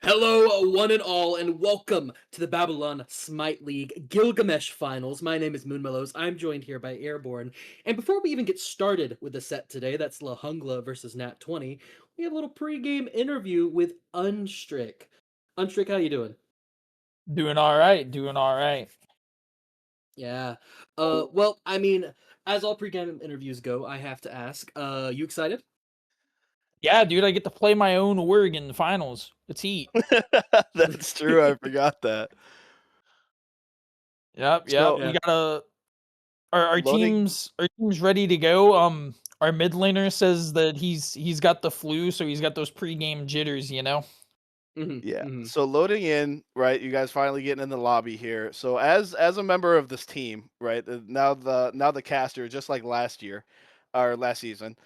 Hello, one and all, and welcome to the Babylon Smite League Gilgamesh Finals. My name is MoonMellows. I'm joined here by Airborne. And before we even get started with the set today, that's La Jungla versus Nat20, we have a little pregame interview with Unstrick. Unstrick, how you doing? Doing all right, doing all right. Yeah. Well, I mean, as all pregame interviews go, I have to ask, you excited? Yeah, dude, I get to play my own org in the finals. It's heat. That's true, I forgot that. Yep. So, We Yeah. got a our loading team's ready to go. Our mid laner says that he's got the flu, so he's got those pregame jitters. hmm yeah, hmm so loading in, right, you guys finally getting in the lobby here. So as a member of this team, right, now the caster, just like last year, or last season,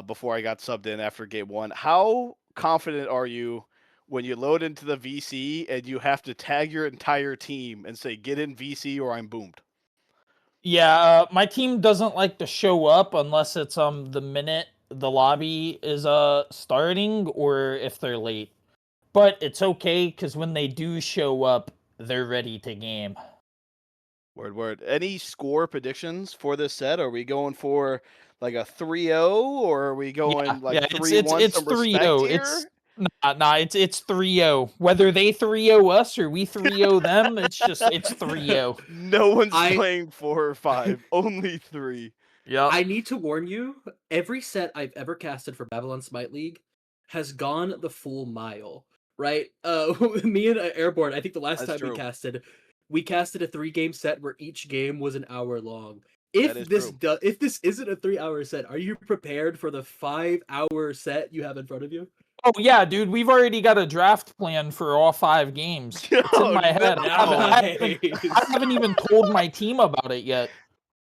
before I got subbed in after game 1, how confident are you when you load into the VC and you have to tag your entire team and say, "Get in VC or I'm boomed"? Yeah, my team doesn't like to show up unless it's the minute the lobby is starting or if they're late. But it's okay because when they do show up, they're ready to game. Word, word. Any score predictions for this set? Are we going for like a 3-0 or are we Yeah, going like yeah, it's it's 3-1? it's Some respect 3-0. It's here? nah, it's 3-0. Whether they 3-0 us or we 3-0 them, it's 3-0. No one's I playing 4 or 5, only 3. Yep. I need to warn you, every set I've ever casted for Babylon Smite League has gone the full mile, right? Me and Airborne, I think the last That's time true. we casted a 3 game set where each game was an hour long. That is true. If this isn't a 3 hour set, are you prepared for the 5 hour set you have in front of you? Oh yeah, dude, we've already got a draft plan for all 5 games. It's in Oh, my head. I Nice. haven't even told my team about it yet.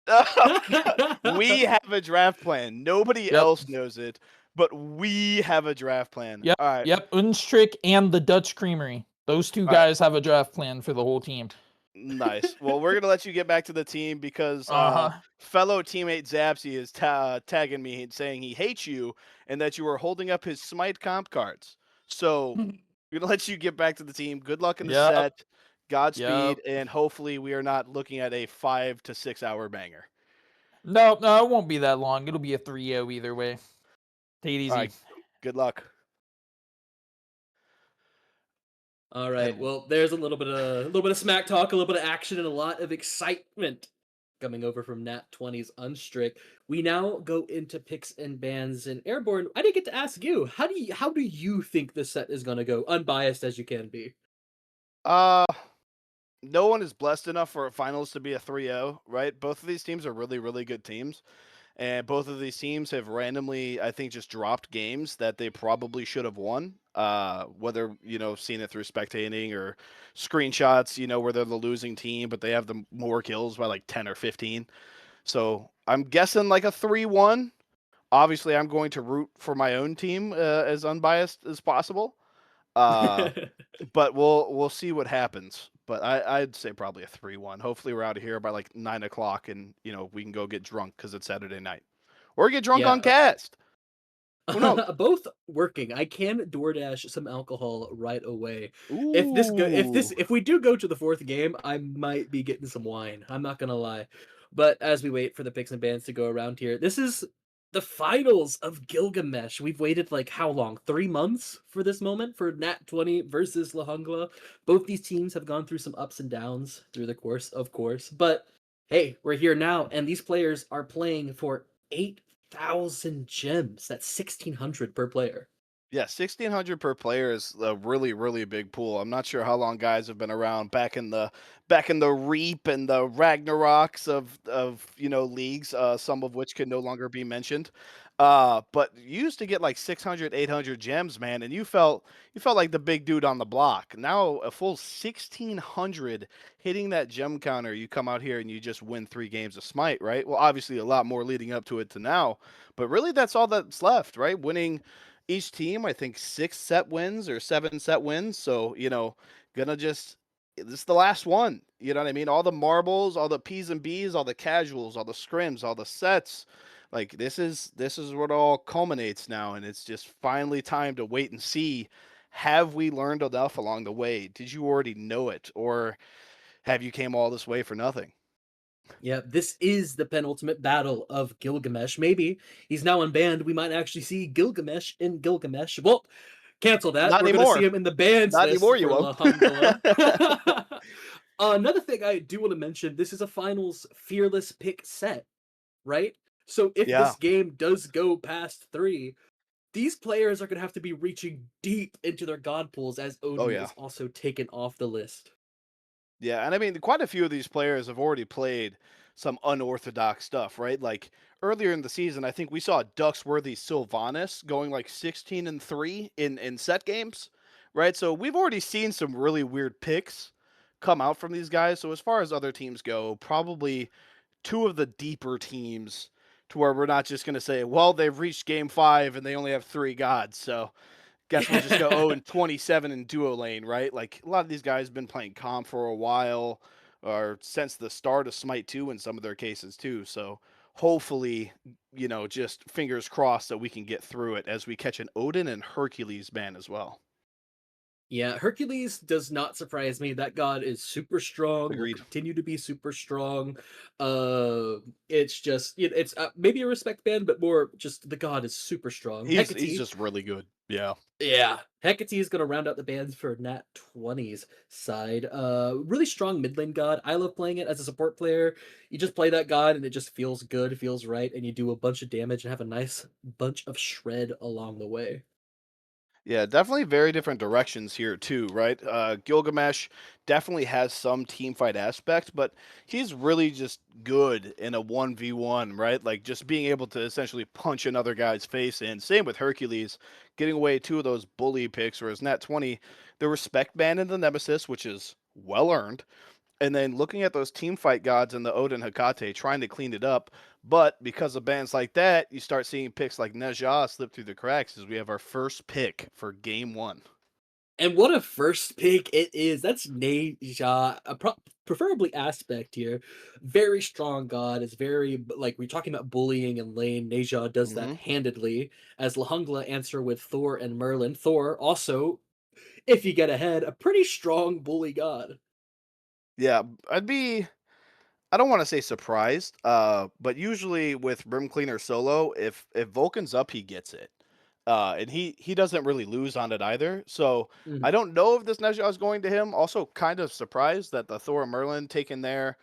no. We have a draft plan. Nobody Yep. else knows it, but we have a draft plan. Yep. All right. Yep. Unstrick and the Dutch Creamery. Those two All right. guys have a draft plan for the whole team. Nice. Well, we're gonna let you get back to the team because Uh-huh. fellow teammate Zapsy is tagging me and saying he hates you and that you were holding up his Smite comp cards. So we're gonna let you get back to the team. Good luck in the Yep. set, Yep. Godspeed, and hopefully we are not looking at a 5 to 6 hour banger. No, it won't be that long. It'll be a 3-0 either way. Take it All easy. right. Good luck. All right. And Well, there's a little bit of smack talk, a little bit of action, and a lot of excitement coming over from Nat20's Unstrick. We now go into picks and bans and Airborne. I didn't get to ask you. How do you think this set is gonna go? Unbiased as you can be. uh no one is blessed enough for a finals to be a 3-0, right? Both of these teams are really, really good teams. And both of these teams have randomly, I think, just dropped games that they probably should have won. Whether, seeing it through spectating or screenshots, where they're the losing team, but they have the more kills by like 10 or 15. So I'm guessing like a 3-1. Obviously, I'm going to root for my own team as unbiased as possible. Uh, but we'll see what happens. But I'd say probably a 3-1. Hopefully we're out of here by like 9 o'clock, and we can go get drunk because it's Saturday night, or get drunk on Yeah, cast. Who knows? both working. I can DoorDash some alcohol right away. Ooh, If we do go to the fourth game, I might be getting some wine. I'm not gonna lie. But as we wait for the picks and bans to go around here, this is the finals of Gilgamesh. We've waited like how long? 3 months for this moment for Nat20 versus La Jungla. Both these teams have gone through some ups and downs through the course, of course. But hey, we're here now, and these players are playing for 8,000 gems. That's 1,600 per player. yeah, 1,600 per player is a really, really big pool. I'm not sure how long guys have been around back in the Reap and the Ragnaroks of leagues, some of which can no longer be mentioned. But you used to get like 600, 800 gems, man, and you felt like the big dude on the block. Now a full 1,600 hitting that gem counter. You come out here and you just win 3 games of Smite, right? Well, obviously a lot more leading up to it to now, but really that's all that's left, right? Winning each team, I think 6 set wins or 7 set wins. So, gonna just this is the last one. You know what I mean? All the marbles, all the P's and B's, all the casuals, all the scrims, all the sets. Like this is what all culminates now, and it's just finally time to wait and see Have we learned enough along the way? Did you already know it, or have you came all this way for nothing? Yeah, this is the penultimate battle of Gilgamesh. Maybe he's now unbanned. We might actually see Gilgamesh in Gilgamesh. Well, cancel that. Not We're going to see anymore. him in the bans Not list anymore. You for won't. La Hungla. Another thing I do want to mention, this is a finals fearless pick set, right? So if Yeah. this game does go past 3, these players are going to have to be reaching deep into their god pools as Oh Odin yeah. is also taken off the list. Yeah, and I mean, quite a few of these players have already played some unorthodox stuff, right? Like earlier in the season, I think we saw Ducksworthy Sylvanas going like 16-3 in set games, right? So we've already seen some really weird picks come out from these guys. So as far as other teams go, probably two of the deeper teams to where we're not just going to say, well, they've reached game 5 and they only have 3 gods. So guess we'll just go 0-27 in duo lane, right? Like a lot of these guys have been playing comp for a while, or since the start of Smite 2 in some of their cases too. So hopefully, just fingers crossed that we can get through it as we catch an Odin and Hercules ban as well. Yeah, Hercules does not surprise me. That god is super strong, will Agreed. continue to be super strong. Uh, it's just it's maybe a respect band, but more just the god is super strong. He's Hecate, just really good. Yeah. yeah, Hecate is gonna round out the bands for Nat20's side. Really strong mid lane god. I love playing it as a support player. You just play that god and it just feels good, feels right, and you do a bunch of damage and have a nice bunch of shred along the way. Yeah, definitely very different directions here too, right? Gilgamesh definitely has some team fight aspect, but he's really just good in a 1v1, right? Like just being able to essentially punch another guy's face in. Same with Hercules, getting away 2 of those bully picks, whereas Nat 20, the respect ban in the Nemesis, which is well earned, and then looking at those team fight gods in the Odin Hekate, trying to clean it up. But because of bans like that, you start seeing picks like Neja slip through the cracks as we have our first pick for game 1. And what a first pick it is. That's Neja, preferably aspect here. Very strong god. Is very like we're talking about bullying and lane. Neja does that Hmm. handedly. As Lahungla answer with Thor and Merlin. Thor also, if you get ahead, a pretty strong bully god. Yeah, I don't want to say surprised, but usually with Brim Cleaner solo, if Vulcan's up, he gets it. And he doesn't really lose on it either. So Mhm. I don't know if this Neja is going to him. Also kind of surprised that the Thor and Merlin taken there.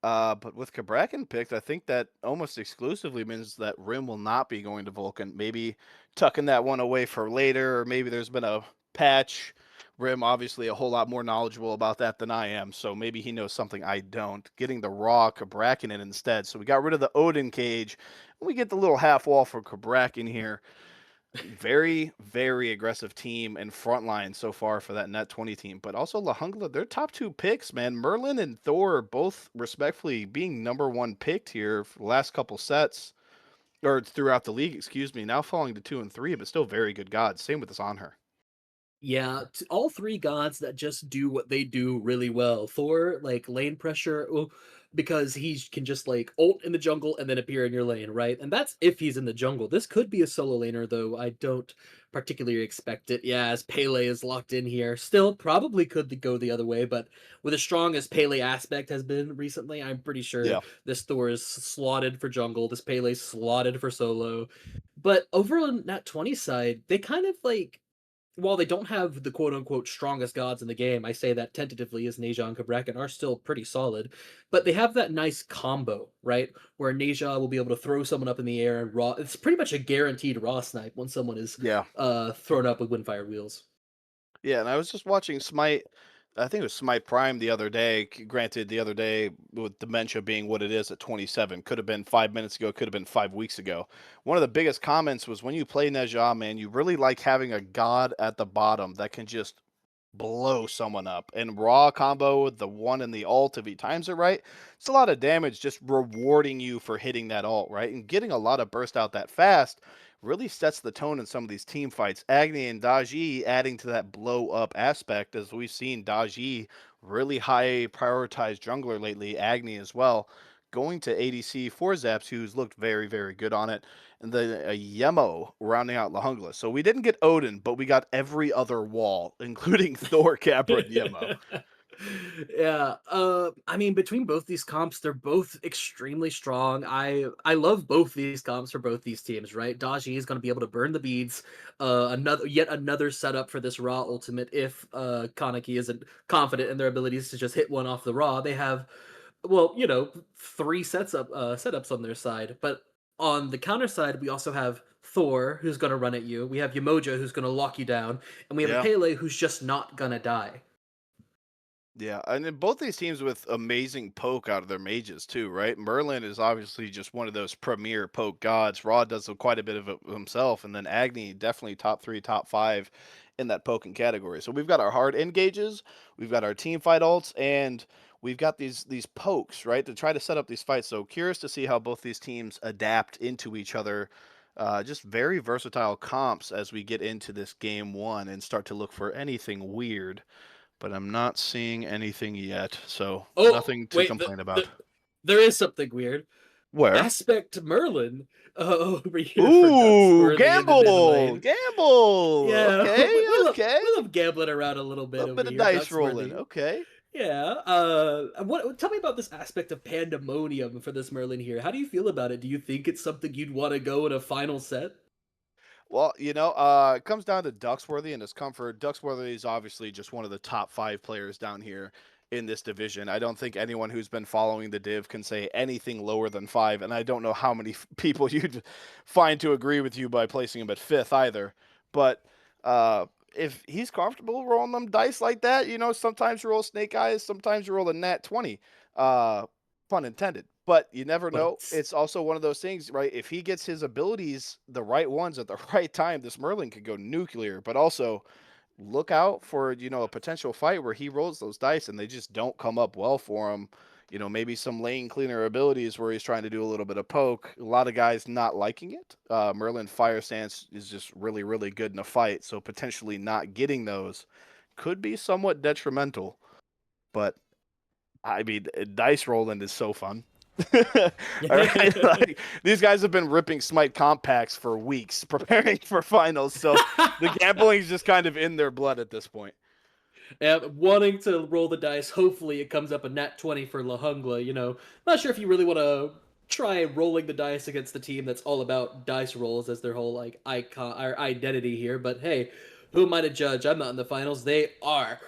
But with Cabrakan picked, I think that almost exclusively means that Rim will not be going to Vulcan. Maybe tucking that one away for later, or maybe there's been a patch. Rim obviously a whole lot more knowledgeable about that than I am, so maybe he knows something I don't. Getting the raw Cabrakan in instead. So we got rid of the Odin cage. We get the little half wall for Cabrakan here. Very, very aggressive team and front line so far for that Net 20 team. But also La Jungla, their top 2 picks, man. Merlin and Thor are both respectfully being number 1 picked here for the last couple sets. Or throughout the league, excuse me. Now falling to 2 and 3, but still very good gods. Same with this on her. Yeah, all 3 gods that just do what they do really well. Thor, like lane pressure, well, because he can just like ult in the jungle and then appear in your lane, right? And that's if he's in the jungle. This could be a solo laner, though. I don't particularly expect it. Yeah, as Pele is locked in here. Still, probably could go the other way, but with as strong as Pele aspect has been recently, I'm pretty sure Yeah. this Thor is slotted for jungle. This Pele's slotted for solo. But over on that 20 side, they kind of like while they don't have the quote unquote strongest gods in the game, I say that tentatively as Neja and Cabrakan are still pretty solid, but they have that nice combo, right? Where Neja will be able to throw someone up in the air and raw. It's pretty much a guaranteed raw snipe when someone is Yeah. thrown up with Windfire wheels. Yeah, and I was just watching Smite. I think it was Smite Prime the other day. Granted, the other day with dementia being what it is at 27, could have been 5 minutes ago, could have been 5 weeks ago. One of the biggest comments was when you play Neja, man, you really like having a god at the bottom that can just blow someone up. And raw combo with the one and the ult, if he times it right, it's a lot of damage just rewarding you for hitting that ult, right? And getting a lot of burst out that fast really sets the tone in some of these team fights. Agni and Daji adding to that blow up aspect, as we've seen Daji really high prioritized jungler lately, Agni as well. Going to ADC for Zaps, who's looked very, very good on it. and then a Yemo rounding out La Jungla. So we didn't get Odin, but we got every other wall, including Thor, Capra, and Yemo. Yeah, I mean, between both these comps, they're both extremely strong. I love both these comps for both these teams, right? Daji is going to be able to burn the beads. Yet another setup for this Raw ultimate. If Kaneki isn't confident in their abilities to just hit one off the Raw, they have, well, you know, three setups on their side. But on the counter side, we also have Thor, who's going to run at you. We have Yamoja, who's going to lock you down, and we have a Yeah. Pele, who's just not going to die. Yeah, and then both these teams with amazing poke out of their mages too, right? Merlin is obviously just one of those premier poke gods. Raw does quite a bit of it himself, and then Agni definitely top 3, top 5 in that poking category. So we've got our hard engages, we've got our team fight ults, and we've got these pokes, right, to try to set up these fights. So curious to see how both these teams adapt into each other. Just very versatile comps as we get into this game one and start to look for anything weird, but I'm not seeing anything yet, so Oh, nothing to wait, complain about. there is something weird. Where? Aspect Merlin over here for Ooh, Ducksworthy in the mid gamble, lane. gamble. Yeah, Okay, we okay. love gambling around a little A bit little over bit of here, dice rolling. Ducksworthy. Okay. Yeah. What? Tell me about this aspect of pandemonium for this Merlin here. How do you feel about it? Do you think it's something you'd want to go in a final set? Well, it comes down to Ducksworthy and his comfort. Ducksworthy is obviously just one of the top 5 players down here in this division. I don't think anyone who's been following the div can say anything lower than 5, and I don't know how many people you'd find to agree with you by placing him at 5th either. But uh, if he's comfortable rolling them dice like that, sometimes you roll snake eyes, sometimes you roll a nat 20. Pun intended. But you never know. But It's also one of those things, right? If he gets his abilities, the right ones at the right time, this Merlin could go nuclear. But also look out for, a potential fight where he rolls those dice and they just don't come up well for him. Maybe some lane cleaner abilities where he's trying to do a little bit of poke. A lot of guys not liking it. Merlin Fire Stance is just really, really good in a fight. So potentially not getting those could be somewhat detrimental. But I mean, dice rolling is so fun. All right, like, these guys have been ripping Smite comp packs for weeks, preparing for finals. So the gambling is just kind of in their blood at this point. yeah, wanting to roll the dice. Hopefully, it comes up a nat 20 for La Jungla. Not sure if you really want to try rolling the dice against the team that's all about dice rolls as their whole like icon or identity here. But hey, who am I to judge? I'm not in the finals. They are.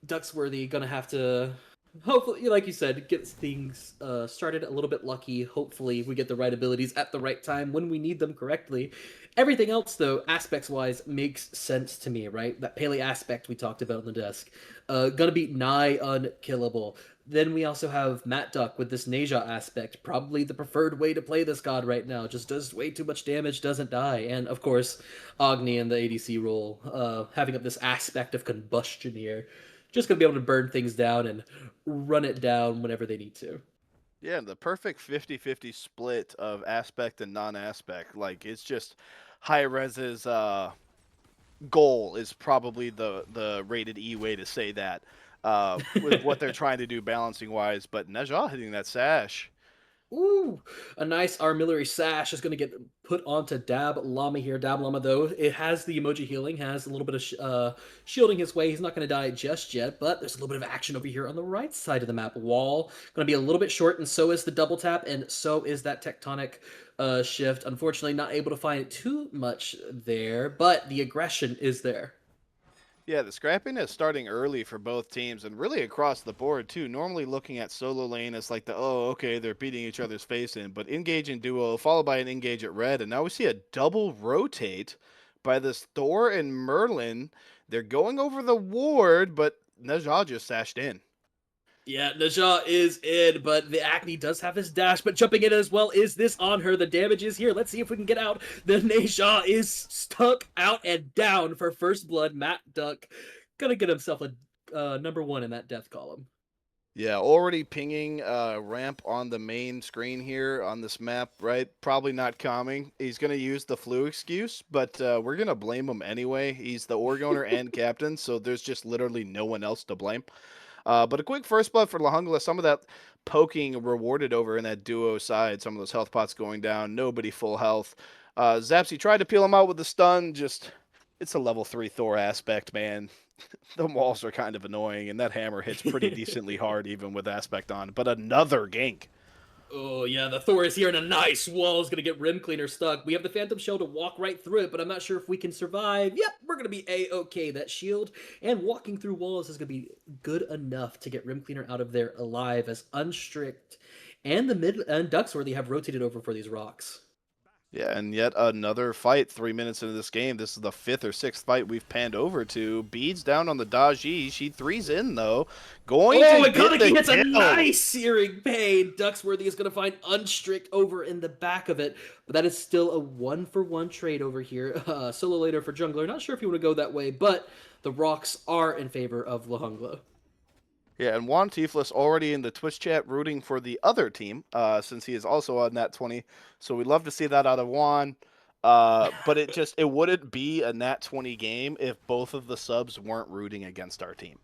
Ducksworthy gonna have to, hopefully, like you said, get things started a little bit lucky. Hopefully, we get the right abilities at the right time when we need them correctly. Everything else, though, aspects wise, makes sense to me, right? That Pele aspect we talked about on the desk. Gonna be nigh unkillable. Then we also have Matt Duck with this Neja aspect, probably the preferred way to play this god right now. Just does way too much damage, doesn't die. And of course, Agni in the ADC role, having up this aspect of combustion here. Just gonna be able to burn things down and run it down whenever they need to. Yeah, the perfect 50-50 split of aspect and non-aspect. Like, it's just high res's goal is probably the rated E way to say that. With what they're trying to do balancing wise, but Neja hitting that sash. Ooh, a nice armillary sash is going to get put onto Dab Llama here. Dab Llama, though, it has the emoji healing, has a little bit of shielding his way. He's not going to die just yet, but there's a little bit of action over here on the right side of the map. Wall going to be a little bit short, and so is the double tap, and so is that tectonic shift. Unfortunately, not able to find too much there, but the aggression is there. Yeah, the scrappiness starting early for both teams and really across the board too. Normally looking at solo lane as like okay, they're beating each other's face in, but engage in duo followed by an engage at red, and now we see a double rotate by this Thor and Merlin. They're going over the ward, but Neja just sashed in. Yeah, Najah is in, but the Acne does have his dash, but jumping in as well. Is this on her? The damage is here. Let's see if we can get out. The Najah is stuck out and down for first blood. Matt Duck gonna get himself a number 1 in that death column. Yeah, already pinging ramp on the main screen here on this map, right? Probably not coming. He's going to use the flu excuse, but we're going to blame him anyway. He's the org owner and captain, so there's just literally no one else to blame. But a quick first blood for La Jungla. Some of that poking rewarded over in that duo side. Some of those health pots going down. Nobody full health. Zapsy tried to peel him out with the stun. Just, it's a level 3 Thor aspect, man. The walls are kind of annoying, and that hammer hits pretty decently hard even with aspect on. But another gank. Oh yeah, the Thor is here and a nice wall is gonna get Rim Cleaner stuck. We have the Phantom Shell to walk right through it, but I'm not sure if we can survive. Yep, we're gonna be A-okay. That shield and walking through walls is gonna be good enough to get Rim Cleaner out of there alive as Unstrict and the mid and Ducksworthy have rotated over for these rocks. Yeah, and yet another fight 3 minutes into this game. This is the 5th or 6th fight we've panned over to. Beads down on the Daji. She 3's in, though. Going Oh, to and get the Kaneki hits a kill. nice searing pain. Ducksworthy is going to find Unstrict over in the back of it, but that is still a 1-for-1 trade over here. Solo later for Jungler. Not sure if you want to go that way, but the rocks are in favor of Lahungla. Yeah, and Juan Tiflis already in the Twitch chat rooting for the other team, since he is also on Nat20. So we'd love to see that out of Juan. But it wouldn't be a Nat20 game if both of the subs weren't rooting against our team.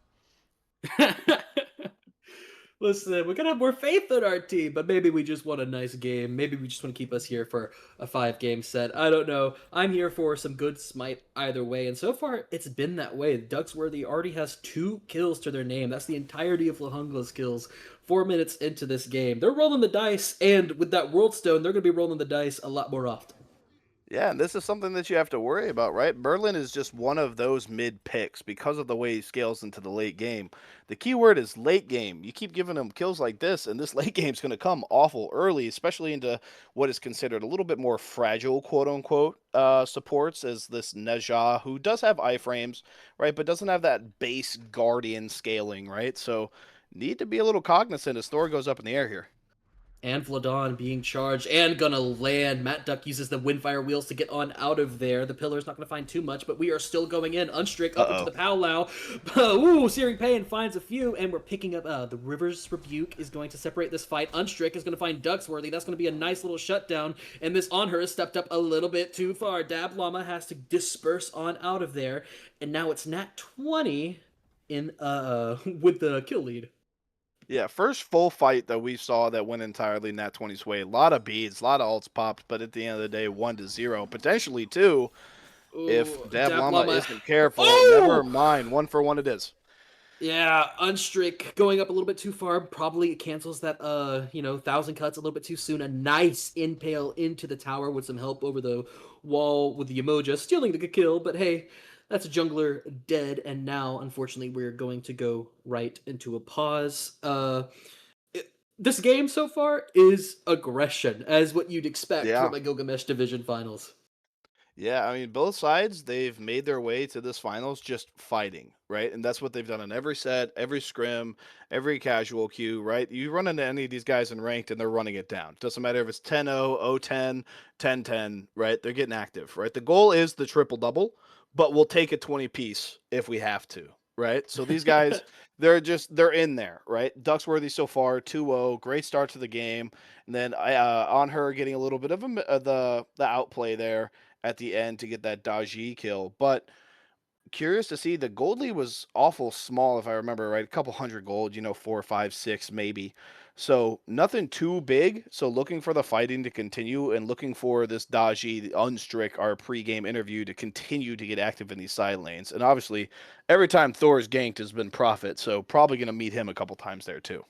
Listen, we're gonna have more faith in our team, but maybe we just want a nice game. Maybe we just want to keep us here for a 5-game set. I don't know. I'm here for some good smite either way, and so far it's been that way. Ducksworthy already has 2 kills to their name. That's the entirety of Lahungla's kills. 4 minutes into this game, they're rolling the dice, and with that World Stone, they're gonna be rolling the dice a lot more often. Yeah, and this is something that you have to worry about, right? Berlin is just one of those mid picks because of the way he scales into the late game. The key word is late game. You keep giving him kills like this, and this late game is going to come awful early, especially into what is considered a little bit more fragile, quote unquote, supports, as this Neja, who does have iframes, right, but doesn't have that base guardian scaling, right? So need to be a little cognizant as Thor goes up in the air here. And Vladon being charged and gonna land. Matt Duck uses the Windfire wheels to get on out of there. The pillar's not gonna find too much, but we are still going in. Unstrict up into the Powwow. Ooh, Searing Pain finds a few, and we're picking up the River's Rebuke is going to separate this fight. Unstrict is gonna find Ducksworthy. That's gonna be a nice little shutdown, and this on her has stepped up a little bit too far. Dab Llama has to disperse on out of there, and now it's Nat20 in with the kill lead. Yeah, first full fight that we saw that went entirely Nat20's way. A lot of beads, a lot of ults popped, but at the end of the day, 1-0, potentially 2 if Ooh, Dab Dab Llama Llama. isn't careful. Oh! Never mind, 1-for-1 it is. Yeah, Unstrict going up a little bit too far probably cancels that 1,000 cuts a little bit too soon. A nice impale into the tower with some help over the wall with the Emoja, stealing the kill, but hey, that's a jungler dead, and now unfortunately we're going to go right into a pause. This game so far is aggression, as what you'd expect Yeah. from a Gilgamesh Division Finals. Yeah, I mean, both sides, they've made their way to this finals just fighting, right? And that's what they've done in every set, every scrim, every casual queue, right? You run into any of these guys in ranked and they're running it down. Doesn't matter if it's 10-0, 0-10, 10-10, right? They're getting active, right? The goal is the triple double, but we'll take a 20 piece if we have to, right? So these guys, they're in there, right? Ducksworthy so far 2-0, great start to the game. And then on her getting a little bit of the outplay there at the end to get that Daji kill. But curious to see, the gold lead was awful small, if I remember right. A couple hundred gold, 4, 5, 6 maybe. So nothing too big. So looking for the fighting to continue and looking for this Daji, the Unstrick, our pre-game interview, to continue to get active in these side lanes. And obviously, every time Thor's ganked has been Prophet, so probably going to meet him a couple times there too.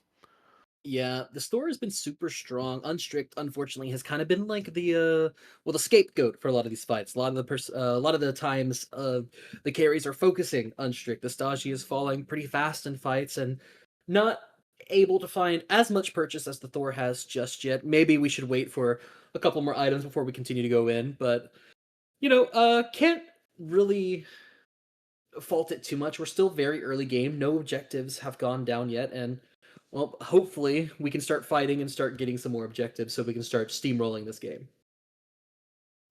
Yeah, the store has been super strong. Unstrict, unfortunately, has kind of been like the scapegoat for a lot of these fights. A lot of the times, the carries are focusing Unstrict. The Stagi is falling pretty fast in fights and not able to find as much purchase as the Thor has just yet. Maybe we should wait for a couple more items before we continue to go in, but can't really fault it too much. We're still very early game. No objectives have gone down yet, and well, hopefully we can start fighting and start getting some more objectives so we can start steamrolling this game.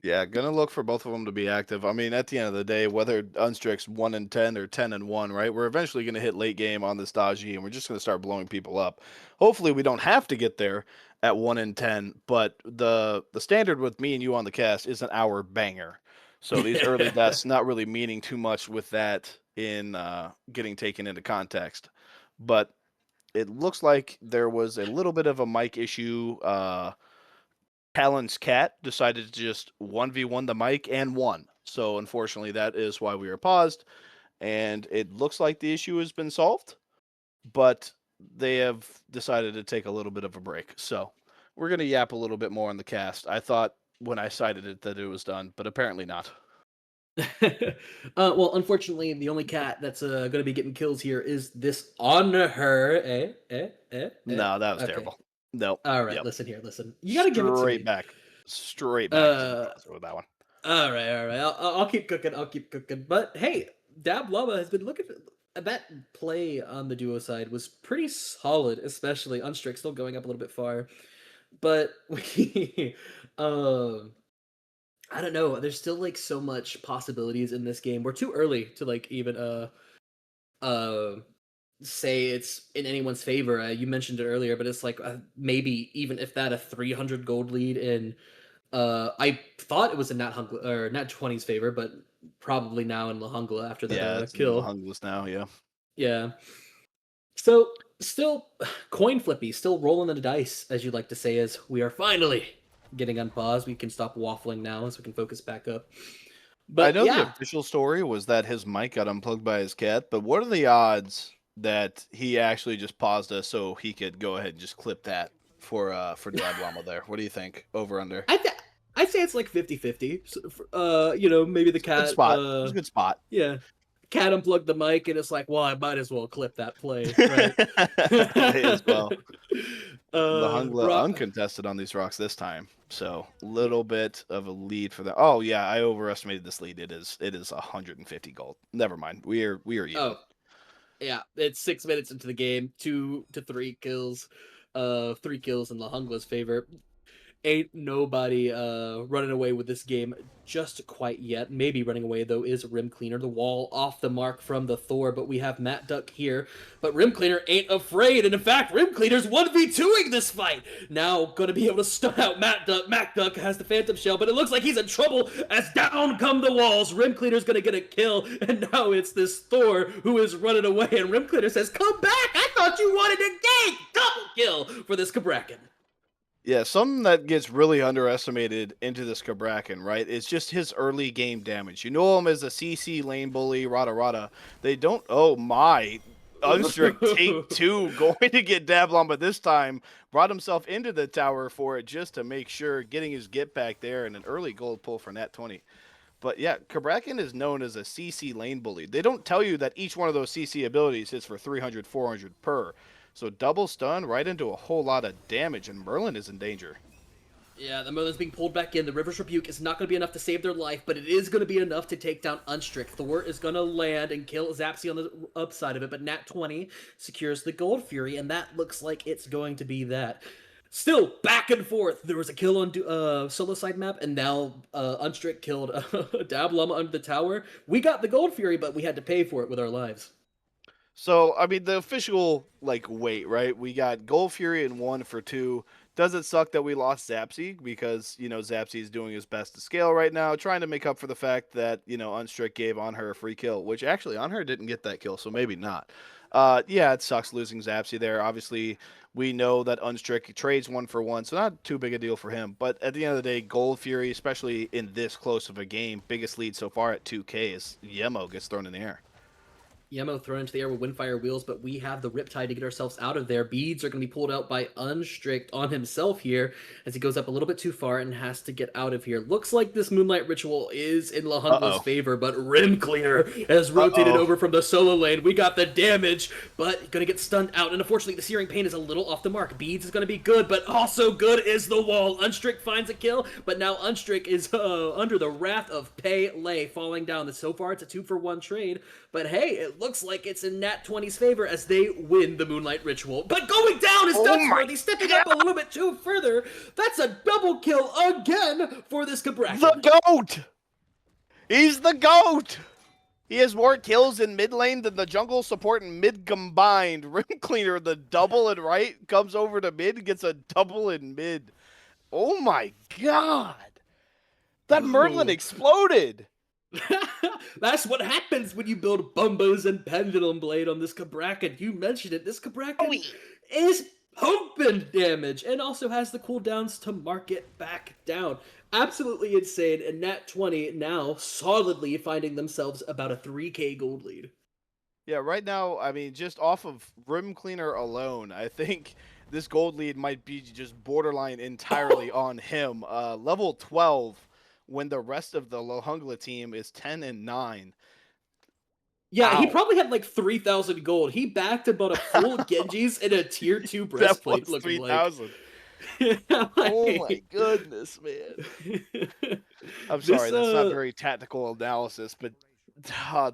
Yeah, gonna look for both of them to be active. I mean, at the end of the day, whether Unstrick's 1-10 or 10-1, right? We're eventually gonna hit late game on this Daji, and we're just gonna start blowing people up. Hopefully, we don't have to get there at 1-10, but the standard with me and you on the cast is an hour banger. So these early deaths not really meaning too much with that in getting taken into context. But it looks like there was a little bit of a mic issue. Talon's cat decided to just 1v1 the mic and won. So unfortunately, that is why we were paused. And it looks like the issue has been solved, but they have decided to take a little bit of a break. So we're going to yap a little bit more on the cast. I thought when I cited it that it was done, but apparently not. Well, unfortunately, the only cat that's going to be getting kills here is this on her. No, that was Okay. terrible. No. All right, Yep. listen here, listen. You got to give it to me. Straight back to the buzzer with that one. All right. I'll keep cooking. But hey, Dab Lava has been looking at that play on the duo side was pretty solid, especially Unstrict still going up a little bit far. But we, I don't know. There's still like so much possibilities in this game. We're too early to like even uh say it's in anyone's favor. You mentioned it earlier, but it's like maybe even if that a 300 gold lead in I thought it was in Nat 20's favor, but probably now in Lahungla after that it's kill. Lahungla's now, yeah. Yeah. So still coin flippy, still rolling the dice, as you like to say, as we are finally getting unpaused. We can stop waffling now so we can focus back up. But I know yeah. the official story was that his mic got unplugged by his cat, but what are the odds that he actually just paused us so he could go ahead and just clip that for Dab Llama there? What do you think? Over under? I'd say it's like 50-50. So, maybe the cat. Good spot. It's a good spot. Yeah. Cat unplugged the mic and it's like, well, I might as well clip that play, right? May as well. The Jungla Rock. uncontested on these rocks this time, so a little bit of a lead for them. Oh yeah, I overestimated this lead. It is 150 gold. Never mind. We are even. Oh, yeah. It's 6 minutes into the game. 2 to 3 kills. 3 kills in Lahungla's favor. Ain't nobody running away with this game just quite yet. Maybe running away, though, is Rim Cleaner. The wall off the mark from the Thor, but we have Matt Duck here. But Rim Cleaner ain't afraid, and in fact, Rim Cleaner's 1v2ing this fight. Now going to be able to stun out Matt Duck. Matt Duck has the Phantom Shell, but it looks like he's in trouble as down come the walls. Rim Cleaner's going to get a kill, and now it's this Thor who is running away, and Rim Cleaner says, come back! I thought you wanted a game! Double kill for this Cabrakan. Yeah, something that gets really underestimated into this Cabrakan, right? It's just his early game damage. You know him as a CC lane bully, rada. They don't. Oh my. Unstrict take 2, going to get Dab Llama this time. Brought himself into the tower for it just to make sure, getting his get back there, and an early gold pull for Nat20. But yeah, Cabrakan is known as a CC lane bully. They don't tell you that each one of those CC abilities hits for 300, 400 per. So double stun right into a whole lot of damage, and Merlin is in danger. Yeah, the Merlin's being pulled back in. The River's Rebuke is not going to be enough to save their life, but it is going to be enough to take down Unstrict. Thor is going to land and kill Zapsy on the upside of it, but Nat20 secures the Gold Fury, and that looks like it's going to be that. Still, back and forth. There was a kill on solo side map, and now Unstrict killed Dab Llama under the tower. We got the Gold Fury, but we had to pay for it with our lives. So, I mean, the official, weight, right? We got Gold Fury and 1 for 2. Does it suck that we lost Zapsy? Because, Zapsy is doing his best to scale right now, trying to make up for the fact that, Unstrict gave on her a free kill, which actually on her didn't get that kill, so maybe not. Yeah, it sucks losing Zapsy there. Obviously, we know that Unstrict trades 1 for 1, so not too big a deal for him. But at the end of the day, Gold Fury, especially in this close of a game, biggest lead so far at 2K is Yemo gets thrown in the air. Yemo thrown into the air with Windfire Wheels, but we have the Riptide to get ourselves out of there. Beads are going to be pulled out by Unstrict on himself here as he goes up a little bit too far and has to get out of here. Looks like this Moonlight Ritual is in Lahungla's favor, but Rim Cleaner has rotated over from the solo lane. We got the damage, but going to get stunned out, and unfortunately the Searing Pain is a little off the mark. Beads is going to be good, but also good is the wall. Unstrict finds a kill, but now Unstrict is under the wrath of Pele falling down. So far it's a 2-for-1 trade, but hey, it looks like it's in Nat20's favor as they win the Moonlight Ritual. But going down is Ducksworthy, stepping up a little bit too further. That's a double kill again for this Cabrakan. The GOAT! He's the GOAT! He has more kills in mid lane than the jungle support and mid combined. Rim Cleaner, the double and right, comes over to mid, gets a double in mid. Oh my god! That Merlin exploded! That's what happens when you build Bumbos and Pendulum Blade on this Cabrakan. You mentioned it. This Cabrakan is pumping damage, and also has the cooldowns to mark it back down. Absolutely insane, and Nat20 now solidly finding themselves about a 3k gold lead. Yeah, right now, I mean, just off of Rim Cleaner alone, I think this gold lead might be just borderline entirely on him. Level 12, when the rest of the Lohungla team is 10 and 9. Yeah, he Ow. probably had like 3,000 gold. He backed about a full Genji's and a tier 2 That breastplate was looking like. 3,000. Like- Oh my goodness, man. I'm This sorry, that's not very tactical analysis, but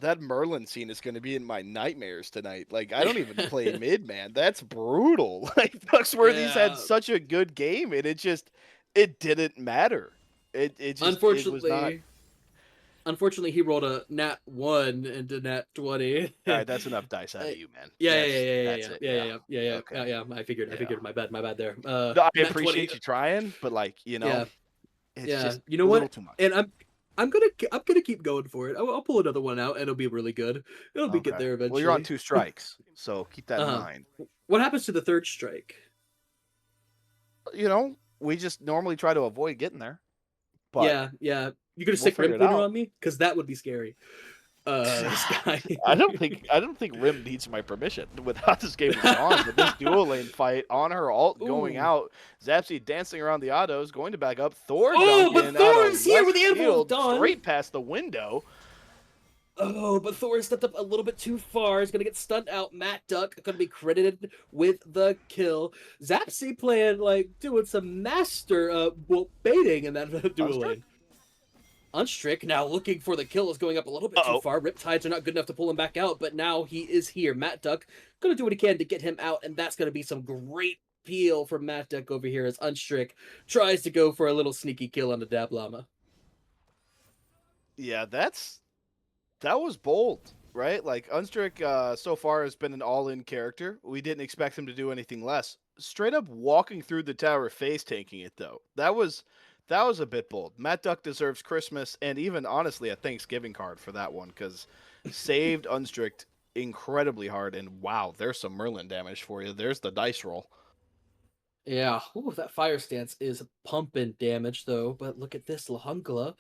that Merlin scene is going to be in my nightmares tonight. Like, I don't even play mid, man. That's brutal. Like, Ducksworthy's had yeah. such a good game, and it didn't matter. It was not. Unfortunately, he rolled a nat 1 into nat 20. All right, that's enough dice out Uh, of you, man. yeah, That's it. Yeah. Okay. yeah. I figured. Yeah. My bad there. No, I Nat 20. appreciate you trying, but like, Yeah, it's yeah. just You know a little what? too much. And I'm gonna keep going for it. I'll pull another one out, and it'll be really good. It'll be good Okay. there eventually. Well, you're on 2 strikes, so keep that in Uh-huh. mind. What happens to the third strike? We just normally try to avoid getting there. But Yeah. You gonna we'll stick figure rim it cleaner out. on me? Because that would be scary. This guy. I don't think Rim needs my permission with how this game is on. But this dual lane fight on her ult going Ooh. out, Zapsy dancing around the autos, going to back up. Thor Oh, but dunking Thor out of is here with left the Airborne field, done. straight past the window. Oh, but Thor stepped up a little bit too far. He's gonna get stunned out. Matt Duck gonna be credited with the kill. Zapsy playing like doing some master baiting in that dual Unstrick? lane. Unstrick now looking for the kill is going up a little bit too far. Riptides are not good enough to pull him back out, but now he is here. Matt Duck gonna do what he can to get him out, and that's gonna be some great peel from Matt Duck over here as Unstrick tries to go for a little sneaky kill on the Dab Llama. Yeah, that was bold, right? Like Unstrick so far has been an all-in character. We didn't expect him to do anything less. Straight up walking through the tower, face tanking it though. That was a bit bold. Matt Duck deserves Christmas and even honestly a Thanksgiving card for that one because saved Unstrict incredibly hard. And wow, there's some Merlin damage for you. There's the dice roll. Yeah, ooh, that fire stance is pumping damage though. But look at this, Lahungla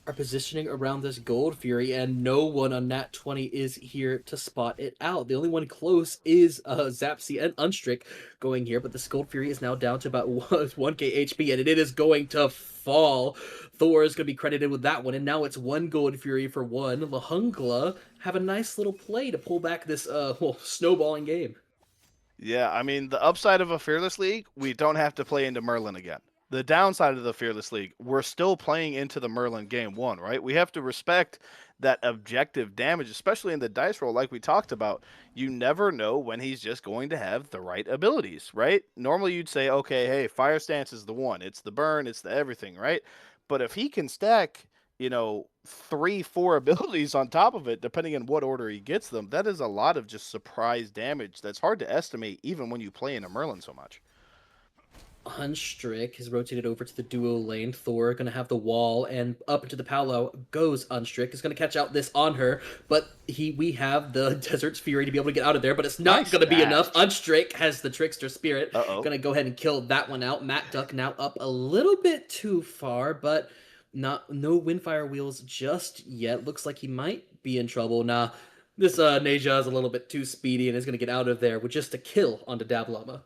are positioning around this Gold Fury, and no one on Nat 20 is here to spot it out. The only one close is Zapsy and Unstrick going here, but this Gold Fury is now down to about 1k HP, and it is going to fall. Thor is going to be credited with that one, and now it's 1 Gold Fury for 1. Lahungla have a nice little play to pull back this snowballing game. Yeah, I mean, the upside of a Fearless League, we don't have to play into Merlin again. The downside of the Fearless League, we're still playing into the Merlin game 1, right? We have to respect that objective damage, especially in the dice roll, like we talked about. You never know when he's just going to have the right abilities, right? Normally you'd say, okay, hey, Fire Stance is the one. It's the burn, it's the everything, right? But if he can stack 3-4 abilities on top of it, depending on what order he gets them, that is a lot of just surprise damage that's hard to estimate even when you play in a Merlin so much. Unstrick has rotated over to the duo lane. Thor gonna have the wall, and up into the Paolo goes Unstrick. Is gonna catch out this on her, but we have the Desert's Fury to be able to get out of there, but it's not gonna be enough. Unstrick has the Trickster Spirit. Gonna go ahead and kill that one out. Matt Duck now up a little bit too far, but no Windfire Wheels just yet. Looks like he might be in trouble. Nah, this Neja is a little bit too speedy and is gonna get out of there with just a kill onto Dablama.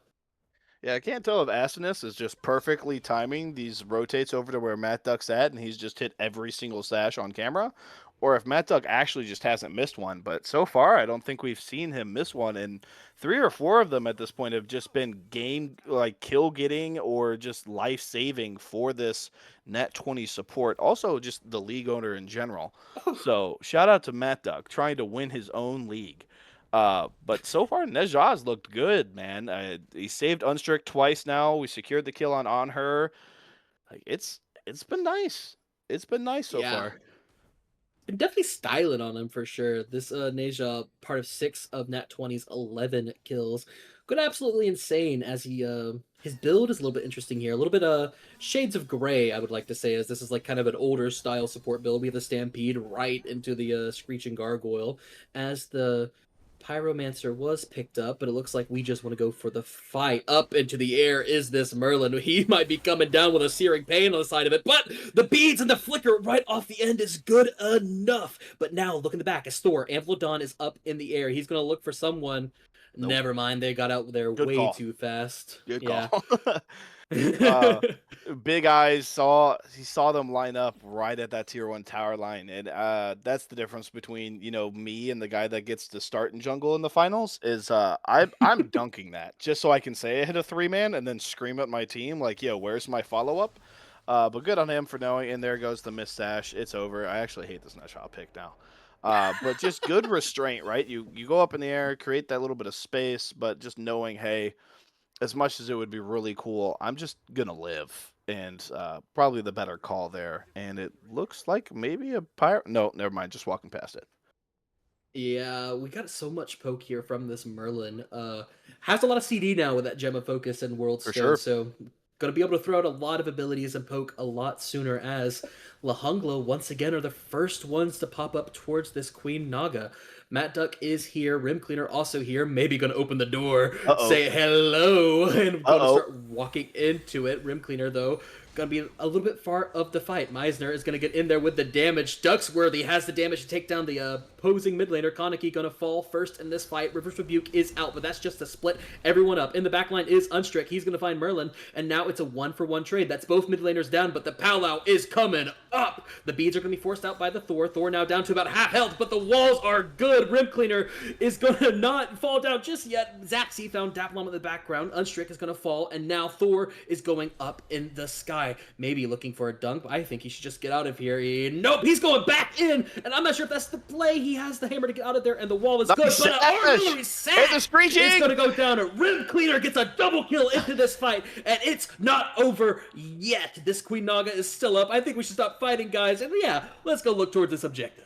Yeah, I can't tell if Asinus is just perfectly timing these rotates over to where Matt Duck's at and he's just hit every single sash on camera, or if Matt Duck actually just hasn't missed one. But so far, I don't think we've seen him miss one, and 3 or 4 of them at this point have just been kill getting or just life saving for this Nat 20 support. Also, just the league owner in general. So shout out to Matt Duck trying to win his own league. But so far, Neja's looked good, man. He saved Unstrick twice now. We secured the kill on her. Like it's been nice. It's been nice so far. Been definitely styling on him for sure. This Neja, part of 6 of Nat 20's 11 kills. Going absolutely insane as he his build is a little bit interesting here. A little bit shades of gray, I would like to say, as this is like kind of an older style support build. We have the Stampede right into the Screeching Gargoyle as the Pyromancer was picked up, but it looks like we just want to go for the fight. Up into the air is this Merlin. He might be coming down with a searing pain on the side of it, but the beads and the flicker right off the end is good enough. But now, look in the back, as Thor, Amphlodon is up in the air. He's going to look for someone. Nope. Never mind, they got out there Good way call. too fast. Good Yeah. call. Big Eyes saw them line up right at that tier 1 tower line, and that's the difference between me and the guy that gets to start in jungle in the finals. Is I'm dunking that just so I can say I hit a 3-man and then scream at my team like, yo, where's my follow up? But good on him for knowing. And there goes the miss stash. It's over. I actually hate this nutshot pick now. But just good restraint, right? You go up in the air, create that little bit of space, but just knowing, hey, as much as it would be really cool, I'm just gonna live, and probably the better call there. And it looks like maybe a pirate. No, never mind. Just walking past it. Yeah, we got so much poke here from this Merlin. Has a lot of CD now with that Gem of Focus and World For Stone, sure. so gonna be able to throw out a lot of abilities and poke a lot sooner, as Lahungla once again are the first ones to pop up towards this Queen Naga. Matt Duck is here, Rim Cleaner also here, maybe gonna open the door, say hello, and gonna start walking into it. Rim Cleaner, though, gonna be a little bit far of the fight. Meisner is gonna get in there with the damage. Ducksworthy has the damage to take down the opposing mid laner. Kaneki gonna fall first in this fight. Reverse Rebuke is out, but that's just to split everyone up. In the backline is Unstrick. He's gonna find Merlin, and now it's a 1-for-1 trade. That's both mid laners down, but the powwow is coming up. The beads are gonna be forced out by the Thor. Thor now down to about half health, but the walls are good. Rim Cleaner is gonna not fall down just yet. Zaxi found Daplom in the background. Unstrick is gonna fall, and now Thor is going up in the sky. Maybe looking for a dunk, but I think he should just get out of here. Nope, he's going back in, and I'm not sure if that's the play. He has the hammer to get out of there, and the wall is good, but an sash is going to go down. Rim Cleaner gets a double kill into this fight, and it's not over yet. This Queen Naga is still up. I think we should stop fighting, guys, and yeah, let's go look towards this objective.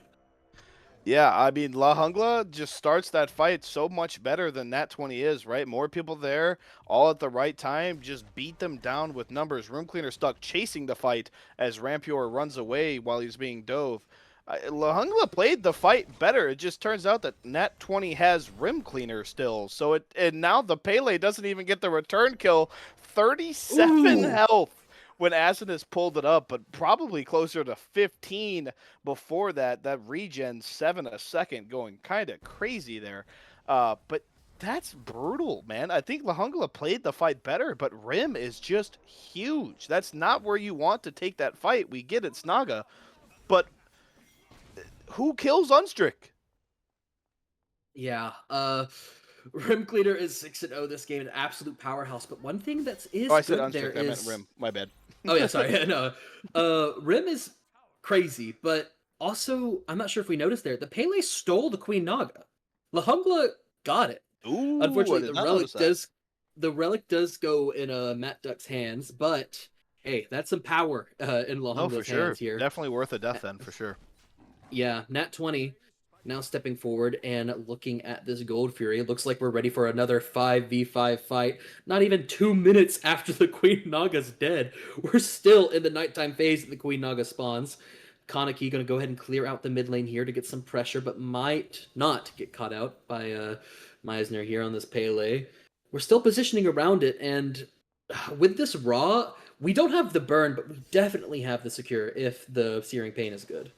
Yeah, I mean, Lahungla just starts that fight so much better than Nat20 is, right? More people there, all at the right time, just beat them down with numbers. Room Cleaner stuck chasing the fight as Rampior runs away while he's being dove. Lahungla played the fight better. It just turns out that Nat20 has Rim Cleaner still. So and now the Pele doesn't even get the return kill. 37 health when Asinus pulled it up, but probably closer to 15 before that. That regen 7 a second going kind of crazy there. But that's brutal, man. I think Lahungla played the fight better, but Rim is just huge. That's not where you want to take that fight. We get it's Naga, but who kills Unstrick? Yeah, Rim Cleaner is 6-0 this game, an absolute powerhouse. But one thing that is I said good there Unstrick, I meant Rim. My bad. Oh yeah, sorry. No, Rim is crazy, but also I'm not sure if we noticed there. The Pele stole the Queen Naga. Lahungla got it. Ooh, Unfortunately, the relic does go in Matt Duck's hands, but hey, that's some power in Lahungla's hands here. Definitely worth a death then for sure. Yeah, Nat20 now stepping forward and looking at this Gold Fury. It looks like we're ready for another 5v5 fight. Not even 2 minutes after the Queen Naga's dead. We're still in the nighttime phase that the Queen Naga spawns. Kaneki going to go ahead and clear out the mid lane here to get some pressure, but might not get caught out by Meisner here on this Pele. We're still positioning around it, and with this Raw, we don't have the burn, but we definitely have the secure if the Searing Pain is good.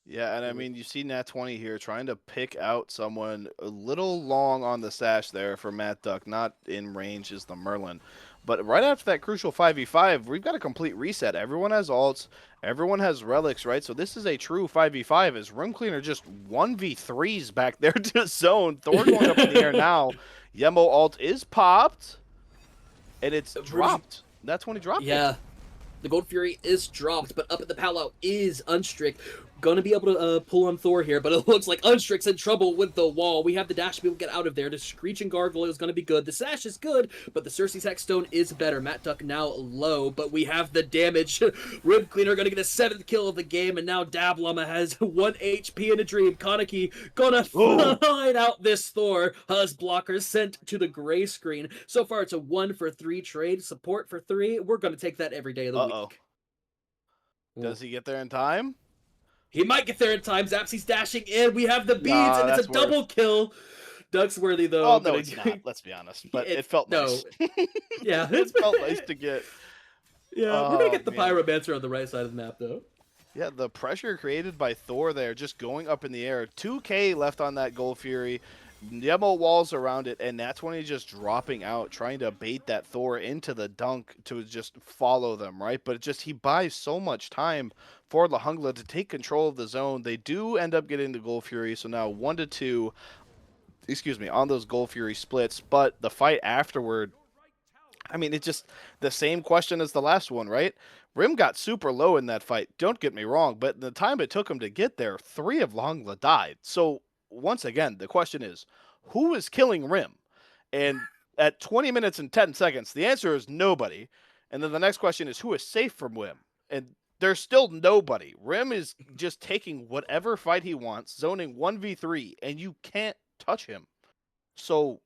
Yeah, and I mean, you see Nat20 here trying to pick out someone a little long on the sash there for Matt Duck. Not in range is the Merlin. But right after that crucial 5v5, we've got a complete reset. Everyone has ults. Everyone has relics, right? So this is a true 5v5 as Room Cleaner just 1v3s back there to zone. Thor going up in the air now. Yemo ult is popped. And it's dropped. Nat20 dropped it. Yeah. The Gold Fury is dropped, but up at the powwow is Unstrick. Gonna be able to pull on Thor here, but it looks like Unstrick's in trouble with the wall. We have the dash to be able to get out of there. The Screeching Gargoyle is gonna be good. The Sash is good, but the Cersei's Hexstone is better. Matt Duck now low, but we have the damage. Rib Cleaner gonna get a 7th kill of the game, and now Dablama has 1 HP in a dream. Kaneki gonna find out this Thor. Huz blocker sent to the gray screen. So far, it's a 1-for-3 trade. Support for 3. We're gonna take that every day of the week. Does he get there in time? He might get there in time. Zapsy's dashing in. We have the beads, Nah, and it's a that's worse. double kill. Ducksworthy, though, Well, no, gonna it's not. Let's be honest, but it it's felt no, nice. yeah, It felt nice to get. yeah. We're gonna Oh get the man, Pyromancer on the right side of the map, though. yeah, the pressure created by Thor there, just going up in the air. 2K left on that Gold Fury. Nemo walls around it, and Nat20 just dropping out, trying to bait that Thor into the dunk to just follow them, right? But he buys so much time for La Jungla to take control of the zone. They do end up getting the Gold Fury, so now 1-2, excuse me, on those Gold Fury splits. But the fight afterward, I mean, it's just the same question as the last one, right? Rim got super low in that fight. Don't get me wrong, but the time it took him to get there, 3 of La Jungla died. So once again, the question is, who is killing Rim? And at 20 minutes and 10 seconds, the answer is nobody. And then the next question is, who is safe from Rim? And there's still nobody. Rim is just taking whatever fight he wants, zoning 1v3, and you can't touch him. So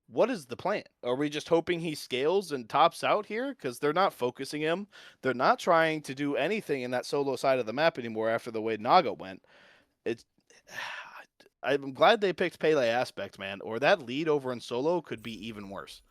what is the plan? Are we just hoping he scales and tops out here? Because they're not focusing him. They're not trying to do anything in that solo side of the map anymore after the way Naga went. It's I'm glad they picked Pele Aspect, man, or that lead over in solo could be even worse.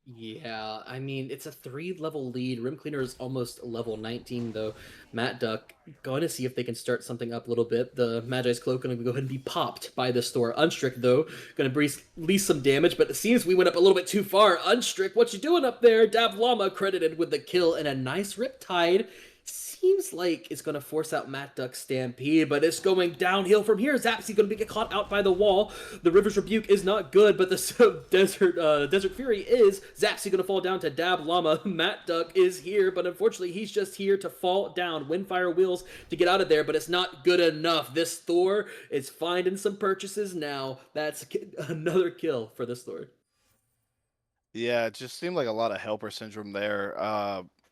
Yeah, I mean, it's a 3-level lead. Rim Cleaner is almost level 19, though. Matt Duck going to see if they can start something up a little bit. The Magi's Cloak going to go ahead and be popped by this Thor. Unstrict, though, going to release some damage, but it seems we went up a little bit too far. Unstrict, what you doing up there? Dab Llama credited with the kill and a nice Riptide. Seems like it's going to force out Matt Duck's Stampede, but it's going downhill from here. Zapsy going to get caught out by the wall. The River's Rebuke is not good, but the Desert Fury is. Zapsy going to fall down to Dab Llama. Matt Duck is here, but unfortunately he's just here to fall down. Windfire Wheels to get out of there, but it's not good enough. This Thor is finding some purchases now. That's another kill for this Thor. Yeah, it just seemed like a lot of helper syndrome there.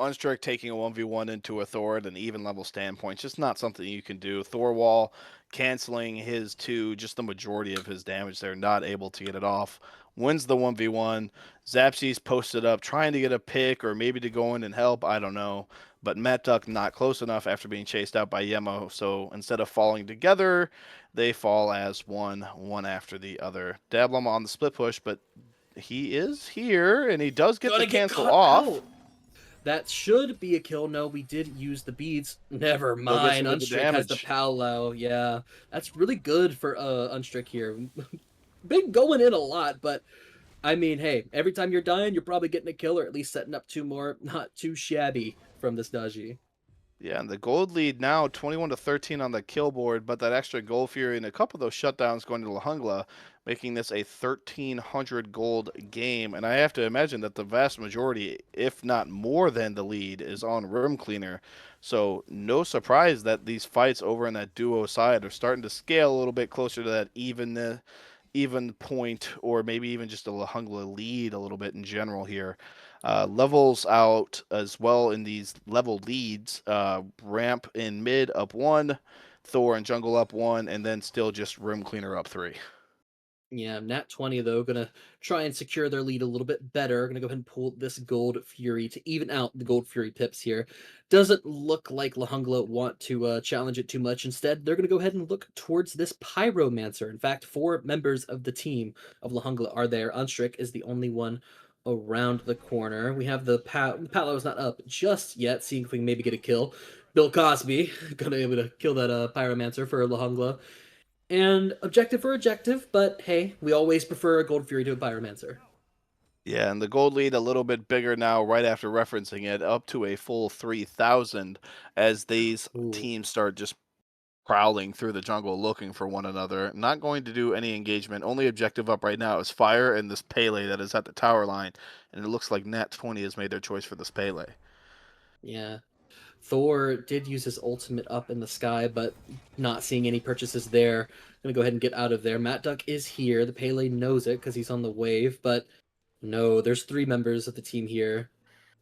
Unstrict taking a 1v1 into a Thor at an even level standpoint, just not something you can do. Thor wall canceling his 2, just the majority of his damage there, not able to get it off. Wins the 1v1. Zapsy's posted up, trying to get a pick or maybe to go in and help, I don't know. But Matt Duck not close enough after being chased out by Yemo, so instead of falling together, they fall as one after the other. Dablama on the split push, but he is here, and he does get the cancel off. Out. That should be a kill. No, we did use the beads. Never mind. Unstrict has the Powwow. Yeah, that's really good for Unstrict here. Been going in a lot, but I mean, hey, every time you're dying, you're probably getting a kill or at least setting up 2 more. Not too shabby from this Daji. Yeah, and the gold lead now 21-13 on the kill board, but that extra gold fury and a couple of those shutdowns going to La Jungla, making this a 1,300 gold game. And I have to imagine that the vast majority, if not more than the lead, is on Rim Cleaner. So no surprise that these fights over in that duo side are starting to scale a little bit closer to that even point, or maybe even just a La Jungla lead a little bit in general here. Levels out as well in these level leads. Ramp in mid up 1, Thor and Jungle up 1, and then still just Rim Cleaner up 3. Yeah, Nat20, though, gonna try and secure their lead a little bit better. Gonna go ahead and pull this Gold Fury to even out the Gold Fury pips here. Doesn't look like La Jungla want to challenge it too much. Instead, they're gonna go ahead and look towards this Pyromancer. In fact, 4 members of the team of La Jungla are there. Unstrict is the only one around the corner. We have the Palo is not up just yet, seeing if we can maybe get a kill. Bill Cosby gonna be able to kill that Pyromancer for La Jungla. And objective for objective, but hey, we always prefer a Gold Fury to a Pyromancer. Yeah, and the gold lead a little bit bigger now right after referencing it, up to a full 3,000 as these teams start just prowling through the jungle looking for one another. Not going to do any engagement. Only objective up right now is Fire and this Pele that is at the tower line. And it looks like Nat20 has made their choice for this Pele. Yeah. Thor did use his ultimate up in the sky, but not seeing any purchases there. Gonna go ahead and get out of there. Matt Duck is here. The Pele knows it because he's on the wave, but no, there's 3 members of the team here.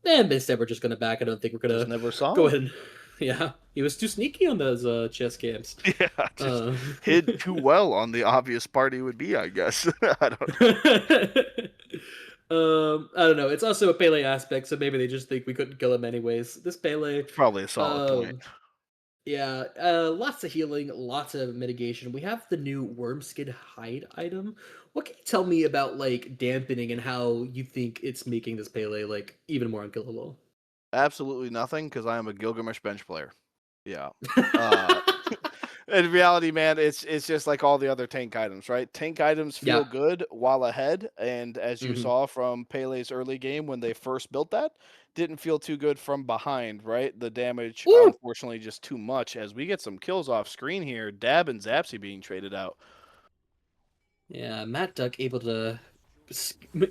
And instead we're just gonna back. I don't think we're gonna never saw go him. ahead and yeah. He was too sneaky on those chess camps. Yeah, just hid too well on the obvious part he would be, I guess. I don't know. I don't know. It's also a Pele aspect, so maybe they just think we couldn't kill him anyways. This Pele, Probably a solid point. Yeah, lots of healing, lots of mitigation. We have the new Wormskin hide item. What can you tell me about like dampening and how you think it's making this Pele like even more unkillable? Absolutely nothing, because I am a Gilgamesh bench player. Yeah. Uh, in reality, man, it's just like all the other tank items, right? Tank items Yeah. feel good while ahead, and as you Hmm. saw from Pele's early game when they first built that, didn't feel too good from behind, right? The damage, Woo! unfortunately, just too much. As we get some kills off screen here, Dab and Zapsy being traded out. Yeah, Matt Duck able to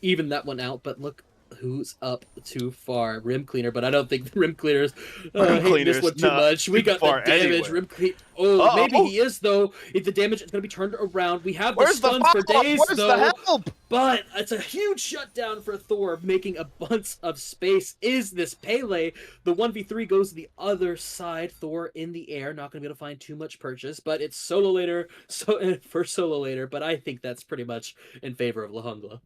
even that one out, but look who's up too far. Rim cleaner, but I don't think the rim cleaner's Rim hating this cleaners one too not much. We too got the far damage. anywhere. Rim clean. Oh, maybe Uh-oh! he is though. If the damage is going to be turned around, we have the Where's the stuns for follow-up? days Where's the though. help? But it's a huge shutdown for Thor, making a bunch of space. Is this Pele? The 1v3 goes to the other side. Thor in the air, not going to be able to find too much purchase, but it's solo later. So for solo later, but I think that's pretty much in favor of Lahungla.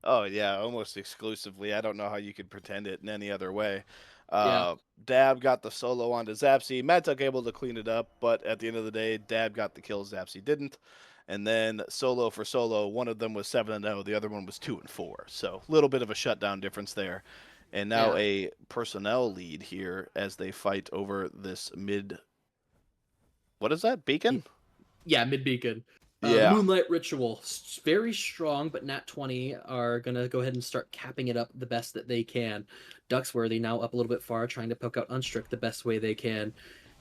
Oh yeah, almost exclusively. I don't know how you could pretend it in any other way. Yeah, Uh, Dab got the solo onto Zapsy. Matuk able to clean it up, but at the end of the day, Dab got the kills. Zapsy didn't. And then solo for solo, one of them was 7-0, the other one was 2-4. So a little bit of a shutdown difference there. And now yeah, a personnel lead here as they fight over this mid. What is that? Beacon? yeah. Mid beacon. The Yeah. Moonlight Ritual, very strong, but Nat20 are gonna go ahead and start capping it up the best that they can. Ducksworthy now up a little bit far, trying to poke out Unstrict the best way they can.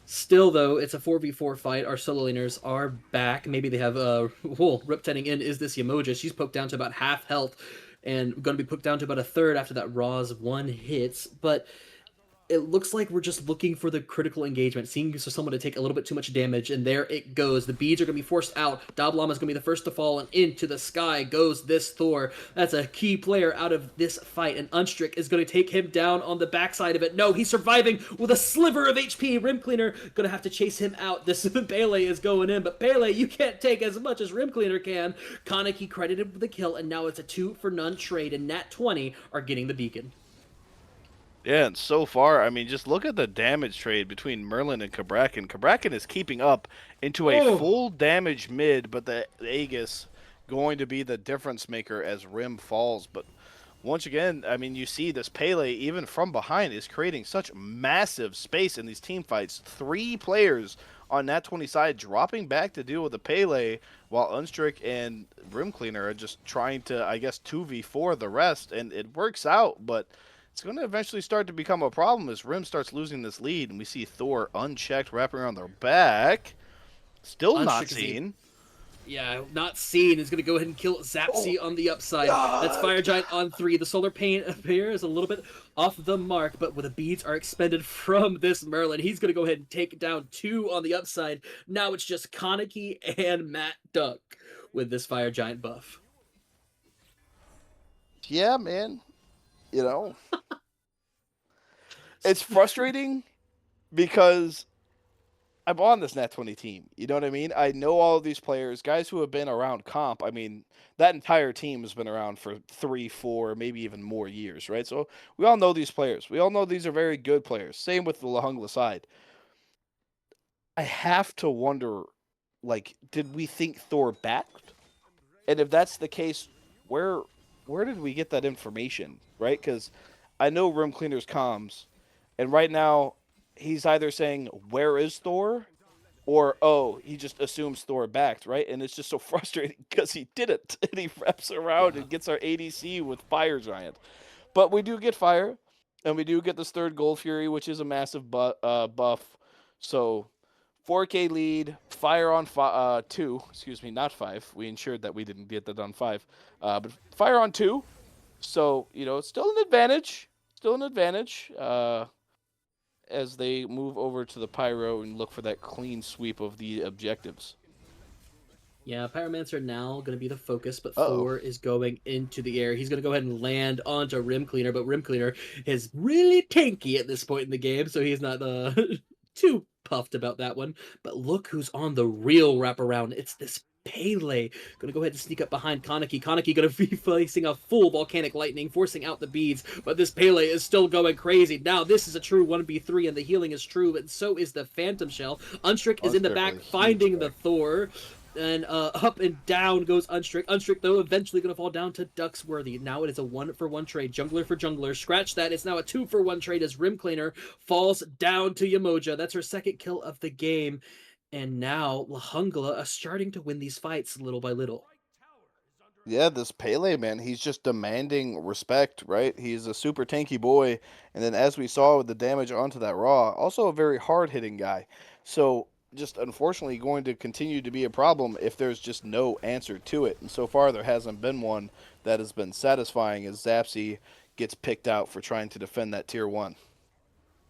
Still, though, it's a 4v4 fight. Our solo laners are back. Maybe they have Riptending in is this Yamoja. She's poked down to about half health and going to be poked down to about a third after that Raw's one hits. But it looks like we're just looking for the critical engagement, seeing for someone to take a little bit too much damage, and there it goes. The beads are going to be forced out. Dablama is going to be the first to fall, and into the sky goes this Thor. That's a key player out of this fight, and Unstrick is going to take him down on the backside of it. No, he's surviving with a sliver of HP. Rim Cleaner going to have to chase him out. This Pele is going in, but Pele, you can't take as much as Rim Cleaner can. Kaneki credited with the kill, and now it's a 2-for-none trade, and Nat20 are getting the beacon. Yeah, and so far, I mean, just look at the damage trade between Merlin and Cabrakan. Cabrakan is keeping up into a Oh, full damage mid, but the Aegis going to be the difference maker as Rim falls. But once again, I mean, you see this Pele, even from behind, is creating such massive space in these team fights. 3 players on that 20 side dropping back to deal with the Pele, while Unstrick and Rim Cleaner are just trying to, I guess, 2v4 the rest, and it works out, but it's going to eventually start to become a problem as Rim starts losing this lead, and we see Thor unchecked wrapping around their back. Still not Unstrick is seen. Yeah, not seen is going to go ahead and kill Oh Zapsy my on the upside. That's god! Fire Giant on 3. The Solar Pain appears a little bit off the mark, but when the beads are expended from this Merlin, he's going to go ahead and take down 2 on the upside. Now it's just Kaneki and Matt Duck with this Fire Giant buff. Yeah, man. You know, it's frustrating because I'm on this Nat20 team. You know what I mean? I know all of these players, guys who have been around comp. I mean, that entire team has been around for 3, 4, maybe even more years, right? So we all know these players. We all know these are very good players. Same with the Lahungla side. I have to wonder, like, did we think Thor backed? And if that's the case, where where did we get that information, right? Because I know Room Cleaner's comms, and right now he's either saying where is Thor, or oh he just assumes Thor backed, right? And it's just so frustrating because he didn't, and he wraps around Yeah. and gets our ADC with Fire Giant. But we do get Fire, and we do get this third Gold Fury, which is a massive buff. So 4K lead, Fire on 2, excuse me, not 5. We ensured that we didn't get that on 5. But Fire on 2. So, you know, it's still an advantage. Still an advantage as they move over to the Pyro and look for that clean sweep of the objectives. Yeah, Pyromancer now going to be the focus, but Uh-oh. Thor is going into the air. He's going to go ahead and land onto Rim Cleaner, but Rim Cleaner is really tanky at this point in the game, so he's not too puffed about that one. But look who's on the real wraparound. It's this Pele gonna go ahead and sneak up behind Kaneki. Kaneki gonna be facing a full volcanic lightning, forcing out the beads, but this Pele is still going crazy. Now this is a true 1v3, and the healing is true, and so is the Phantom Shell. Unstrick is in the Unstrick back, with a huge finding the back. Thor. And up and down goes Unstrick. Unstrick, though, eventually going to fall down to Ducksworthy. Now it is a 1-for-1 trade. Jungler for jungler. Scratch that. It's now a 2-for-1 trade as Rim Cleaner falls down to Yamoja. That's her second kill of the game. And now Lahungla are starting to win these fights little by little. Yeah, this Pele man, he's just demanding respect, right? He's a super tanky boy, and then as we saw with the damage onto that Raw, also a very hard hitting guy. So just unfortunately going to continue to be a problem if there's just no answer to it. And so far there hasn't been one that has been satisfying as Zapsy gets picked out for trying to defend that tier 1.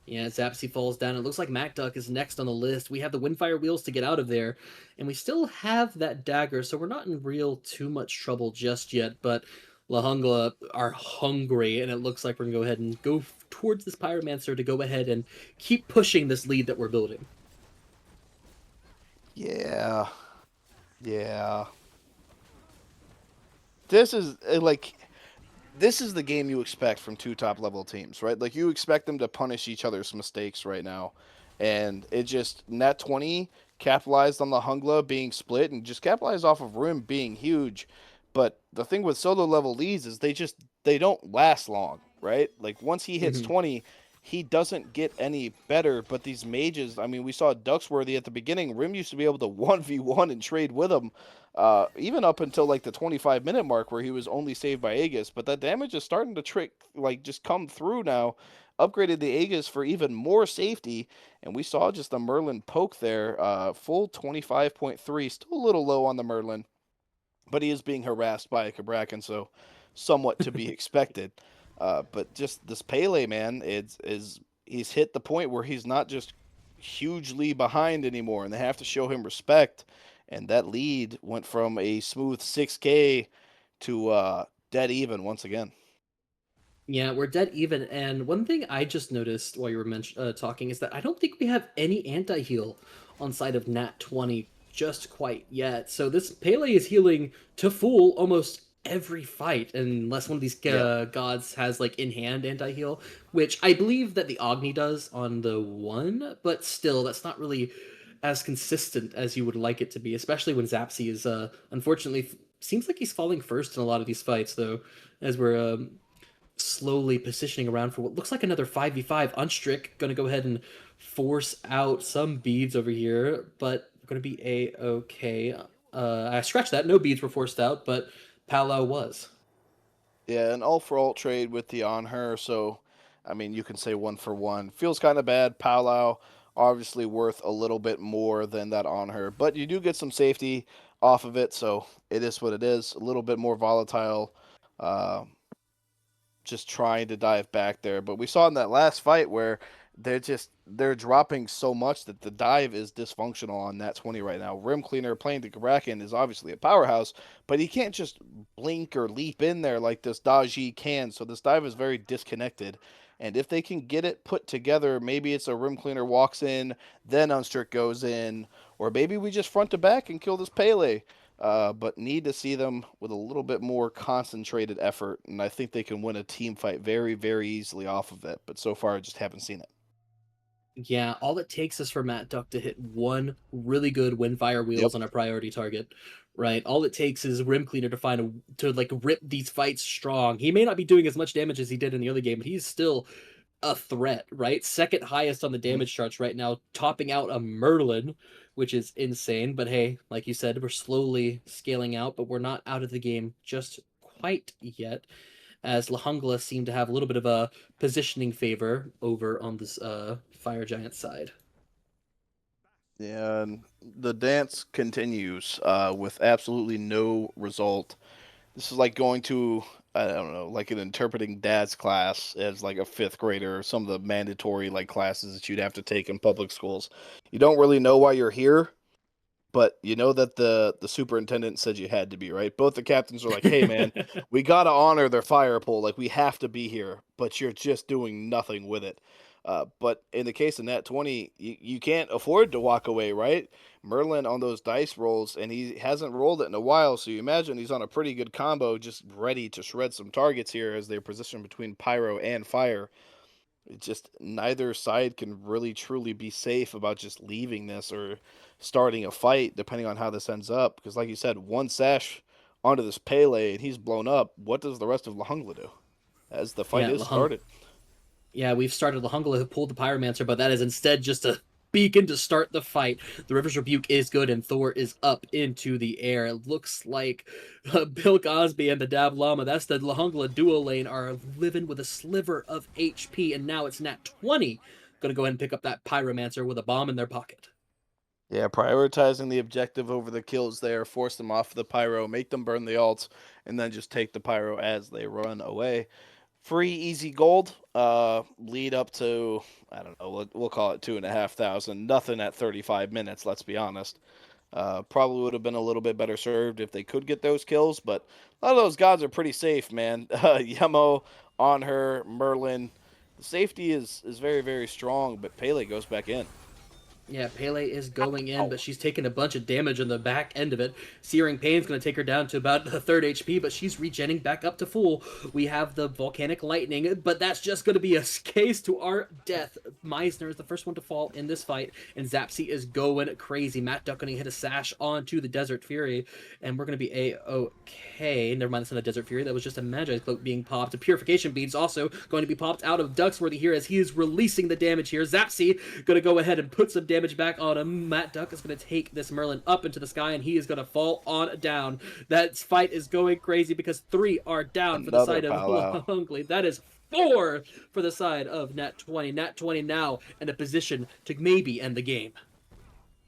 Yeah, Zapsy falls down. It looks like MacDuck is next on the list. We have the Windfire Wheels to get out of there, and we still have that dagger, so we're not in real too much trouble just yet, but Lahungla are hungry, and it looks like we're going to go ahead and go towards this Pyromancer to go ahead and keep pushing this lead that we're building. Yeah. Yeah. This is this is the game you expect from two top level teams, right? Like you expect them to punish each other's mistakes right now. And it just Nat20 capitalized on the Hungla being split and just capitalized off of Rim being huge. But the thing with solo level leads is they don't last long, right? Like once he hits Mhm. 20, he doesn't get any better. But these mages, I mean, we saw Ducksworthy at the beginning. Rim used to be able to 1v1 and trade with him, even up until like the 25-minute mark where he was only saved by Aegis. But that damage is starting to just come through now. Upgraded the Aegis for even more safety, and we saw just the Merlin poke there. Full 25.3, still a little low on the Merlin, but he is being harassed by a Cabrakan, so somewhat to be expected. But just this Pele man, he's hit the point where he's not just hugely behind anymore, and they have to show him respect. And that lead went from a smooth 6K to dead even once again. Yeah, we're dead even. And one thing I just noticed while you were talking is that I don't think we have any anti-heal on side of Nat20 just quite yet. So this Pele is healing to full almost every fight, unless one of these Yeah. gods has like in hand anti-heal, which I believe that the Agni does on the one, but still, that's not really as consistent as you would like it to be, especially when Zapsy is unfortunately seems like he's falling first in a lot of these fights, though, as we're slowly positioning around for what looks like another 5v5. Unstrick going to go ahead and force out some beads over here, but we're going to be a-okay. I scratched that. No beads were forced out, but Palau was. Yeah, an all for all trade with the on her. So, I mean, you can say 1-for-1. Feels kind of bad. Palau obviously worth a little bit more than that on her, but you do get some safety off of it. So it is what it is. A little bit more volatile. Uh, just trying to dive back there. But we saw in that last fight where they're dropping so much that the dive is dysfunctional on Nat20 right now. Rim Cleaner playing the Kraken is obviously a powerhouse, but he can't just blink or leap in there like this Daji can. So this dive is very disconnected. And if they can get it put together, maybe it's a Rim Cleaner walks in, then Unstrict goes in, or maybe we just front to back and kill this Pele. But need to see them with a little bit more concentrated effort, and I think they can win a team fight very, very easily off of it. But so far, I just haven't seen it. Yeah, all it takes is for Matt Duck to hit one really good Windfire Yep. Wheels on a priority target, right? All it takes is Rim Cleaner to to like rip these fights strong. He may not be doing as much damage as he did in the other game, but he's still a threat, right? Second highest on the Mhm. damage charts right now, topping out a Merlin, which is insane. But hey, like you said, we're slowly scaling out, but we're not out of the game just quite yet, as Lahungla seem to have a little bit of a positioning favor over on this Fire Giant side. Yeah, and the dance continues with absolutely no result. This is like going to, I don't know, like an interpreting dad's class as like a fifth grader, or some of the mandatory like classes that you'd have to take in public schools. You don't really know why you're here, but you know that the superintendent said you had to be, right? Both the captains are like, "Hey, man, we gotta honor their fire pole. Like we have to be here, but you're just doing nothing with it." But in the case of Nat20, you can't afford to walk away, right? Merlin on those dice rolls, and he hasn't rolled it in a while, so you imagine he's on a pretty good combo, just ready to shred some targets here as they're positioned between Pyro and Fire. It just neither side can really truly be safe about just leaving this or starting a fight, depending on how this ends up. Because, like you said, one sash onto this Pele and he's blown up. What does the rest of Lahungla do as the fight Yeah, is started? Yeah, we've started Lahungla who pulled the Pyromancer, but that is instead just a beacon to start the fight. The River's Rebuke is good, and Thor is up into the air. It looks like Bill Cosby and the Dab Llama, that's the Lahungla duo lane, are living with a sliver of HP, and now it's Nat 20 gonna go ahead and pick up that Pyromancer with a bomb in their pocket. Yeah, prioritizing the objective over the kills there, force them off the pyro, make them burn the alts, and then just take the pyro as they run away. Free easy gold, lead up to, I don't know, we'll call it 2,500. Nothing at 35 minutes, let's be honest. Probably would have been a little bit better served if they could get those kills, but a lot of those gods are pretty safe, man. Yemo, on her, Merlin. The safety is very, very strong, but Pele goes back in. Yeah, Pele is going in, Ow. but she's taking a bunch of damage on the back end of it. Searing Pain's going to take her down to about a third HP, but she's regenning back up to full. We have the Volcanic Lightning, but that's just going to be a case to our death. Meisner is the first one to fall in this fight, and Zapsy is going crazy. Matt Duck going to hit a sash onto the Desert Fury, and we're going to be A-okay. Never mind, that's not a Desert Fury. That was just a Magi Cloak being popped. A Purification Bead's also going to be popped out of Ducksworthy here as he is releasing the damage here. Zapsy going to go ahead and put some damage back on him. Matt Duck is going to take this Merlin up into the sky, and he is going to fall on down. That fight is going crazy because 3 are down for the Another side of powwow. Hungley. That is 4 for the side of Nat 20. Nat 20 now in a position to maybe end the game.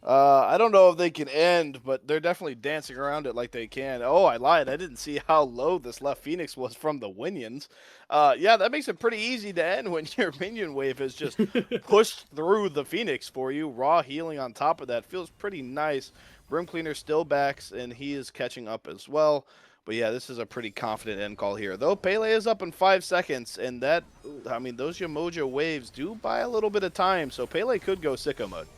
I don't know if they can end, but they're definitely dancing around it like they can. Oh, I lied. I didn't see how low this left Phoenix was from the Winions. Yeah, that makes it pretty easy to end when your minion wave has just pushed through the Phoenix for you. Raw healing on top of that feels pretty nice. Brim Cleaner still backs, and he is catching up as well. But yeah, this is a pretty confident end call here. Though Pele is up in 5 seconds, and that, I mean, those Yamoja waves do buy a little bit of time, so Pele could go sicko mode.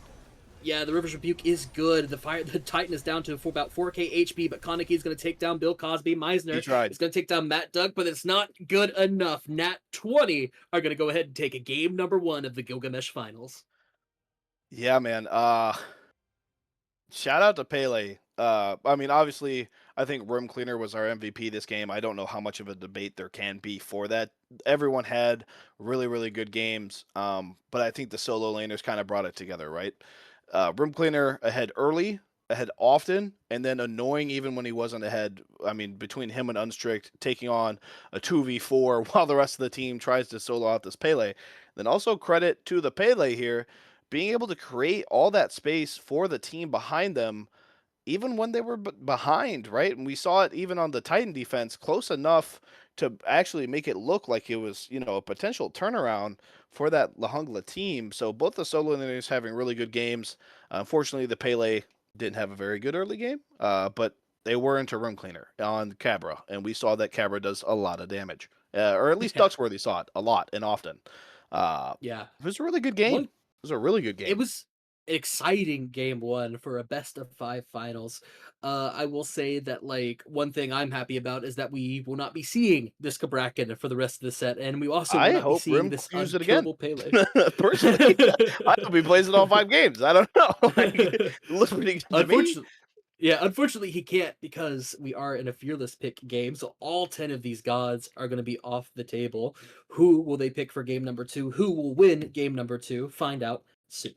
Yeah, the River's Rebuke is good. The Titan is down to about 4k HP, but Kaneki is going to take down Bill Cosby. Meisner He tried. is going to take down Matt Duck, but it's not good enough. Nat 20 are going to go ahead and take a game number 1 of the Gilgamesh Finals. Yeah, man. Shout out to Pele. I mean, obviously, I think Room Cleaner was our MVP this game. I don't know how much of a debate there can be for that. Everyone had really, really good games, but I think the solo laners kind of brought it together, right? Room Cleaner ahead early, ahead often, and then annoying even when he wasn't ahead. I mean, between him and Unstrict taking on a 2v4 while the rest of the team tries to solo out this Pele. Then also credit to the Pele here being able to create all that space for the team behind them, even when they were behind, right? And we saw it even on the Titan defense, close enough to actually make it look like it was, a potential turnaround for that Lahungla team. So both the solo laners having really good games. Unfortunately, the Pele didn't have a very good early game, but they were into Room Cleaner on Cabra, and we saw that Cabra does a lot of damage, or at least Yeah. Ducksworthy saw it a lot and often. Yeah. It was a really good game. It was a really good game. It was exciting game 1 for a best of 5 finals. I will say that, like, one thing I'm happy about is that we will not be seeing this Cabrakan for the rest of the set, and we also will I not be hope seeing Rim this use it again. unkillable Pele. Personally, I hope he plays it all 5 games. I don't know. Like, it looks pretty good to me. Unfortunately, he can't because we are in a fearless pick game. So all 10 of these gods are going to be off the table. Who will they pick for game number 2? Who will win game number 2? Find out soon.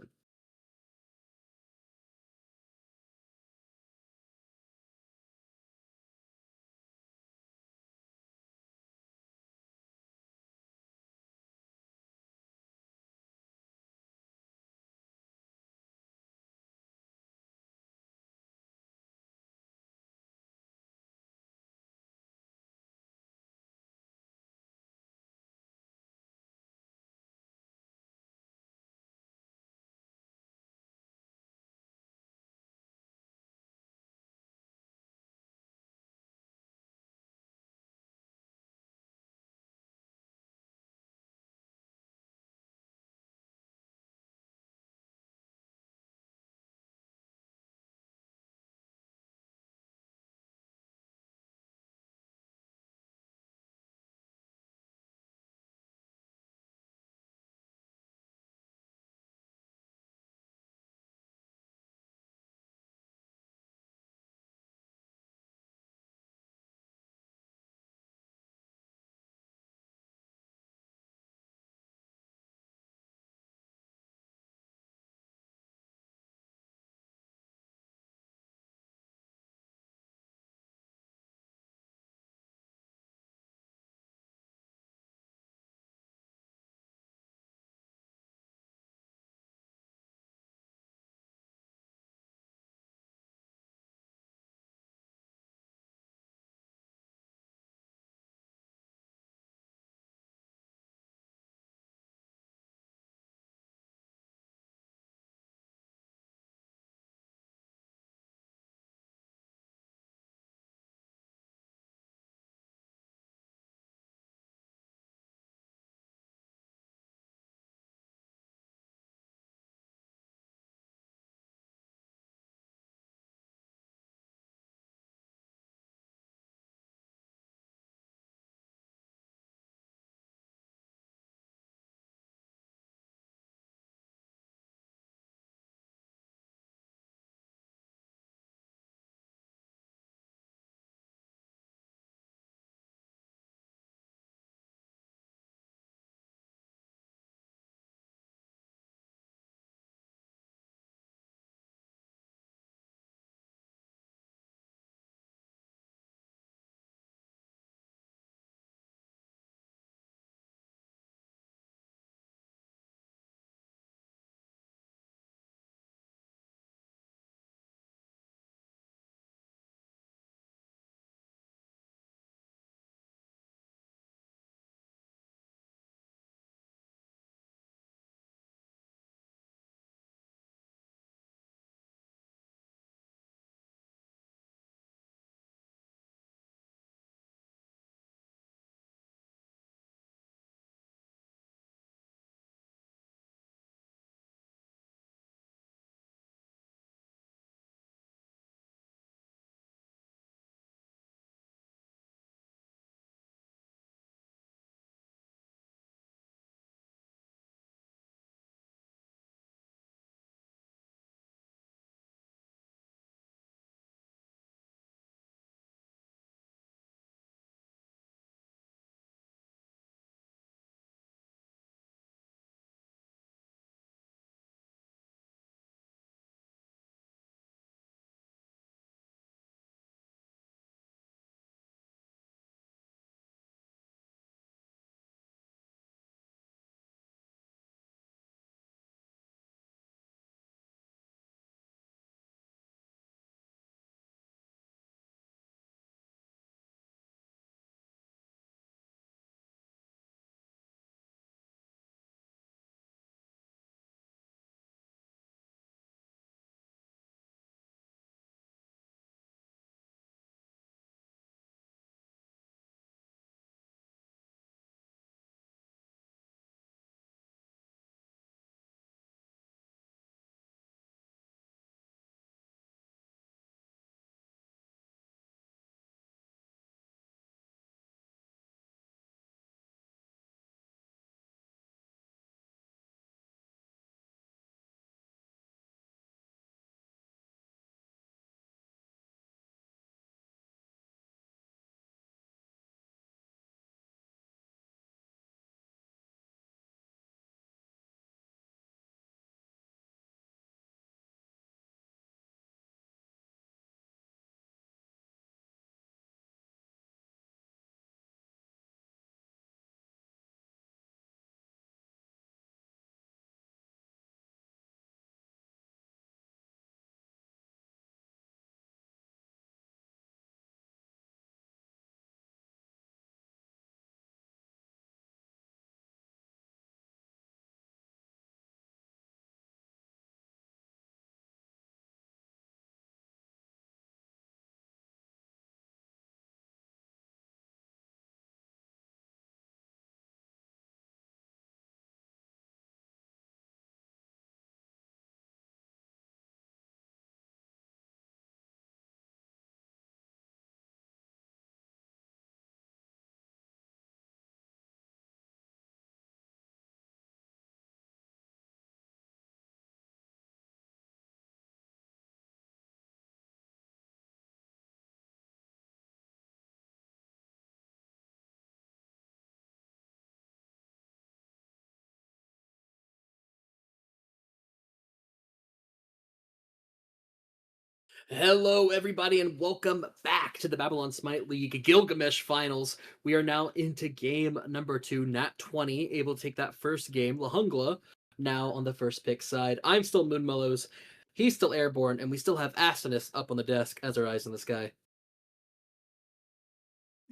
Hello, everybody, and welcome back to the Babylon Smite League Gilgamesh Finals. We are now into game number 2, Nat20, able to take that first game. Jungla now on the first pick side. I'm still MoonMellows, he's still Airborne, and we still have Asinus up on the desk as our eyes in the sky.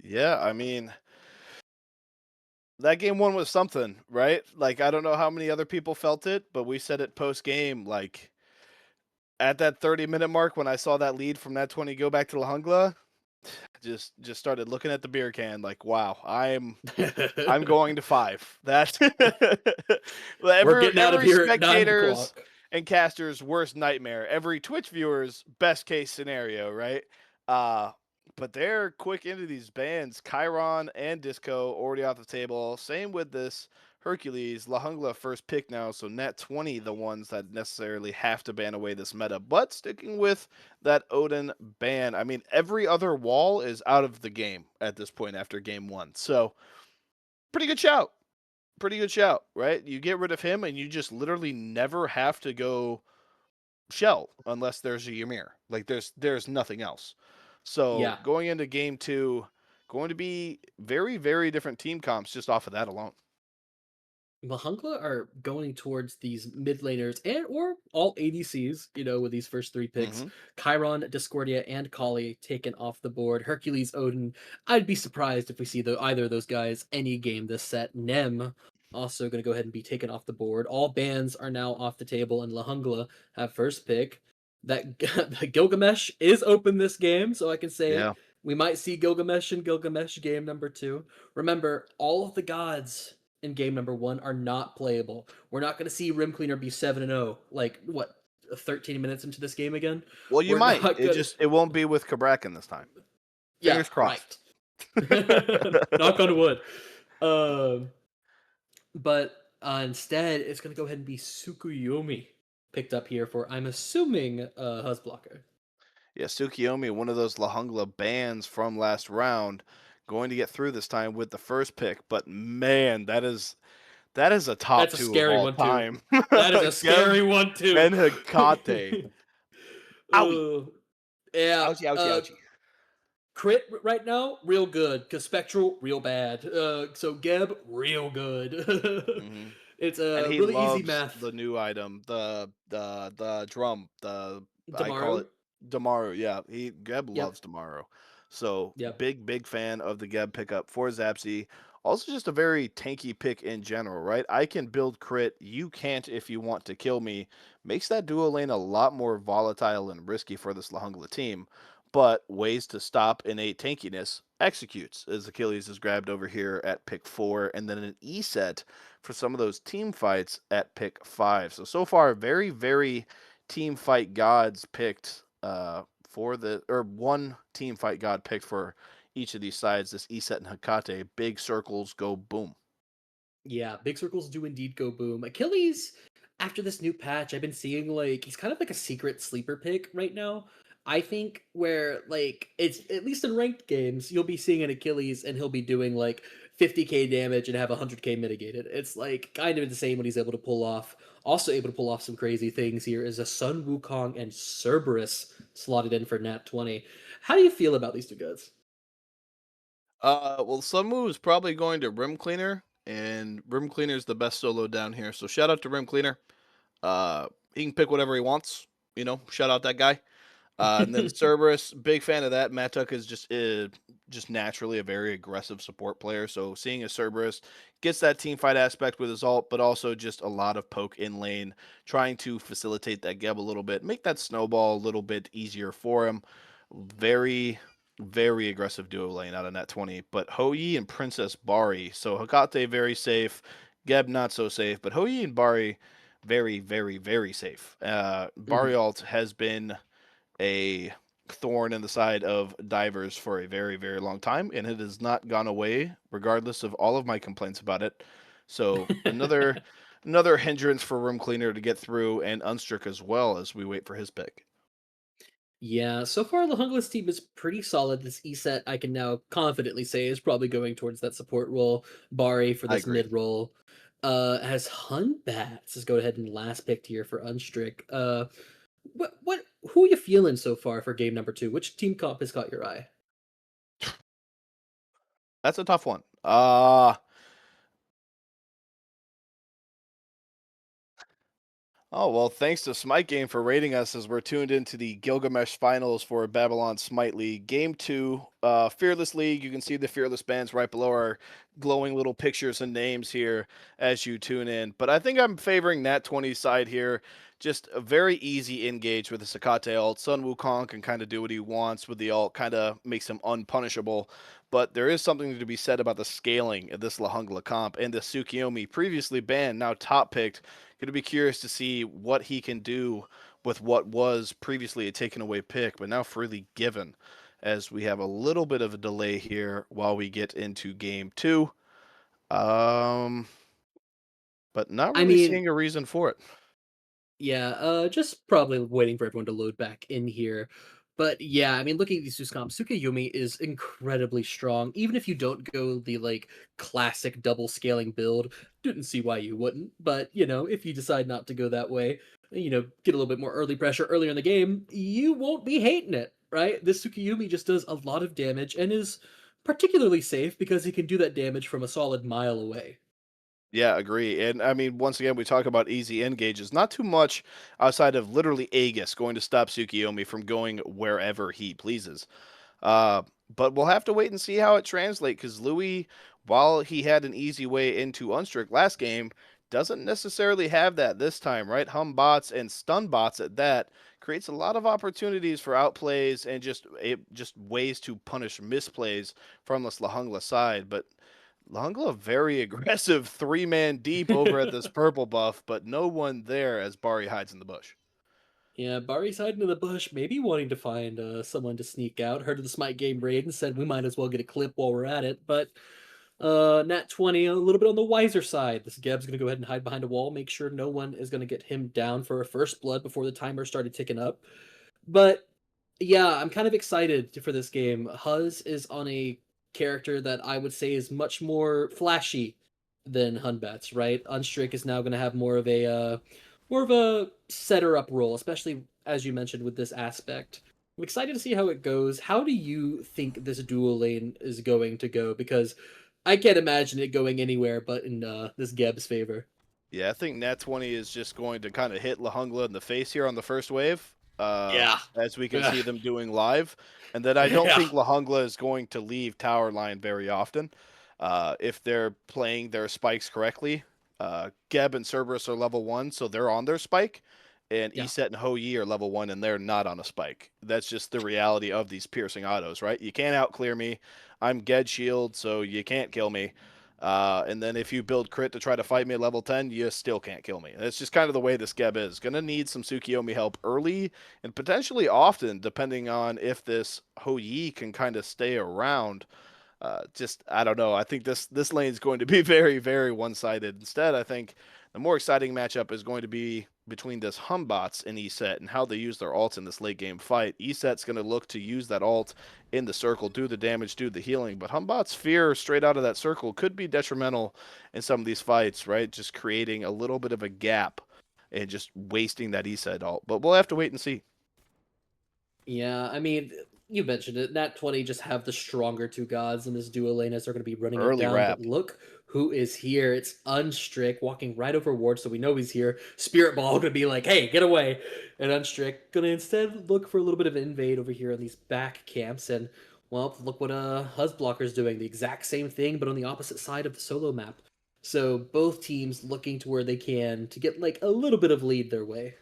Yeah, I mean, that game one was something, right? Like, I don't know how many other people felt it, but we said it post game. Like, at that 30-minute mark, when I saw that lead from Nat20 go back to La Jungla, just started looking at the beer can. Like, wow, I'm going to 5. That We're getting out of every here at 9 spectator's o'clock. and caster's worst nightmare, every Twitch viewer's best case scenario, right? Uh, but they're quick into these bans. Chiron and Disco already off the table. Same with this Hercules. La Jungla first pick now, so Nat20 the ones that necessarily have to ban away this meta. But sticking with that Odin ban, I mean, every other wall is out of the game at this point after game 1. So, pretty good shout. Pretty good shout, right? You get rid of him and you just literally never have to go shell unless there's a Ymir. Like there's nothing else. So Yeah. going into game 2, going to be very, very different team comps just off of that alone. Mahungla are going towards these mid laners and or all ADCs, with these first 3 picks. Mm-hmm. Chiron, Discordia, and Kali taken off the board. Hercules, Odin. I'd be surprised if we see either of those guys any game this set. Nem also going to go ahead and be taken off the board. All bans are now off the table, and Lahungla have first pick. That Gilgamesh is open this game, so I can say it. Yeah. We might see Gilgamesh in Gilgamesh game number 2. Remember, all of the gods in game number 1 are not playable. We're not going to see Rim Cleaner be 7-0, like, 13 minutes into this game again? Well, you We're might. not gonna. It won't be with Kabrakan this time. Yeah, Fingers crossed. right. Knock on wood. Um, but instead, it's going to go ahead and be Tsukuyomi picked up here for, I'm assuming, Huzblocker. Yeah, Tsukiyomi, one of those La Jungla bans from last round, going to get through this time with the first pick. But man, that is a top That's a 2 of scary all one, too. time. That is a scary Geb one, too. and Hecate. Owie. Yeah. Ouchie, ouchie, ouchie. Crit right now, real good. Cause Spectral, real bad. So Geb, real good. Mm-hmm. It's And he really easy loves math. the new item, the drum, I call Damaru. it Damaru. Yeah, Geb Yep. loves Damaru. So Yep. big fan of the Geb pickup for Zapsy. Also, just a very tanky pick in general, right? I can build crit. You can't if you want to kill me. Makes that duo lane a lot more volatile and risky for this La Jungla team. But ways to stop innate tankiness executes, as Achilles is grabbed over here at pick 4, and then an E set for some of those team fights at pick 5. So far, very, very team fight gods picked one team fight god picked for each of these sides. This Iset and Hecate, big circles go boom. Yeah, big circles do indeed go boom. Achilles, after this new patch, I've been seeing like he's kind of like a secret sleeper pick right now. I think where like it's at least in ranked games, you'll be seeing an Achilles and he'll be doing like 50k damage and have 100k mitigated. It's like kind of insane what he's able to pull off. Also able to pull off some crazy things here is a Sun Wukong and Cerberus slotted in for Nat20. How do you feel about these two guys? Well, Sunwoo is probably going to Rim Cleaner, and Rim Cleaner is the best solo down here. So shout out to Rim Cleaner. He can pick whatever he wants. Shout out that guy. And then Cerberus, big fan of that. Matuk is just naturally a very aggressive support player. So seeing a Cerberus gets that team fight aspect with his ult, but also just a lot of poke in lane, trying to facilitate that Geb a little bit, make that snowball a little bit easier for him. Very, very aggressive duo lane out of Nat20. But Houyi and Princess Bari. So Hecate very safe. Geb not so safe. But Houyi and Bari very, very, very safe. Bari ult has been a thorn in the side of divers for a very, very long time, and it has not gone away, regardless of all of my complaints about it. So another hindrance for Room Cleaner to get through, and Unstrick as well as we wait for his pick. Yeah, so far the Hungless team is pretty solid. This E-set, I can now confidently say, is probably going towards that support role. Bari for I this agree. mid role. Has Hun Bats is go ahead and last picked here for Unstrick. What who are you feeling so far for game number 2? Which team comp has caught your eye? That's a tough one. Oh, well, thanks to Smite Game for rating us as we're tuned into the Gilgamesh finals for Babylon Smite League. Game 2, Fearless League. You can see the Fearless bands right below our glowing little pictures and names here as you tune in. But I think I'm favoring Nat20's side here. Just a very easy engage with the Sakate ult. Sun Wukong can kind of do what he wants with the ult, kind of makes him unpunishable. But there is something to be said about the scaling of this Lahungla comp and the Tsukiyomi, previously banned, now top picked. Going to be curious to see what he can do with what was previously a taken away pick, but now freely given, as we have a little bit of a delay here while we get into game 2. But not I really mean, seeing a reason for it. yeah, just probably waiting for everyone to load back in here. But yeah, I mean, looking at these two comps, Tsukiyumi is incredibly strong. Even if you don't go the like classic double scaling build, didn't see why you wouldn't. But if you decide not to go that way, get a little bit more early pressure earlier in the game, you won't be hating it, right? This Tsukiyumi just does a lot of damage and is particularly safe because he can do that damage from a solid mile away. Yeah, agree. And I mean, once again, we talk about easy engages. Not too much outside of literally Aegis going to stop Tsukiyomi from going wherever he pleases. Uh, but we'll have to wait and see how it translates because Louis, while he had an easy way into Unstrict last game, doesn't necessarily have that this time, right? Hum bots and stun bots at that creates a lot of opportunities for outplays and just ways to punish misplays from this Lahungla side. But Lahungla very aggressive 3-man deep over at this purple buff, but no one there as Bari hides in the bush. Yeah, Bari's hiding in the bush, maybe wanting to find someone to sneak out. Heard of the Smite Game raid and said we might as well get a clip while we're at it. But Nat20, a little bit on the wiser side. This Geb's going to go ahead and hide behind a wall, make sure no one is going to get him down for a first blood before the timer started ticking up. But yeah, I'm kind of excited for this game. Huz is on a character that I would say is much more flashy than Hunbats, right? Unstrick is now going to have more of a setter up role, especially as you mentioned with this aspect. I'm excited to see how it goes. How do you think this dual lane is going to go? Because I can't imagine it going anywhere but in this Geb's favor. Yeah, I think Nat20 is just going to kind of hit Lahungla in the face here on the first wave, Yeah. as we can Ugh. see them doing live. And then I don't Yeah. think Lahungla is going to leave tower line very often if they're playing their spikes correctly. Geb and Cerberus are level 1, so they're on their spike. And Yeah. Eset and Ho Yi are level 1, and they're not on a spike. That's just the reality of these piercing autos, right? You can't outclear me. I'm Ged Shield, so you can't kill me. And then if you build crit to try to fight me at level 10, you still can't kill me. That's just kind of the way this Geb is. Gonna need some Tsukiyomi help early and potentially often, depending on if this Ho Yi can kind of stay around. I don't know. I think this lane is going to be very, very one-sided. Instead, I think the more exciting matchup is going to be between this Humbots and Eset and how they use their ults in this late game fight. Eset's going to look to use that ult in the circle, do the damage, do the healing. But Humbot's fear straight out of that circle could be detrimental in some of these fights, right? Just creating a little bit of a gap and just wasting that Eset ult. But we'll have to wait and see. Yeah, I mean, you mentioned it. Nat20 just have the stronger two gods in this duo lane as they're going to be running it Early down. But wrap. look who is here. It's Unstrick walking right over Ward, so we know he's here. Spirit Ball going to be like, hey, get away. And Unstrick going to instead look for a little bit of invade over here on these back camps. And, well, look what Huzblocker's doing. The exact same thing, but on the opposite side of the solo map. So both teams looking to where they can to get, like, a little bit of lead their way.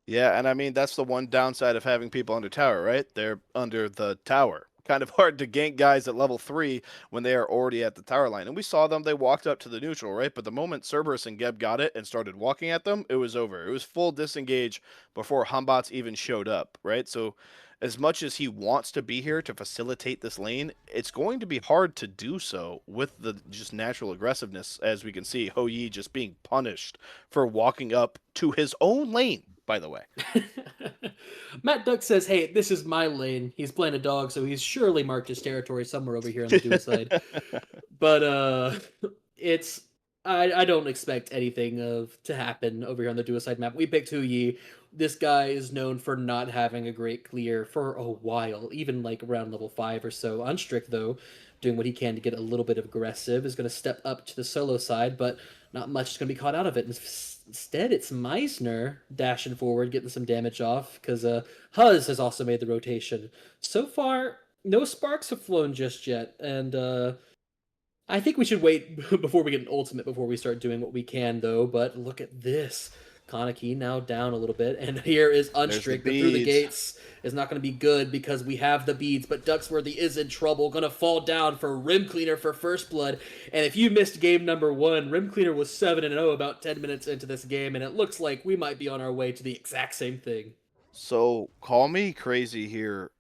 Yeah, and I mean that's the one downside of having people under tower, right? They're under the tower. Kind of hard to gank guys at level 3 when they are already at the tower line. And we saw them, they walked up to the neutral, right? But the moment Cerberus and Geb got it and started walking at them, it was over. It was full disengage before Humbots even showed up, right? So as much as he wants to be here to facilitate this lane, it's going to be hard to do so with the just natural aggressiveness, as we can see Ho Yi just being punished for walking up to his own lane, by the way. Matt Duck says, hey, this is my lane. He's playing a dog, so he's surely marked his territory somewhere over here on the duo side. But it's I don't expect anything to happen over here on the Duocide map. We picked Huyi. This guy is known for not having a great clear for a while, even like around level 5 or so. Unstrict, though, doing what he can to get a little bit of aggressive, is going to step up to the solo side, but not much is going to be caught out of it. Instead, it's Meisner dashing forward, getting some damage off, because Huz has also made the rotation. So far, no sparks have flown just yet, and I think we should wait before we get an ultimate before we start doing what we can, though. But look at this. Kaneki now down a little bit, and here is There's the Unstrict, but through the beads. gates is not going to be good because we have the beads, but Ducksworthy is in trouble, going to fall down for Rim Cleaner for first blood, and if you missed game number 1, Rim Cleaner was 7-0 about 10 minutes into this game, and it looks like we might be on our way to the exact same thing. So call me crazy here.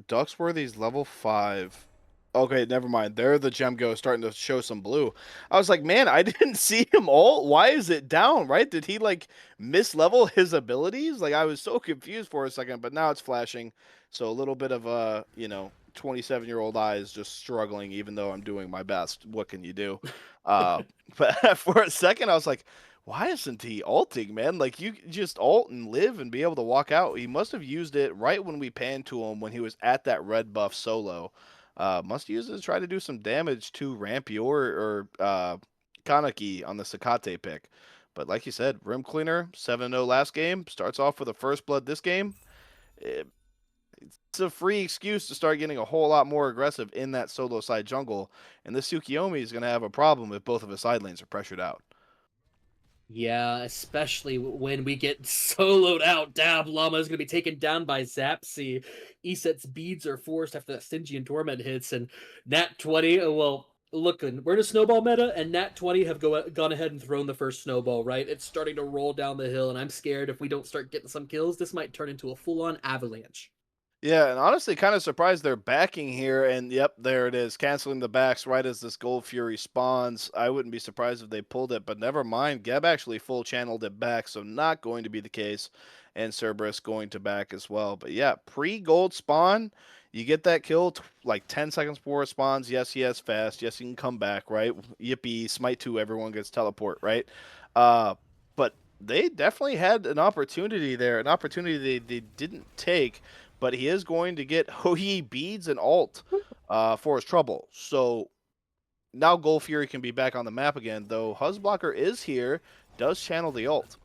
Ducksworthy's level 5. Okay, never mind. There the Gemgo starting to show some blue. I was like, man, I didn't see him all. Why is it down, right? Did he like mislevel his abilities? Like I was so confused for a second, but now it's flashing. So a little bit of 27-year-old eyes just struggling, even though I'm doing my best. What can you do? But for a second I was like, why isn't he ulting, man? Like, you just ult and live and be able to walk out. He must have used it right when we panned to him when he was at that red buff solo. Must use it to try to do some damage to Rampy or Kaneki on the Sakate pick. But like you said, Rim Cleaner, 7-0 last game, starts off with a first blood this game. It's a free excuse to start getting a whole lot more aggressive in that solo side jungle. And this Tsukiyomi is going to have a problem if both of his side lanes are pressured out. Yeah, especially when we get soloed out. Dab Llama is going to be taken down by Zapsy. Eset's beads are forced after that Stygian Torment hits, and Nat20, well, look, we're in a snowball meta, and Nat20 have gone ahead and thrown the first snowball, right? It's starting to roll down the hill, and I'm scared if we don't start getting some kills, this might turn into a full-on avalanche. Yeah, and honestly, kind of surprised they're backing here. And yep, there it is, canceling the backs right as this Gold Fury spawns. I wouldn't be surprised if they pulled it, but never mind. Geb actually full channeled it back, so not going to be the case. And Cerberus going to back as well. But yeah, pre-gold spawn, you get that kill like 10 seconds before it spawns. Yes, he has fast. Yes, he can come back, right? Yippee, smite 2, everyone gets teleport, right? But they definitely had an opportunity there, an opportunity they didn't take, but he is going to get Hoyi beads and ult for his trouble. So now Gold Fury can be back on the map again, though Huzzblocker is here, does channel the ult.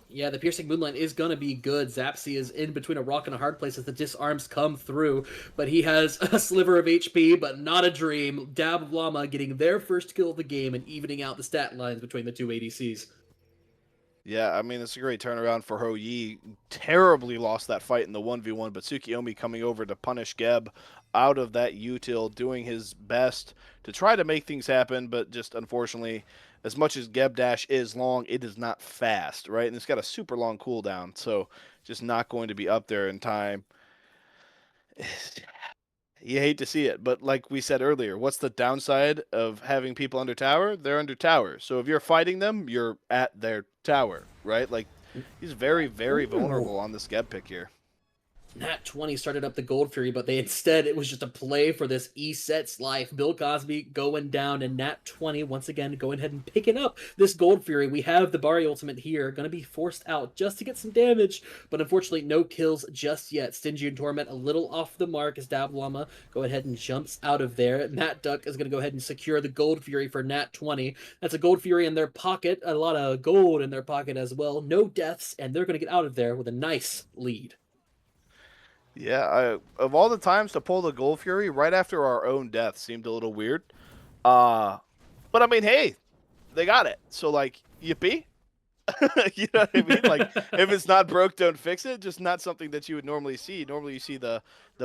Yeah, the Piercing Moonlight is going to be good. Zapsy is in between a rock and a hard place as the disarms come through, but he has a sliver of HP, but not a dream. Dab Llama getting their first kill of the game and evening out the stat lines between the two ADCs. Yeah, I mean, it's a great turnaround for Ho Yi. Terribly lost that fight in the 1v1, but Tsukiyomi coming over to punish Geb out of that util, doing his best to try to make things happen, but just unfortunately, as much as Geb Dash is long, it is not fast, right? And it's got a super long cooldown, so just not going to be up there in time. You hate to see it, but like we said earlier, what's the downside of having people under tower? They're under tower. So if you're fighting them, you're at their tower, right? Like, he's very, very vulnerable on this Geb pick here. Nat20 started up the Gold Fury, but it was just a play for this Eset's life. Bill Cosby going down, and Nat20 once again going ahead and picking up this Gold Fury. We have the Bari ultimate here, going to be forced out just to get some damage, but unfortunately no kills just yet. Stygian Torment a little off the mark as Dab Llama go ahead and jumps out of there. Matt Duck is going to go ahead and secure the Gold Fury for Nat20. That's a Gold Fury in their pocket, a lot of gold in their pocket as well. No deaths, and they're going to get out of there with a nice lead. Yeah, of all the times to pull the Gold Fury right after our own death seemed a little weird. But I mean, hey, they got it. So like, yippee. You know what I mean? Like, if it's not broke, don't fix it. Just not something that you would normally see. Normally, you see the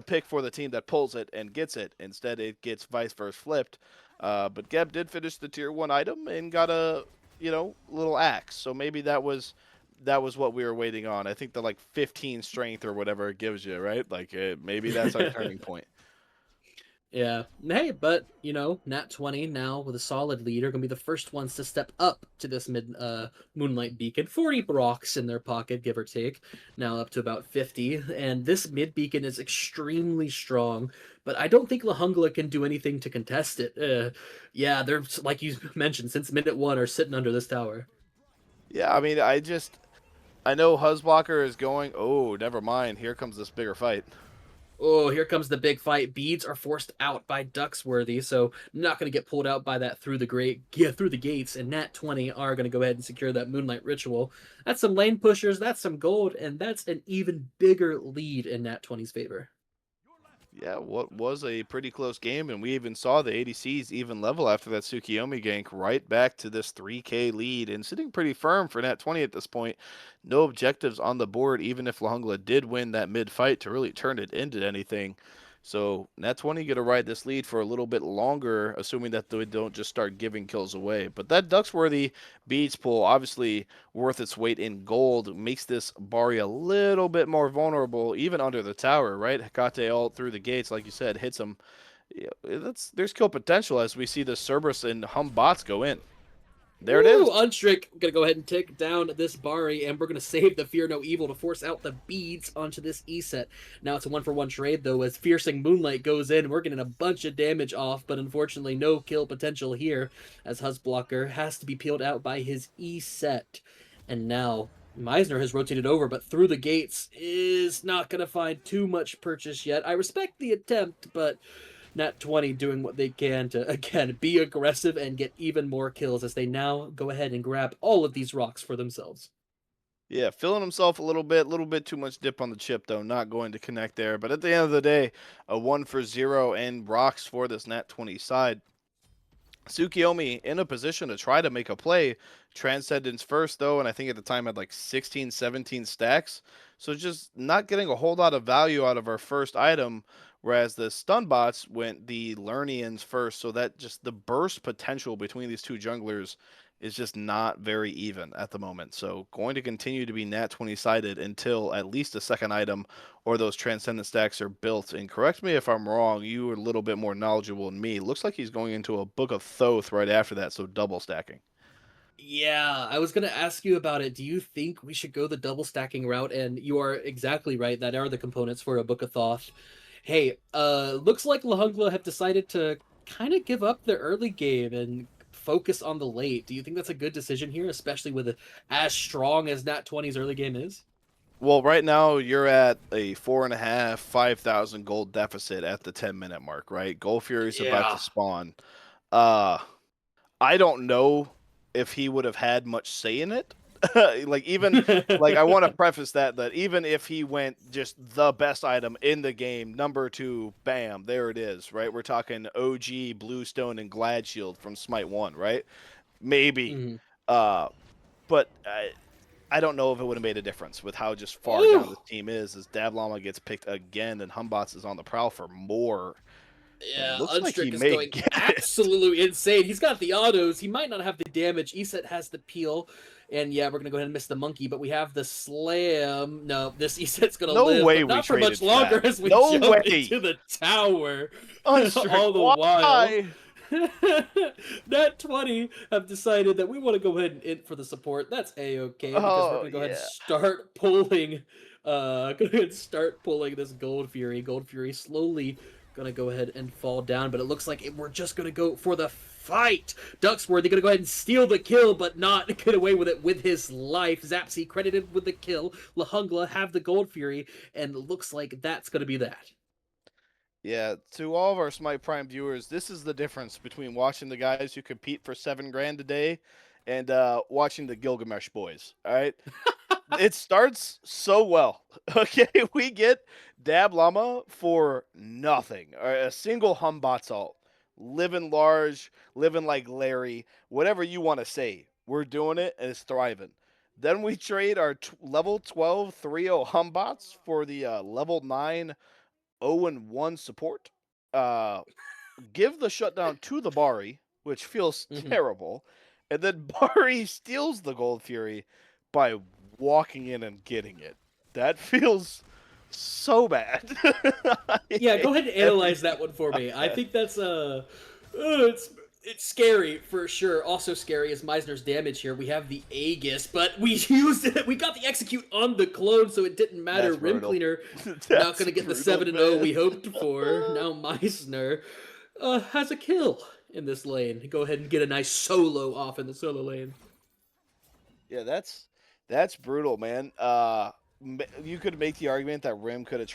pick for the team that pulls it and gets it. Instead, it gets vice versa flipped. But Geb did finish the tier 1 item and got a little axe. So maybe that was what we were waiting on. I think the like 15 strength or whatever it gives you, right? Like maybe that's our turning point. Yeah. Hey, but Nat20 now with a solid lead are gonna be the first ones to step up to this mid Moonlight Beacon. 40 rocks in their pocket, give or take. Now up to about 50. And this mid beacon is extremely strong, but I don't think Lahungla can do anything to contest it. Yeah, they're like you mentioned, since minute one are sitting under this tower. Yeah, I mean, I know Huzblocker is going. Oh, never mind. Here comes this bigger fight. Oh, here comes the big fight. Beads are forced out by Ducksworthy, so not going to get pulled out by that through through the gates. And Nat20 are going to go ahead and secure that Moonlight Ritual. That's some lane pushers. That's some gold, and that's an even bigger lead in Nat20's favor. Yeah, what was a pretty close game, and we even saw the ADCs even level after that Tsukiyomi gank, right back to this 3K lead, and sitting pretty firm for Nat20 at this point. No objectives on the board, even if Lahungla did win that mid fight to really turn it into anything. So Nat20 going to ride this lead for a little bit longer, assuming that they don't just start giving kills away. But that Ducksworthy beads pull, obviously worth its weight in gold, makes this Bari a little bit more vulnerable, even under the tower, right? Hecate all through the gates, like you said, hits him. Yeah, there's kill potential as we see the Cerberus and Hum bots go in. There it Ooh, is. Unstrick gonna go ahead and take down this Bari, and we're gonna save the Fear No Evil to force out the beads onto this E set. Now it's a 1-for-1 trade though, as Fiercing Moonlight goes in. We're getting a bunch of damage off, but unfortunately no kill potential here, as Huzblocker has to be peeled out by his E set. And now Meisner has rotated over, but through the gates is not gonna find too much purchase yet. I respect the attempt, but Nat20 doing what they can to, again, be aggressive and get even more kills as they now go ahead and grab all of these rocks for themselves. Yeah, feeling himself a little bit too much dip on the chip though, not going to connect there. But at the end of the day, a 1-for-0 and rocks for this Nat20 side. Tsukiyomi in a position to try to make a play. Transcendence first, though, and I think at the time had like 16, 17 stacks. So just not getting a whole lot of value out of our first item, whereas the stun bots went the Lernians first. So that just the burst potential between these two junglers is just not very even at the moment. So going to continue to be Nat20 sided until at least a second item or those transcendent stacks are built. And correct me if I'm wrong, you are a little bit more knowledgeable than me. Looks like he's going into a Book of Thoth right after that, so double stacking. Yeah, I was going to ask you about it. Do you think we should go the double stacking route? And you are exactly right. That are the components for a Book of Thoth. Hey, looks like Lahungla have decided to kind of give up their early game and focus on the late. Do you think that's a good decision here, especially with as strong as Nat20's early game is? Well, right now you're at a 4.5, 5,000 gold deficit at the 10-minute mark, right? Gold Fury's about to Yeah. spawn. Uh, I don't know if he would have had much say in it. like even like I want to preface that even if he went just the best item in the game, number 2, bam, there it is, right? We're talking OG Bluestone and Glad Shield from Smite 1, right? Maybe. Mhm. Uh, but I don't know if it would have made a difference with how just far down Ooh. this team is as Dablama gets picked again and Humbots is on the prowl for more. And Yeah, looks like he Unstrick is may going get it. absolutely insane. He's got the autos. He might not have the damage. Eset has the peel. And yeah, we're going to go ahead and miss the monkey, but we have the slam. No, this Eset's going to No live, way but we not for traded much for that. longer as we No jump way. into the tower Unstrict, all the while. why? Nat20 have decided that we want to go ahead and int for the support. That's a-okay because we're Oh, going to go ahead and yeah. start pulling go ahead and start pulling this Gold Fury. Gold Fury slowly gonna go ahead and fall down, but it looks like we're just gonna go for the fight. Ducksworthy gonna go ahead and steal the kill, but not get away with it with his life. Zapsy credited with the kill. Lahungla have the Gold Fury, and looks like that's gonna be that. Yeah, to all of our Smite Prime viewers, this is the difference between watching the guys who compete for 7 grand a day and watching the Gilgamesh boys. All right, it starts so well. Okay, we get Dab Llama for nothing, or a single Humbot ult, living large, living like Larry, whatever you want to say. We're doing it and it's thriving. Then we trade our level 12 3-0 Humbots for the level 9 0-1 support. Uh, give the shutdown to the Bari, which feels Mhm. terrible, and then Bari steals the Gold Fury by walking in and getting it. That feels so bad. Yeah, go ahead and analyze that one for me. I that. think that's it's scary for sure. Also scary is Meisner's damage here. We have the Aegis, but we used it. We got the execute on the clone, so it didn't matter. That's Rim brutal. Cleaner That's not gonna get the brutal, 7-0 we man. hoped for. Now Meisner has a kill in this lane. Go ahead and get a nice solo off in the solo lane. Yeah, that's brutal, man. You could make the argument that Rim could have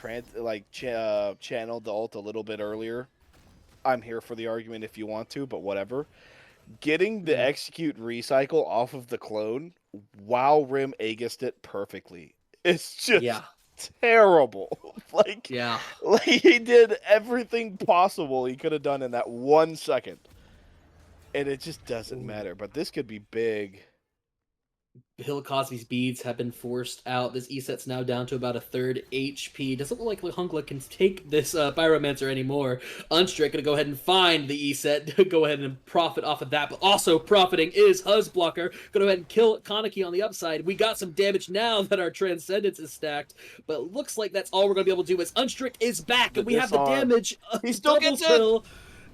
channeled the ult a little bit earlier. I'm here for the argument if you want to, but whatever. Getting the execute recycle off of the clone while Rim Aegis'd it perfectly. It's just Yeah. terrible. Yeah. Like he did everything possible he could have done in that 1 second. And it just doesn't matter. But this could be big. Hill Cosby's beads have been forced out. This E-set's now down to about a third HP. Doesn't look like Jungla can take this Pyromancer anymore. Unstrict gonna go ahead and find the E-set, go ahead and profit off of that, but also profiting is Huzzblocker. Gonna go ahead and kill Kaneki on the upside. We got some damage now that our Transcendence is stacked, but it looks like that's all we're gonna be able to do is Unstrict is back, and we have the damage. He still gets kill.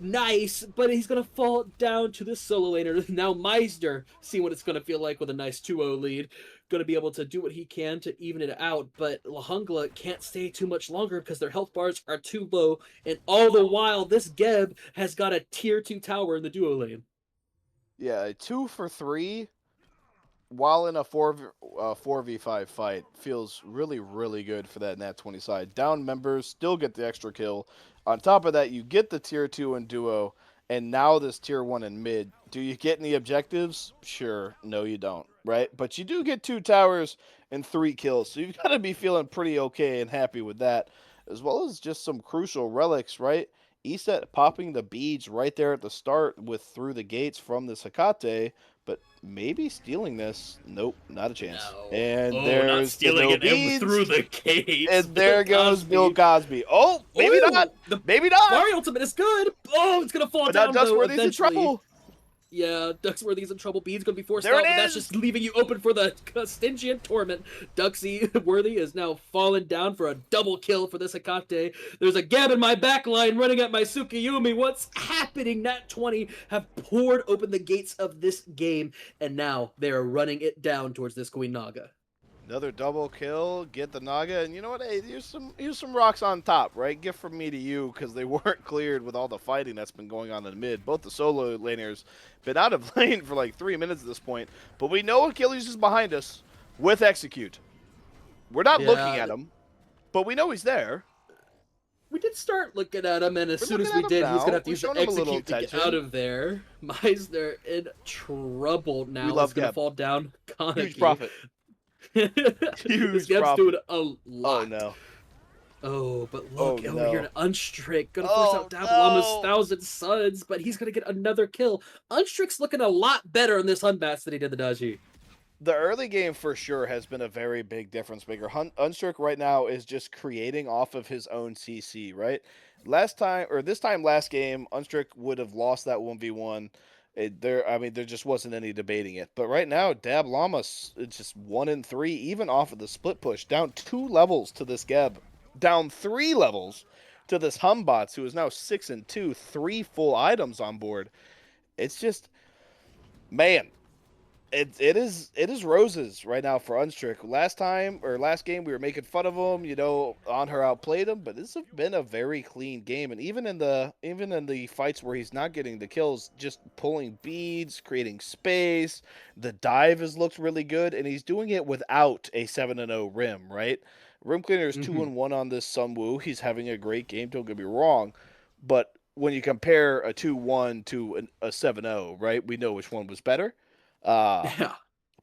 Nice, but he's gonna fall down to the solo laner. Now Meisner, see what it's gonna feel like with a nice 2-0 lead. Gonna be able to do what he can to even it out, but Jungla can't stay too much longer because their health bars are too low, and all the while, this Geb has got a tier 2 tower in the duo lane. Yeah, a 2 for 3 while in a 4v5 fight feels really, really good for that Nat20 side. Down members still get the extra kill. On top of that, you get the tier 2 in duo, and now this tier 1 in mid. Do you get any objectives? Sure. No, you don't, right? But you do get 2 towers and 3 kills, so you've got to be feeling pretty okay and happy with that, as well as just some crucial relics, right? ESET popping the beads right there at the start with through the gates from this Hecate, but maybe stealing this. Nope, not a chance. No. And not there's stealing the it beads. through the gates. And there goes Bill Cosby. Oh, maybe not. Maybe not. Mario Ultimate is good. Oh, it's gonna fall But down now though. Duskworthy's in trouble. Yeah, Ducksworthy's in trouble. Bede's gonna be forced There out, it but that's is. just leaving you open for the Stingian Torment. Worthy is now fallen down for a double kill for this Hecate. There's a Gab in my backline running at my Tsukiyumi. What's happening? Nat20 have poured open the gates of this game, and now they are running it down towards this Queen Naga. Another double kill, get the Naga, and you know what? Hey, here's some rocks on top, right? Gift from me to you, because they weren't cleared with all the fighting that's been going on in the mid. Both the solo laners been out of lane for like 3 minutes at this point, but we know Achilles is behind us with execute. We're not looking at him, but we know he's there. We did start looking at him, and as soon as we did, he's gonna have to use the execute to get out of there. Meisner in trouble now. We love He's gonna Gab. fall down. Kaneki. Huge profit. Huge Geb's doing a lot. Oh no. Oh, but look, over here to Unstrict. Gonna Oh, force out Dablama's 1,000 Suns, but he's gonna get another kill. Unstrict's looking a lot better in this Hunbats than he did the Daji. The early game for sure has been a very big difference maker. Unstrict right now is just creating off of his own CC, right? This time last game, Unstrict would have lost that 1v1. There just wasn't any debating it. But right now, Dab Llama's just 1-3, even off of the split push, down 2 levels to this Geb, down 3 levels to this Humbots, who is now 6-2, 3 full items on board. It's just, man, it is roses right now for Unstrict. Last game we were making fun of him, on her outplayed him, but this has been a very clean game, and even in the fights where he's not getting the kills, just pulling beads, creating space, the dive has looked really good, and he's doing it without a 7-0 Rim, right? Rim Cleaner is 2-1 on this Sunwoo. He's having a great game, don't get me wrong, but when you compare a 2-1 to a 7-0, right, we know which one was better. Yeah.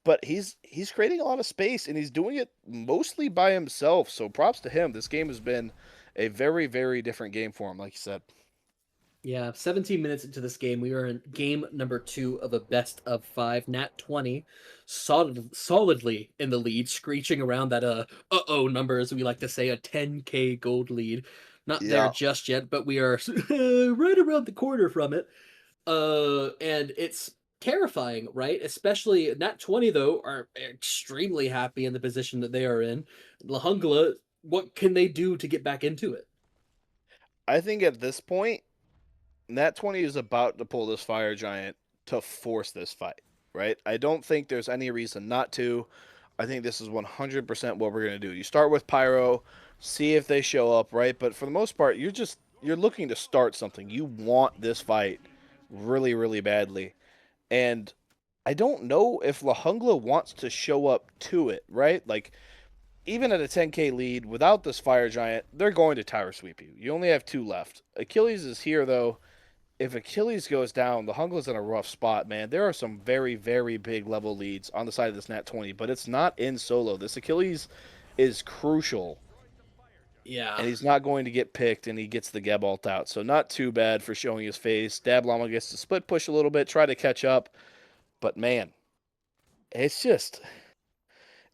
But he's creating a lot of space, and he's doing it mostly by himself. So props to him. This game has been a very, very different game for him, like you said. Yeah, 17 minutes into this game, we are in game number 2 of a best of 5. Nat20 solidly in the lead, screeching around that uh-oh number, as we like to say, a 10k gold lead. Not there just yet, but we are right around the corner from it. And it's terrifying, right? Especially Nat20 though are extremely happy in the position that they are in. Jungla what can they do to get back into it? I think at this point, Nat20 is about to pull this Fire Giant to force this fight, right? I don't think there's any reason not to. I think this is 100% what we're going to do. You start with Pyro, see if they show up, right? But for the most part, you're looking to start something. You want this fight really, really badly. And I don't know if La Jungla wants to show up to it, right? Like, even at a 10k lead, without this Fire Giant, they're going to tower sweep you. You only have 2 left. Achilles is here, though. If Achilles goes down, the Jungla's in a rough spot, man. There are some very, very big level leads on the side of this Nat20, but it's not in solo. This Achilles is crucial, Yeah. and he's not going to get picked, and he gets the Geb ult out. So not too bad for showing his face. Dab Llama gets to split push a little bit, try to catch up. But, man, it's just...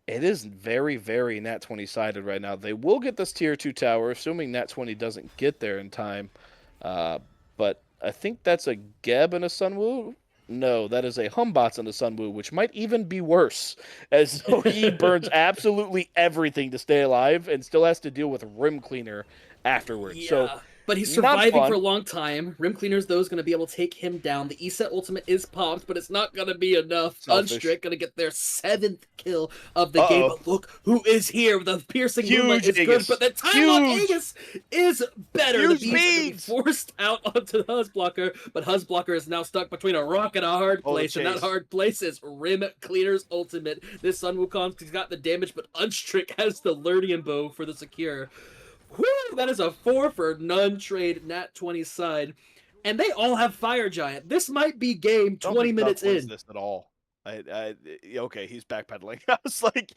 It is very, very Nat20 sided right now. They will get this tier 2 tower, assuming Nat20 doesn't get there in time. But I think that's a Geb and a Sunwoo. No, that is a Humbots and a Sunwoo, which might even be worse, as he burns absolutely everything to stay alive and still has to deal with Rim Cleaner afterwards. Yeah. So But he's not surviving fun. for a long time. Rim Cleaner's, though, is going to be able to take him down. The ESET ultimate is popped, but it's not going to be enough. Selfish. Unstrict going to get their 7th kill of the game. But look who is here. The piercing moonlight is Aegis. good, but the time on Huge. Aegis is better. Huge The bees are gonna be beads. forced out onto the Huzblocker, but Huzblocker is now stuck between a rock and a hard Oh, the place, and that chase. hard place is Rim Cleaner's ultimate. This Sun Wukong's got the damage, but Unstrict has the Lernian bow for the secure. Whew, that is a 4 for none trade Nat20 side. And they all have Fire Giant. This might be game Don't 20 think Duck minutes wins in. this at all. Okay, he's backpedaling. I was like,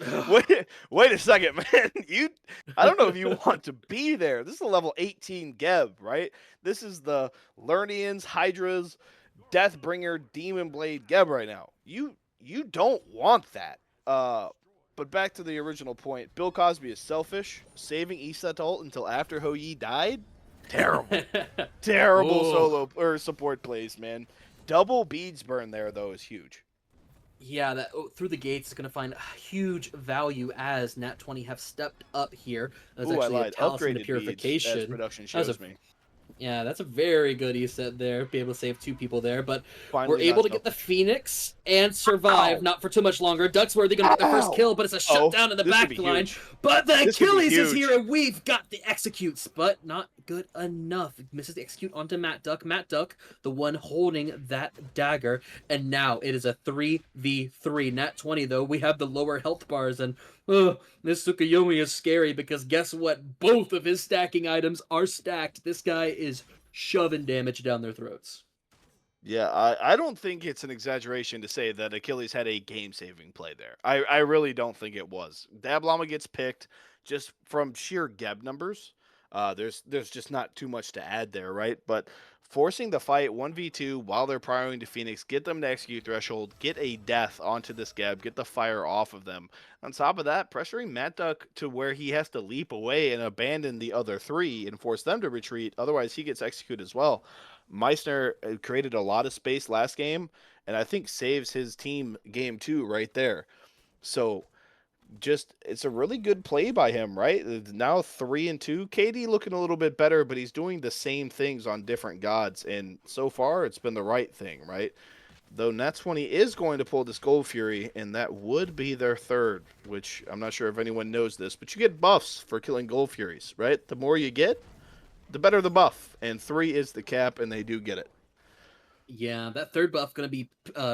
wait a second, man. I don't know if you want to be there. This is a level 18 Geb, right? This is the Lernians, Hydras, Deathbringer, Demon Blade Geb right now. You don't want that. But back to the original point, Bill Cosby is selfish. Saving Iset ult until after Ho Yi died, terrible. Terrible Ooh. solo or support plays, man. Double beads burn there though is huge. Yeah, that through the gates is going to find huge value as Nat20 have stepped up here. That's Ooh, I actually a lied. talisman Upgraded to purification. beads, as production That was shows a- me. Yeah, that's a very good ESET there. Be able to save 2 people there, but Finally we're able not to get the selfish. Phoenix and survive, Ow. not for too much longer. Ducksworthy gonna get their first Ow. kill, but it's a shutdown in the This could back be line. huge. But the This could be Achilles is huge. here, and we've got the executes, but not good enough. Misses the execute onto Matt Duck. Matt Duck, the one holding that dagger, and now it is a 3v3. Nat20, though, we have the lower health bars, and this Tsukuyomi is scary because guess what? Both of his stacking items are stacked. This guy is shoving damage down their throats. Yeah, I don't think it's an exaggeration to say that Achilles had a game-saving play there. I really don't think it was. Dablama gets picked just from sheer Geb numbers. There's just not too much to add there, right? But forcing the fight 1v2 while they're prioring to Phoenix, get them to execute threshold, get a death onto this Geb, get the fire off of them. On top of that, pressuring Matt Duck to where he has to leap away and abandon the other 3 and force them to retreat. Otherwise, he gets executed as well. Meissner created a lot of space last game, and I think saves his team game 2 right there. So just it's a really good play by him, right? Now 3-2. KD looking a little bit better, but he's doing the same things on different gods, and so far it's been the right thing, right? Though Nat20 is going to pull this Gold Fury, and that would be their 3rd, which I'm not sure if anyone knows this, but you get buffs for killing Gold Furies, right? The more you get, the better the buff, and 3 is the cap, and they do get it. Yeah, that 3rd buff going to be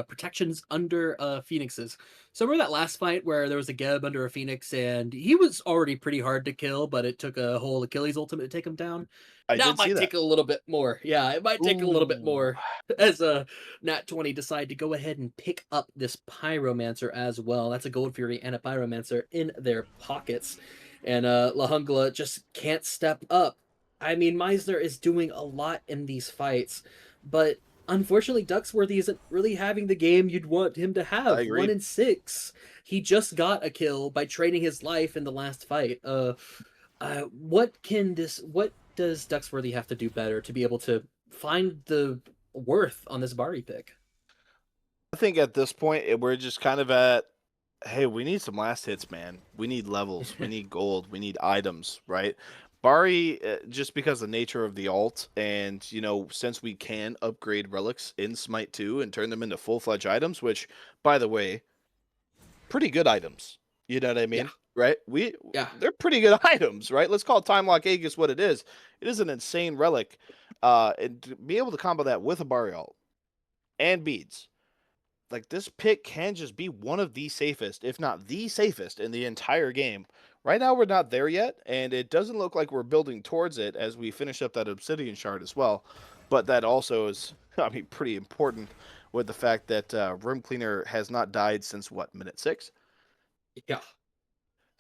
protections under Phoenixes. So remember that last fight where there was a Geb under a Phoenix, and he was already pretty hard to kill, but it took a whole Achilles ultimate to take him down? I Now did it might see that. take a little bit more. Yeah, it might take a little bit more as Nat20 decide to go ahead and pick up this Pyromancer as well. That's a Gold Fury and a Pyromancer in their pockets. And La Jungla just can't step up. I mean, Meissner is doing a lot in these fights, but unfortunately, Ducksworthy isn't really having the game you'd want him to have. I agree. 1 in 6. He just got a kill by trading his life in the last fight. What does Ducksworthy have to do better to be able to find the worth on this Bari pick? I think at this point we're just kind of at Hey, we need some last hits, man. We need levels. We need gold. We need items, right? Bari, just because the nature of the alt, and since we can upgrade relics in Smite 2 and turn them into full-fledged items, which, by the way, pretty good items. You know what I Yeah, mean? Right? yeah, They're pretty good items, right? Let's call Time Lock Aegis what it is. It is an insane relic. And to be able to combo that with a Bari alt and beads, like this pick can just be one of the safest, if not the safest, in the entire game. Right now, we're not there yet, and it doesn't look like we're building towards it as we finish up that Obsidian shard as well. But that also is, I mean, pretty important with the fact that Room Cleaner has not died since what, minute 6? yeah.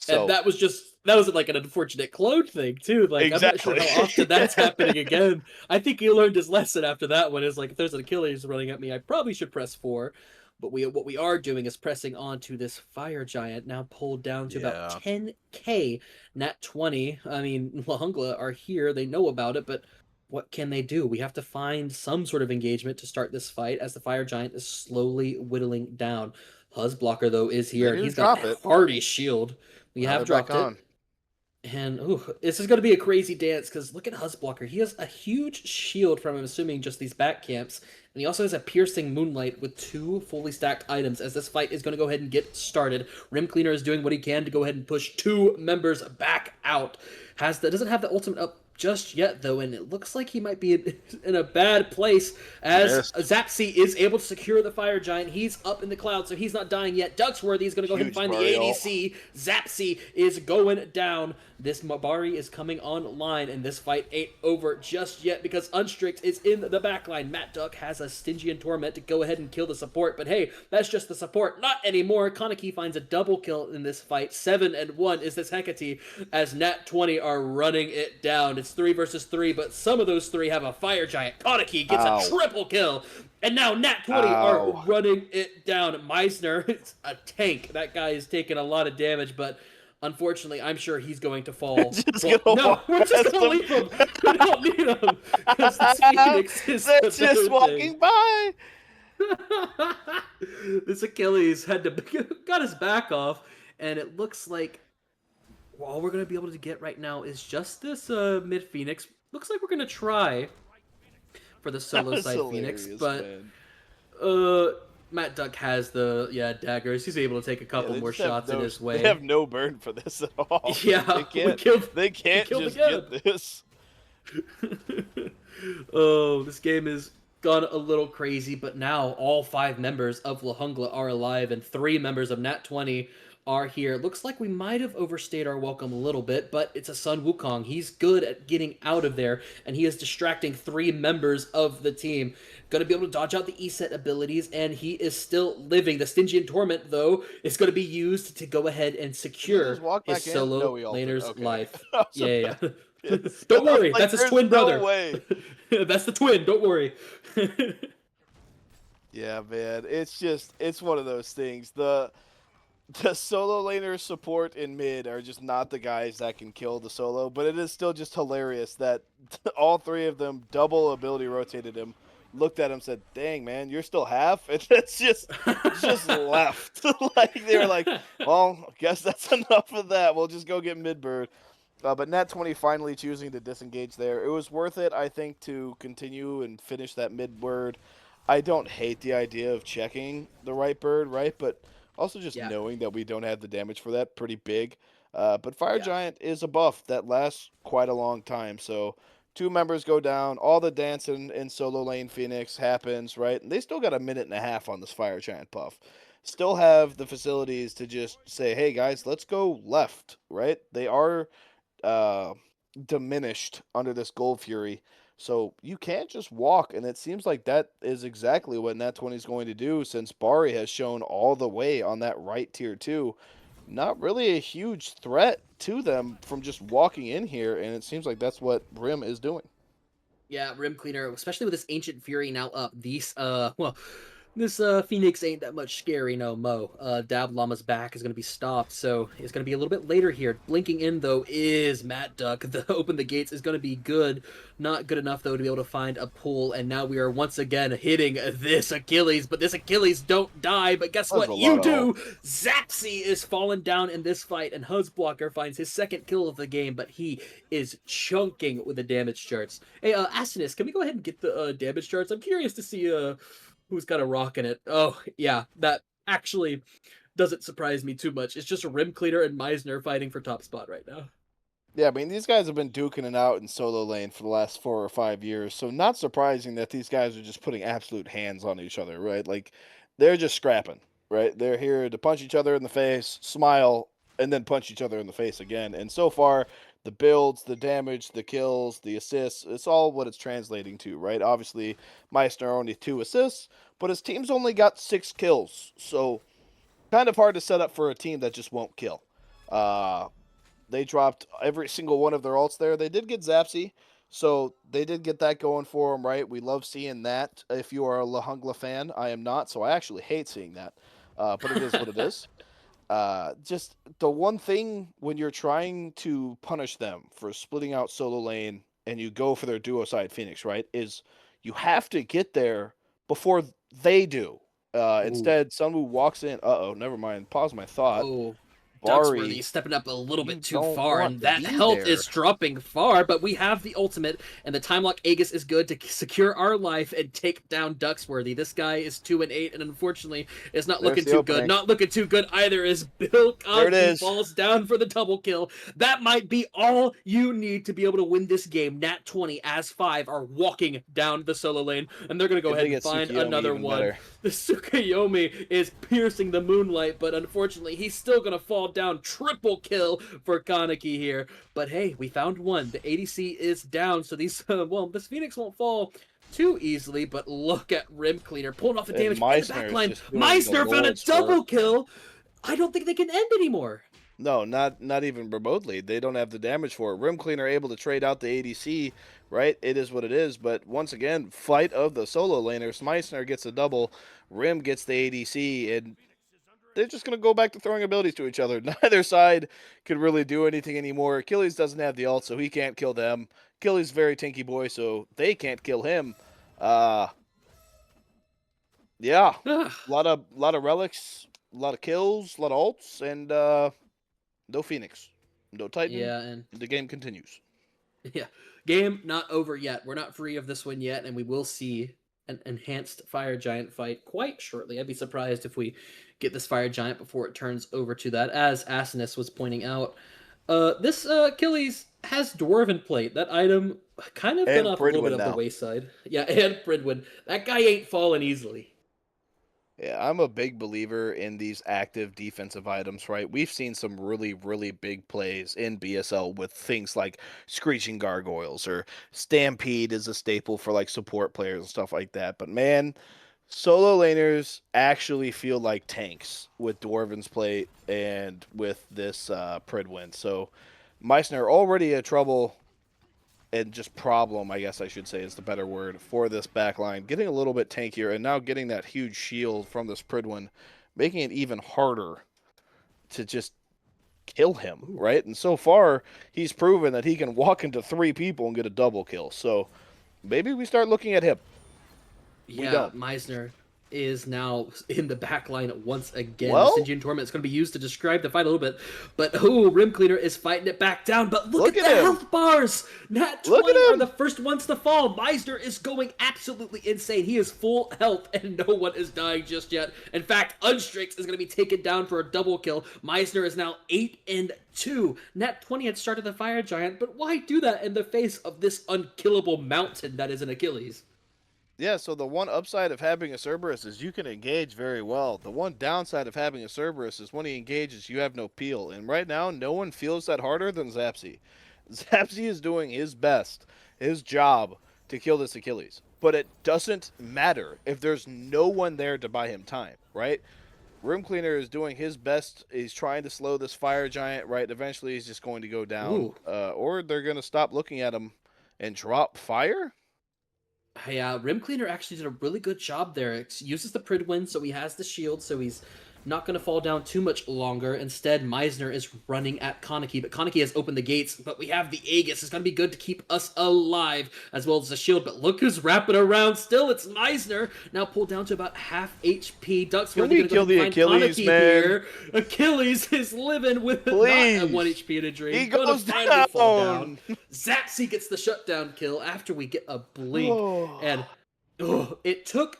And So that was like an unfortunate clone thing too. Like I'm not sure exactly. how often that's happening again. I think he learned his lesson after that one. Is like if there's an Achilles running at me, I probably should press 4. But what we are doing is pressing on to this fire giant, now pulled down to about Yeah. 10k. Nat20. I mean, Jungla are here. They know about it, but what can they do? We have to find some sort of engagement to start this fight as the fire giant is slowly whittling down. Huz blocker though is They here. didn't He's got drop it. a hardy shield. We Now they're have back dropped it. on. And ooh, this is going to be a crazy dance because look at Husblocker. He has a huge shield from, I'm assuming, just these back camps. And he also has a piercing moonlight with 2 fully stacked items as this fight is going to go ahead and get started. Rim Cleaner is doing what he can to go ahead and push 2 members back out. Doesn't have the ultimate up just yet though, and it looks like he might be in a bad place as Missed. Zapsy is able to secure the fire giant. He's up in the cloud, so he's not dying yet. Ducksworthy is going to go ahead and Huge find the Burial. ADC. Zapsy is going down. This Mabari is coming online, and this fight ain't over just yet because Unstrict is in the backline. Matt Duck has a Stygian Torment to go ahead and kill the support, but hey, that's just the support. Not anymore. Kaneki finds a double kill in this fight. 7-1 is this Hecate as Nat20 are running it down. It's 3 versus 3, but some of those 3 have a fire giant. Kaneki gets Ow. a triple kill. And now Nat20 Ow. are running it down. Meisner, it's a tank. That guy is taking a lot of damage, but unfortunately, I'm sure he's going to fall. Just Well, gonna no, walk we're just past going to leave him. We don't need him because this Phoenix is They're the just better walking by. thing. This Achilles had to got his back off, and it looks like all we're going to be able to get right now is just this mid Phoenix. Looks like we're going to try for the solo That's side Phoenix, hilarious, but man. Matt Duck has the daggers. He's able to take a couple They more just have shots in his way. They have no burn for this at all. Yeah, They can't killed just again. get this. Oh, this game has gone a little crazy, but now all 5 members of La Jungla are alive, and 3 members of Nat20 are here. Looks like we might have overstayed our welcome a little bit, but it's a Sun Wukong. He's good at getting out of there, and he is distracting 3 members of the team. Going to be able to dodge out the E-set abilities, and he is still living. The Stygian Torment, though, is going to be used to go ahead and secure Walk his back in? solo No, he ulted. laner's Okay. life. I was Yeah. It's- Don't worry, like, that's his there's twin brother. No way. That's the twin, don't worry. Yeah, man. It's one of those things. The solo laner support in mid are just not the guys that can kill the solo, but it is still just hilarious that all 3 of them double ability rotated him, looked at him, said, "Dang, man, you're still half," and it's just left. Like they were like, "Well, I guess that's enough of that. We'll just go get mid bird." But Nat20 finally choosing to disengage there. It was worth it, I think, to continue and finish that mid bird. I don't hate the idea of checking the right bird, right? But also just Yeah. knowing that we don't have the damage for that, pretty big. But Fire Yeah. Giant is a buff that lasts quite a long time. So 2 members go down. All the dance in solo lane Phoenix happens, right? And they still got a minute and a half on this Fire Giant buff. Still have the facilities to just say, hey, guys, let's go left, right? They are diminished under this Gold Fury. So you can't just walk, and it seems like that is exactly what Nat20 is going to do since Bari has shown all the way on that right tier 2. Not really a huge threat to them from just walking in here, and it seems like that's what Rim is doing. Yeah, Rim Cleaner, especially with this Ancient Fury now up, these This Phoenix ain't that much scary no mo. Dab Llama's back is going to be stopped, so it's going to be a little bit later here. Blinking in though is Matt Duck. The open the gates is going to be good, not good enough though to be able to find a pull. And now we are once again hitting this Achilles, but this Achilles don't die. But guess That's a what? You lot of do. ult. Zapsy is fallen down in this fight, and Huzblocker finds his second kill of the game, but he is chunking with the damage charts. Hey, Asinus, can we go ahead and get the damage charts? I'm curious to see who's got a rock in it. Oh, yeah, that actually doesn't surprise me too much. It's just a Rim Cleaner and Meisner fighting for top spot right now. Yeah, I mean, these guys have been duking it out in solo lane for the last 4 or 5 years, so not surprising that these guys are just putting absolute hands on each other, right? Like, they're just scrapping, right? They're here to punch each other in the face, smile, and then punch each other in the face again. And so far, the builds, the damage, the kills, the assists, it's all what it's translating to, right? Obviously, Meister only 2 assists, but his team's only got 6 kills, so kind of hard to set up for a team that just won't kill. Uh, they dropped every single one of their ults there. They did get Zapsy, so they did get that going for them, right? We love seeing that. If you are a La Jungla fan, I am not, so I actually hate seeing that. But it is what it is. Just the one thing when you're trying to punish them for splitting out solo lane and you go for their duo side Phoenix, right, is you have to get there before they do. Ooh. Instead, Sunwoo walks in. Uh-oh, never mind. Pause my thought. Oh, Ducksworthy Bari, stepping up a little bit you too don't far, want and to that be health there. is dropping far, but we have the ultimate, and the time lock Aegis is good to secure our life and take down Ducksworthy. This guy is 2-8, and unfortunately, is not There's looking the too good. opening. Not looking too good either is Bill There it Cosby is. falls down for the double kill. That might be all you need to be able to win this game. Nat20 as 5 are walking down the solo lane, and they're going to go If ahead they and get find Tsukiyomi another even one. better. The Tsukuyomi is piercing the moonlight, but unfortunately, he's still going to fall down. Triple kill for Kaneki here. But hey, we found one. The ADC is down, so these, well, this Phoenix won't fall too easily, but look at Rim Cleaner pulling off the And damage in the Meissner is backline. just doing the Meisner found a Lord's work. double kill. I don't think they can end anymore. No, not even remotely. They don't have the damage for it. Rim Cleaner able to trade out the ADC, right? It is what it is. But once again, fight of the solo laners. Meissner gets a double. Rim gets the ADC, and they're just going to go back to throwing abilities to each other. Neither side could really do anything anymore. Achilles doesn't have the ult, so he can't kill them. Achilles very tinky boy, so they can't kill him. Yeah, a lot of relics, a lot of kills, a lot of ults, and no Phoenix, no Titan. Yeah, and The game continues. yeah, game not over yet. We're not free of this one yet, and we will see an enhanced fire giant fight quite shortly. I'd be surprised if we get this fire giant before it turns over to that. As Asinus was pointing out, this Achilles has dwarven plate. That item kind of been And off a little bit Pridwin of the now. wayside. Yeah, and Pridwin. That guy ain't falling easily. Yeah, I'm a big believer in these active defensive items, right? We've seen some really, really big plays in BSL with things like Screeching Gargoyles or Stampede is a staple for like support players and stuff like that. But man, solo laners actually feel like tanks with Dwarven's plate and with this Pridwin. So Meissner already a trouble and just problem, I guess I should say is the better word, for this backline. Getting a little bit tankier and now getting that huge shield from this Pridwin, making it even harder to just kill him, right? And so far, he's proven that he can walk into 3 people and get a double kill. So maybe we start looking at him. We Yeah, don't. Meisner is now in the back line once again. The Well, Stygian Torment is going to be used to describe the fight a little bit. But, Rim Cleaner is fighting it back down. But look at the him. health bars! Nat Look 20 at are him. the first ones to fall. Meisner is going absolutely insane. He is full health, and no one is dying just yet. In fact, Unstrix is going to be taken down for a double kill. Meisner is now 8-2. Nat 20 had started the Fire Giant, but why do that in the face of this unkillable mountain that is an Achilles? Yeah, so the one upside of having a Cerberus is you can engage very well. The one downside of having a Cerberus is when he engages, you have no peel. And right now, no one feels that harder than Zapsy. Zapsy is doing his best, his job, to kill this Achilles. But it doesn't matter if there's no one there to buy him time, right? Room Cleaner is doing his best. He's trying to slow this Fire Giant, right? Eventually, he's just going to go down. Ooh. Or they're going to stop looking at him and drop fire? Yeah, Rim Cleaner actually did a really good job there. It uses the Pridwin, so he has the shield, so he's not going to fall down too much longer. Instead, Meisner is running at Kaneki, but Kaneki has opened the gates, but we have the Aegis. It's going to be good to keep us alive, as well as the shield, but look who's wrapping around still. It's Meisner, now pulled down to about half HP. Can Ducksworthy we going to go kill ahead the and find Achilles, Kaneki man? here. Achilles is living with not at 1 Please. HP in a dream. He Gonna goes finally fall down. down. Zapsy gets the shutdown kill after we get a blink, Oh. and it took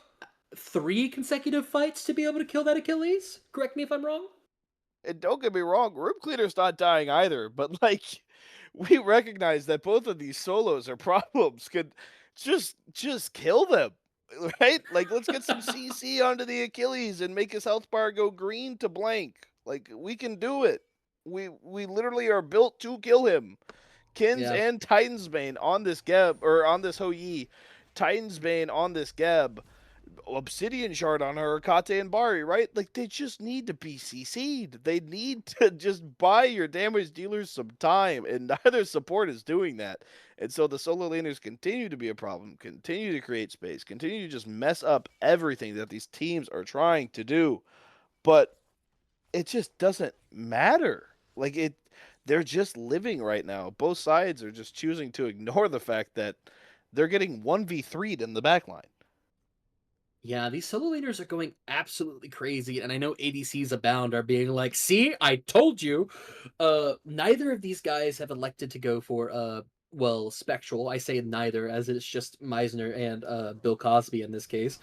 3 consecutive fights to be able to kill that Achilles. Correct me if I'm wrong. And don't get me wrong, Room Cleaner's not dying either, but like we recognize that both of these solos are problems. Could just kill them. Right? Like let's get some CC onto the Achilles and make his health bar go green to blank. Like we can do it. We literally are built to kill him. Kins Yeah. and Titan's Bane on this Geb, or on this Ho Yi. Titan's Bane on this Geb. Obsidian Shard on her, Kate and Bari, right? Like they just need to be CC'd. They need to just buy your damage dealers some time, and neither support is doing that. And so the solo laners continue to be a problem, continue to create space, continue to just mess up everything that these teams are trying to do. But it just doesn't matter. Like they're just living right now. Both sides are just choosing to ignore the fact that they're getting 1v3'd in the backline. Yeah, these solo laners are going absolutely crazy, and I know ADCs abound are being like, "See, I told you." Neither of these guys have elected to go for well, Spectral. I say neither, as it's just Meisner and Bill Cosby in this case.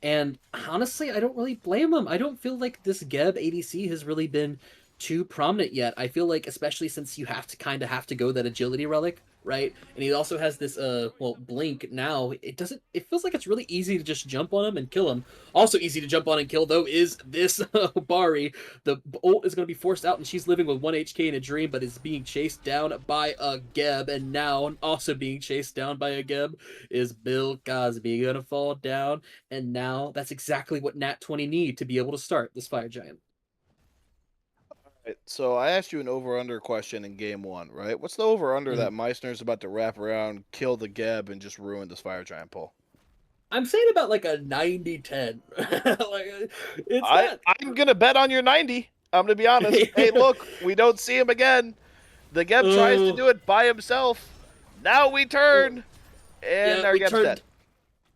And honestly, I don't really blame him. I don't feel like this Geb ADC has really been too prominent yet. I feel like, especially since you have to kind of have to go that agility relic, right? And he also has this well, blink now. It feels like it's really easy to just jump on him and kill him. Also easy to jump on and kill though is this Bari. The ult is going to be forced out, and she's living with 1 HK in a dream, but is being chased down by a Geb, and now also being chased down by a Geb is Bill Cosby gonna fall down. And now that's exactly what Nat20 need to be able to start this Fire Giant. Right, so I asked you an over-under question in game 1, right? What's the over-under that Mm-hmm. Meissner's about to wrap around, kill the Geb, and just ruin this Fire Giant pull? I'm saying about like a 90-10. Like, it's not. I'm gonna bet on your 90. I'm gonna be honest. Hey, look, we don't see him again. The Geb tries to do it by himself. Now we turn, and Yeah, our we Geb's turned dead.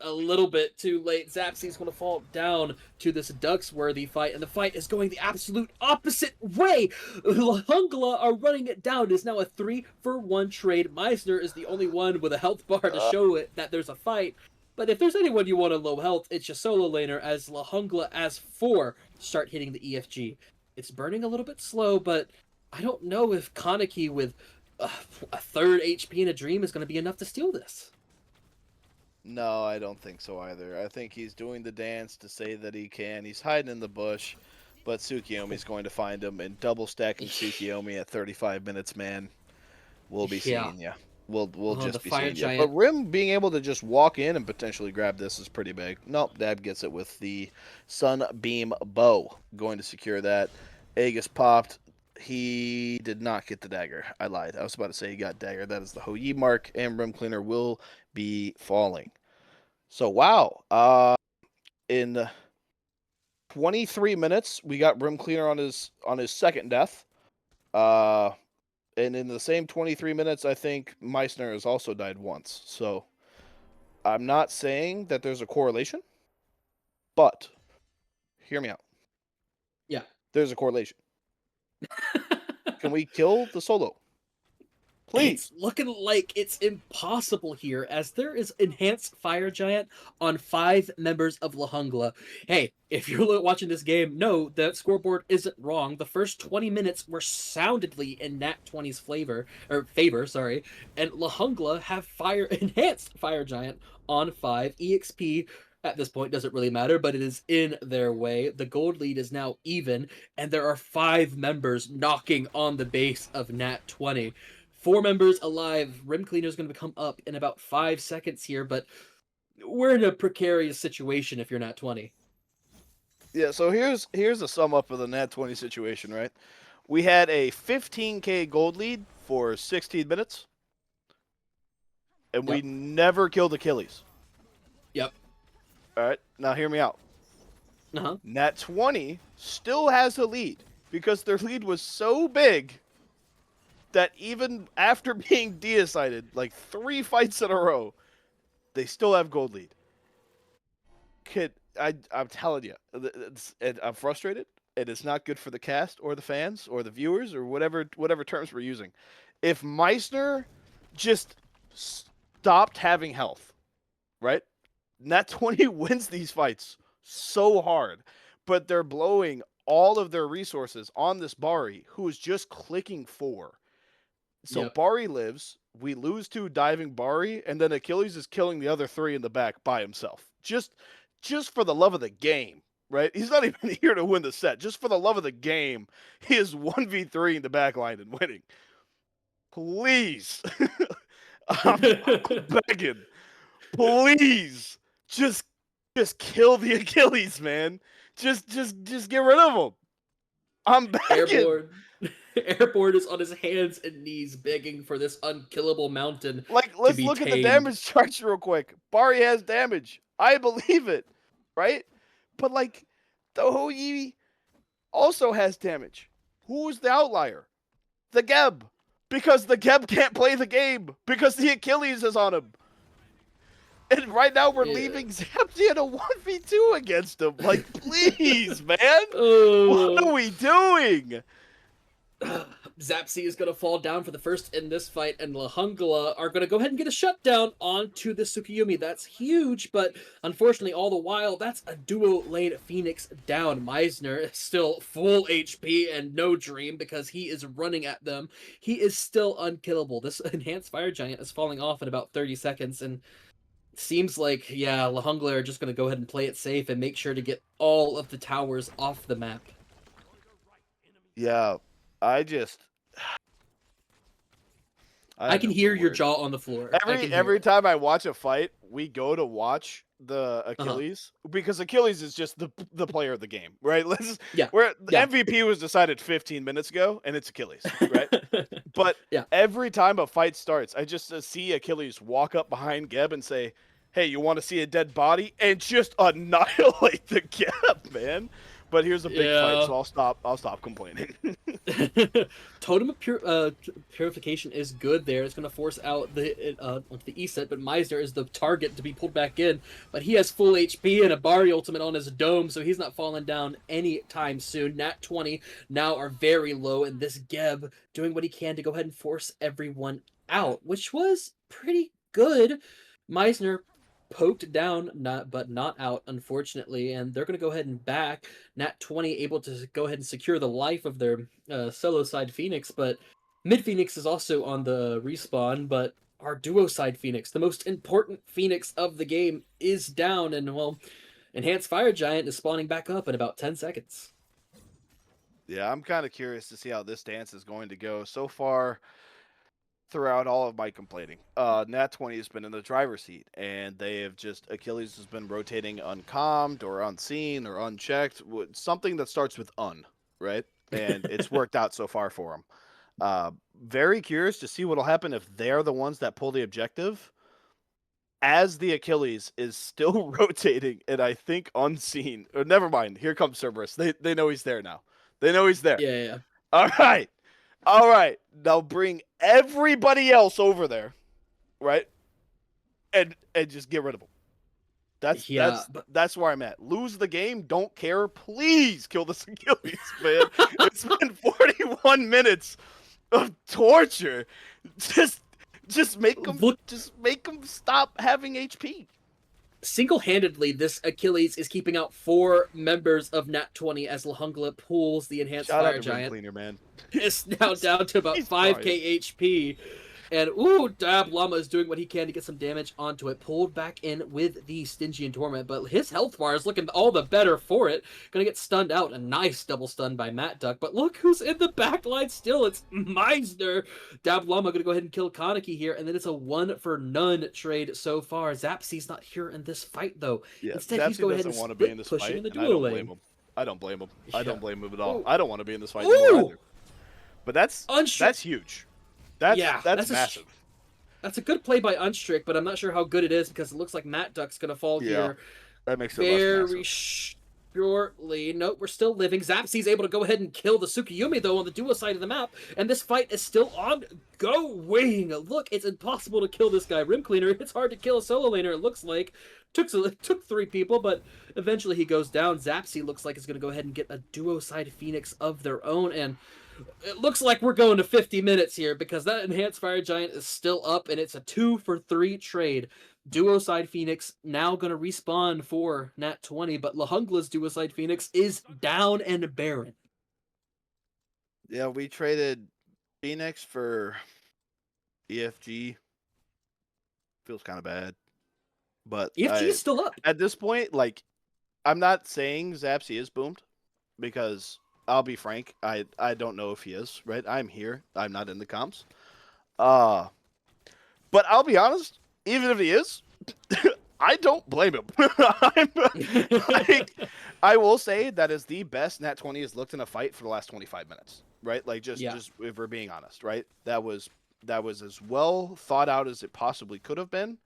a little bit too late. Zapsy's going to fall down to this Ducksworthy fight, and the fight is going the absolute opposite way. Jungla are running it down. It is now a 3-for-1 trade. Meisner is the only one with a health bar to show it that there's a fight. But if there's anyone you want on low health, it's your solo laner, as La Jungla as 4 start hitting the EFG. It's burning a little bit slow, but I don't know if Kaneki with a third HP in a dream is going to be enough to steal this. No, I don't think so either. I think he's doing the dance to say that he can. He's hiding in the bush, but Tsukiyomi's going to find him, and double stacking Tsukiyomi at 35 minutes, man. We'll be Yeah. seeing you. We'll The just be Fire seeing you. Giant. But Rim being able to just walk in and potentially grab this is pretty big. Nope, Dab gets it with the Sunbeam Bow. Going to secure that. Aegis popped. He did not get the dagger. I lied. I was about to say he got dagger. That is the Ho Yi mark, and Rim Cleaner will be falling. So wow. In 23 minutes, we got Rim Cleaner on his second death. And in the same 23 minutes, I think Meissner has also died once. So I'm not saying that there's a correlation, but hear me out. Yeah. There's a correlation. Can we kill the solo? Please. It's looking like it's impossible here, as there is enhanced Fire Giant on 5 members of La Jungla. Hey, if you're watching this game, no, the scoreboard isn't wrong. The first 20 minutes were soundedly in Nat20's favor, sorry, and La Jungla have enhanced Fire Giant on 5. EXP at this point doesn't really matter, but it is in their way. The gold lead is now even, and there are 5 members knocking on the base of Nat20. 4 members alive. Rim Cleaner is going to come up in about 5 seconds here, but we're in a precarious situation if you're Nat20. Yeah, so here's a sum up of the Nat20 situation, right? We had a 15k gold lead for 16 minutes, and we never killed Achilles. Yep. All right, now hear me out. Uh-huh. Nat20 still has a lead because their lead was so big that even after being decided like 3 fights in a row, they still have gold lead. I'm telling you, I'm frustrated. It is not good for the cast or the fans or the viewers or whatever terms we're using. If Meissner just stopped having health, right? Nat20 wins these fights so hard, but they're blowing all of their resources on this Bari, who is just clicking 4. So Yep. Bari lives, we lose 2 diving Bari, and then Achilles is killing the other 3 in the back by himself. Just for the love of the game, right? He's not even here to win the set. Just for the love of the game, he is 1v3 in the back line and winning. Please. I'm begging. Please. Just kill the Achilles, man. Just get rid of him. I'm begging. Airborne. Airborne is on his hands and knees begging for this unkillable mountain Like, to let's be look at the tamed. damage charts real quick. Bari has damage. I believe it, right? But, like, the Houyi also has damage. Who's the outlier? The Geb. Because the Geb can't play the game. Because the Achilles is on him. And right now we're leaving Zapsy in a 1v2 against him. Like, please, man. What are we doing? Zapsy is going to fall down for the first in this fight, and Jungla are going to go ahead and get a shutdown onto the Tsukuyomi. That's huge, but unfortunately, all the while, that's a duo lane Phoenix down. Meissner is still full HP and no dream because he is running at them. He is still unkillable. This enhanced fire giant is falling off in about 30 seconds, and seems like, yeah, Jungla are just going to go ahead and play it safe and make sure to get all of the towers off the map. Yeah, I can hear your jaw on the floor. Every time I watch a fight, we go to watch the Achilles because Achilles is just the player of the game, right? The MVP was decided 15 minutes ago, and it's Achilles, right? But every time a fight starts, I just see Achilles walk up behind Geb and say, "Hey, you want to see a dead body?" and just annihilate the Geb, man. But here's a big fight, so I'll stop complaining. Totem of Purification is good there. It's going to force out the E set, but Meissner is the target to be pulled back in. But he has full HP and a Bari ultimate on his dome, so he's not falling down anytime soon. Nat20 now are very low, and this Geb doing what he can to go ahead and force everyone out, which was pretty good. Meissner poked down, but not out, unfortunately, and they're going to go ahead and back. Nat20 able to go ahead and secure the life of their solo side Phoenix, but mid Phoenix is also on the respawn, but our duo side Phoenix, the most important Phoenix of the game, is down, and, well, Enhanced Fire Giant is spawning back up in about 10 seconds. Yeah, I'm kind of curious to see how this dance is going to go. So far, throughout all of my complaining, Nat20 has been in the driver's seat, and they have Achilles has been rotating uncalmed or unseen or unchecked, something that starts with right? And it's worked out so far for them. Very curious to see what'll happen if they're the ones that pull the objective, as the Achilles is still rotating and I think unseen. Or never mind, here comes Cerberus. They know he's there now. They know he's there. Yeah. All right. Now bring everybody else over there, right? And just get rid of them. That's where I'm at. Lose the game, don't care. Please kill this Achilles, man. It's been 41 minutes of torture. Just make them stop having HP. Single-handedly, this Achilles is keeping out 4 members of Nat20 as Jungla pulls the Enhanced Fire Giant. Cleaner, man. It's now down to about 5k HP. And, Dab Llama is doing what he can to get some damage onto it. Pulled back in with the Stygian Torment, but his health bar is looking all the better for it. Gonna get stunned out. A nice double stun by Matt Duck. But look who's in the backline still. It's Meissner. Dab Llama gonna go ahead and kill Kaneki here, and then it's a 1-for-none trade so far. Zapsy's not here in this fight, though. Yeah, instead, Zapsy he's going ahead and want to be in this pushing fight, in the and I duo don't lane. blame him. I don't blame him. Yeah. I don't blame him at all. Ooh. I don't want to be in this fight anymore either. But that's huge. That's massive. That's a good play by Unstrick, but I'm not sure how good it is because it looks like Matt Duck's gonna fall Yeah, here that makes it less very massive. shortly. Nope, we're still living. Zapsy's able to go ahead and kill the Tsukiyumi, though, on the duo side of the map, and this fight is still ongoing. Look, it's impossible to kill this guy. Rim Cleaner, it's hard to kill a solo laner, it looks like. Took 3 people, but eventually he goes down. Zapsy looks like it's going to go ahead and get a duo side Phoenix of their own, and it looks like we're going to 50 minutes here because that Enhanced Fire Giant is still up, and it's a 2-for-3 trade. Duo side Phoenix now going to respawn for Nat20, but Lahungla's duo side Phoenix is down and barren. Yeah, we traded Phoenix for EFG. Feels kind of bad. But EFG is still up. at this point, like, I'm not saying Zapsy is boomed because I'll be frank, I don't know if he is, right? I'm here. I'm not in the comps. But I'll be honest, even if he is, I don't blame him. I will say that is the best Nat20 has looked in a fight for the last 25 minutes, right? Like just if we're being honest, right? That was as well thought out as it possibly could have been.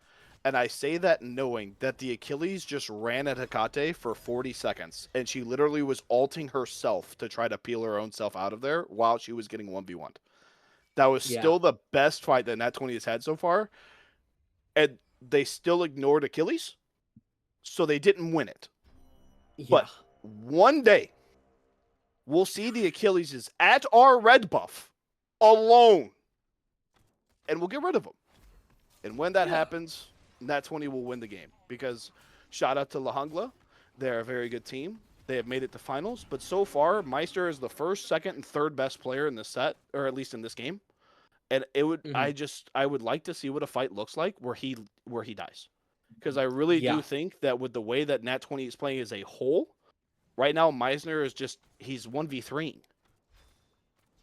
And I say that knowing that the Achilles just ran at Hecate for 40 seconds, and she literally was ulting herself to try to peel her own self out of there while she was getting 1v1. That was still the best fight that Nat20 has had so far. And they still ignored Achilles, so they didn't win it. Yeah. But one day, we'll see the Achilles is at our red buff alone, and we'll get rid of him. And when that happens, Nat20 will win the game. Because shout out to Lahungla, they're a very good team. They have made it to finals, but so far, Meister is the first, second, and third best player in this set, or at least in this game. And it would, I would like to see what a fight looks like where he dies, because I really do think that with the way that Nat20 is playing as a whole, right now Meisner is he's 1v3,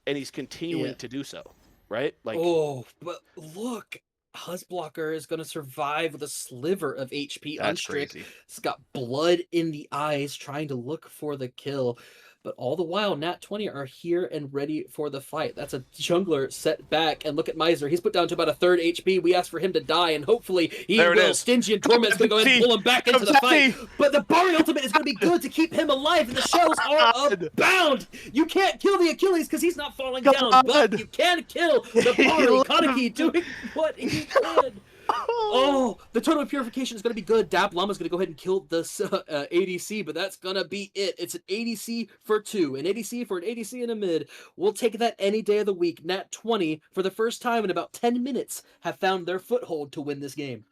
and he's continuing to do so, right? Like, oh, but look, Huzzblocker is going to survive with a sliver of HP. Unstrick has got blood in the eyes, trying to look for the kill. But all the while, Nat20 are here and ready for the fight. That's a jungler set back. And look at Miser. He's put down to about a third HP. We asked for him to die, and hopefully he will. Stingy and Torment's going to go ahead and pull him back into the fight. But the Bari ultimate is going to be good to keep him alive, and the shells are abound. You can't kill the Achilles because he's not falling down, but you can kill the Bari. Kaneki doing what he could. Oh, the total purification is going to be good. Dab Llama's going to go ahead and kill this ADC, but that's going to be it. It's an ADC for 2, an ADC for an ADC in a mid. We'll take that any day of the week. Nat20, for the first time in about 10 minutes, have found their foothold to win this game.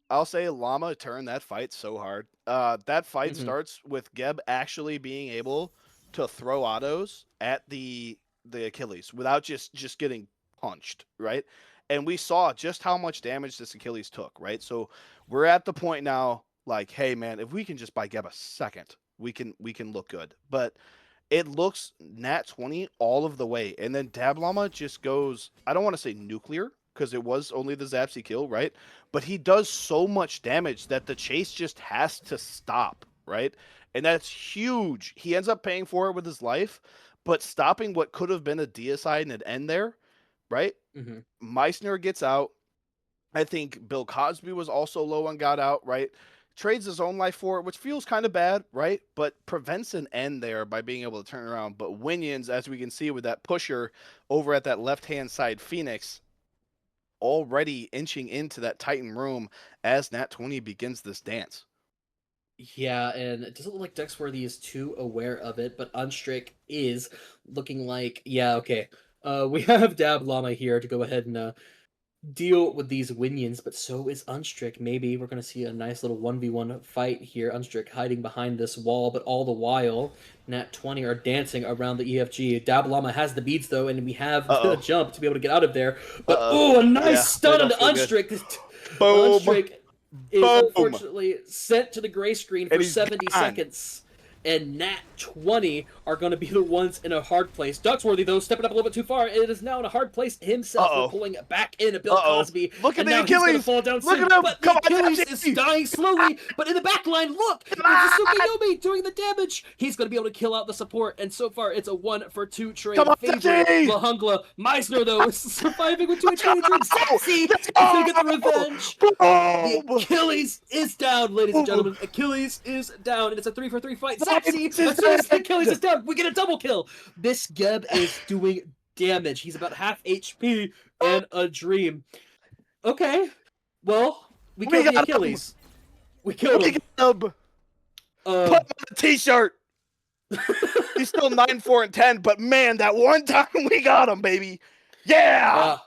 I'll say Llama turned that fight so hard. That fight starts with Geb actually being able to throw autos at the Achilles without just getting punched, right? And we saw just how much damage this Achilles took, right? So we're at the point now, like, hey man, if we can just buy Geb a second, we can look good. But it looks Nat20 all of the way, and then Dablama just goes, I don't want to say nuclear, because it was only the Zapsy kill, right? But he does so much damage that the chase just has to stop, right? And that's huge. He ends up paying for it with his life, but stopping what could have been a deicide and an end there, right? Meissner gets out. I think Bill Cosby was also low and got out, right? Trades his own life for it, which feels kind of bad, right? But prevents an end there by being able to turn around. But Winions, as we can see with that pusher over at that left-hand side Phoenix, already inching into that Titan room as Nat20 begins this dance. Yeah, and it doesn't look like Dexworthy is too aware of it, but Unstrick is looking like, yeah, okay. We have Dab Llama here to go ahead and deal with these Winions, but so is Unstrick. Maybe we're going to see a nice little 1v1 fight here. Unstrick hiding behind this wall, but all the while, Nat20 are dancing around the EFG. Dab Llama has the beads, though, and we have the jump to be able to get out of there. But, a nice stun into Unstrick. Boom. Unstrick is unfortunately sent to the gray screen for 70 seconds. and Nat20 are going to be the ones in a hard place. Ducksworthy, though, stepping up a little bit too far. It is now in a hard place himself. We're pulling back in a Bill Cosby. Look at and the now he's going to Achilles. fall down Look soon. at him. But Come the on, Achilles is dying slowly. But in the back line, look, it's Sukayumi doing the damage. He's going to be able to kill out the support. And so far, it's a 1-for-2 trade. Come on, favoring Lahungla. Meisner, though, is surviving with 2 HP. Zaxi is going to get the revenge. The Achilles is down, ladies and gentlemen. Achilles is down, and it's a 3-for-3 fight. Zaxi, as soon as the Achilles is down, we get a double kill. This Geb is doing damage. He's about half HP and a dream. Okay, well, we killed the Achilles. We killed him. Put him on a t-shirt. He's still 9, 4, and 10, but man, that one time we got him, baby. Yeah.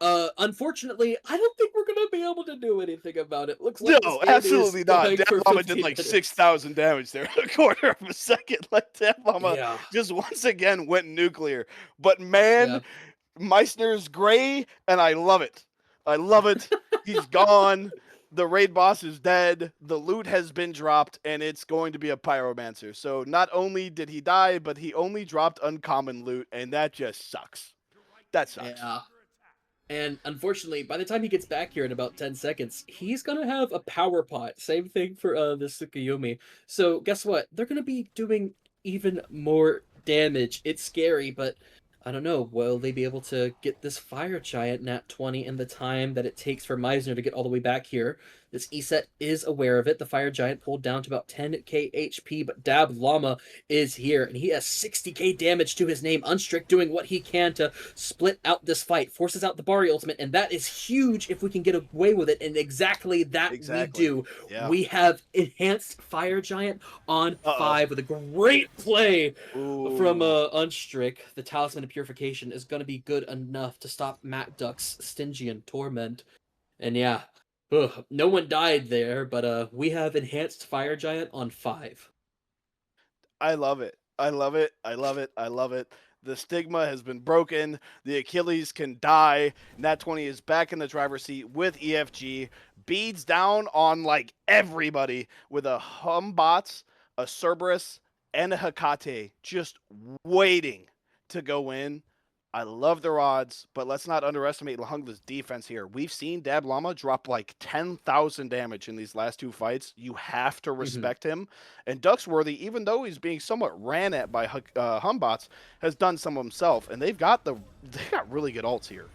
Unfortunately, I don't think we're gonna be able to do anything about it. Looks like no, absolutely not. Dablama did like 6,000 damage there in a quarter of a second. Like Dablama just once again went nuclear. But man, Meissner's gray, and I love it. I love it. He's gone. The raid boss is dead. The loot has been dropped, and it's going to be a pyromancer. So not only did he die, but he only dropped uncommon loot, and that just sucks. That sucks. Yeah. And unfortunately, by the time he gets back here in about 10 seconds, he's going to have a power pot. Same thing for the Tsukuyomi. So guess what? They're going to be doing even more damage. It's scary, but I don't know. Will they be able to get this Fire Giant Nat20 in the time that it takes for Meisner to get all the way back here? This ESET is aware of it. The Fire Giant pulled down to about 10k HP, but Dablama is here, and he has 60k damage to his name. Unstrict doing what he can to split out this fight, forces out the Bari ultimate, and that is huge if we can get away with it, and exactly that we do. Yeah. We have enhanced Fire Giant on 5 with a great play from Unstrict. The Talisman of Purification is going to be good enough to stop Matt Duck's Stygian Torment. And yeah, no one died there, but we have enhanced Fire Giant on 5. I love it. I love it. I love it. I love it. The stigma has been broken. The Achilles can die. Nat20 is back in the driver's seat with EFG. Beads down on like everybody with a Humbots, a Cerberus, and a Hecate just waiting to go in. I love their odds, but let's not underestimate Lahungla's defense here. We've seen Dablama drop like 10,000 damage in these last 2 fights. You have to respect him. And Ducksworthy, even though he's being somewhat ran at by Humbots, has done some himself. And they've got really good ults here.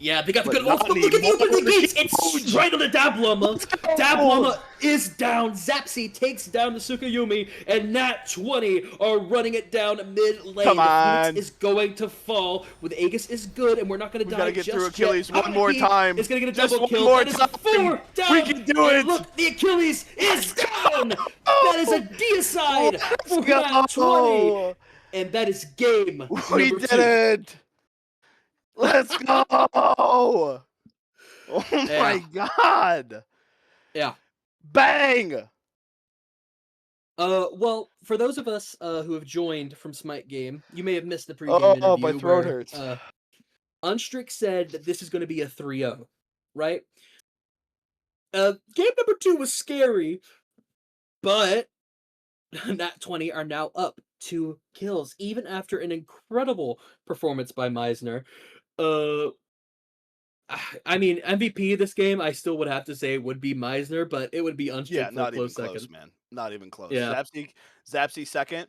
Yeah, they got the good ults, but look at the open the gates! It's right on the Dablama! Dablama is down, Zapsy takes down the Tsukuyomi, and Nat20 are running it down mid lane. Come on. The Phoenix is going to fall, with Aegis is good, and we're not going to die gotta get just through Achilles yet. one more time. It's going to get a Just double one kill. more That is time. 4 down! We can do it! And look, the Achilles is down! That is a deicide for Nat20! And that is game We number did 2. it! Let's go! Oh my god! Yeah. Bang! Well, for those of us who have joined from Smite Game, you may have missed the pregame interview. My throat hurts. Unstrict said that this is going to be a 3-0, right? Game number 2 was scary, but Nat20 are now up 2 kills, even after an incredible performance by Meisner. I mean, MVP of this game, I still would have to say would be Meisner, but it would be Unstrict for a close second. Man. Not even close. Yeah. Zapsy second,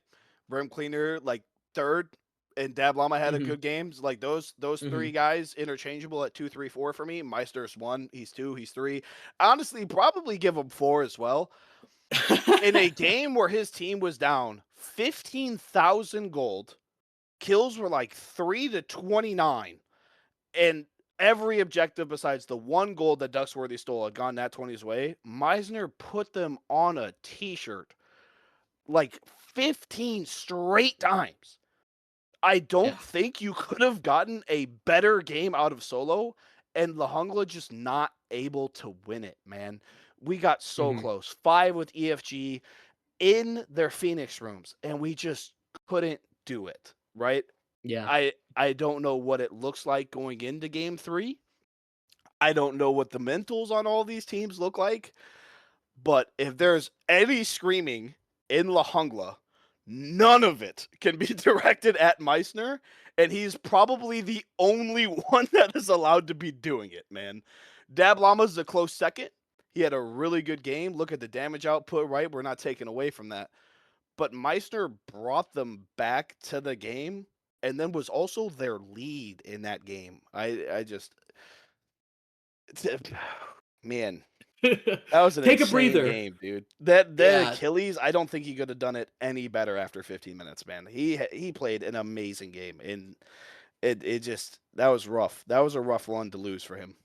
Brim Cleaner like third, and Dablama had a good game. Like those 3 guys interchangeable at 2, 3, 4 for me. Meister's 1, he's 2, he's 3. Honestly, probably give him 4 as well. In a game where his team was down 15,000 gold, kills were like 3 to 29, and every objective besides the 1 gold that Ducksworthy stole had gone Nat20's way. Meisner put them on a t-shirt like 15 straight times. I don't think you could have gotten a better game out of solo, and Lahungla just not able to win it, man. We got so close. 5 with EFG in their Phoenix rooms, and we just couldn't do it, right? Yeah. I don't know what it looks like going into game 3. I don't know what the mentals on all these teams look like. But if there's any screaming in La Jungla, none of it can be directed at Meissner, and he's probably the only one that is allowed to be doing it, man. Dab Llama's a close second. He had a really good game. Look at the damage output, right? We're not taking away from that. But Meissner brought them back to the game and then was also their lead in that game. I just man, that was an Take a insane breather. game, dude. That Yeah. Achilles, I don't think he could have done it any better after 15 minutes, man. He played an amazing game, and it just that was rough. That was a rough one to lose for him.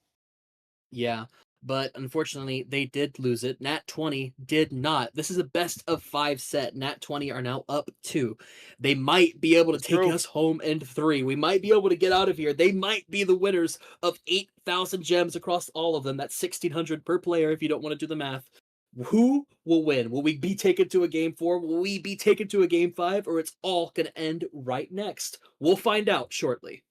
Yeah, but unfortunately, they did lose it. Nat20 did not. This is a best of 5 set. Nat20 are now up 2. They might be able to It's take true. us home in 3. We might be able to get out of here. They might be the winners of 8,000 gems across all of them. That's 1,600 per player if you don't want to do the math. Who will win? Will we be taken to a game 4? Will we be taken to a game 5? Or it's all going to end right next? We'll find out shortly.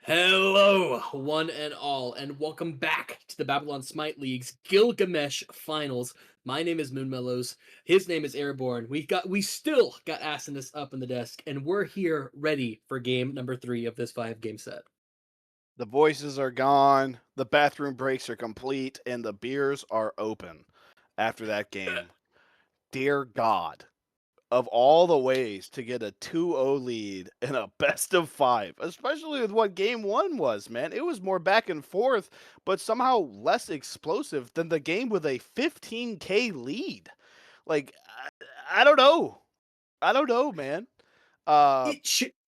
Hello, one and all, and welcome back to the Babylon Smite League's Gilgamesh Finals. My name is MoonMellows. His name is Airborne. We still got Asinus up in the desk, and we're here ready for game number 3 of this 5-game set. The voices are gone, the bathroom breaks are complete, and the beers are open after that game. Dear God, of all the ways to get a 2-0 lead in a best of 5, especially with what game 1 was, man. It was more back and forth, but somehow less explosive than the game with a 15k lead. Like, I don't know. I don't know, man. Uh,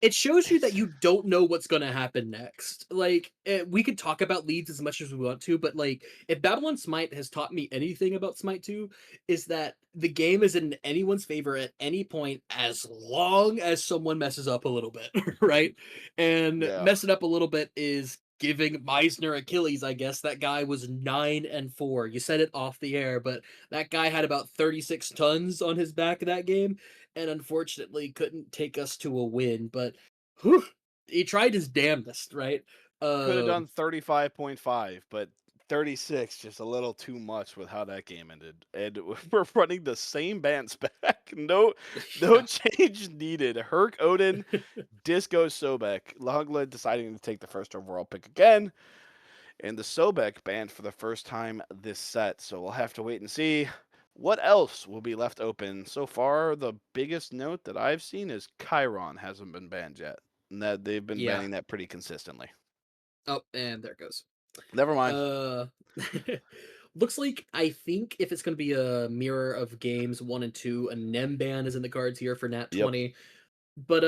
It shows you that you don't know what's going to happen next. Like, we could talk about leads as much as we want to, but like, if Babylon Smite has taught me anything about Smite 2, is that the game is in anyone's favor at any point as long as someone messes up a little bit, right? And yeah. messing up a little bit is giving Meisner Achilles, I guess. That guy was 9-4. You said it off the air, but that guy had about 36 tons on his back of that game, and unfortunately couldn't take us to a win. But whew, he tried his damnedest, right? Could have Um, done 35.5, but 36 just a little too much with how that game ended. And we're running the same bands back. No yeah. change needed. Herc Odin, Disco Sobek. Jungla deciding to take the first overall pick again. And the Sobek banned for the first time this set. So we'll have to wait and see what else will be left open. So far, the biggest note that I've seen is Chiron hasn't been banned yet. And that they've been Yeah. banning that pretty consistently. Oh, and there it goes. Never mind. Looks like, I think if it's going to be a mirror of games 1 and 2, a Nem ban is in the cards here for Yep. Nat20. But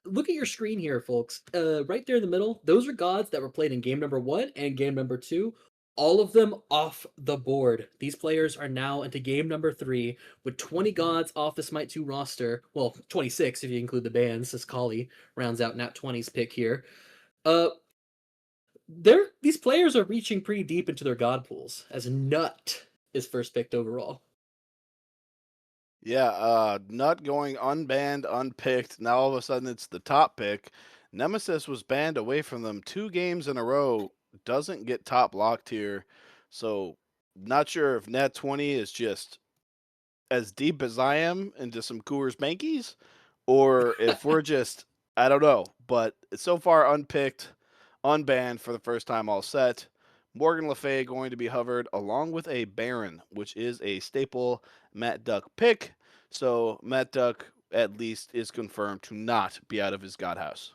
look at your screen here, folks. Right there in the middle, those are gods that were played in game number 1 and game number 2. All of them off the board. These players are now into game number 3 with 20 gods off the Smite 2 roster. Well, 26 if you include the bans, as Kali rounds out Nat20's pick here. Uh, these players are reaching pretty deep into their god pools, as Nut is first picked overall. Yeah, Nut going unbanned, unpicked. Now all of a sudden it's the top pick. Nemesis was banned away from them 2 games in a row. Doesn't get top locked here. So not sure if Nat20 is just as deep as I am into some Coors Bankies, or if we're just, I don't know. But so far unpicked, unbanned for the first time all set. Morgan Le Fay going to be hovered along with a Baron, which is a staple Matt Duck pick. So Matt Duck at least is confirmed to not be out of his god house.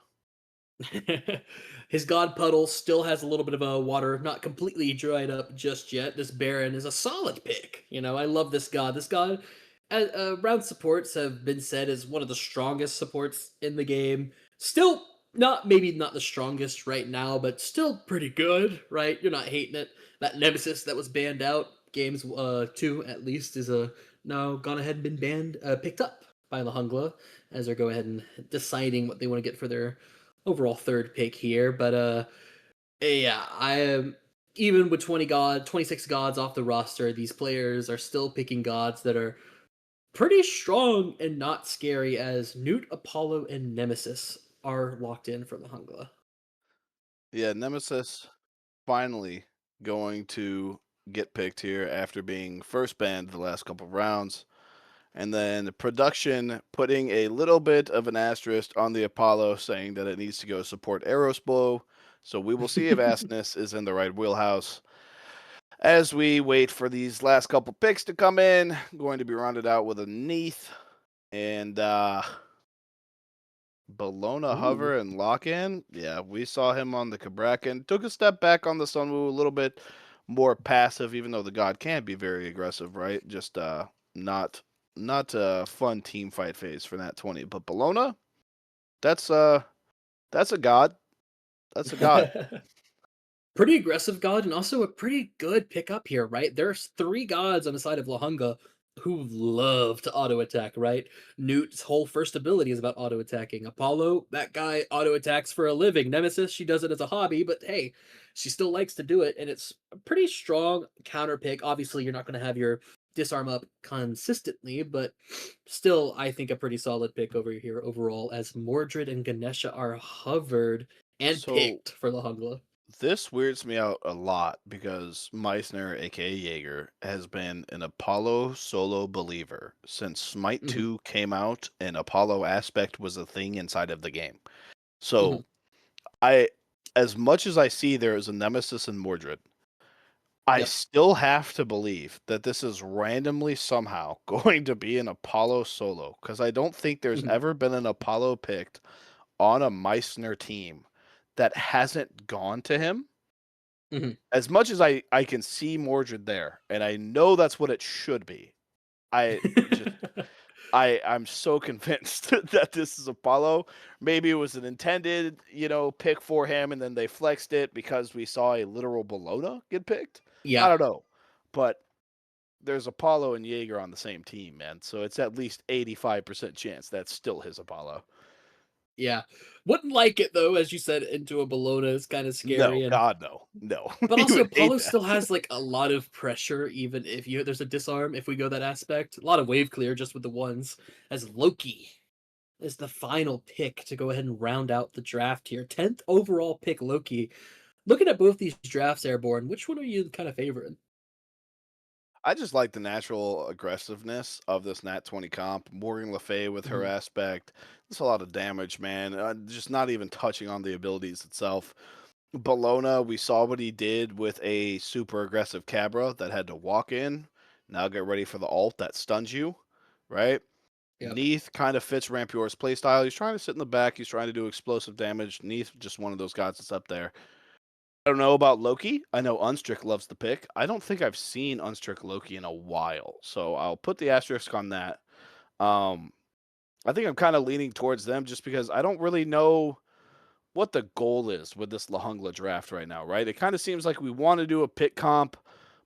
His god puddle still has a little bit of a water, not completely dried up just yet. This Baron is a solid pick. You know, I love this god. This god, round supports have been said as one of the strongest supports in the game. Still maybe not the strongest right now, but still pretty good, right? You're not hating it. That Nemesis that was banned out, games 2 at least, is now gone ahead and been banned, picked up by La Jungla as they're go ahead and deciding what they want to get for their overall third pick here. But yeah, I am, even with 26 gods off the roster, these players are still picking gods that are pretty strong and not scary, as Newt, Apollo, and Nemesis are locked in for La Jungla. Yeah, Nemesis finally going to get picked here after being first banned the last couple of rounds. And then production putting a little bit of an asterisk on the Apollo, saying that it needs to go support Eros Blow. So we will see if Asinus is in the right wheelhouse. As we wait for these last couple picks to come in, going to be rounded out with a Neath and Bologna hover and lock in. Yeah, we saw him on the Cabrakan. Took a step back on the Sunwoo, a little bit more passive, even though the god can be very aggressive, right? Just not a fun team fight phase for Nat20. But Bologna, that's a god. That's a god. Pretty aggressive god, and also a pretty good pickup here, right? There's 3 gods on the side of La Jungla who love to auto attack, right? Newt's whole first ability is about auto attacking. Apollo, that guy auto attacks for a living. Nemesis, she does it as a hobby, but hey, she still likes to do it, and it's a pretty strong counter pick. Obviously, you're not going to have your disarm up consistently, but still, I think a pretty solid pick over here overall, as Mordred and Ganesha are hovered and So picked for Lahungla. this weirds me out a lot because Meissner, aka Jaeger, has been an Apollo solo believer since Smite Mhm, 2 came out and Apollo aspect was a thing inside of the game. mhm, So I as much as I see there is a nemesis in Mordred, I yep, still have to believe that this is randomly somehow going to be an Apollo solo because I don't think there's mhm, ever been an Apollo picked on a Meissner team that hasn't gone to him. mhm. As much as I can see Mordred there, and I know that's what it should be, I just I'm so convinced that this is Apollo. Maybe it was an intended, pick for him, and then they flexed it because we saw a literal Bologna get picked. I Yeah, don't know, but there's Apollo and Jaeger on the same team, man. So it's at least 85% chance that's still his Apollo. yeah. Wouldn't like it though, as you said, into a Bologna is kind of No, scary, and God, no, no. but You also would hate Apollo that. still has like a lot of pressure, even if there's a disarm. If we go that aspect, a lot of wave clear just with the ones. As Loki is the final pick to go ahead and round out the draft here, 10th overall pick Loki. Looking at both these drafts, Airborne, which one are you kind of favoring? I just like the natural aggressiveness of this Nat20 comp. Morgan Le Fay with her Mhm. aspect. That's a lot of damage, man. Just not even touching on the abilities itself. Bologna, we saw what he did with a super aggressive Cabra that had to walk in. Now get ready for the ult that stuns you, right? Yep. Neath kind of fits Rampure's playstyle. He's trying to sit in the back. He's trying to do explosive damage. Neath, just one of those gods that's up there. I don't know about Loki. I know Unstrick loves the pick. I don't think I've seen Unstrick Loki in a while, so I'll put the asterisk on that. Um, I think I'm kind of leaning towards them just because I don't really know what the goal is with this Lahungla draft right now, right? It kind of seems like we want to do a pick comp,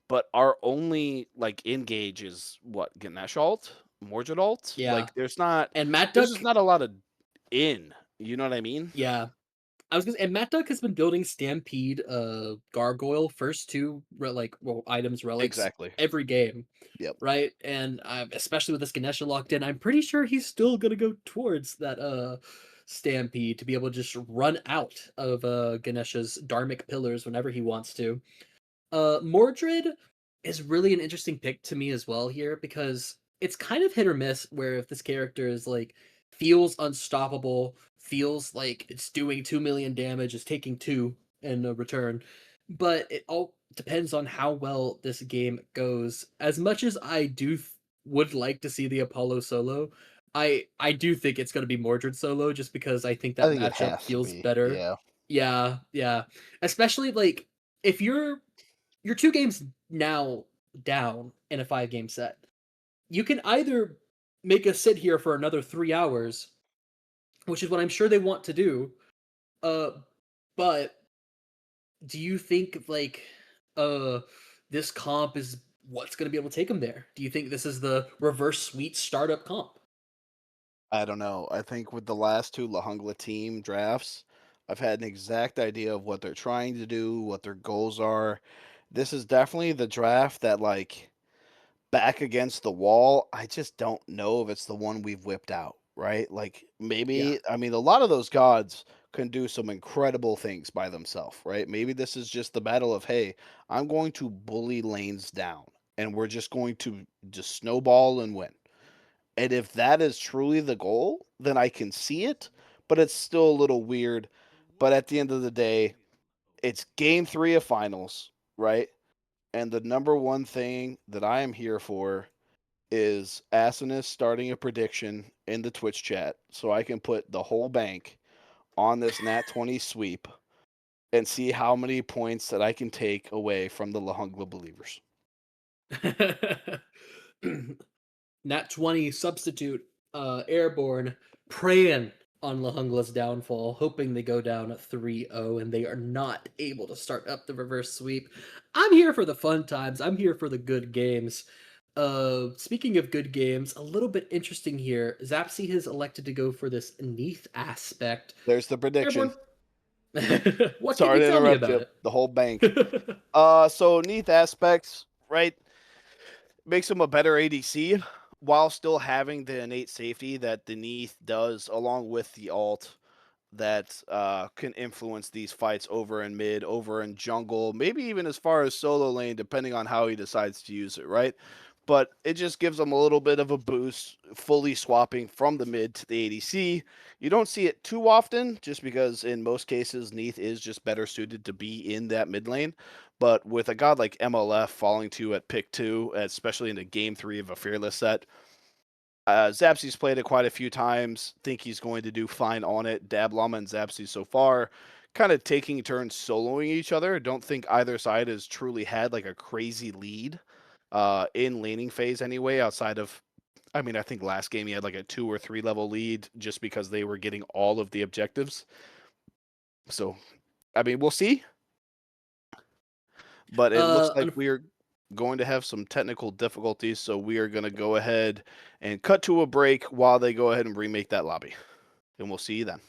but our only like engage is what Ganesh alt, Mordred alt. Yeah. Like And Matt there's just Duck, not a lot of in. You know what I mean? yeah. I was gonna and Matt Duck has been building Stampede, Gargoyle, first two items, relics Exactly. every game. Yep. Right? And especially with this Ganesha locked in, I'm pretty sure he's still gonna go towards that Stampede to be able to just run out of Ganesha's Dharmic pillars whenever he wants to. Mordred is really an interesting pick to me as well here because it's kind of hit or miss where if this character is like feels unstoppable, feels like it's doing 2 million damage, is taking two in a return. But it all depends on how well this game goes. As much as I would like to see the Apollo solo, I do think it's going to be Mordred solo just because I think I that think it matchup has to feels be. better. Yeah. Yeah, yeah. Especially like if you're 2 games now down in a 5 game set. You can either make us sit here for another 3 hours, which is what I'm sure they want to do. Uh, but do you think uh this comp is what's going to be able to take them there? Do you think this is the reverse sweet startup comp? I don't know. I think with the last two Lahungla team drafts, I've had an exact idea of what they're trying to do, what their goals are. This is definitely the draft that, like, back against the wall, I just don't know if it's the one we've whipped out, right? Like, Yeah. maybe, I mean, a lot of those gods can do some incredible things by themselves, right? Maybe this is just the battle of, hey, I'm going to bully lanes down and we're just going to just snowball and win. And if that is truly the goal, then I can see it, but it's still a little weird. But at the end of the day, it's game 3 of finals, right? And the number one thing that I am here for is Asinus starting a prediction in the Twitch chat so I can put the whole bank on this Nat20 sweep and see how many points that I can take away from the Lahungla believers. Nat 20 substitute Airborne praying on Lahungla's downfall, hoping they go down at 3-0 and they are not able to start up the reverse sweep. I'm here for the fun times. I'm here for the good games. Speaking of good games, a little bit interesting here. Zapsy has elected to go for this Neath aspect. There's the prediction. Airborne, what can Sorry you to tell me interrupt about you. it? The whole bank. So neath aspects, right? makes him a better ADC while still having the innate safety that the Neath does, along with the alt that can influence these fights over in mid, over in jungle, maybe even as far as solo lane, depending on how he decides to use it, right? But it just gives him a little bit of a boost, fully swapping from the mid to the ADC. You don't see it too often, just because in most cases, Neath is just better suited to be in that mid lane. But with a god like MLF falling to at pick 2, especially in the game 3 of a Fearless set, Zapsy's played it quite a few times. Think he's going to do fine on it. Dablama and Zapsy so far kind of taking turns soloing each other. Don't think either side has truly had like a crazy lead in laning phase anyway, outside of, I mean, I think last game he had like a 2 or 3 level lead just because they were getting all of the objectives. So, I mean, we'll see. But it looks like we're going to have some technical difficulties, so we are going to go ahead and cut to a break while they go ahead and remake that lobby. And we'll see you then.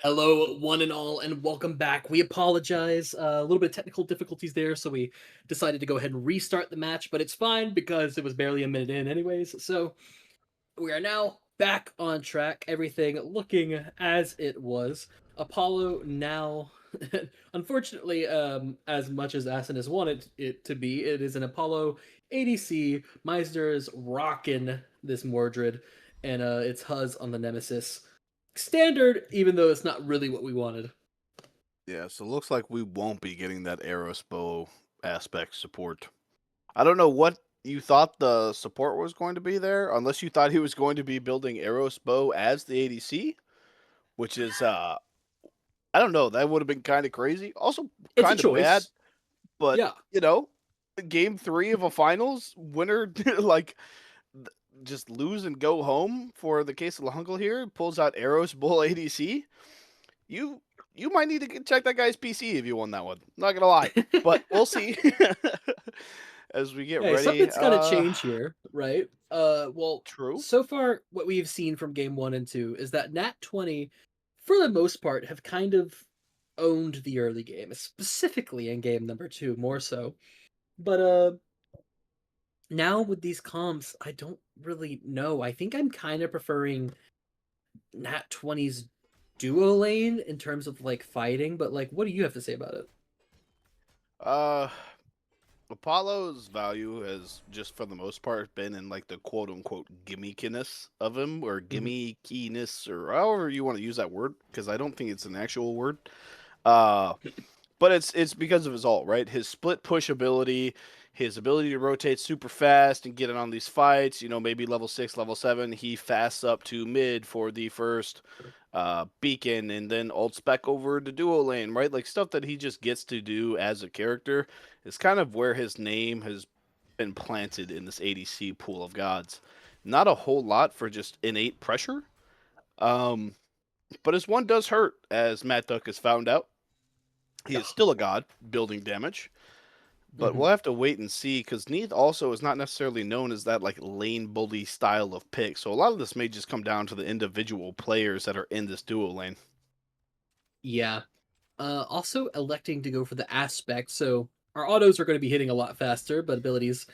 Hello, one and all, and welcome back. We apologize. A little bit of technical difficulties there, so we decided to go ahead and restart the match, but it's fine because it was barely a minute in, anyways. So we are now back on track. Everything looking as it was. Apollo now, unfortunately, as much as Asinus wanted it to be, it is an Apollo ADC. Meisner is rocking this Mordred, and it's Huz on the Nemesis. Standard, even though it's not really what we wanted. Yeah, so it looks like we won't be getting that Eros bow aspect support. I don't know what you thought the support was going to be there, unless you thought he was going to be building Eros bow as the ADC, which is I don't know, that would have been kind of crazy. Also It's a kind of bad, choice. but Yeah. game 3 of a finals winner like th- just lose and go home for the case of Lahungle here, pulls out Eros Bull ADC. You you might need to check that guy's PC if you won that one. Not gonna lie, but we'll see as we get Hey, ready. something's got to change here, right? Well, True. so far, what we've seen from game 1 and 2 is that Nat20, for the most part, have kind of owned the early game, specifically in game number 2, more so. But now with these comps, I don't really know. I think I'm kind of preferring Nat20's duo lane in terms of like fighting, but like, what do you have to say about it? Uh, Apollo's value has just for the most part been in like the quote unquote gimmickiness of him, or Mhm. gimmickiness, or however you want to use that word, because I don't think it's an actual word. Uh, but it's because of his ult, right? His split push ability, his ability to rotate super fast and get in on these fights. Maybe level 6, level 7, he fasts up to mid for the first beacon, and then ults back over to duo lane, right? Like stuff that he just gets to do as a character is kind of where his name has been planted in this ADC pool of gods. Not a whole lot for just innate pressure. Um, but his one does hurt, as Matt Duck has found out. He is still a god, building damage, but Mhm. we'll have to wait and see, because Neath also is not necessarily known as that like lane bully style of pick. So a lot of this may just come down to the individual players that are in this duo lane. Yeah. Also electing to go for the aspect, so our autos are going to be hitting a lot faster, but abilities,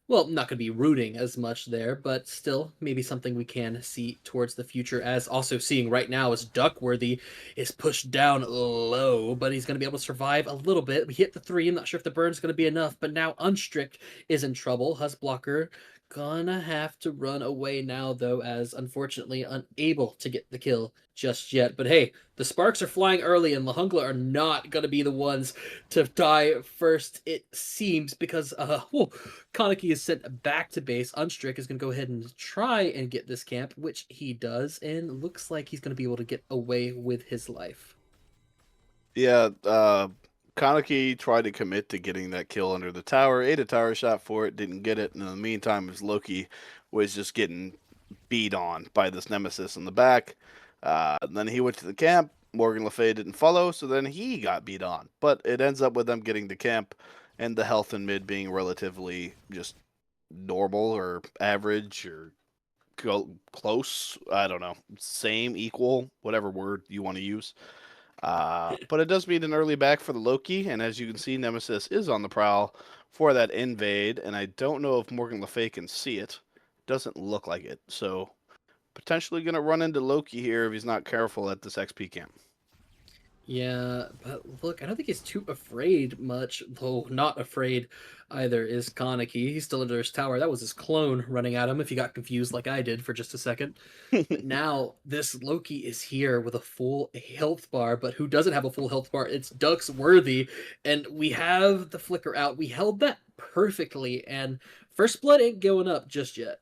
well, not going to be rooting as much there, but still maybe something we can see towards the future. As also seeing right now is Duckworthy is pushed down low, but he's going to be able to survive a little bit. We hit the 3. I'm not sure if the burn's going to be enough, but now Unstrict is in trouble. Husblocker gonna have to run away now, though, as unfortunately unable to get the kill just yet. But hey, the sparks are flying early, and Lahungla are not gonna be the ones to die first, it seems, because Kaneki is sent back to base. Unstrick is gonna go ahead and try and get this camp, which he does, and looks like he's gonna be able to get away with his life. Yeah, Kaneki tried to commit to getting that kill under the tower, ate a tower shot for it, didn't get it, and in the meantime, his Loki was just getting beat on by this nemesis in the back. Then he went to the camp. Morgan Le Fay didn't follow, so then he got beat on. But it ends up with them getting the camp and the health in mid being relatively just normal or average or close. I don't know. Same, equal, whatever word you want to use. But it does mean an early back for the Loki, and as you can see, Nemesis is on the prowl for that invade, and I don't know if Morgan Le Fay can see it. Doesn't look like it, so potentially going to run into Loki here if he's not careful at this XP camp. Yeah, but look, I don't think he's too afraid much, though not afraid either is Kaneki. He's still under his tower. That was his clone running at him, if you got confused like I did for just a second. But now this Loki is here with a full health bar, but who doesn't have a full health bar? It's Duck's Worthy, and we have the flicker out. We held that perfectly, and First Blood ain't going up just yet.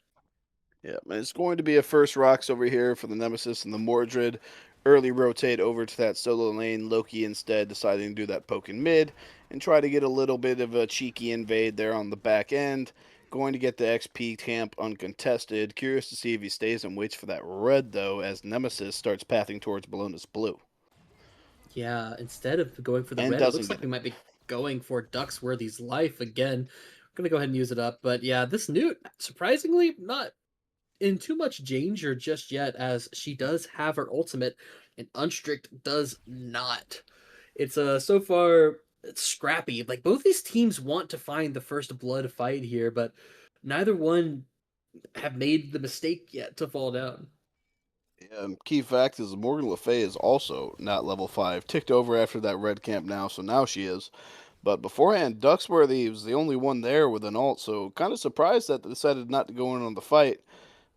Yeah, and it's going to be a first rocks over here for the Nemesis and the Mordred. Early rotate over to that solo lane. Loki instead deciding to do that poke in mid and try to get a little bit of a cheeky invade there on the back end. Going to get the XP camp uncontested. Curious to see if he stays and waits for that red, though, as Nemesis starts pathing towards Bologna's blue. Yeah, instead of going for the And red, it doesn't looks like get we it. might be going for Ducksworthy's life again. I'm gonna go ahead and use it up, but yeah, this Newt, surprisingly, not in too much danger just yet, as she does have her ultimate, and Unstrict does not. It's so far it's scrappy. Like both these teams want to find the first blood fight here, but neither one have made the mistake yet to fall down. And key fact is Morgan Le Fay is also not level 5. Ticked over after that red camp now, so now she is. But beforehand, Duxworthy was the only one there with an ult, so kind of surprised that they decided not to go in on the fight.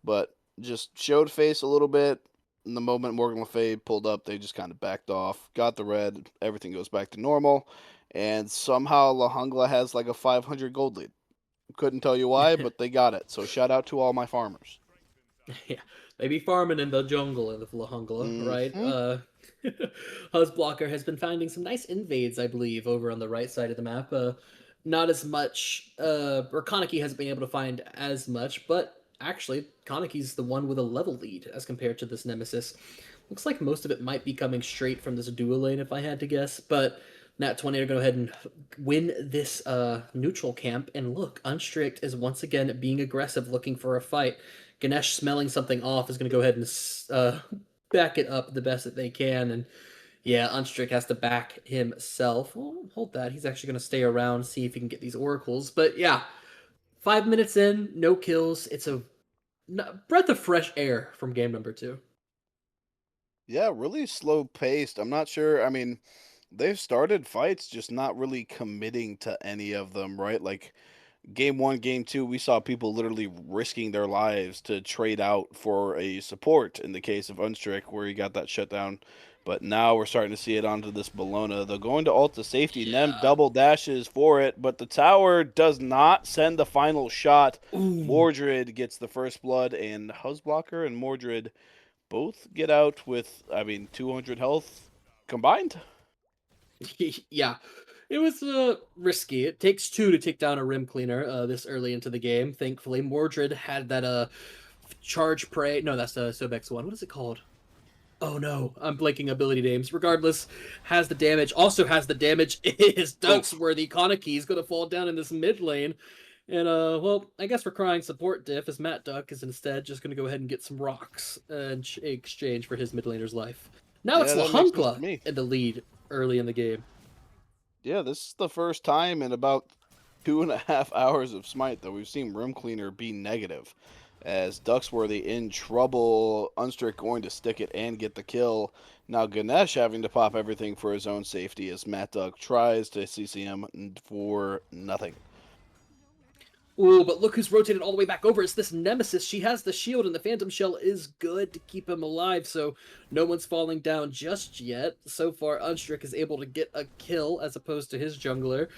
But just showed face a little bit. In the moment Morgan Le Fay pulled up, they just kind of backed off, got the red, everything goes back to normal. And somehow La Jungla has like a 500 gold lead. Couldn't tell you why, but they got it. So shout out to all my farmers. Yeah, they be farming in the jungle in the Flahungla, right? Hmm. Husblocker has been finding some nice invades, I believe, over on the right side of the map. Not as much, or Kaneki hasn't been able to find as much, but actually, Kaneki's the one with a level lead as compared to this Nemesis. Looks like most of it might be coming straight from this dual lane, if I had to guess, but Nat20 are going to go ahead and win this neutral camp, and look, Unstrict is once again being aggressive, looking for a fight. Ganesh smelling something off is going to go ahead and back it up the best that they can, and yeah, Unstrict has to back himself. Well, hold that. He's actually going to stay around, see if he can get these oracles. But yeah, 5 minutes in, no kills. It's a breath of fresh air from game number 2. Yeah, really slow paced. I'm not sure. I mean, they've started fights, just not really committing to any of them, right? Like game one, game two, we saw people literally risking their lives to trade out for a support in the case of Unstrict, where he got that shutdown. But now we're starting to see it onto this Bologna. They're going to ult to safety. Nem Yeah. double dashes for it, but the tower does not send the final shot. Ooh. Mordred gets the first blood, and Husblocker and Mordred both get out with, I mean, 200 health combined. Yeah, it was risky. It takes two to take down a rim cleaner this early into the game. Thankfully, Mordred had that charge prey. No, that's the Sobex one. What is it called? Oh no, I'm blanking ability names. Regardless, has the damage. Also has the damage is Oof. Duxworthy. Kaneki is going to fall down in this mid lane. And well, I guess we're crying support diff as Matt Duck is instead just going to go ahead and get some rocks in exchange for his mid laner's life. Now Yeah, it's that makes sense to Lahunkla me. in the lead early in the game. Yeah, this is the first time in about 2.5 hours of Smite that we've seen Room Cleaner be negative. As Duxworthy in trouble, Unstrict going to stick it and get the kill. Now Ganesh having to pop everything for his own safety as Matt Duck tries to CCM for nothing. Ooh, but look who's rotated all the way back over. It's this Nemesis. She has the shield, and the Phantom Shell is good to keep him alive, so no one's falling down just yet. So far, Unstrick is able to get a kill as opposed to his jungler,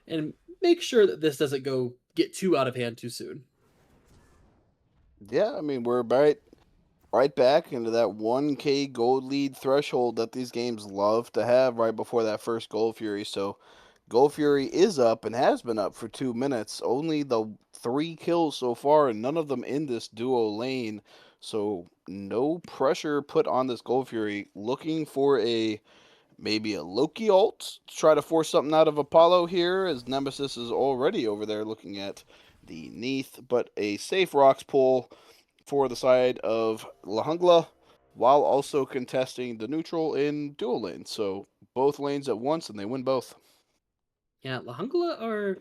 and make sure that this doesn't get too out of hand too soon. Yeah, I mean, we're right back into that 1K gold lead threshold that these games love to have right before that first Gold Fury. So Gold Fury is up and has been up for 2 minutes. Only the 3 kills so far, and none of them in this duo lane. So no pressure put on this Gold Fury. Looking for maybe a Loki ult to try to force something out of Apollo here, as Nemesis is already over there looking at the Neath, but a safe rocks pull for the side of Lahungla, while also contesting the neutral in dual lanes. So both lanes at once, and they win both. Yeah, Lahungla are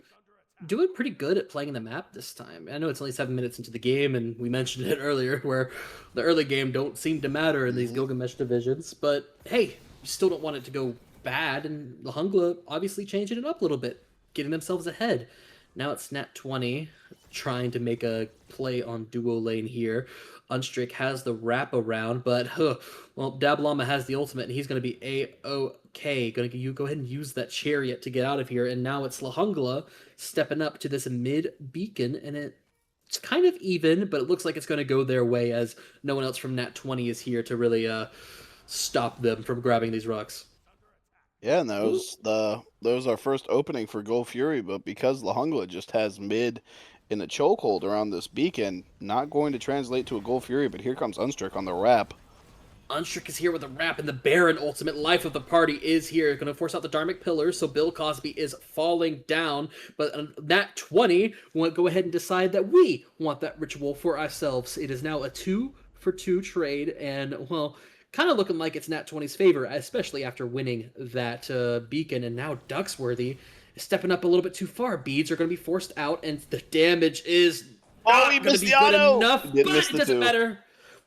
doing pretty good at playing the map this time. I know it's only 7 minutes into the game, and we mentioned it earlier, where the early game don't seem to matter in these Hmm. Gilgamesh divisions. But hey, you still don't want it to go bad, and the Hungla obviously changing it up a little bit, getting themselves ahead. Now it's Nat20 trying to make a play on duo lane here. Unstrick has the wrap around, but well, Dablama has the ultimate, and he's going to be A-OK. Going to go ahead and use that chariot to get out of here, and now it's Lahungla stepping up to this mid beacon, and it's kind of even, but it looks like it's going to go their way as no one else from Nat20 is here to really stop them from grabbing these rocks. Yeah, and Ooh. that was our first opening for Gold Fury, but because Lahungla just has mid in a chokehold around this beacon, not going to translate to a Gold Fury, but here comes Unstrick on the wrap. Unstrick is here with a wrap, and the Baron ultimate life of the party is here. Going to force out the Dharmic Pillars, so Bill Cosby is falling down. But Nat 20 will go ahead and decide that we want that ritual for ourselves. It is now a 2-for-2 trade, and, well, kind of looking like it's Nat20's favor, especially after winning that beacon. And now Ducksworthy is stepping up a little bit too far. Beads are going to be forced out, and the damage is Oh, he not going to missed be the good auto. enough, He did but miss it the doesn't 2. matter.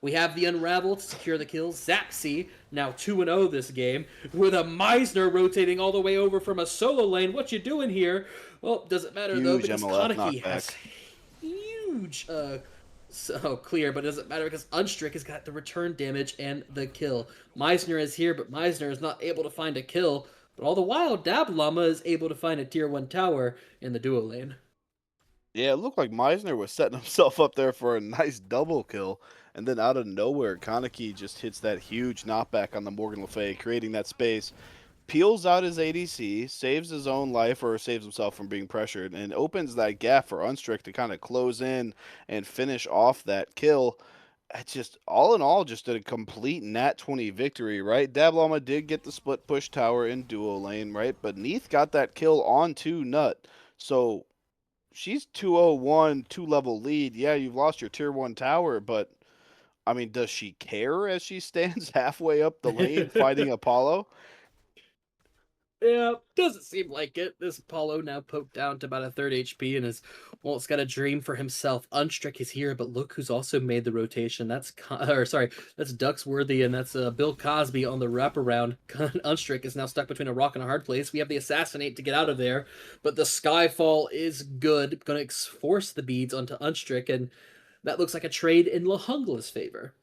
We have the Unravel to secure the kills. Zapsy, now 2-0 this game, with a Meisner rotating all the way over from a solo lane. What you doing here? Well, doesn't matter though, Huge because MLF Kaneki knockback. has huge clear, but it doesn't matter because Unstrick has got the return damage and the kill. Meisner is here, but Meisner is not able to find a kill. But all the while, Dablama is able to find a tier 1 tower in the duo lane. Yeah, it looked like Meisner was setting himself up there for a nice double kill. And then out of nowhere, Kaneki just hits that huge knockback on the Morgan Le Fay, creating that space. Peels out his ADC, saves his own life or saves himself from being pressured, and opens that gap for Unstrick to kind of close in and finish off that kill. It's just, all in all, just a complete Nat20 victory, right? Dablama did get the split push tower in duo lane, right? But Neath got that kill onto Nut. So she's 201, 2-level lead. Yeah, you've lost your tier 1 tower, but I mean, does she care as she stands halfway up the lane fighting Apollo? Yeah, doesn't seem like it. This Apollo now poked down to about a third HP and is, well, it's got a dream for himself. Unstrick is here, but look who's also made the rotation. That's, that's Ducksworthy and that's Bill Cosby on the wraparound. Unstrick is now stuck between a rock and a hard place. We have the Assassinate to get out of there, but the Skyfall is good. Gonna force the beads onto Unstrick, and that looks like a trade in Lahungla's favor.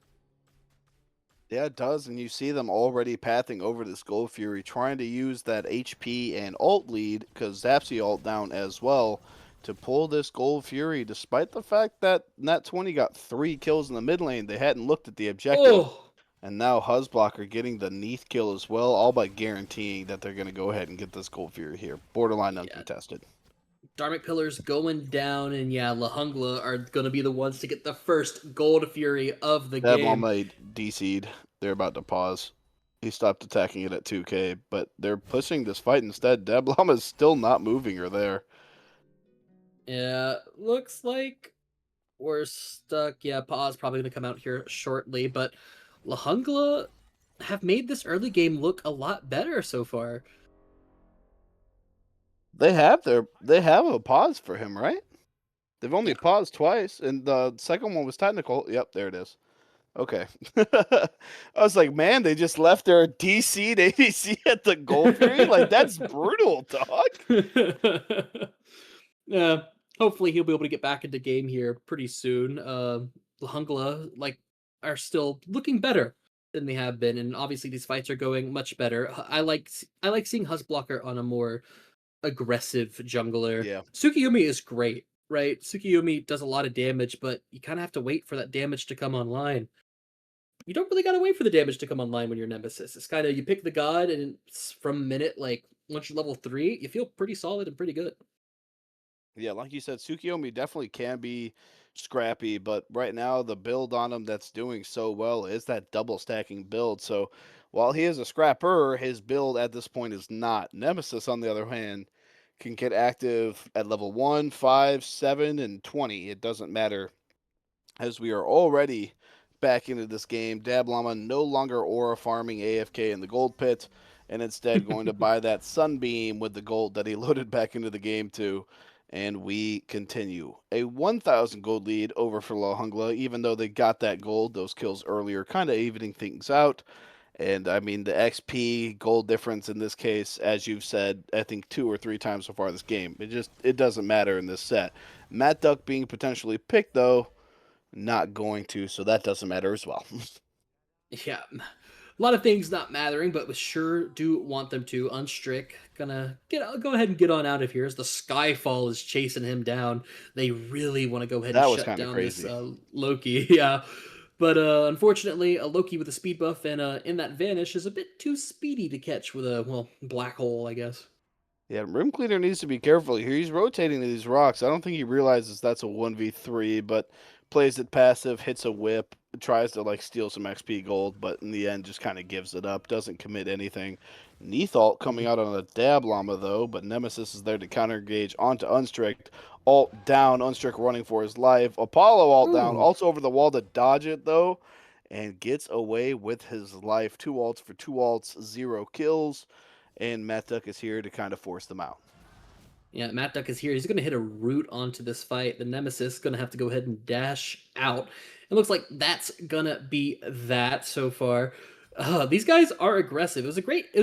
Yeah, it does, and you see them already pathing over this Gold Fury, trying to use that HP and ult lead, because Zapsy ult down as well, to pull this Gold Fury, despite the fact that Nat20 got 3 kills in the mid lane. They hadn't looked at the objective, Oh! and now Huzblocker getting the Neath kill as well, all by guaranteeing that they're going to go ahead and get this Gold Fury here. Borderline uncontested. Dharmic Pillars going down, and yeah, Lahungla are going to be the ones to get the first Gold Fury of the game. Dablama DC'd. They're about to pause. He stopped attacking it at 2k, but they're pushing this fight instead. Dablama is still not moving her there. Yeah, looks like we're stuck. Yeah, pause probably going to come out here shortly, but Lahungla have made this early game look a lot better so far. They have a pause for him, right? They've only paused twice, and the second one was technical. Yep, there it is. Okay. I was like, man, they just left their DC'd ADC at the Gold Fury? Like, that's brutal, dog. Yeah, hopefully he'll be able to get back into game here pretty soon. Lahungla, are still looking better than they have been, and obviously these fights are going much better. I like seeing Huzblocker on a more aggressive jungler. Yeah. Tsukiyomi is great, right? Tsukiyomi does a lot of damage, but you kind of have to wait for that damage to come online. You don't really gotta wait for the damage to come online when you're Nemesis. It's kind of, you pick the god, and from minute, once you're level 3, you feel pretty solid and pretty good. Yeah, like you said, Tsukiyomi definitely can be scrappy, but right now the build on him that's doing so well is that double stacking build. So while he is a scrapper, his build at this point is not. Nemesis, on the other hand, can get active at level 1, 5, 7, and 20. It doesn't matter, as we are already back into this game. Dablama no longer aura farming AFK in the gold pit, and instead going to buy that sunbeam with the gold that he loaded back into the game too. And we continue. A 1,000 gold lead over for Lahungla, even though they got that gold, those kills earlier, kind of evening things out. And I mean, the XP gold difference in this case, as you've said, I think 2 or 3 times so far this game, it doesn't matter in this set. Matt Duck being potentially picked, though, not going to, so that doesn't matter as well. Yeah, a lot of things not mattering, but we sure do want them to. Unstrick gonna go ahead and get on out of here as the Skyfall is chasing him down. They really want to go ahead That and was shut kinda down crazy. this Loki. Yeah, but unfortunately, a Loki with a speed buff and in that vanish is a bit too speedy to catch with a black hole, I guess. Yeah, Rim Cleaner needs to be careful here. He's rotating to these rocks. I don't think he realizes that's a 1v3, but plays it passive, hits a whip, tries to steal some XP gold, but in the end just kind of gives it up, doesn't commit anything. Neathalt coming out on a dab llama though, but Nemesis is there to counter engage onto Unstrict. Alt down, Unstrict running for his life. Apollo alt down, Ooh. also over the wall to dodge it though. and gets away with his life. 2 ults for 2 ults, 0 kills, and Matt Duck is here to kind of force them out. Yeah, Matt Duck is here. He's going to hit a root onto this fight. The Nemesis is going to have to go ahead and dash out. It looks like that's going to be that so far. These guys are aggressive. It was a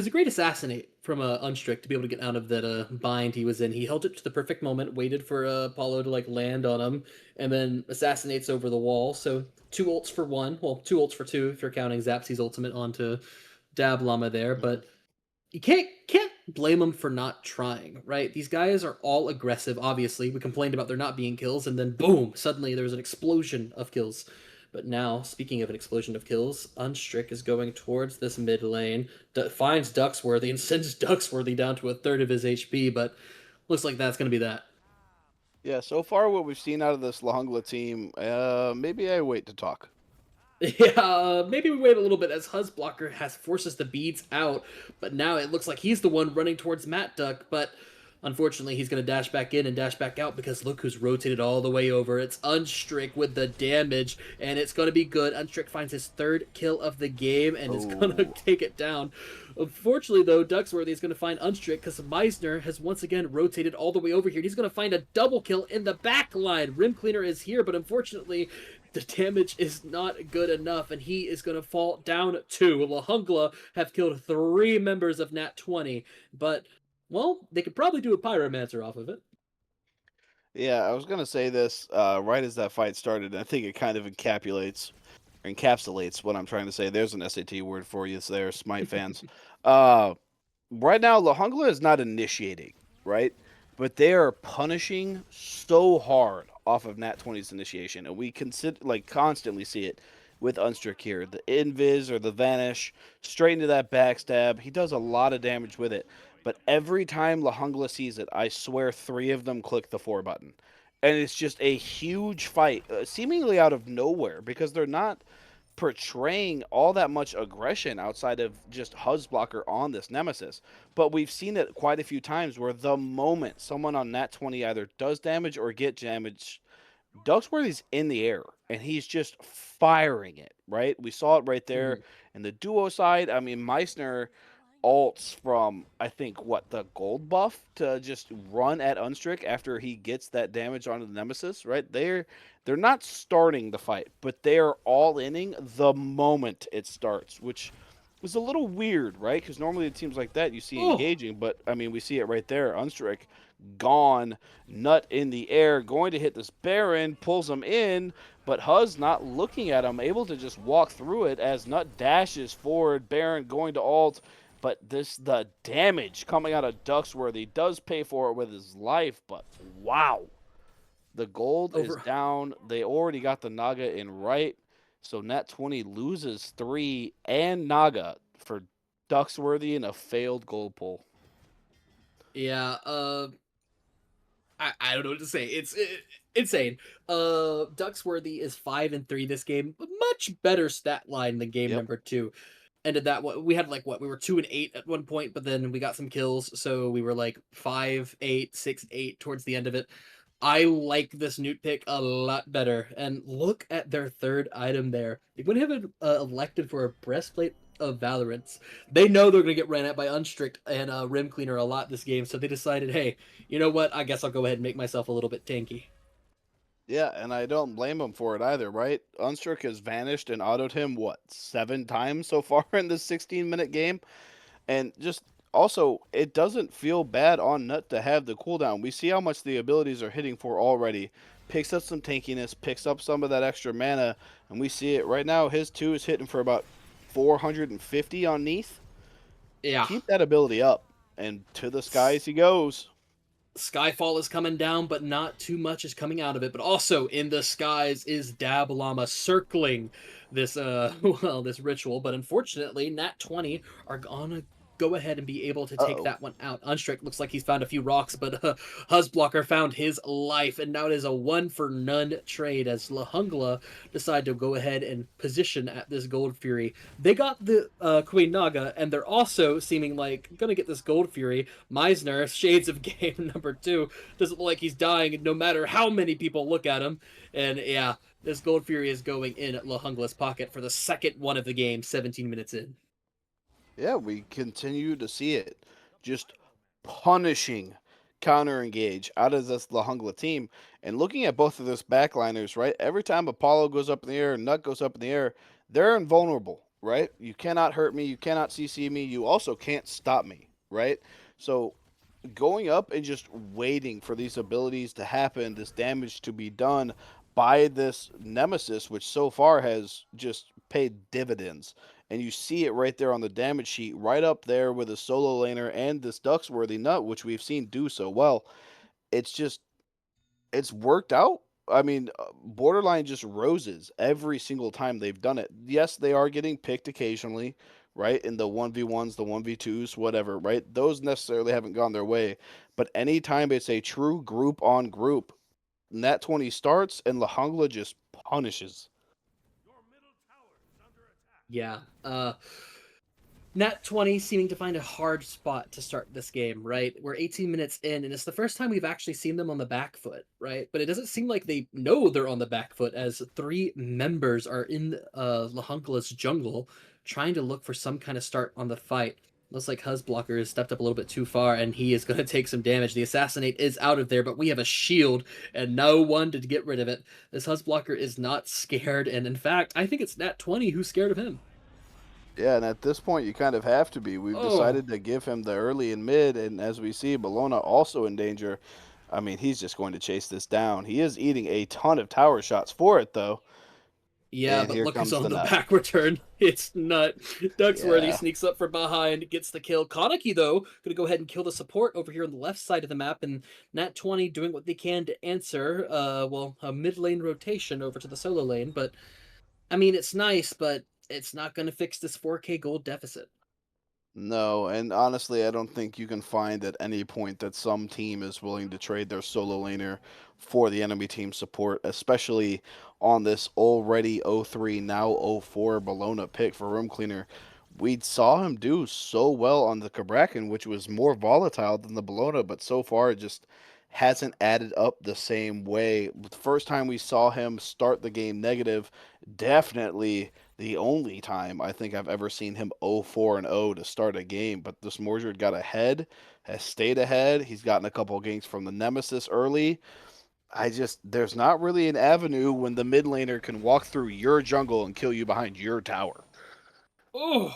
great assassinate from Unstrict to be able to get out of that bind he was in. He held it to the perfect moment, waited for Apollo to like land on him, and then assassinates over the wall. So 2 ults for 1. Well, 2 ults for 2 if you're counting Zapsy's ultimate onto Dab Llama there, but you can't blame them for not trying, right? These guys are all aggressive. Obviously, we complained about there not being kills, and then boom, suddenly there's an explosion of kills. But now, speaking of an explosion of kills, Unstrick is going towards this mid lane, finds Ducksworthy, and sends Ducksworthy down to a third of his HP. But looks like that's going to be that. Yeah, so far what we've seen out of this Lahungla team, maybe I wait to talk. Yeah, maybe we wait a little bit as Huzzblocker has forces the beads out, but now it looks like he's the one running towards Matt Duck, but unfortunately he's going to dash back in and dash back out because look who's rotated all the way over. It's Unstrick with the damage, and it's going to be good. Unstrick finds his 3rd kill of the game and is going to take it down. Unfortunately, though, Ducksworthy is going to find Unstrick because Meisner has once again rotated all the way over here. He's going to find a double kill in the back line. Rim Cleaner is here, but unfortunately, the damage is not good enough, and he is going to fall down too. Lahungla have killed 3 members of Nat20, but, well, they could probably do a Pyromancer off of it. Yeah, I was gonna say this right as that fight started. And I think it kind of encapsulates what I'm trying to say. There's an SAT word for you there, Smite fans. Right now, Lahungla is not initiating, right? But they are punishing so hard off of Nat20's initiation, and we constantly see it with Unstrick here. The Invis or the Vanish, straight into that backstab. He does a lot of damage with it. But every time Lahungla sees it, I swear 3 of them click the 4 button. And it's just a huge fight, seemingly out of nowhere, because they're not portraying all that much aggression outside of just Huzzblocker on this Nemesis. But we've seen it quite a few times where the moment someone on Nat20 either does damage or get damage, Ducksworthy's in the air and he's just firing it, right? We saw it right there in the duo side. I mean, Meisner ults from, I think, the gold buff to just run at Unstrick after he gets that damage onto the Nemesis, right? They're not starting the fight, but they're all inning the moment it starts, which was a little weird, right? Because normally it teams like that you see engaging, but I mean, we see it right there. Unstrick gone, Nut in the air, going to hit this Baron, pulls him in, but Huz not looking at him, able to just walk through it as Nut dashes forward, Baron going to ult. But the damage coming out of Ducksworthy does pay for it with his life, but wow. The gold is down. They already got the Naga in right. So Nat20 loses 3 and Naga for Ducksworthy in a failed gold pull. Yeah, I don't know what to say. It's insane. Ducksworthy is 5-3 this game. Much better stat line than game number 2. Ended that we had we were 2-8 at one point, but then we got some kills, so we were like 5-8, 6-8 towards the end of it. I like this Newt pick a lot better, and look at their 3rd item there. They wouldn't have elected for a breastplate of Valorance. They know they're gonna get ran at by Unstrict and Rim Cleaner a lot this game, so they decided, hey, you know what? I guess I'll go ahead and make myself a little bit tanky. Yeah, and I don't blame him for it either, right? Unstrick has vanished and autoed him, 7 times so far in this 16-minute game? And just also, it doesn't feel bad on Nut to have the cooldown. We see how much the abilities are hitting for already. Picks up some tankiness, picks up some of that extra mana, and we see it right now. His 2 is hitting for about 450 on Neath. Yeah. Keep that ability up, and to the skies he goes. Skyfall is coming down, but not too much is coming out of it. But also in the skies is Dab Llama circling this this ritual. But unfortunately, Nat20 are gonna go ahead and be able to take Uh-oh. that one out. Unstrict looks like he's found a few rocks, but Huzblocker found his life, and now it is a 1-for-none trade as Lahungla decide to go ahead and position at this Gold Fury. They got the Queen Naga, and they're also seeming like gonna get this Gold Fury. Meisner, Shades of Game number 2, doesn't look like he's dying no matter how many people look at him. And yeah, this Gold Fury is going in Lahungla's pocket for the second one of the game, 17 minutes in. Yeah, we continue to see it. Just punishing counter engage out of this La Jungla team. And looking at both of those backliners, right? Every time Apollo goes up in the air, Nut goes up in the air, they're invulnerable, right? You cannot hurt me, you cannot CC me, you also can't stop me, right? So going up and just waiting for these abilities to happen, this damage to be done by this Nemesis, which so far has just paid dividends. And you see it right there on the damage sheet, right up there with a solo laner and this Ducksworthy Nut, which we've seen do so well. It's just, it's worked out. I mean, borderline just roses every single time they've done it. Yes, they are getting picked occasionally, right? In the 1v1s, the 1v2s, whatever, right? Those necessarily haven't gone their way. But anytime it's a true group on group, Nat20 starts and La Jungla just punishes. Yeah. Nat20 seeming to find a hard spot to start this game, right? We're 18 minutes in, and it's the first time we've actually seen them on the back foot, right? But it doesn't seem like they know they're on the back foot, as 3 members are in Lahunkla's jungle trying to look for some kind of start on the fight. Looks like Huzblocker has stepped up a little bit too far, and he is going to take some damage. The Assassinate is out of there, but we have a shield and no one to get rid of it. This Huzblocker is not scared, and in fact, I think it's Nat20 who's scared of him. Yeah, and at this point, you kind of have to be. We've Oh, decided to give him the early and mid, and as we see, Bologna also in danger. I mean, he's just going to chase this down. He is eating a ton of tower shots for it, though. yeah, And but here look who's comes the on the nut. back return. It's Nut. Ducksworthy Yeah. sneaks up from behind, gets the kill. Kaneki, though, gonna go ahead and kill the support over here on the left side of the map, and Nat20 doing what they can to answer, well, a mid lane rotation over to the solo lane. But, I mean, it's nice, but it's not gonna fix this 4K gold deficit. No, and honestly, I don't think you can find at any point that some team is willing to trade their solo laner for the enemy team support, especially on this already 0-3, now 0-4 Bologna pick for Room Cleaner. We saw him do so well on the Cabrakan, which was more volatile than the Bologna, but so far it just hasn't added up the same way. The first time we saw him start the game negative, definitely the only time I think I've ever seen him 0-4 and 0 to start a game. But this Mordred got ahead, has stayed ahead. He's gotten a couple of games from the Nemesis early. There's not really an avenue when the mid laner can walk through your jungle and kill you behind your tower. Oh,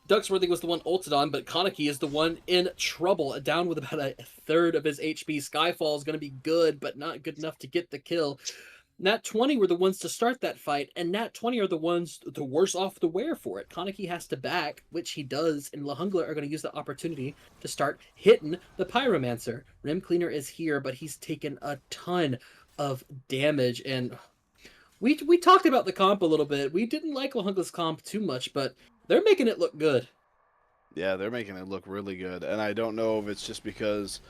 Ducksworthy was the one ulted on, but Kaneki is the one in trouble, down with about a third of his HP. Skyfall is going to be good, but not good enough to get the kill. Nat20 were the ones to start that fight, and Nat20 are the ones the worse off the wear for it. Kaneki has to back, which he does, and Lahungla are going to use the opportunity to start hitting the Pyromancer. Rim Cleaner is here, but he's taken a ton of damage, and we talked about the comp a little bit. We didn't like Lahungla's comp too much, but they're making it look good. Yeah, they're making it look really good. And I don't know if it's just because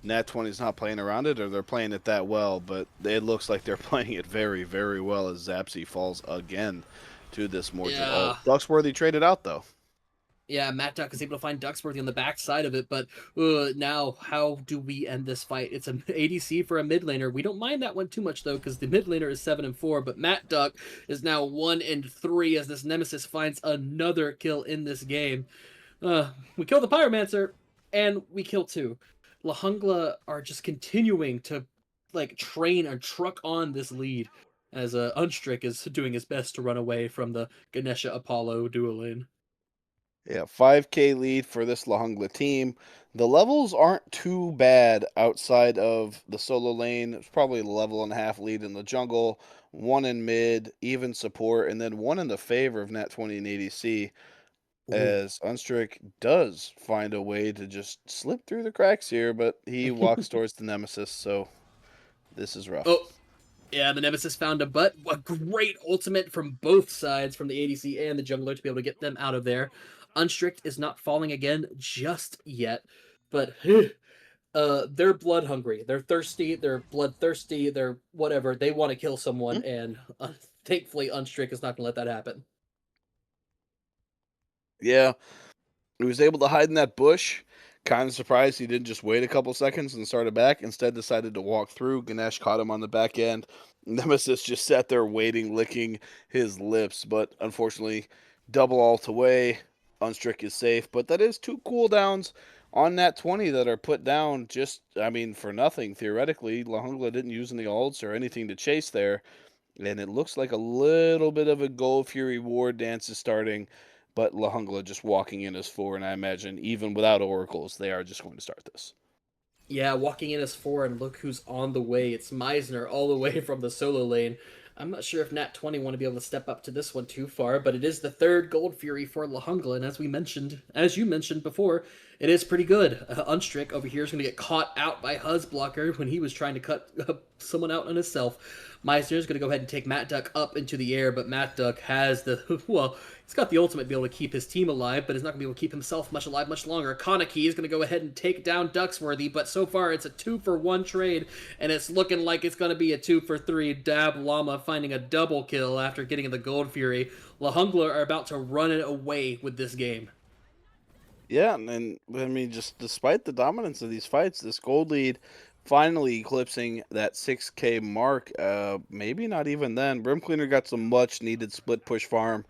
Nat20 is not playing around it or they're playing it that well, but it looks like they're playing it very, very well as Zapsy falls again to this Mordred ult. Yeah. Ducksworthy traded out, though. Yeah, Matt Duck is able to find Ducksworthy on the backside of it, but now how do we end this fight? It's an ADC for a mid laner. We don't mind that one too much though, because the mid laner is 7-4, but Matt Duck is now 1-3 as this Nemesis finds another kill in this game. We kill the Pyromancer, and we kill 2. Lahungla are just continuing to like train and truck on this lead as Unstrick is doing his best to run away from the Ganesha Apollo duo lane. Yeah, 5K lead for this La Jungla team. The levels aren't too bad outside of the solo lane. It's probably a level and a half lead in the jungle, 1 in mid, even support, and then 1 in the favor of Nat20 and ADC. Ooh. As Unstrick does find a way to just slip through the cracks here, but he walks towards the Nemesis, so this is rough. Oh, yeah, the Nemesis found a butt. A great ultimate from both sides, from the ADC and the jungler, to be able to get them out of there. Unstrict is not falling again just yet, but they're blood hungry. They're thirsty. They're bloodthirsty. They're whatever. They want to kill someone, Hmm? and thankfully, Unstrict is not going to let that happen. Yeah, he was able to hide in that bush. Kind of surprised he didn't just wait a couple seconds and started back. Instead, decided to walk through. Ganesh caught him on the back end. Nemesis just sat there waiting, licking his lips. But unfortunately, double ult away. Unstrick is safe. But that is 2 cooldowns on Nat20 that are put down just, I mean, for nothing, theoretically. La Jungla didn't use any ults or anything to chase there. And it looks like a little bit of a Gold Fury war dance is starting, but La Jungla just walking in as 4, and I imagine even without oracles, they are just going to start this. Yeah, walking in as 4, and look who's on the way. It's Meisner all the way from the solo lane. I'm not sure if Nat20 want to be able to step up to this one too far, but it is the third Gold Fury for La Jungla, and as you mentioned before, it is pretty good. Unstrick over here is going to get caught out by Huzzblocker when he was trying to cut someone out on himself. Meisner is going to go ahead and take Matt Duck up into the air, but Matt Duck has the, well, he's got the ultimate to be able to keep his team alive, but he's not going to be able to keep himself much alive much longer. Kaneki is going to go ahead and take down Ducksworthy, but so far it's a 2-for-1 trade, and it's looking like it's going to be a 2-for-3. Dab Llama finding a double kill after getting the Gold Fury. La Jungla are about to run it away with this game. Yeah, and I mean, just despite the dominance of these fights, this gold lead finally eclipsing that 6K mark. Maybe not even then. Brim Cleaner got some much needed split push farm.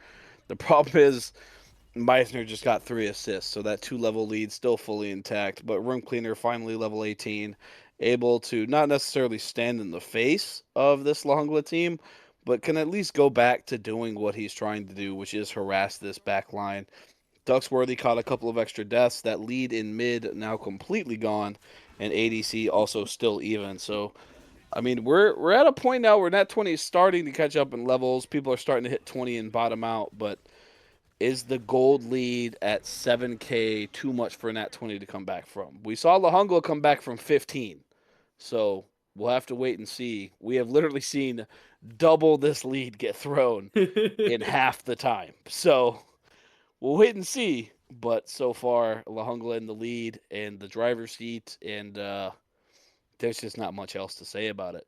The problem is Meisner just got 3 assists, so that 2-level lead still fully intact. But Room Cleaner finally level 18, able to not necessarily stand in the face of this La Jungla team, but can at least go back to doing what he's trying to do, which is harass this back line. Ducksworthy caught a couple of extra deaths. That lead in mid now completely gone, and ADC also still even. So, I mean, we're at a point now where Nat20 is starting to catch up in levels. People are starting to hit 20 and bottom out, but is the gold lead at 7K too much for Nat20 to come back from? We saw La Jungla come back from 15, so we'll have to wait and see. We have literally seen double this lead get thrown in half the time. So we'll wait and see. But so far, La Jungla in the lead and the driver's seat, and there's just not much else to say about it.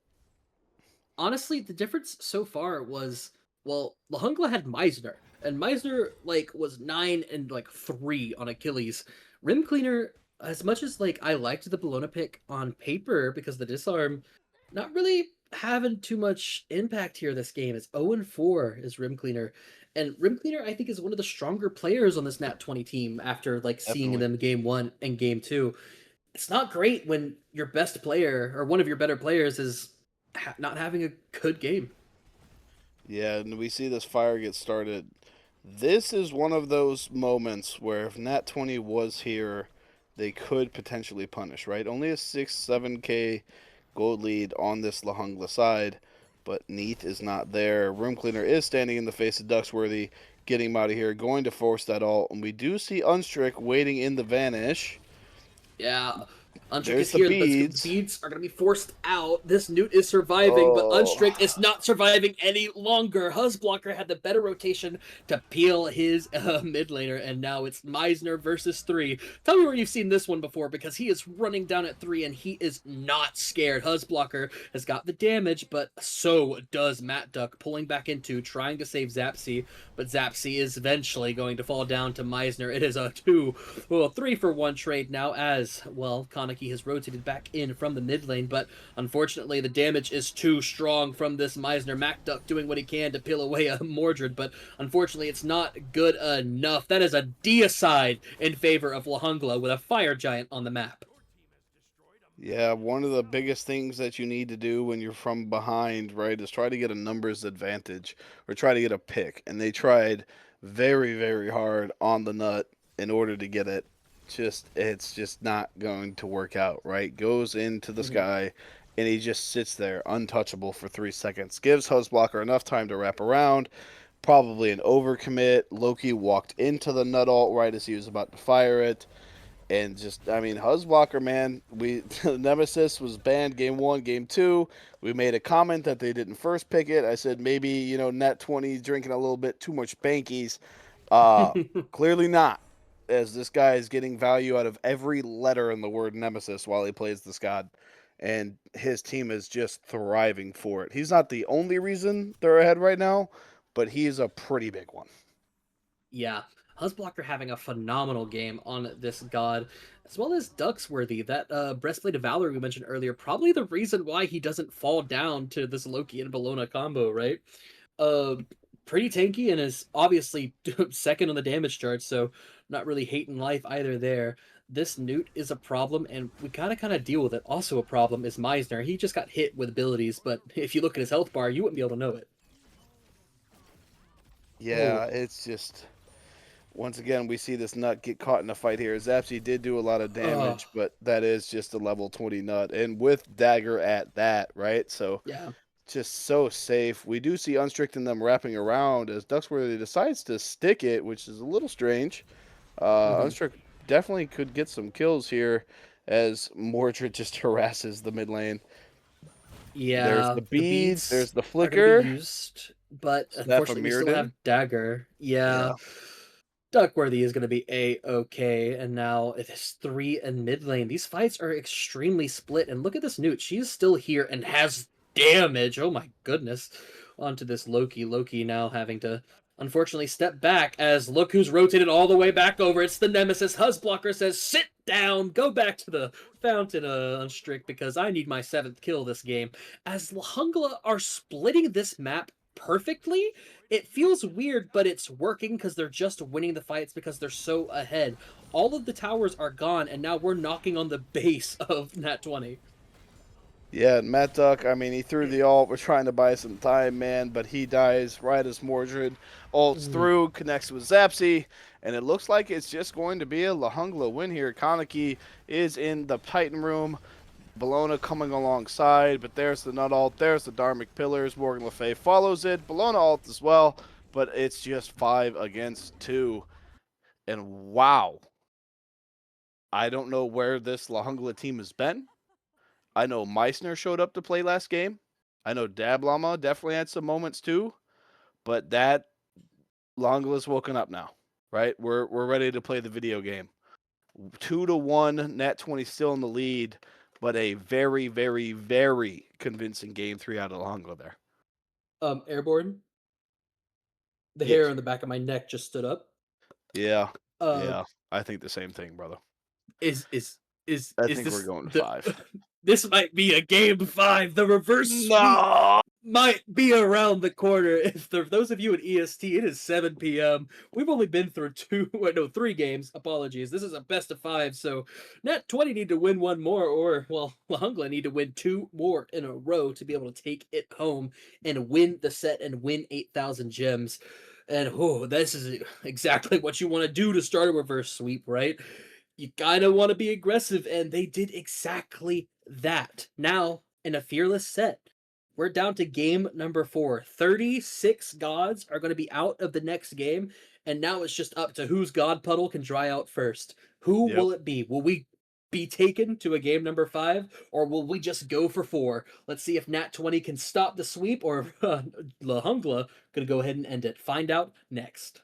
Honestly, the difference so far was, well, La Jungla had Meisner, and Meisner was 9 and 3 on Achilles. Rim Cleaner, as much as I liked the Bologna pick on paper because the disarm, not really having too much impact here this game. It's 0-4 is Rim Cleaner. And Rim Cleaner, I think, is one of the stronger players on this Nat20 team after seeing Definitely. them game 1 and game 2. It's not great when your best player or one of your better players is not having a good game. Yeah, and we see this fire get started. This is one of those moments where if Nat20 was here, they could potentially punish, right? Only a 6, 7K gold lead on this La Jungla side, but Neath is not there. Room Cleaner is standing in the face of Ducksworthy, getting him out of here, going to force that ult. And we do see Unstrick waiting in the Vanish. Yeah, Unstrick There's is the here, but the beads. beads are going to be forced out. This Newt is surviving, but Oh. Unstrick is not surviving any longer. Huzzblocker had the better rotation to peel his mid laner, and now it's Meisner versus 3. Tell me where you've seen this one before, because he is running down at 3, and he is not scared. Huzzblocker has got the damage, but so does Matt Duck, pulling back into, trying to save Zapsy, but Zapsy is eventually going to fall down to Meisner. It is a 3-for-1 trade now, as, well, Kaneki has rotated back in from the mid lane, but unfortunately the damage is too strong from this Meisner. MacDuck doing what he can to peel away a Mordred, but unfortunately it's not good enough. That is a deicide in favor of La Jungla with a fire giant on the map. Yeah, one of the biggest things that you need to do when you're from behind, right, is try to get a numbers advantage or try to get a pick. And they tried very, very hard on the nut in order to get it. It's just not going to work out, right? Goes into the sky and he just sits there untouchable for 3 seconds. Gives Huzzblocker enough time to wrap around. Probably an overcommit. Loki walked into the nut ult right as he was about to fire it. And just, I mean, Huzzblocker, man, Nemesis was banned game 1, game 2. We made a comment that they didn't first pick it. I said maybe, Nat20 drinking a little bit too much Bankies. Clearly not, as this guy is getting value out of every letter in the word nemesis while he plays this god, and his team is just thriving for it. He's not the only reason they're ahead right now, but he's a pretty big one. Yeah, Husblocker having a phenomenal game on this god, as well as Ducksworthy. That Breastplate of Valor we mentioned earlier, probably the reason why he doesn't fall down to this Loki and Bologna combo, right? Uh, Pretty tanky and is obviously second on the damage chart, so not really hating life either there. This Newt is a problem, and we gotta kind of deal with it. Also a problem is Meisner. He just got hit with abilities, but if you look at his health bar, you wouldn't be able to know it. Yeah, Oh, it's just once again we see this nut get caught in a fight here. Zapsy did do a lot of oh, damage, but that is just a level 20 nut, and with dagger at that, right? So yeah. just so safe. We do see Unstrict and them wrapping around as Ducksworthy decides to stick it, which is a little strange. Mhm. Unstrict definitely could get some kills here as Mordred just harasses the mid lane. There's Yeah, the the beads, there's beads the are going to be flicker. used, but Steph of unfortunately, we still have Mirrodin. Dagger. Yeah, Yeah. Duckworthy is going to be a-okay, and now it is three in mid lane. These fights are extremely split, and look at this Newt. She's still here and has damage. Oh my goodness. Onto this Loki. Loki now having to unfortunately step back as look who's rotated all the way back over. It's the Nemesis. Husblocker says, sit down, go back to the fountain, Unstrict, because I need my 7th kill this game. As Lahungla are splitting this map perfectly, it feels weird, but it's working because they're just winning the fights because they're so ahead. All of the towers are gone, and now we're knocking on the base of Nat20. Yeah, Matt Duck, I mean, he threw the ult. We're trying to buy some time, man, but he dies right as Mordred ults Mm. through, connects with Zapsy, and it looks like it's just going to be a Lahungla win here. Kaneki is in the Titan room. Bologna coming alongside, but there's the nut ult, there's the Dharmic Pillars. Morgan Le Fay follows it. Bologna ult as well, but it's just 5 against 2. And wow, I don't know where this Lahungla team has been. I know Meissner showed up to play last game. I know Dablama definitely had some moments too, but that Lahungla's woken up now, right? We're ready to play the video game. 2-1, Nat20 still in the lead, but a very, very, very convincing game 3 out of Lahungla there. Airborne. The hair Yes. on the back of my neck just stood up. Yeah. Uh, Yeah. I think the same thing, brother. is is I is think we're this going to the? 5. This might be a game 5. The reverse sweep No. might be around the corner. If those of you at EST, it is 7 p.m. We've only been through 3 games. Apologies. This is a best of 5, so Nat20 need to win one more, or well, Lahungla need to win 2 more in a row to be able to take it home and win the set and win 8,000 gems. And oh, this is exactly what you want to do to start a reverse sweep, right? You kind of want to be aggressive, and they did exactly that. Now, in a fearless set, we're down to game number 4. 36 gods are going to be out of the next game, and now it's just up to whose god puddle can dry out first. Who Yep. will it be? Will we be taken to a game number 5, or will we just go for 4? Let's see if Nat20 can stop the sweep, or if Lahungla going to go ahead and end it. Find out next.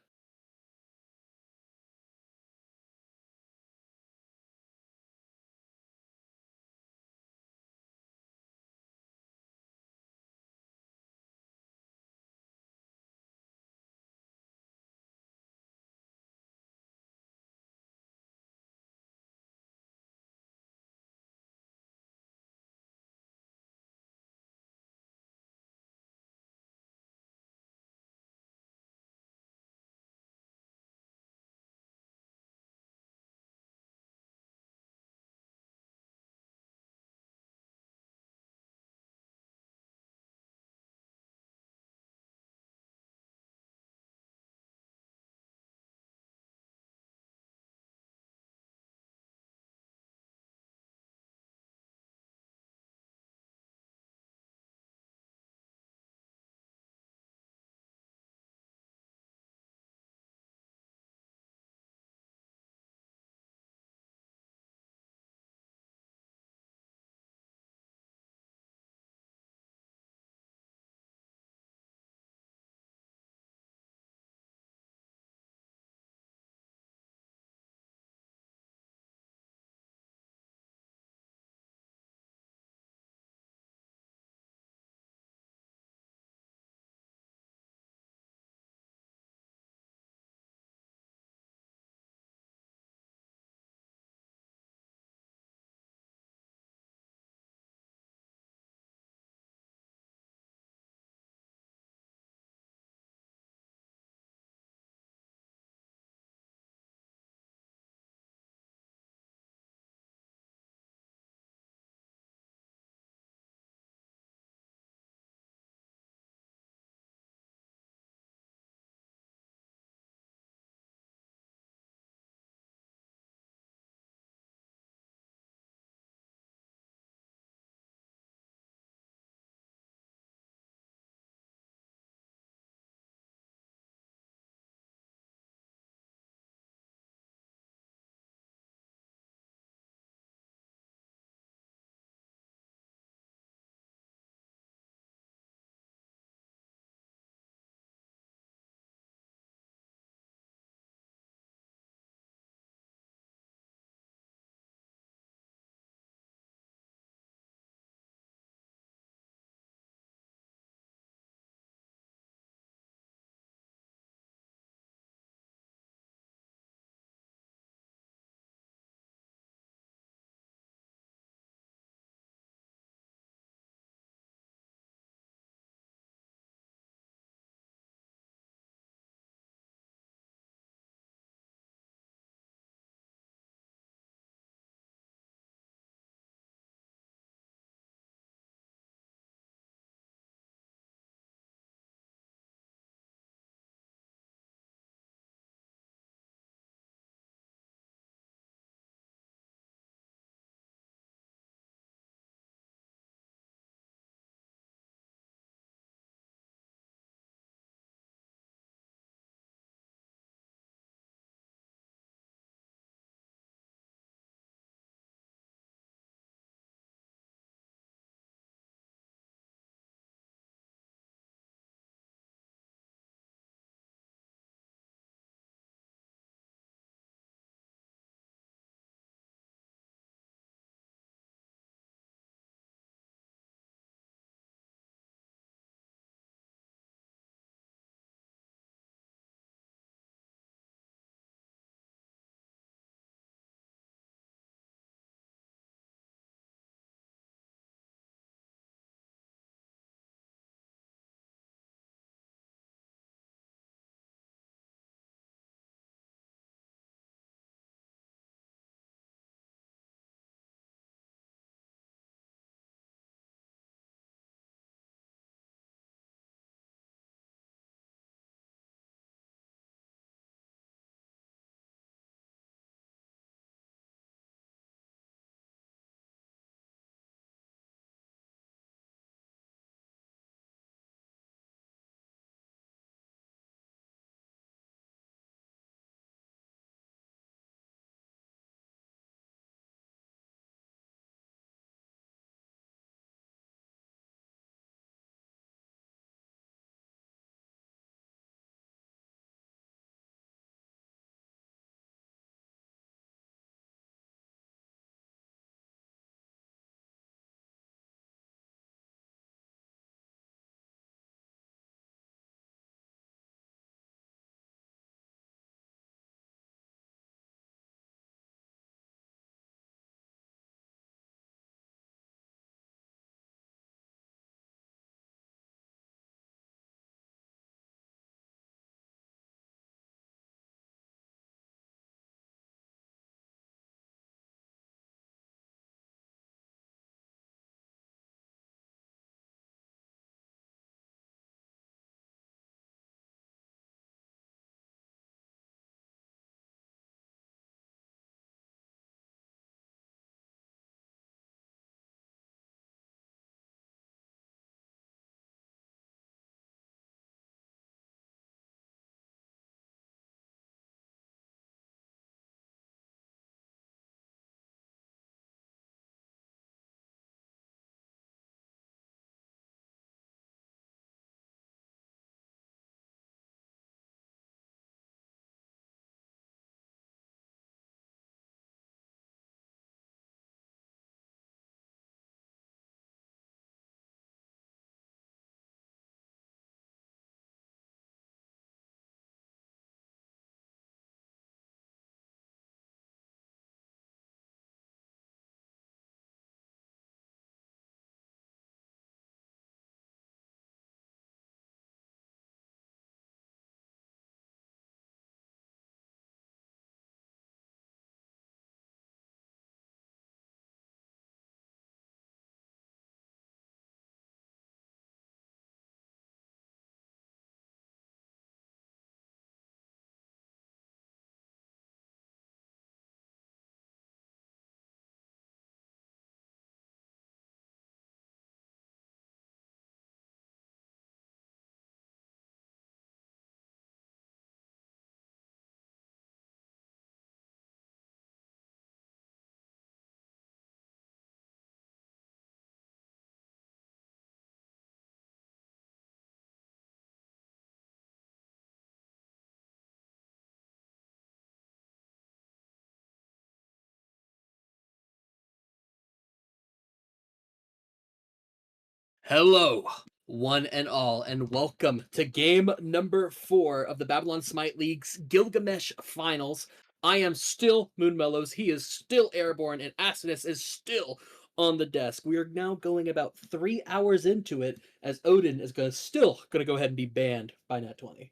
Hello, one and all, and welcome to game number 4 of the Babylon Smite League's Gilgamesh Finals. I am still MoonMellows, he is still Airborne, and Asinus is still on the desk. We are now going about 3 hours into it, as Odin is still going to go ahead and be banned by Nat20.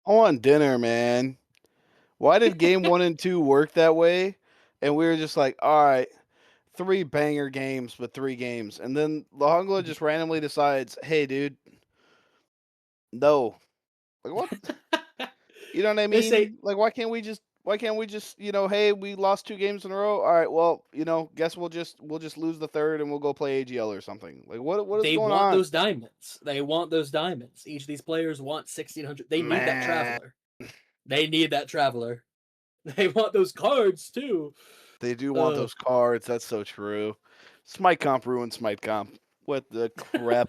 I want dinner, man. Why did game 1 and 2 work that way? And we were just like, all right, 3 banger games with 3 games. And then Jungla just randomly decides, hey, dude, no. Like, what? You know what I They say mean? Like, why can't we just, hey, we lost 2 games in a row. All right, well, guess we'll just lose the third and we'll go play AGL or something. Like, what is they going want on? those diamonds. They want those diamonds. Each of these players want 1,600. They need that Man, traveler. They need that traveler. They want those cards too. they do want those cards. That's so true. Smite comp ruined Smite comp. What the crap?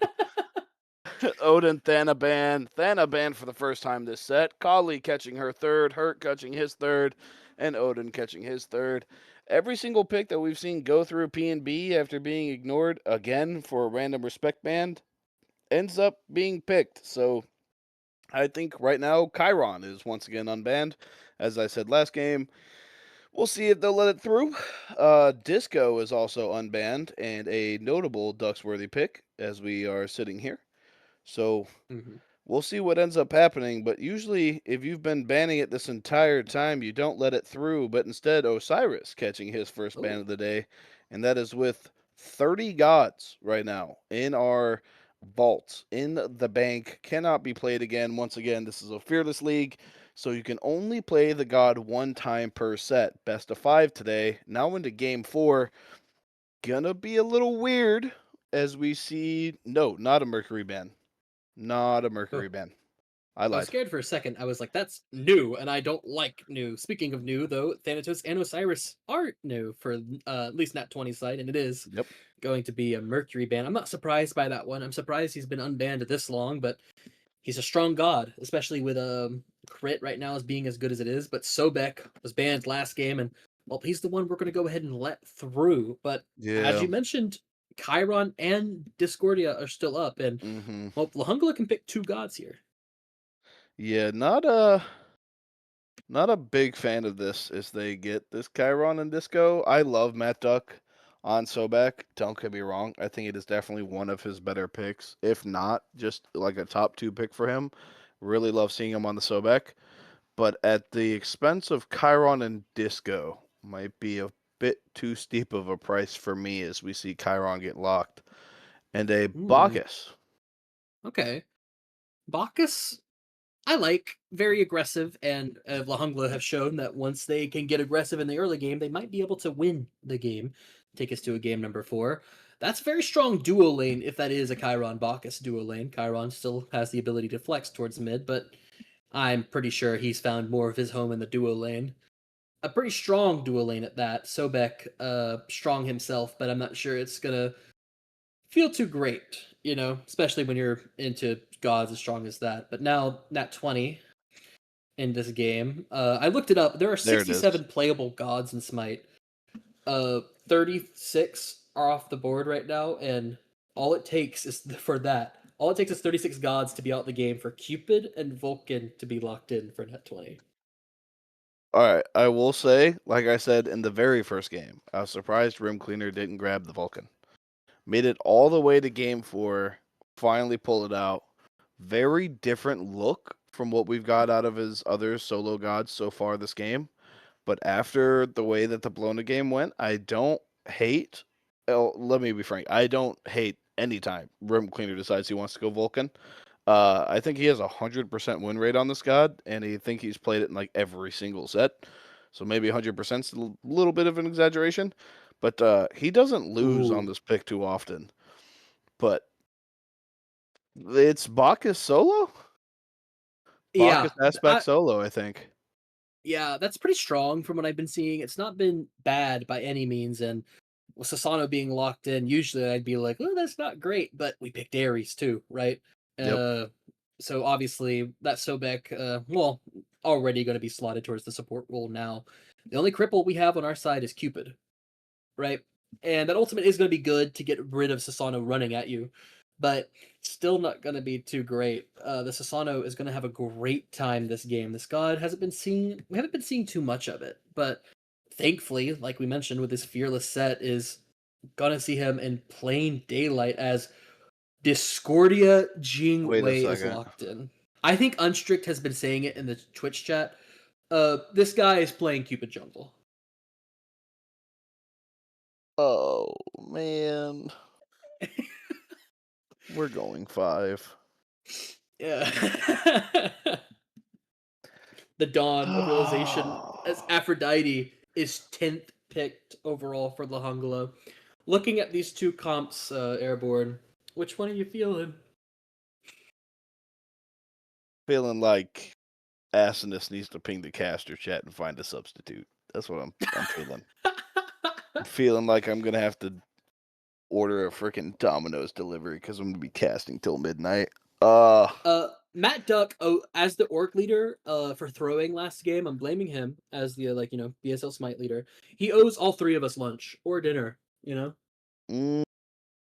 Odin Thana ban for the first time this set. Kali catching her third, Hurt catching his third, and Odin catching his third. Every single pick that we've seen go through P&B after being ignored again for a random respect band ends up being picked. So I think right now Chiron is once again unbanned. As I said last game, we'll see if they'll let it through. Disco is also unbanned and a notable Ducksworthy pick as we are sitting here. So we'll see what ends up happening, but usually if you've been banning it this entire time, you don't let it through, but instead Osiris catching his first ban of the day, and that is with 30 gods right now in our vaults, in the bank, cannot be played again. Once again, this is a fearless league, so you can only play the god one time per set. Best of 5 today. Now into game 4. Gonna be a little weird as we see, no, not a Mercury ban. Not a Mercury ban. I I was lied. scared for a second. I was like, that's new, and I don't like new. Speaking of new, though, Thanatos and Osiris are new for at least Nat20 side, and it is Yep. going to be a Mercury ban. I'm not surprised by that one. I'm surprised he's been unbanned this long, but he's a strong god, especially with crit right now as being as good as it is. But Sobek was banned last game, and well, he's the one we're going to go ahead and let through. But as Yeah. you mentioned, Chiron and Discordia are still up, and well, Lahungla can pick 2 gods here. Yeah, not a big fan of this as they get this Chiron and Disco. I love Matt Duck on Sobek. Don't get me wrong. I think it is definitely one of his better picks. If not, just like a top 2 pick for him. Really love seeing him on the Sobek. But at the expense of Chiron and Disco might be a bit too steep of a price for me as we see Chiron get locked. And a Bacchus. Okay. Bacchus, I like. Very aggressive, and Lahungla have shown that once they can get aggressive in the early game, they might be able to win the game, take us to a game number 4. That's a very strong duo lane if that is a Chiron Bacchus duo lane. Chiron still has the ability to flex towards mid, but I'm pretty sure he's found more of his home in the duo lane. A pretty strong duo lane at that. Sobek, strong himself, but I'm not sure it's gonna feel too great, especially when you're into gods as strong as that. But now Nat20 in this game, I looked it up. There are There it is. 67 playable gods in Smite. 36 are off the board right now, and all it takes is 36 gods to be out the game for Cupid and Vulcan to be locked in for Nat20. All right, I will say, like I said in the very first game, I was surprised Room Cleaner didn't grab the Vulcan. Made it all the way to game 4, finally pulled it out. Very different look from what we've got out of his other solo gods so far this game. But after the way that the Blona game went, I don't hate. Let me be frank. I don't hate any time Room Cleaner decides he wants to go Vulcan. I think he has 100% win rate on this god, and I think he's played it in like every single set. So maybe 100% is a little bit of an exaggeration, but he doesn't lose on this pick too often. But it's Bacchus solo? Bacchus aspect solo, I think. Yeah, that's pretty strong from what I've been seeing. It's not been bad by any means, and with Sasano being locked in, usually I'd be like, "Oh, that's not great," but we picked Ares too, right? Yep. So obviously that Sobek, already going to be slotted towards the support role now. The only cripple we have on our side is Cupid, right? And that ultimate is going to be good to get rid of Sasano running at you. but still not going to be too great. The Sasano is going to have a great time this game. This god hasn't been seen. We haven't been seeing too much of it, but thankfully, like we mentioned, with his fearless set, is gonna see him in plain daylight as Discordia Jing Wait a Wei is second. locked in. I think Unstrict has been saying it in the Twitch chat. This guy is playing Cupid Jungle. Oh man, we're going 5. Yeah. The dawn of realization as Aphrodite is 10th picked overall for La Honglo. Looking at these two comps, Airborne, which one are you feeling? Feeling like Asinus needs to ping the caster chat and find a substitute. That's what I'm feeling. I'm feeling like I'm gonna have to order a freaking Domino's delivery because I'm gonna be casting till midnight. Matt Duck, oh, as the orc leader, for throwing last game, I'm blaming him as the BSL Smite leader. He owes all three of us lunch or dinner.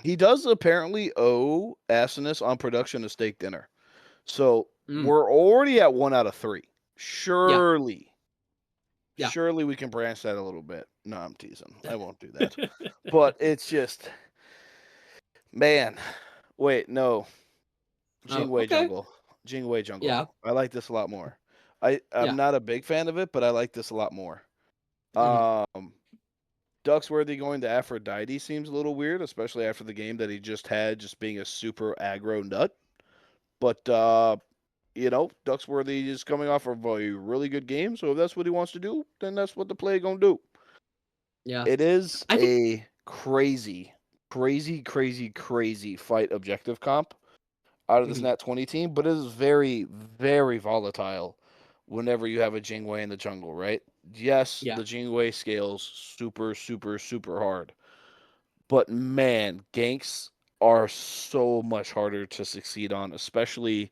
He does apparently owe Asinus on production a steak dinner. So we're already at 1 out of 3. Surely. Yeah. Surely we can branch that a little bit. No, I'm teasing. I won't do that. But it's just, man. Wait, no. Jingwei okay. Jungle. Jingwei Jungle. Yeah. I like this a lot more. I'm not a big fan of it, but I like this a lot more. Ducksworthy going to Aphrodite seems a little weird, especially after the game that he just had, just being a super aggro nut. But Ducksworthy is coming off of a really good game, so if that's what he wants to do, then that's what the play gonna do. Yeah. It is a crazy, crazy, crazy, crazy fight objective comp out of this Nat20 team, but it is very, very volatile whenever you have a Jingwei in the jungle, right? Yes, the Jingwei scales super, super, super hard. But man, ganks are so much harder to succeed on, especially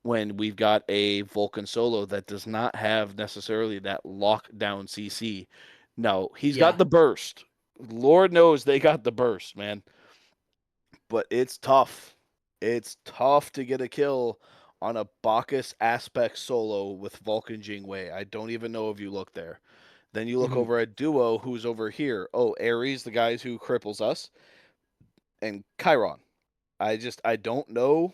when we've got a Vulcan solo that does not have necessarily that lockdown CC. No, he's got the burst. Lord knows they got the burst, man. But it's tough. It's tough to get a kill on a Bacchus aspect solo with Vulcan Jingwei. I don't even know if you look there. Then you look over at Duo, who's over here. Oh, Ares, the guys who cripples us, and Chiron. I don't know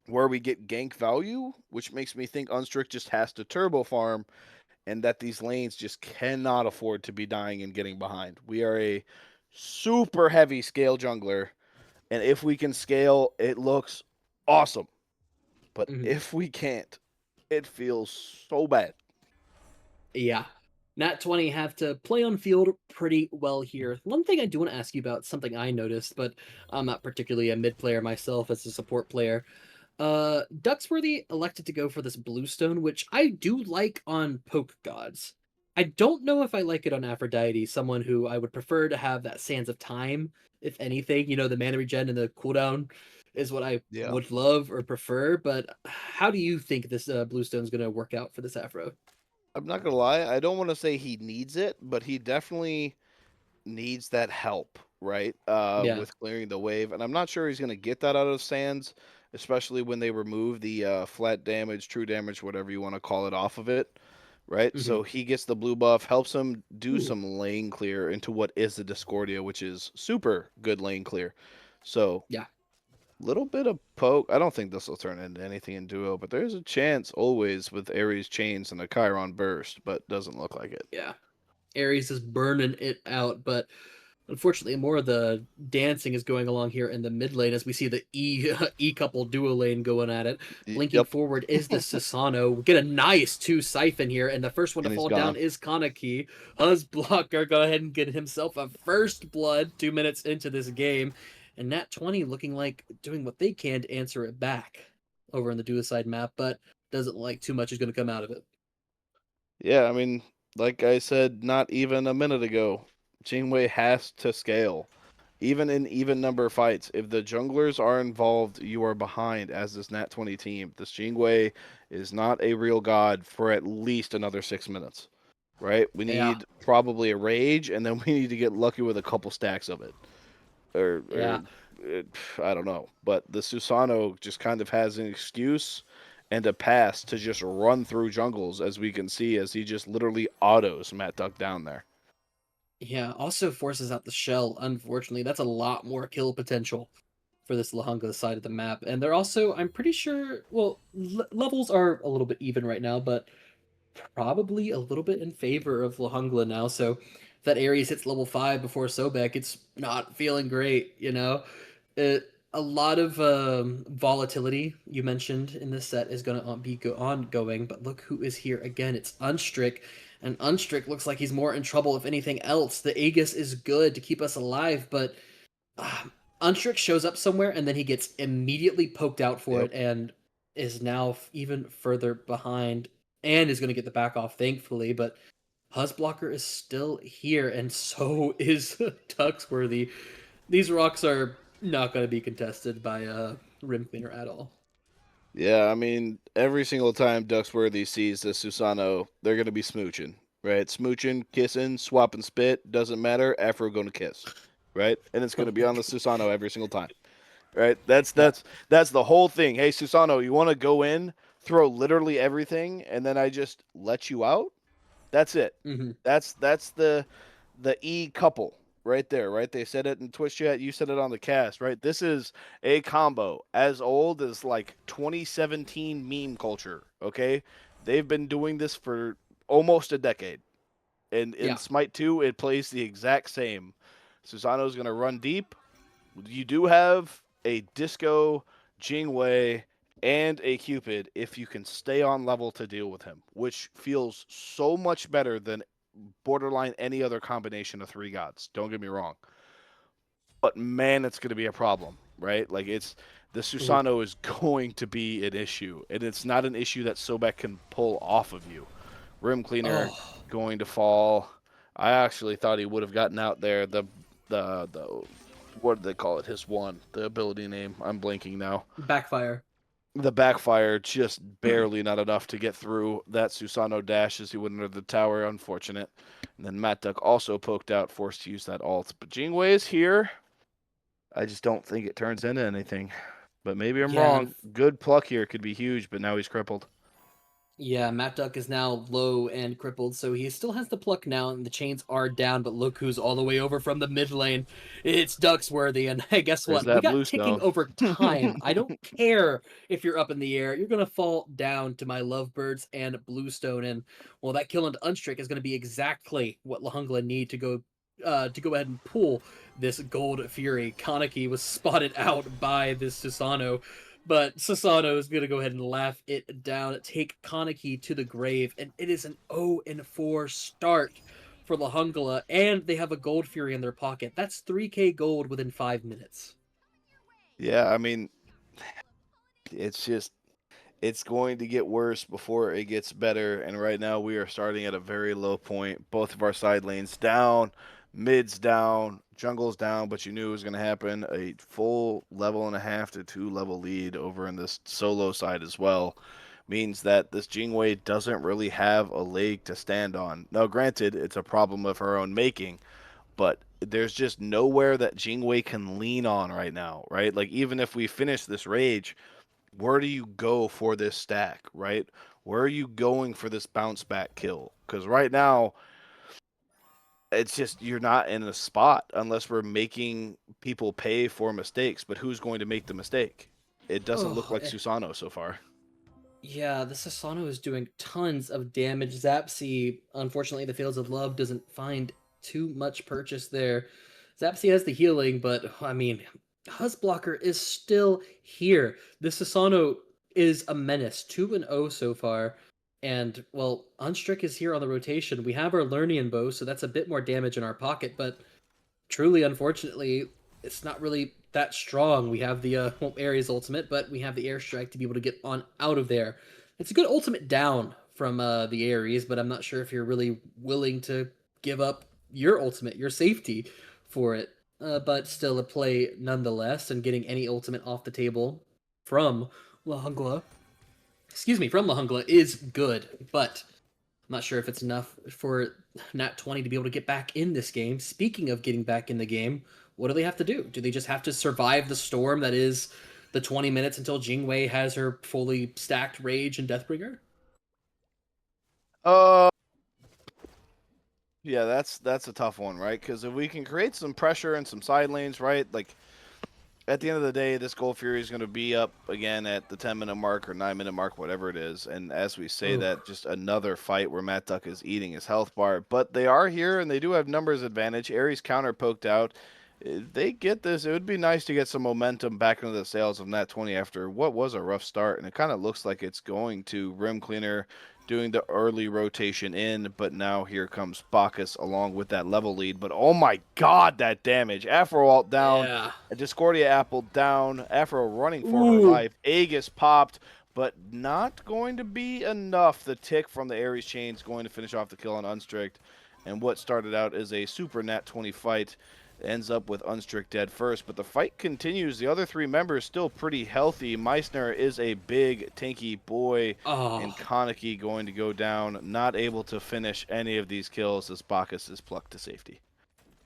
where we get gank value, which makes me think Unstrict just has to turbo farm, and that these lanes just cannot afford to be dying and getting behind. We are a super heavy scale jungler, and if we can scale, it looks awesome. But if we can't, it feels so bad. Yeah. Nat20 have to play on field pretty well here. One thing I do want to ask you about, something I noticed, but I'm not particularly a mid player myself as a support player. Ducksworthy elected to go for this bluestone, which I do like on poke gods. I don't know if I like it on Aphrodite, someone who I would prefer to have that Sands of Time, if anything. The mana regen and the cooldown is what I would love or prefer, but how do you think this bluestone is going to work out for this Afro? I'm not gonna lie, I don't want to say he needs it, but he definitely needs that help, right? With clearing the wave, and I'm not sure he's gonna get that out of Sands, especially when they remove the flat damage, true damage, whatever you want to call it, off of it, right? So he gets the blue buff, helps him do some lane clear into what is the Discordia, which is super good lane clear. So little bit of poke. I don't think this will turn into anything in duo, but there's a chance always with Ares chains and a Chiron burst, but doesn't look like it. Yeah. Ares is burning it out, but unfortunately more of the dancing is going along here in the mid lane as we see the E couple duo lane going at it. Blinking forward is the Sasano. We get a nice 2 siphon here, and the first one to fall down is Kaneki. Blocker go ahead and get himself a first blood 2 minutes into this game. And Nat20 looking like doing what they can to answer it back over on the duocide map, but doesn't like too much is going to come out of it. Yeah, I mean, like I said not even a minute ago, Jingwei has to scale. Even in even number fights, if the junglers are involved, you are behind as this Nat20 team. This Jingwei is not a real god for at least another 6 minutes, right? We need probably a rage, and then we need to get lucky with a couple stacks of it. Or I don't know. But the Susano just kind of has an excuse and a pass to just run through jungles, as we can see, as he just literally autos Matt Duck down there. Yeah, also forces out the shell, unfortunately. That's a lot more kill potential for this Lahunga side of the map. And they're also, I'm pretty sure, well, levels are a little bit even right now, but probably a little bit in favor of Lahungla now. So if that Ares hits level 5 before Sobek, it's not feeling great, you know? A lot of volatility you mentioned in this set is going to be ongoing, but look who is here again. It's Unstrick, and Unstrick looks like he's more in trouble if anything else. The Aegis is good to keep us alive, but uh, Unstrick shows up somewhere and then he gets immediately poked out for Yep. it and is now even further behind and is going to get the back off, thankfully. But Huzzblocker is still here, and so is Tuxworthy. These rocks are not going to be contested by Rim Cleaner at all. Yeah, I mean, every single time Ducksworthy sees the Susano, they're gonna be smooching, right? Smooching, kissing, swapping spit, doesn't matter. Afro gonna kiss, right? And it's gonna be on the Susano every single time, right? That's Yeah. that's the whole thing. Hey, Susano, you want to go in, throw literally everything, and then I just let you out? That's it. Mm-hmm. That's the E couple right there, right? They said it in Twitch chat. You said it on the cast, right? This is a combo as old as like 2017 meme culture. Okay, they've been doing this for almost a decade, and in Yeah. Smite 2, it plays the exact same. Susano's gonna run deep. You do have a Disco, Jingwei, and a Cupid if you can stay on level to deal with him, which feels so much better than borderline any other combination of 3 gods. Don't get me wrong. But man, it's going to be a problem, right? Like the Ooh. Susano is going to be an issue, and it's not an issue that Sobek can pull off of you. Rim Cleaner Oh, going to fall. I actually thought he would have gotten out there. The what do they call it? His one, the ability name. I'm blanking now. backfire. The backfire just barely not enough to get through that Susano dash as he went under the tower. Unfortunate. And then Matt Duck also poked out, forced to use that ult. But Jingwei is here. I just don't think it turns into anything. But maybe I'm Yeah, wrong. Good pluck here could be huge, but now he's crippled. yeah, Matt Duck is now low and crippled, so he still has the pluck now, and the chains are down, but look who's all the way over from the mid lane. It's Ducksworthy, and hey, guess There's what? We that got blue ticking stone. over time. I don't care if you're up in the air. You're going to fall down to my Lovebirds and Bluestone, and, well, that kill into Unstrick is going to be exactly what Lahungla need to go ahead and pull this Gold Fury. Kaneki was spotted out by this Susano, but Sasano is going to go ahead and laugh it down, take Kaneki to the grave, and it is an 0-4 start for Lahungla, and they have a Gold Fury in their pocket. That's 3k gold within 5 minutes. Yeah, I mean, it's just it's going to get worse before it gets better. And right now we are starting at a very low point. Both of our side lanes down, mids down, jungle's down, but you knew it was going to happen. A full level and a half to 2 level lead over in this solo side as well means that this Jingwei doesn't really have a leg to stand on. Now, granted, it's a problem of her own making, but there's just nowhere that Jingwei can lean on right now, right? Like, even if we finish this rage, where do you go for this stack, right? Where are you going for this bounce back kill? Because right now, it's just you're not in a spot unless we're making people pay for mistakes. But who's going to make the mistake? It doesn't look Oh, like Susano so far. yeah, the Sasano is doing tons of damage. Zapsy, unfortunately, the Fields of Love doesn't find too much purchase there. Zapsy has the healing, but I mean, Huzzblocker is still here. The Sasano is a menace, 2-0 so far. And, well, Unstrick is here on the rotation. We have our Lernian bow, so that's a bit more damage in our pocket, but truly, unfortunately, it's not really that strong. We have the Ares ultimate, but we have the airstrike to be able to get on out of there. It's a good ultimate down from the Ares, but I'm not sure if you're really willing to give up your ultimate, your safety for it. But still a play nonetheless, and getting any ultimate off the table from Lahungla, from Lahungla is good, but I'm not sure if it's enough for Nat20 to be able to get back in this game. Speaking of getting back in the game, what do they have to do? Do they just have to survive the storm that is the 20 minutes until Jingwei has her fully stacked Rage and Deathbringer? Uh, yeah, that's a tough one, right? Because if we can create some pressure and some side lanes, right? Like at the end of the day, this Gold Fury is going to be up again at the 10-minute mark or 9-minute mark, whatever it is. And as we say Ooh. that, just another fight where Matt Duck is eating his health bar. But they are here, and they do have numbers advantage. Ares counter poked out. They get this. It would be nice to get some momentum back into the sales of Nat20 after what was a rough start. And it kind of looks like it's going to Rim Cleaner doing the early rotation in, but now here comes Bacchus along with that level lead. But oh my god, that damage. Afro ult down, Yeah. a Discordia apple down, Afro running for her Ooh. life. Aegis popped, but not going to be enough. The tick from the Ares chain is going to finish off the kill on Unstrict. And what started out as a super Nat20 fight ends up with Unstrict dead first, but the fight continues. The other three members still pretty healthy. Meissner is a big, tanky boy, and Oh. Kaneki going to go down, not able to finish any of these kills as Bacchus is plucked to safety.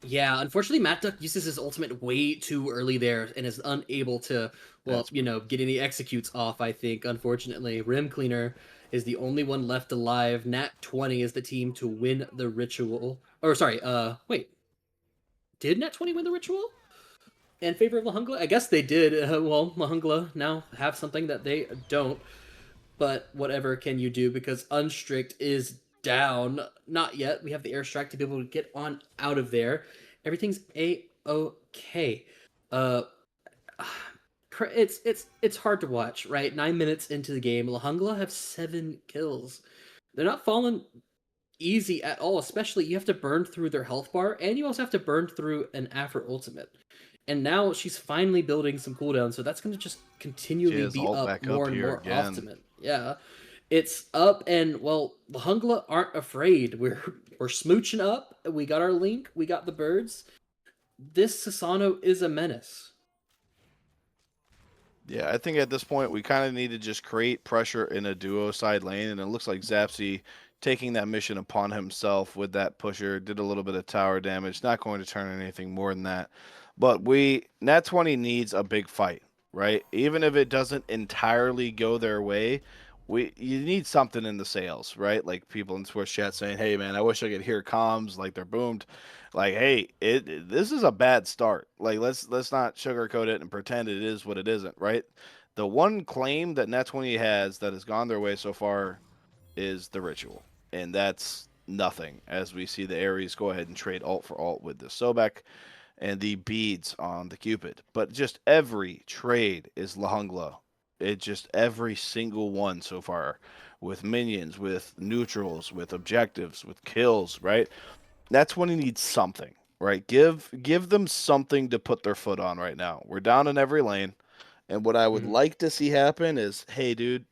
Yeah, unfortunately, Matt Duck uses his ultimate way too early there and is unable to, well, That's get any executes off, I think, unfortunately. Rim Cleaner is the only one left alive. Nat20 is the team to win the ritual. Or, sorry, wait. Did Nat20 win the ritual? In favor of Mahungla? I guess they did. Well, Mahungla now have something that they don't. But whatever can you do because Unstrict is down. Not yet. We have the airstrike to be able to get on out of there. Everything's a-okay. Uh, it's hard to watch, right? 9 minutes into the game, Lahungla have 7 kills. They're not falling easy at all. Especially you have to burn through their health bar, and you also have to burn through an Afro ultimate. And now she's finally building some cooldown, so that's going to just continually is be all up back more up and here more again. often. Yeah, it's up, and well, the Hungla aren't afraid. We're smooching up. We got our link. We got the birds. This Sasano is a menace. Yeah, I think at this point we kind of need to just create pressure in a duo side lane, and it looks like Zapsy taking that mission upon himself with that pusher, did a little bit of tower damage, not going to turn anything more than that. But Nat20 needs a big fight, right? Even if it doesn't entirely go their way, you need something in the sales, right? Like people in sports chat saying, "Hey man, I wish I could hear comms like they're boomed." Like, hey, this is a bad start. Like, let's not sugarcoat it and pretend it is what it isn't, right? The one claim that Net20 has that has gone their way so far is the ritual, and that's nothing. As we see the Ares go ahead and trade alt for alt with the Sobek and the beads on the Cupid, but just every trade is Lahungla. It just every single one so far, with minions, with neutrals, with objectives, with kills, right? That's when he needs something, right? Give them something to put their foot on right now. We're down in every lane, and what I would Mhm. like to see happen is, hey, dude,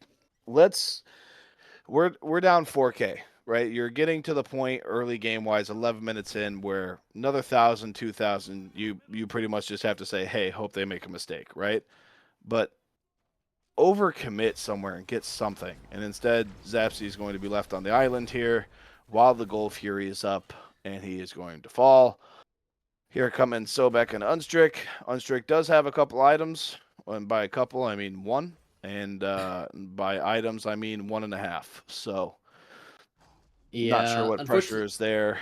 we're down 4K, right? You're getting to the point early game wise, 11 minutes in, where another 1,000, 2,000, you pretty much just have to say, hey, hope they make a mistake, right? But overcommit somewhere and get something, and instead Zapsy is going to be left on the island here while the Gold Fury is up, and he is going to fall. Here come in Sobek and Unstrick. Unstrick does have a couple items, and by a couple I mean one, and by items I mean 1.5. So not sure Yeah, what pressure unfortunately, is there,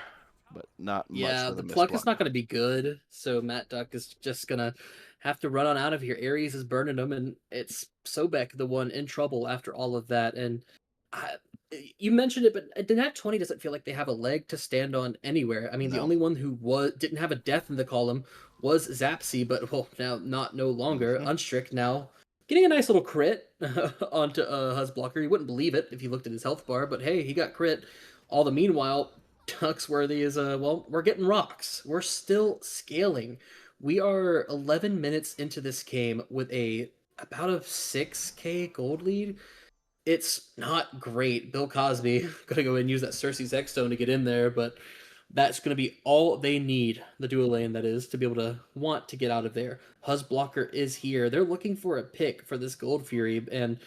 but not much yeah, with a the missed pluck is one. not going to be good. So Matt Duck is just gonna have to run on out of here. Ares is burning him, and it's Sobek the one in trouble after all of that. And I, you mentioned it, but the Nat20 doesn't feel like they have a leg to stand on anywhere. I mean, the No. only one who didn't have a death in the column was Zapsy, but well, now no longer. Mm-hmm. Unstrict now getting a nice little crit onto Huzblocker. You wouldn't believe it if you looked at his health bar, but hey, he got crit. All the meanwhile, Ducksworthy is well, we're getting rocks. We're still scaling. We are 11 minutes into this game with about a 6k gold lead. It's not great. Bill Cosby gonna go and use that Cersei's X-Stone to get in there, but that's gonna be all they need, the dual lane that is, to be able to want to get out of there. Huzblocker is here. They're looking for a pick for this Gold Fury, and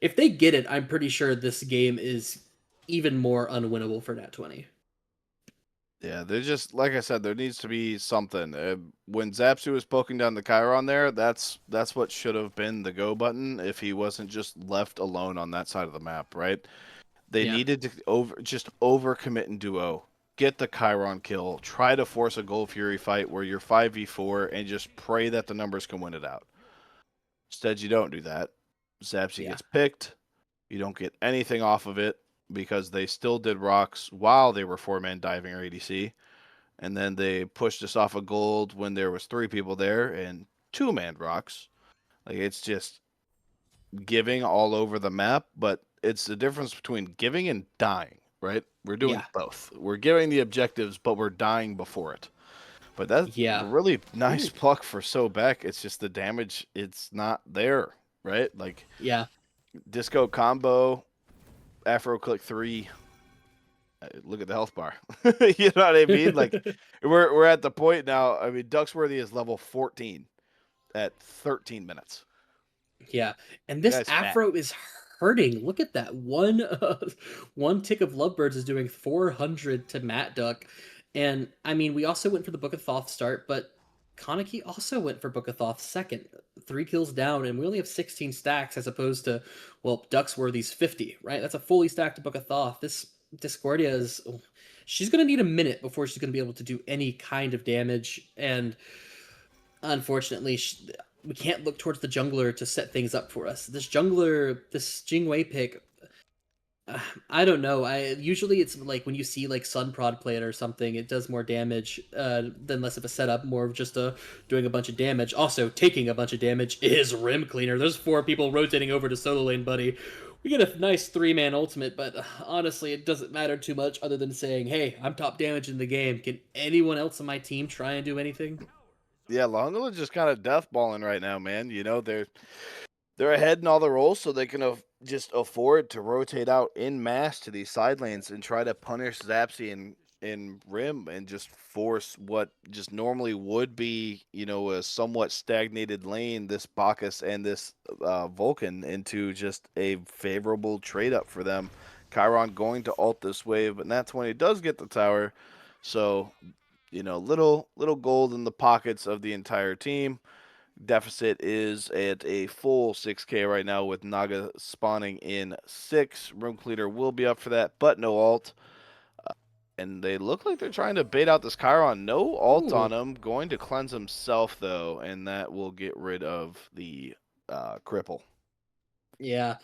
if they get it, I'm pretty sure this game is even more unwinnable for Nat20. Yeah, there's just like I said, there needs to be something. When Zapsu was poking down the Chiron there, that's what should have been the go button if he wasn't just left alone on that side of the map, right? They Yeah. needed to overcommit in duo, get the Chiron kill, try to force a Gold Fury fight where you're 5v4 and just pray that the numbers can win it out. Instead, you don't do that. Zapsy Yeah. gets picked. You don't get anything off of it because they still did rocks while they were 4-man diving or ADC. And then they pushed us off of gold when there was 3 people there and 2-man rocks. Like, it's just giving all over the map, but it's the difference between giving and dying, right? We're doing Yeah. both. We're giving the objectives, but we're dying before it. But that's Yeah. really nice Ooh. pluck for Sobek. It's just the damage, it's not there, right? Like, Yeah. disco combo, Afro click 3. Look at the health bar. You know what I mean? Like, we're at the point now. I mean, Ducksworthy is level 14 at 13 minutes. Yeah, and this That's fat. afro is hurting. Look at that. One tick of Lovebirds is doing 400 to Matt Duck. And I mean, we also went for the Book of Thoth start, but Kaneki also went for Book of Thoth second. 3 kills down, and we only have 16 stacks as opposed to, well, Ducksworthy's 50, right? That's a fully stacked Book of Thoth. This Discordia is, she's going to need a minute before she's going to be able to do any kind of damage. And unfortunately, we can't look towards the jungler to set things up for us. This jungler, this Jingwei pick, I don't know. I usually it's like when you see like Sun Prod play it or something, it does more damage than less of a setup, more of just doing a bunch of damage. Also, taking a bunch of damage is Rim Cleaner. There's 4 people rotating over to solo lane, buddy. We get a nice 3-man ultimate, but honestly, it doesn't matter too much other than saying, "Hey, I'm top damage in the game. Can anyone else on my team try and do anything?" Yeah, Longola's just kind of deathballing right now, man. You know, they're ahead in all the roles, so they can just afford to rotate out in mass to these side lanes and try to punish Zapsy and Rim and just force what just normally would be, you know, a somewhat stagnated lane, this Bacchus and this Vulcan, into just a favorable trade up for them. Chiron going to ult this wave, but Nat20 does get the tower, so you know, little gold in the pockets of the entire team. Deficit is at a full 6K right now with Naga spawning in 6. Room Cleaner will be up for that, but no ult. And they look like they're trying to bait out this Chiron. No ult Ooh. on him. Going to cleanse himself, though, and that will get rid of the cripple. Yeah.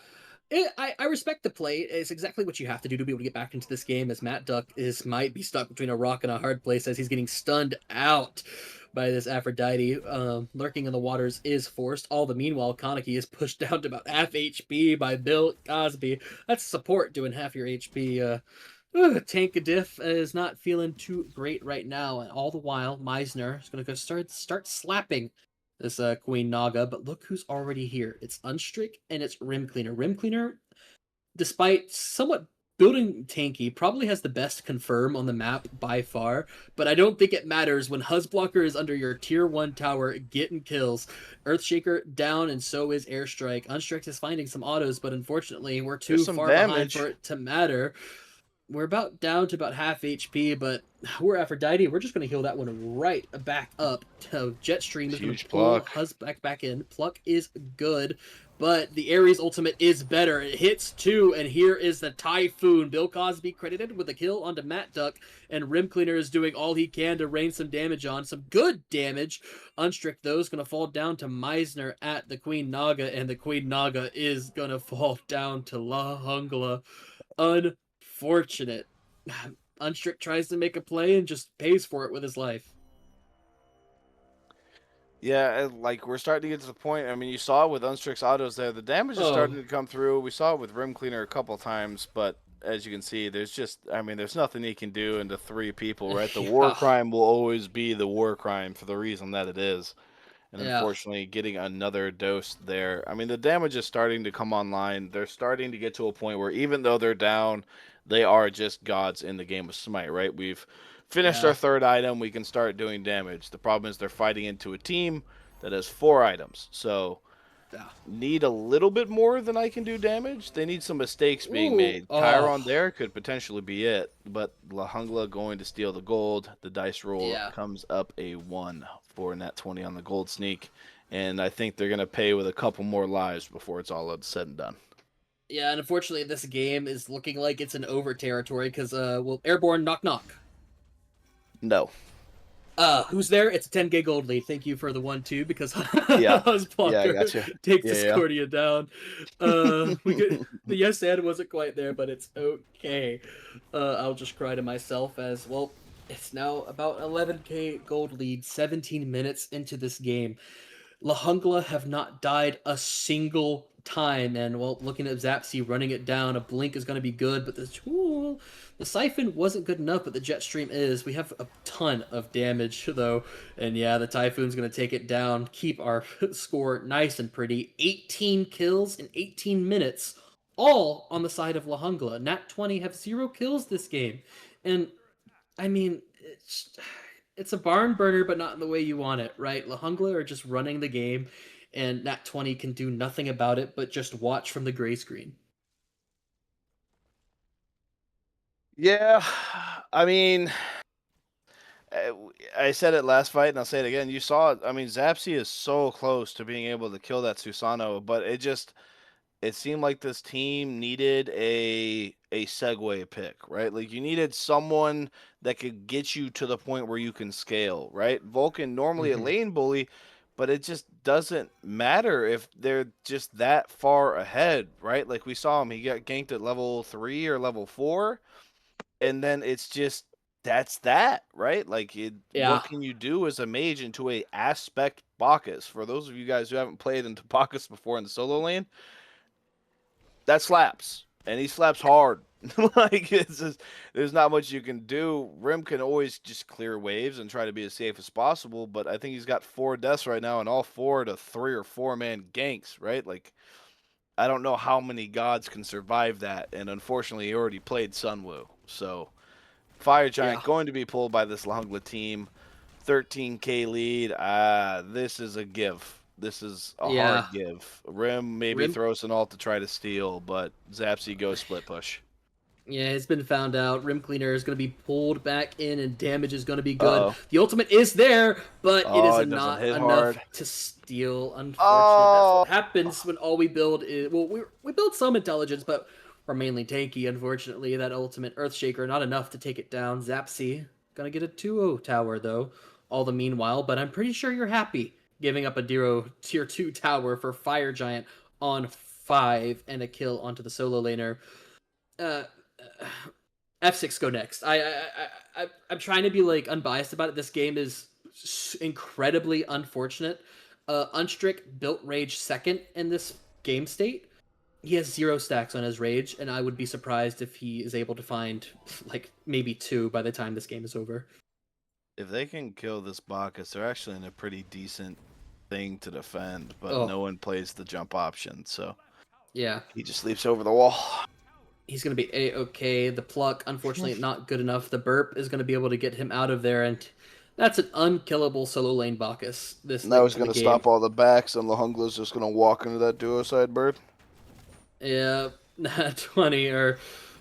I respect the play. It's exactly what you have to do to be able to get back into this game, as Matt Duck might be stuck between a rock and a hard place as he's getting stunned out by this Aphrodite. Lurking in the waters is forced. All the meanwhile, Kaneki is pushed down to about half HP by Bill Cosby. That's support doing half your HP. Tank Diff is not feeling too great right now, and all the while, Meisner is going to go start slapping this Queen Naga, but look who's already here. It's Unstrick and it's Rim Cleaner. Rim Cleaner, despite somewhat building tanky, probably has the best confirm on the map by far, but I don't think it matters when Huzzblocker is under your tier 1 tower getting kills. Earthshaker down, and so is Airstrike. Unstrick is finding some autos, but unfortunately we're too There's some far behind damage. for it to matter. We're about down to about half HP, but we're Aphrodite. We're just going to heal that one right back up. Jetstream is going to pull Huzz back in. Pluck is good, but the Ares ultimate is better. It hits 2, and here is the Typhoon. Bill Cosby credited with a kill onto Matt Duck, and Rim Cleaner is doing all he can to rain some damage on. Some good damage. Unstrick, though, is going to fall down to Meisner at the Queen Naga, and the Queen Naga is going to fall down to La Hungla. Unfortunate. Unstrick tries to make a play and just pays for it with his life. Yeah, like we're starting to get to the point. I mean, you saw with Unstrick's autos there, the damage is starting to come through. We saw it with Rim Cleaner a couple times, but as you can see, there's nothing he can do into 3 people, right? The war crime will always be the war crime for the reason that it is. And unfortunately, getting another dose there. I mean, the damage is starting to come online. They're starting to get to a point where even though they're down, they are just gods in the game of Smite, right? We've finished our 3rd item. We can start doing damage. The problem is they're fighting into a team that has 4 items. So need a little bit more than I can do damage. They need some mistakes being Ooh, made. oh. Chiron there could potentially be it, but La Jungla going to steal the gold. The dice roll comes up a 1 for Nat20 on the gold sneak, and I think they're going to pay with a couple more lives before it's all said and done. Yeah, and unfortunately, this game is looking like it's an over territory because, well, Airborne, knock knock. No. Who's there? It's a 10k gold lead. Thank you for the 1-2 because Yeah, Huzzblocker I gotcha. takes Yeah, Discordia down. We could the yes and wasn't quite there, but it's okay. I'll just cry to myself as well. It's now about 11k gold lead, 17 minutes into this game. La Jungla have not died a single time, and well, looking at Zapsy running it down, a blink is going to be good, but the Siphon wasn't good enough, but the jet stream is. We have a ton of damage, though, and yeah, the Typhoon's going to take it down, keep our score nice and pretty. 18 kills in 18 minutes, all on the side of La Jungla. Nat20 have 0 kills this game, and I mean, it's a barn burner, but not in the way you want it, right? La Jungla are just running the game, and Nat20 can do nothing about it but just watch from the gray screen. Yeah, I mean, I said it last fight, and I'll say it again. You saw it. I mean, Zapsy is so close to being able to kill that Susano, but it seemed like this team needed a segue pick, right? Like you needed someone that could get you to the point where you can scale, right? Vulcan normally a lane bully, but it just doesn't matter if they're just that far ahead, right? Like we saw him, he got ganked at level 3 or level 4, and then it's just that's that, right? Like what can you do as a mage into a aspect Bacchus? For those of you guys who haven't played into Bacchus before in the solo lane, that slaps, and he slaps hard. Like it's just, there's not much you can do. Rim can always just clear waves and try to be as safe as possible, but I think he's got 4 deaths right now, and all 4 to 3 or 4 man ganks, right? Like I don't know how many gods can survive that, and unfortunately he already played Sunwoo. So Fire Giant going to be pulled by this La Jungla team. 13k lead. This is a give. This is a hard give. Rim maybe throws an ult to try to steal, but Zapsy goes split push. Yeah, it's been found out. Rim Cleaner is going to be pulled back in, and damage is going to be good. The ultimate is there, but it is not enough to steal. Unfortunately, that's what happens when all we build is... Well, we build some intelligence, but we're mainly tanky, unfortunately. That ultimate Earthshaker, not enough to take it down. Zapsy, going to get a 2-0 tower, though, all the meanwhile. But I'm pretty sure you're happy giving up a tier 2 tower for Fire Giant on 5 and a kill onto the solo laner. F6 go next. I'm trying to be like unbiased about it. This game is incredibly unfortunate. Unstrick built Rage second in this game state. He has 0 stacks on his Rage, and I would be surprised if he is able to find like maybe 2 by the time this game is over. If they can kill this Bacchus, they're actually in a pretty decent thing to defend, but no one plays the jump option, so yeah, he just leaps over the wall. He's going to be A-okay. The pluck, unfortunately, not good enough. The burp is going to be able to get him out of there, and that's an unkillable solo lane Bacchus. Now he's going to stop all the backs, and La Jungla's just going to walk into that duo side bird. Yeah, Nat20 are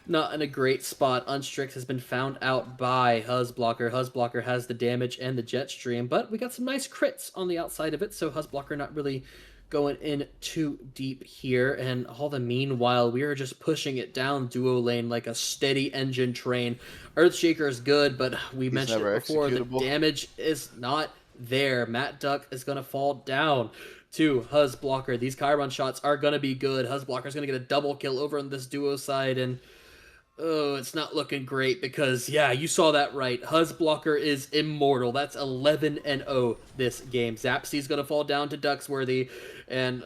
not in a great spot. Unstrict has been found out by Huzzblocker. Huzzblocker has the damage and the jet stream, but we got some nice crits on the outside of it, so Huzzblocker not really going in too deep here. And all the meanwhile, we are just pushing it down duo lane like a steady engine train. Earthshaker is good, but we mentioned it before, the damage is not there. Matt Duck is going to fall down to Huzzblocker. These Chiron shots are going to be good. Huzzblocker is going to get a double kill over on this duo side, and oh, it's not looking great because, yeah, you saw that right. Huzzblocker is immortal. That's 11-0 this game. Zapsy's going to fall down to Ducksworthy, and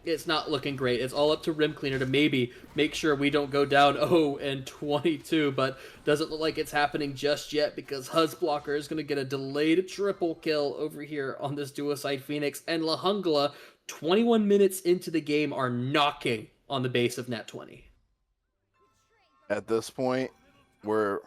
it's not looking great. It's all up to Rim Cleaner to maybe make sure we don't go down 0-22, but doesn't look like it's happening just yet because Huzzblocker is going to get a delayed triple kill over here on this duo-side Phoenix, and La Jungla, 21 minutes into the game, are knocking on the base of Nat20. At this point, we're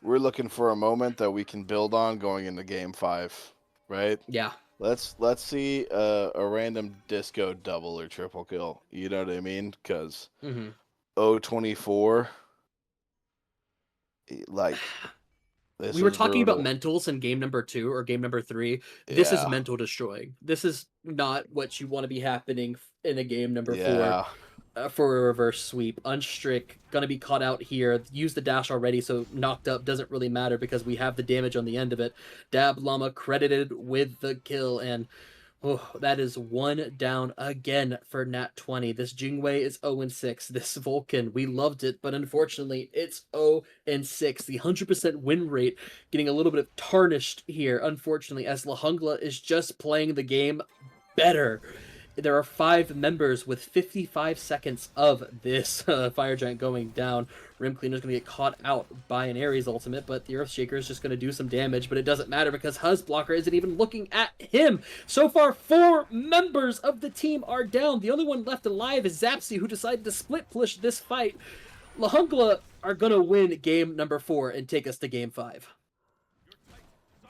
looking for a moment that we can build on going into Game 5, right? Yeah. Let's see a random disco double or triple kill. You know what I mean? Because Mhm. 024, like this We were is talking about brutal. mentals in game number 2 or game number 3. This is Yeah, mental destroying. This is not what you want to be happening in a game number 4 yeah. for a reverse sweep. Unstrick gonna be caught out here. Use the dash already, so knocked up doesn't really matter because we have the damage on the end of it. Dab Llama credited with the kill, and oh, that is one down again for Nat20. This Jingwei is 0-6. This Vulcan, we loved it, but unfortunately, it's 0-6. The 100% win rate getting a little bit of tarnished here, unfortunately, as Lahungla is just playing the game better. There are 5 members with 55 seconds of this Fire Giant going down. Rim Cleaner's going to get caught out by an Ares ultimate, but the Earthshaker is just going to do some damage, but it doesn't matter because Huz Blocker isn't even looking at him. So far, 4 members of the team are down. The only one left alive is Zapsy, who decided to split push this fight. Lahungla are going to win game number 4 and take us to game 5.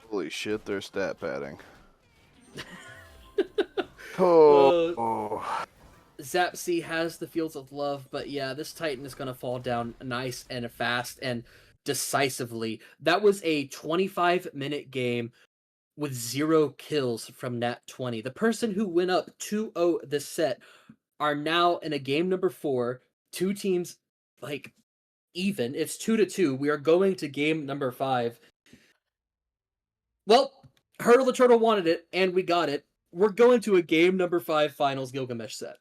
Holy shit, they're stat padding. uh, Oh, Zapsy has the Fields of Love, but yeah, this Titan is going to fall down nice and fast and decisively. That was a 25-minute game with 0 kills from Nat20. The person who went up 2-0 this set are now in a game number 4. 2 teams, like, even. It's 2-2. We are going to game number 5. Well, Hurdle the Turtle wanted it, and we got it. We're going to a game number 5 finals Gilgamesh set.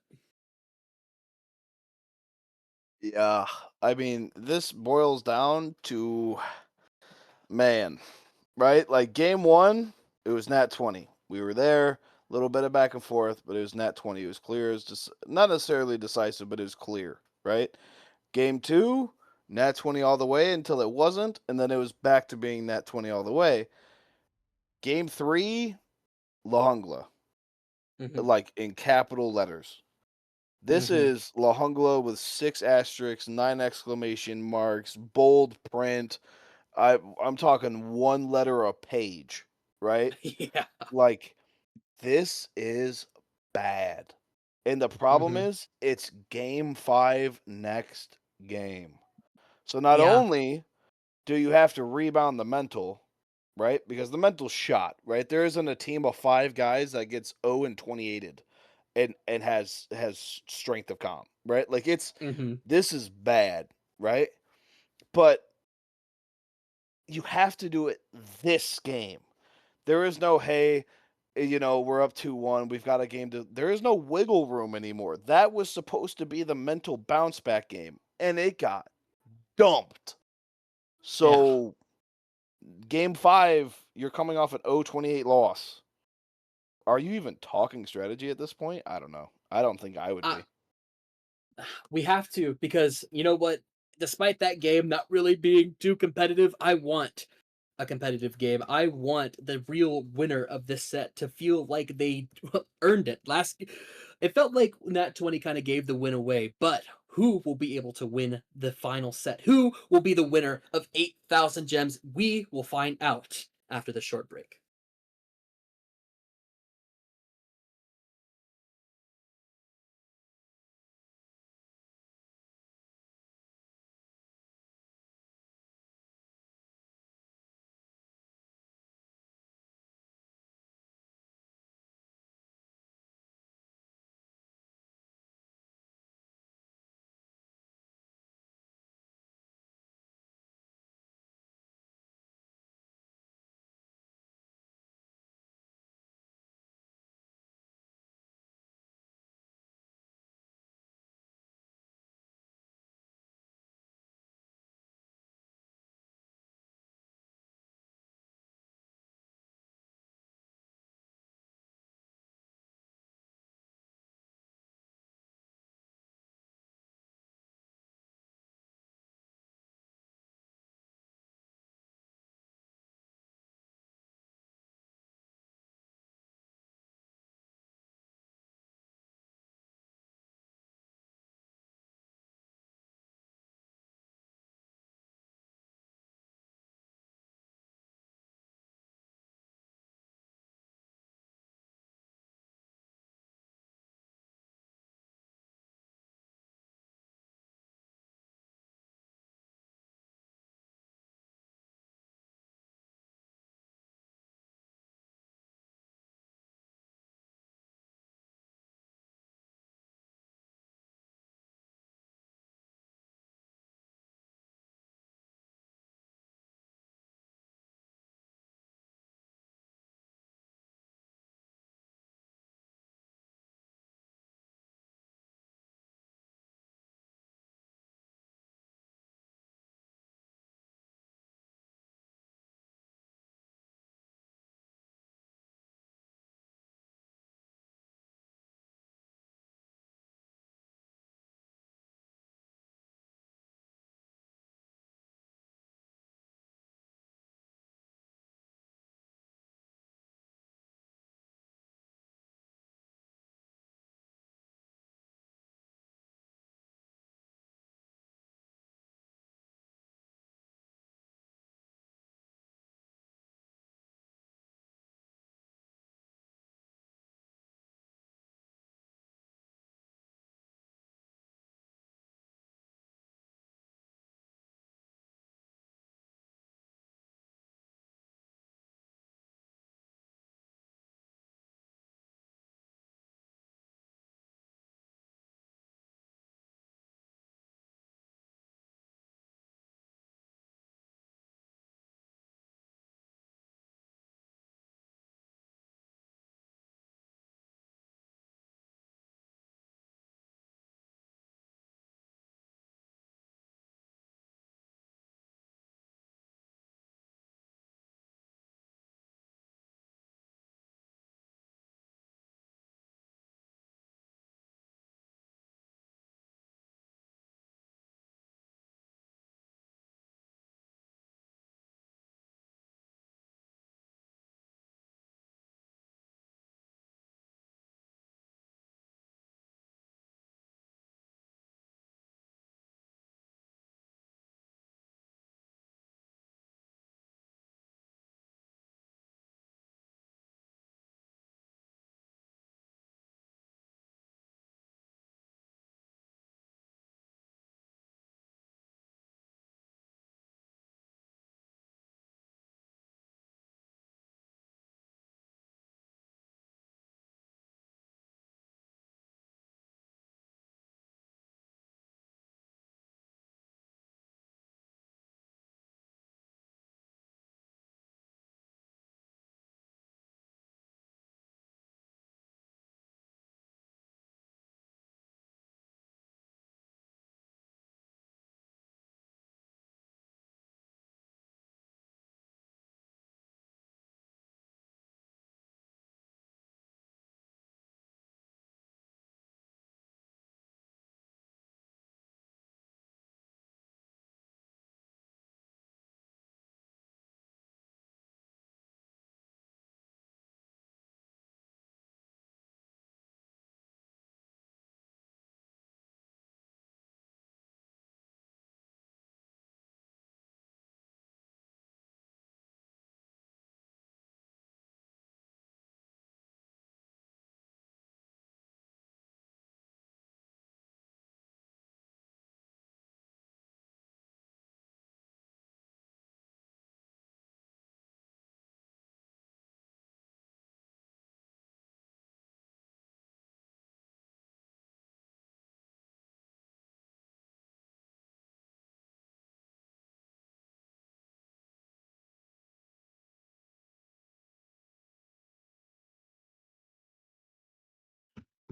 yeah. I mean, this boils down to, man, right? Like game 1, it was Nat20. We were there, a little bit of back and forth, but it was Nat20. It was clear. It was just not necessarily decisive, but it was clear, right? Game 2, Nat20 all the way until it wasn't, and then it was back to being Nat20 all the way. Game 3, Lahungla, Mm-hmm. like in capital letters. This Mm-hmm. is Lahungla with 6 asterisks, 9 exclamation marks, bold print. I'm talking 1 letter a page, right? Yeah. Like this is bad. And the problem Mm-hmm. is it's game 5 next game. So not Yeah. only do you have to rebound the mental, right? Because the mental's shot, right? There isn't a team of 5 guys that gets 0 and 28'd and has strength of comp, right? Like Mm-hmm. this is bad, right? But you have to do it this game. There is no, hey, we're up 2-1, we've got a game to. There is no wiggle room anymore. That was supposed to be the mental bounce back game, and it got dumped. Yeah. So, game 5, you're coming off an 0-28 loss. Are you even talking strategy at this point? I don't know. I don't think I would Uh, be. we have to, because you know what? Despite that game not really being too competitive, I want a competitive game. I want the real winner of this set to feel like they earned it. It felt like Nat20 kind of gave the win away, but who will be able to win the final set? Who will be the winner of 8,000 gems? We will find out after the short break.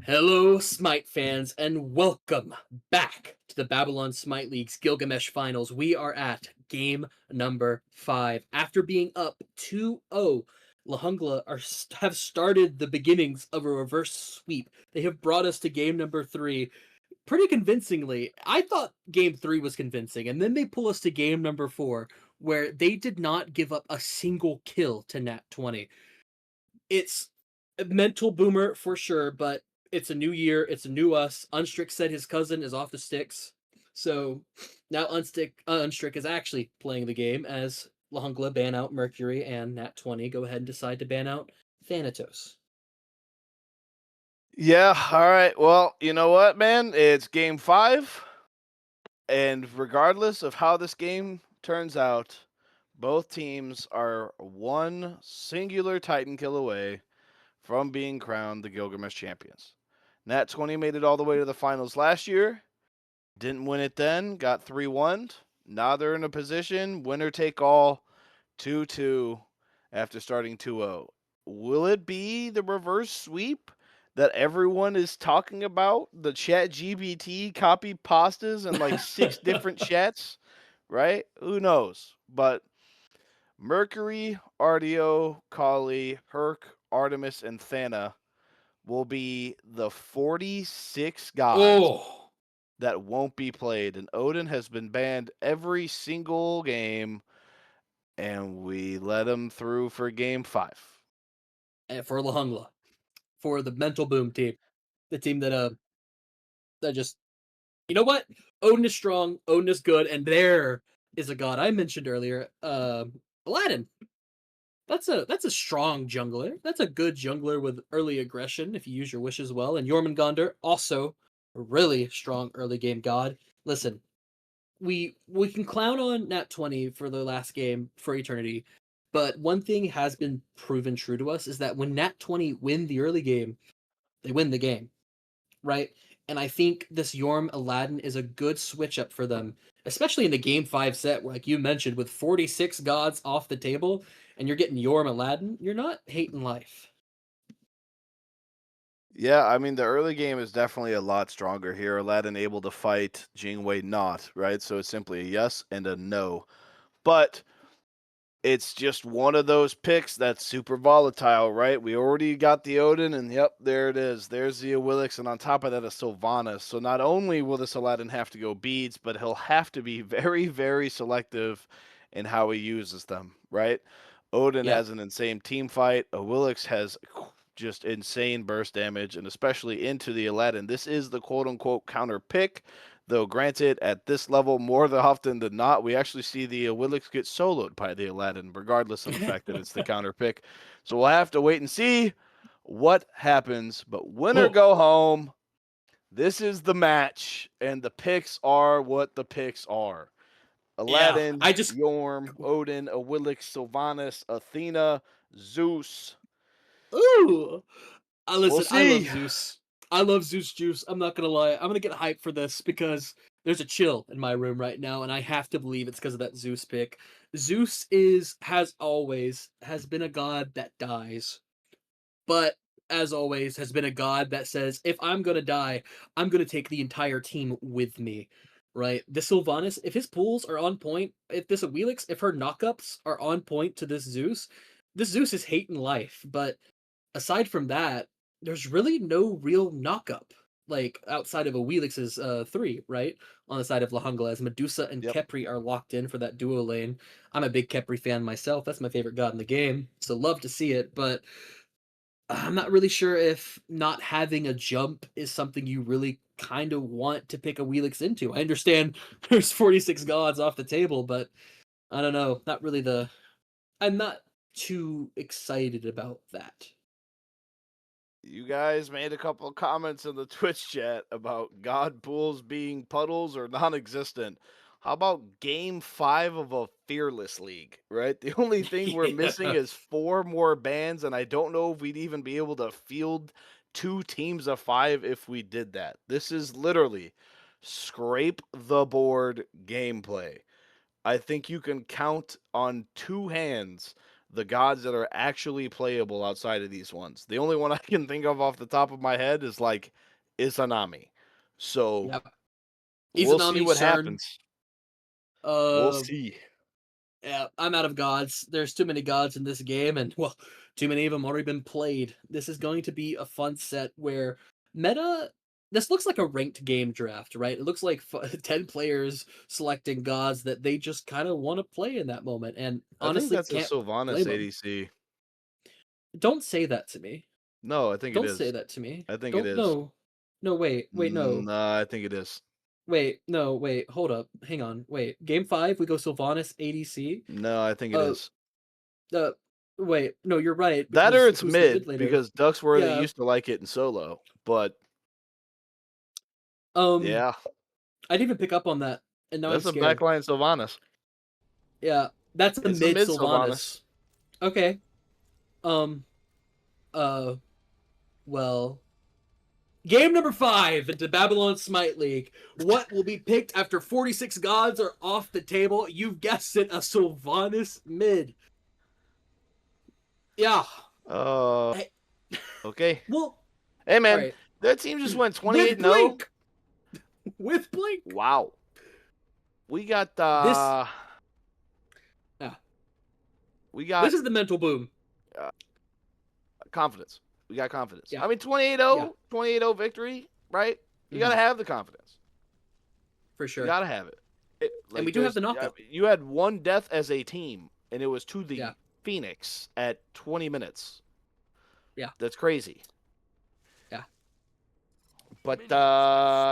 Hello, Smite fans, and welcome back to the Babylon Smite League's Gilgamesh Finals. We are at game number 5. After being up 2-0, Lahungla have started the beginnings of a reverse sweep. They have brought us to game number 3 pretty convincingly. I thought game 3 was convincing, and then they pull us to game number 4, where they did not give up a single kill to Nat20. It's a mental boomer for sure, but it's a new year. It's a new us. Unstrick said his cousin is off the sticks. So now Unstrick is actually playing the game as Lahungla ban out Mercury and Nat20 go ahead and decide to ban out Thanatos. Yeah, all right. Well, you know what, man? It's game 5. And regardless of how this game turns out, both teams are one singular Titan kill away from being crowned the Gilgamesh champions. Nat20 made it all the way to the finals last year. Didn't win it then, got 3-1. Now they're in a position, winner take all, 2-2 after starting 2-0. Will it be the reverse sweep that everyone is talking about? The chat GBT copy pastas in like 6 different chats, right? Who knows? But Mercury, Ardio, Kali, Herc, Artemis, and Thana will be the 46 gods Oh, that won't be played. And Odin has been banned every single game, and we let him through for game 5. and for Lahungla, for the mental boom team, the team that just, you know what? Odin is strong, Odin is good, and there is a god I mentioned earlier, Aladdin. That's a strong jungler. That's a good jungler with early aggression if you use your wishes well. And Jormungandr, also a really strong early game god. Listen, we can clown on Nat20 for the last game for eternity, but one thing has been proven true to us is that when Nat20 win the early game, they win the game, right? And I think this Yorm Aladdin is a good switch up for them, especially in the game 5 set, where, like you mentioned, with 46 gods off the table and you're getting Yorm Aladdin, you're not hating life. Yeah, I mean, the early game is definitely a lot stronger here. Aladdin able to fight, Jingwei not, right? So it's simply a yes and a no. But it's just one of those picks that's super volatile, right? We already got the Odin, and yep, there it is. There's the Awilix, and on top of that, a Sylvanas. So not only will this Aladdin have to go beads, but he'll have to be very, very selective in how he uses them, right? Odin Yep. has an insane team fight. Awilix has just insane burst damage, and especially into the Aladdin. This is the quote-unquote counter pick. Though, granted, at this level, more often than not, we actually see the Willix get soloed by the Aladdin, regardless of the fact that it's the counter pick. So we'll have to wait and see what happens. But win or Oh, go home, this is the match, and the picks are what the picks are. yeah. Aladdin, I just Yorm, Odin, Awilix, Sylvanas, Athena, Zeus. ooh. We'll Listen, I love see. Zeus. I love Zeus Juice. I'm not gonna lie. I'm gonna get hyped for this because there's a chill in my room right now, and I have to believe it's because of that Zeus pick. Zeus has been a god that dies, but as always has been a god that says, if I'm gonna die, I'm gonna take the entire team with me. Right? This Sylvanas, if his pools are on point, if this Awilix, if her knockups are on point to this Zeus is hating life. But aside from that, there's really no real knockup. Like outside of Awilix's 3, right? On the side of Lahungla, as Medusa and Yep. Kepri are locked in for that duo lane. I'm a big Kepri fan myself. That's my favorite god in the game. So love to see it, but I'm not really sure if not having a jump is something you really kind of want to pick a Wheelix into. I understand there's 46 gods off the table, but I don't know. Not really the. I'm not too excited about that. You guys made a couple of comments in the Twitch chat about God pools being puddles or non existent. How about game 5 of a Fearless League, right? The only thing we're missing Yeah. is 4 more bans, and I don't know if we'd even be able to field 2 teams of 5 if we did that. This is literally scrape the board gameplay. I think you can count on 2 hands the gods that are actually playable outside of these ones. The only one I can think of off the top of my head is like Izanami. So Yep. we'll see Izanami, what CERN. happens. We'll Uh, see. yeah, I'm out of gods. There's too many gods in this game, and well, too many of them already been played. This is going to be a fun set where meta. This looks like a ranked game draft, right? It looks like 10 players selecting gods that they just kind of want to play in that moment, and I think honestly, that's a can't Sylvanas blame them. ADC. Don't say that to me. No, I think it Don't say is. that to me. I think it Don't is. no. No, wait, no. Nah, I think it is. Wait, no, wait, hold up. Hang on. Wait. Game 5, we go Sylvanas ADC. No, I think it Uh is. uh wait, no, you're right That or because it's who's the mid mid laner? because Ducksworthy Yeah. used to like it in solo, but Um yeah, I didn't even pick up on that and now I'm that's a scared. backline Sylvanas. Yeah. That's a It's a mid mid Sylvanas. Sylvanas. Okay. Um uh well, game number 5 into Babylon Smite League. What will be picked after 46 gods are off the table? You've guessed it, a Sylvanas mid. Yeah. Uh, Hey, okay. well, Hey all man, right. that team just went With 28-0. Blink. With Blink. Wow. We got This yeah. we This got is the mental boom. confidence. We got confidence. Yeah. I mean 28-0, Yeah. 28-0 victory, right? You got to have the confidence. For You sure. got to have it. And we do have the there's- knockout. You had one death as a team and it was to the Yeah. Phoenix at 20 minutes. Yeah. That's crazy. Yeah. But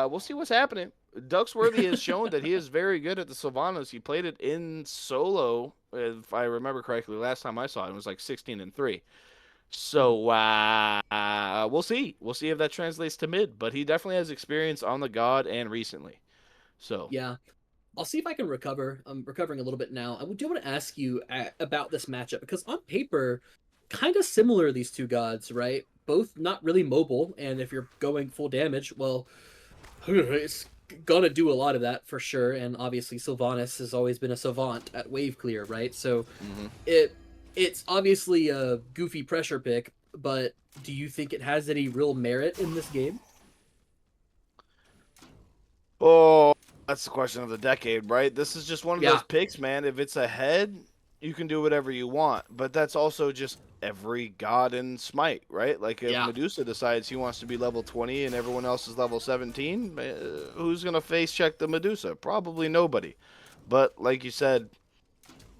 we'll see what's happening. Ducksworthy has shown that he is very good at the Sylvanas. He played it in solo, if I remember correctly. Last time I saw it, it was like 16-3. So we'll see. We'll see if that translates to mid. But he definitely has experience on the God and recently. So Yeah. I'll see if I can recover. I'm recovering a little bit now. I do want to ask you about this matchup because on paper, kind of similar these two gods, right? Both not really mobile, and if you're going full damage, well, it's gonna do a lot of that for sure. And obviously, Sylvanas has always been a savant at wave clear, right? So it's obviously a goofy pressure pick, but do you think it has any real merit in this game? oh, that's the question of the decade, right? This is just one of Yeah. those picks, man. If it's ahead, you can do whatever you want. But that's also just every god in Smite, right? Like if Yeah. Medusa decides he wants to be level 20 and everyone else is level 17, who's going to face check the Medusa? Probably nobody. But like you said,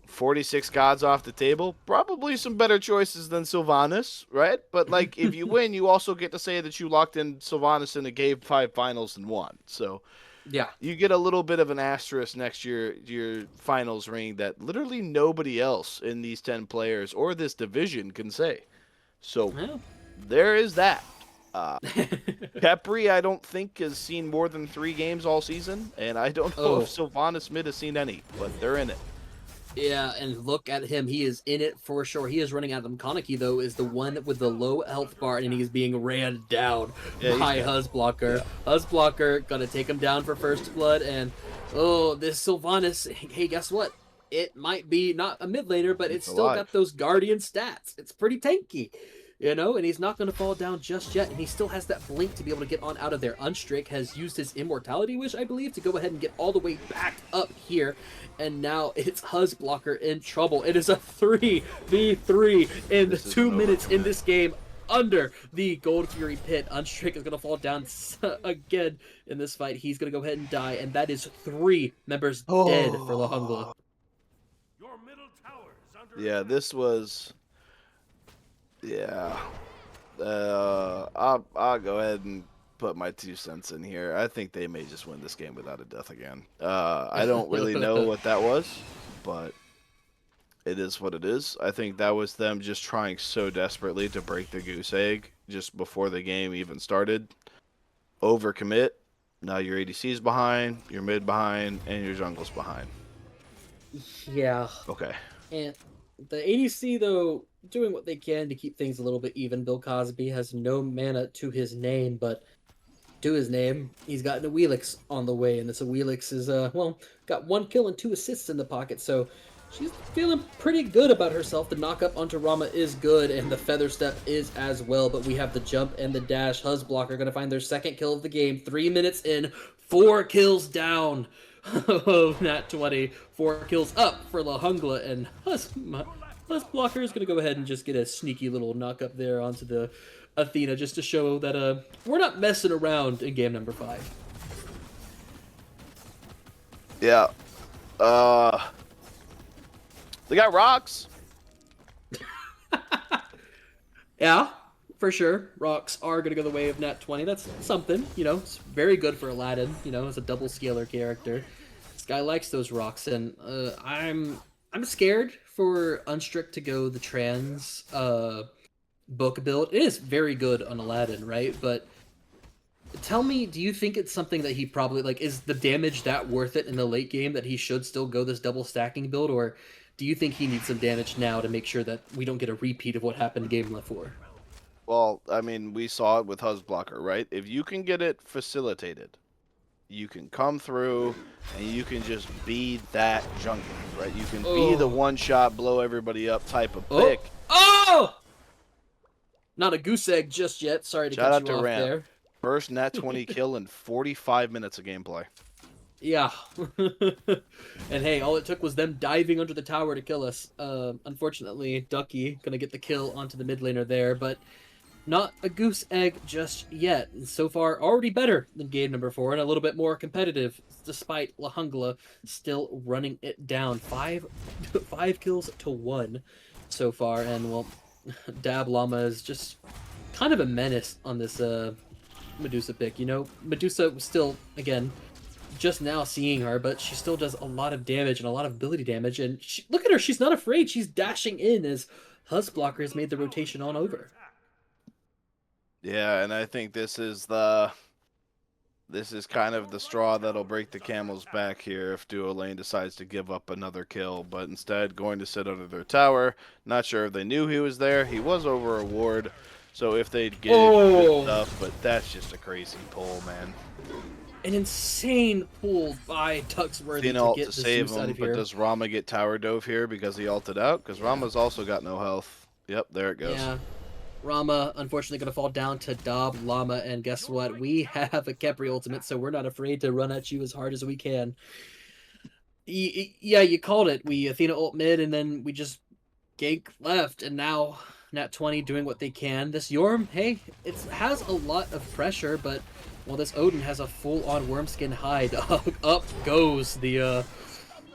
46 gods off the table, probably some better choices than Sylvanas, right? But like if you win, you also get to say that you locked in Sylvanas in the Game 5 finals and won. So Yeah. you get a little bit of an asterisk next year to your finals ring that literally nobody else in these 10 players or this division can say. So Well. there is that. Pepri, I don't think, has seen more than 3 games all season, and I don't know if Sylvanas Mid has seen any, but they're in it. Yeah, and look at him. He is in it for sure. He is running out of them. Kaneki, though, is the one with the low health bar, and he's being ran down by Huzzblocker. Yeah. Huzzblocker gonna take him down for first blood, and oh, this Sylvanas, hey, guess what? It might be not a mid laner, but it's still got those Guardian stats. It's pretty tanky. You know, and he's not going to fall down just yet, and he still has that blink to be able to get on out of there. Unstrick has used his Immortality Wish, I believe, to go ahead and get all the way back up here, and now it's Huzzblocker in trouble. It is a 3v3 in 2 minutes in this game under the Gold Fury pit. Unstrick is going to fall down again in this fight. He's going to go ahead and die, and that is 3 members dead for La Jungla. Yeah, this was... Yeah, I'll go ahead and put my 2 cents in here. I think they may just win this game without a death again. I don't really know what that was, but it is what it is. I think that was them just trying so desperately to break the goose egg just before the game even started. Overcommit. Now your ADC's behind, your mid behind, and your jungle's behind. Yeah. Okay. And the ADC, though, doing what they can to keep things a little bit even. Bill Cosby has no mana to his name, but to his name, he's got an Awelix on the way, and this Awelix is, well, got 1 kill and 2 assists in the pocket, so She's feeling pretty good about herself. The knock-up onto Rama is good, and the feather step is as well, but we have the jump and the dash. Huzblock are going to find their second kill of the game. 3 minutes in, 4 kills down of Nat20. 4 kills up for La Jungla, and Huzblocker is going to go ahead and just get a sneaky little knock-up there onto the Athena, just to show that we're not messing around in game number 5. Yeah. They got rocks. Yeah, for sure. Rocks are going to go the way of Nat20. That's something, you know. It's very good for Aladdin, you know, as a double scalar character. This guy likes those rocks, and I'm scared for Unstrict to go the trans book build. It is very good on Aladdin, right? But tell me, do you think it's something that he probably, like, is the damage that worth it in the late game that he should still go this double stacking build, or do you think he needs some damage now to make sure that we don't get a repeat of what happened in game 4? Well, I mean, we saw it with Huzblocker, right? If you can get it facilitated, you can come through and you can just be that jungler, right? You can be the one-shot, blow everybody up type of pick. Oh! Not a goose egg just yet. Sorry to Shout cut out you to off Ramp. there. First Nat20 kill in 45 minutes of gameplay. Yeah. And hey, all it took was them diving under the tower to kill us. Unfortunately, Ducky gonna get the kill onto the mid laner there, but not a goose egg just yet. So far, already better than game number 4 and a little bit more competitive, despite La Jungla still running it down. 5 kills to 1 so far, and well, Dab Llama is just kind of a menace on this Medusa pick. You know, Medusa was still, again, just now seeing her, but she still does a lot of damage and a lot of ability damage, and look at her, she's not afraid. She's dashing in as Huzblocker has made the rotation on over. Yeah, and I think this is kind of the straw that'll break the camel's back here if Duo Lane decides to give up another kill, but instead going to sit under their tower. Not sure if they knew he was there. He was over a ward, so if they'd get good stuff, but that's just a crazy pull, man. An insane pull by Tuxworthy to get the save Zeus out him, of here. but does Rama get tower dove here because he ulted out? Because Rama's also got no health. Yep, there it goes. Yeah. Rama, unfortunately, going to fall down to Dab Llama, and guess what? We have a Khepri ultimate, so we're not afraid to run at you as hard as we can. Yeah, you called it. We Athena ult mid, and then we just gank left, and now Nat20 doing what they can. This Yorm, hey, it has a lot of pressure, but while this Odin has a full-on Wormskin hide, up goes the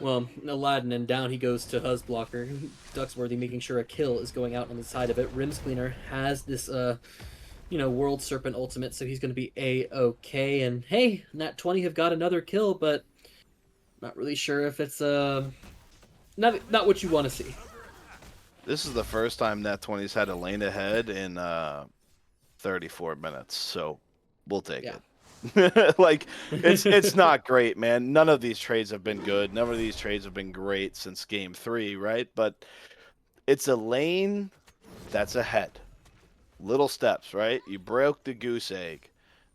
Aladdin, and down he goes to Huzblocker. Ducksworthy making sure a kill is going out on the side of it. Rims Cleaner has this, World Serpent ultimate, so he's going to be A-okay. And hey, Nat20 have got another kill, but not really sure if it's not what you want to see. This is the first time Nat20's had a lane ahead in 34 minutes, so we'll take it. Like, it's not great, man. None of these trades have been good. None of these trades have been great since game 3, right? But it's a lane that's ahead. Little steps, right? You broke the goose egg.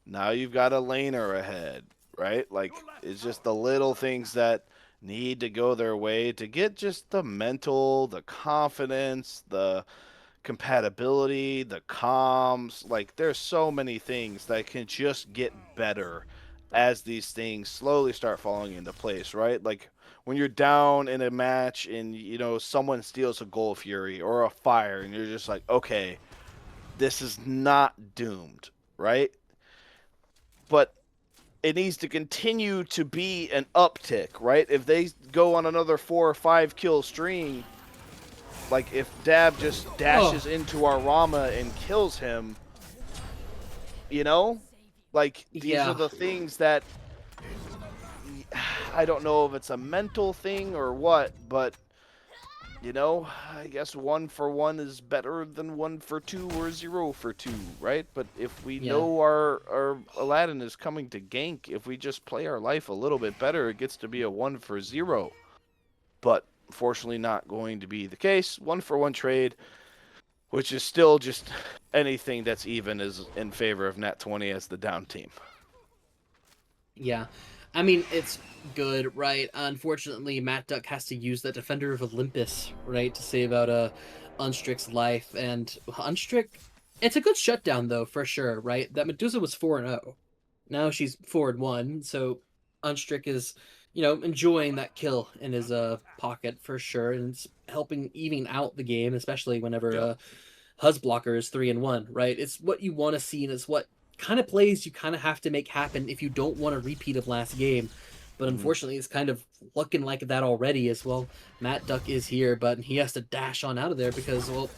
Now you've got a laner ahead, right? Like, it's just the little things that need to go their way to get just the mental, the confidence, the compatibility, the comms. Like, there's so many things that can just get better as these things slowly start falling into place, right? Like, when you're down in a match and, someone steals a Gold Fury or a Fire, and you're just like, okay, this is not doomed, right? But it needs to continue to be an uptick, right? If they go on another 4 or 5 kill stream, like, if Dab just dashes into our Rama and kills him, like, these are the things that, I don't know if it's a mental thing or what, but, I guess 1 for 1 is better than 1 for 2 or 0 for 2, right? But if we know our Aladdin is coming to gank, if we just play our life a little bit better, it gets to be a 1 for 0. But unfortunately not going to be the case. 1 for 1 trade, which is still just anything that's even is in favor of Nat20 as the down team. Yeah. I mean, it's good, right? Unfortunately, Matt Duck has to use that Defender of Olympus, right, to save out Unstrick's life. And Unstrick, it's a good shutdown though, for sure, right? That Medusa was 4-0. Now she's 4-1, so Unstrick is, enjoying that kill in his pocket for sure, and it's helping even out the game, especially whenever Yep. Husblocker is 3-1, right? It's what you want to see, and it's what kind of plays you kind of have to make happen if you don't want a repeat of last game. But Mhm. unfortunately, it's kind of looking like that already as well. Matt Duck is here, but he has to dash on out of there because, well,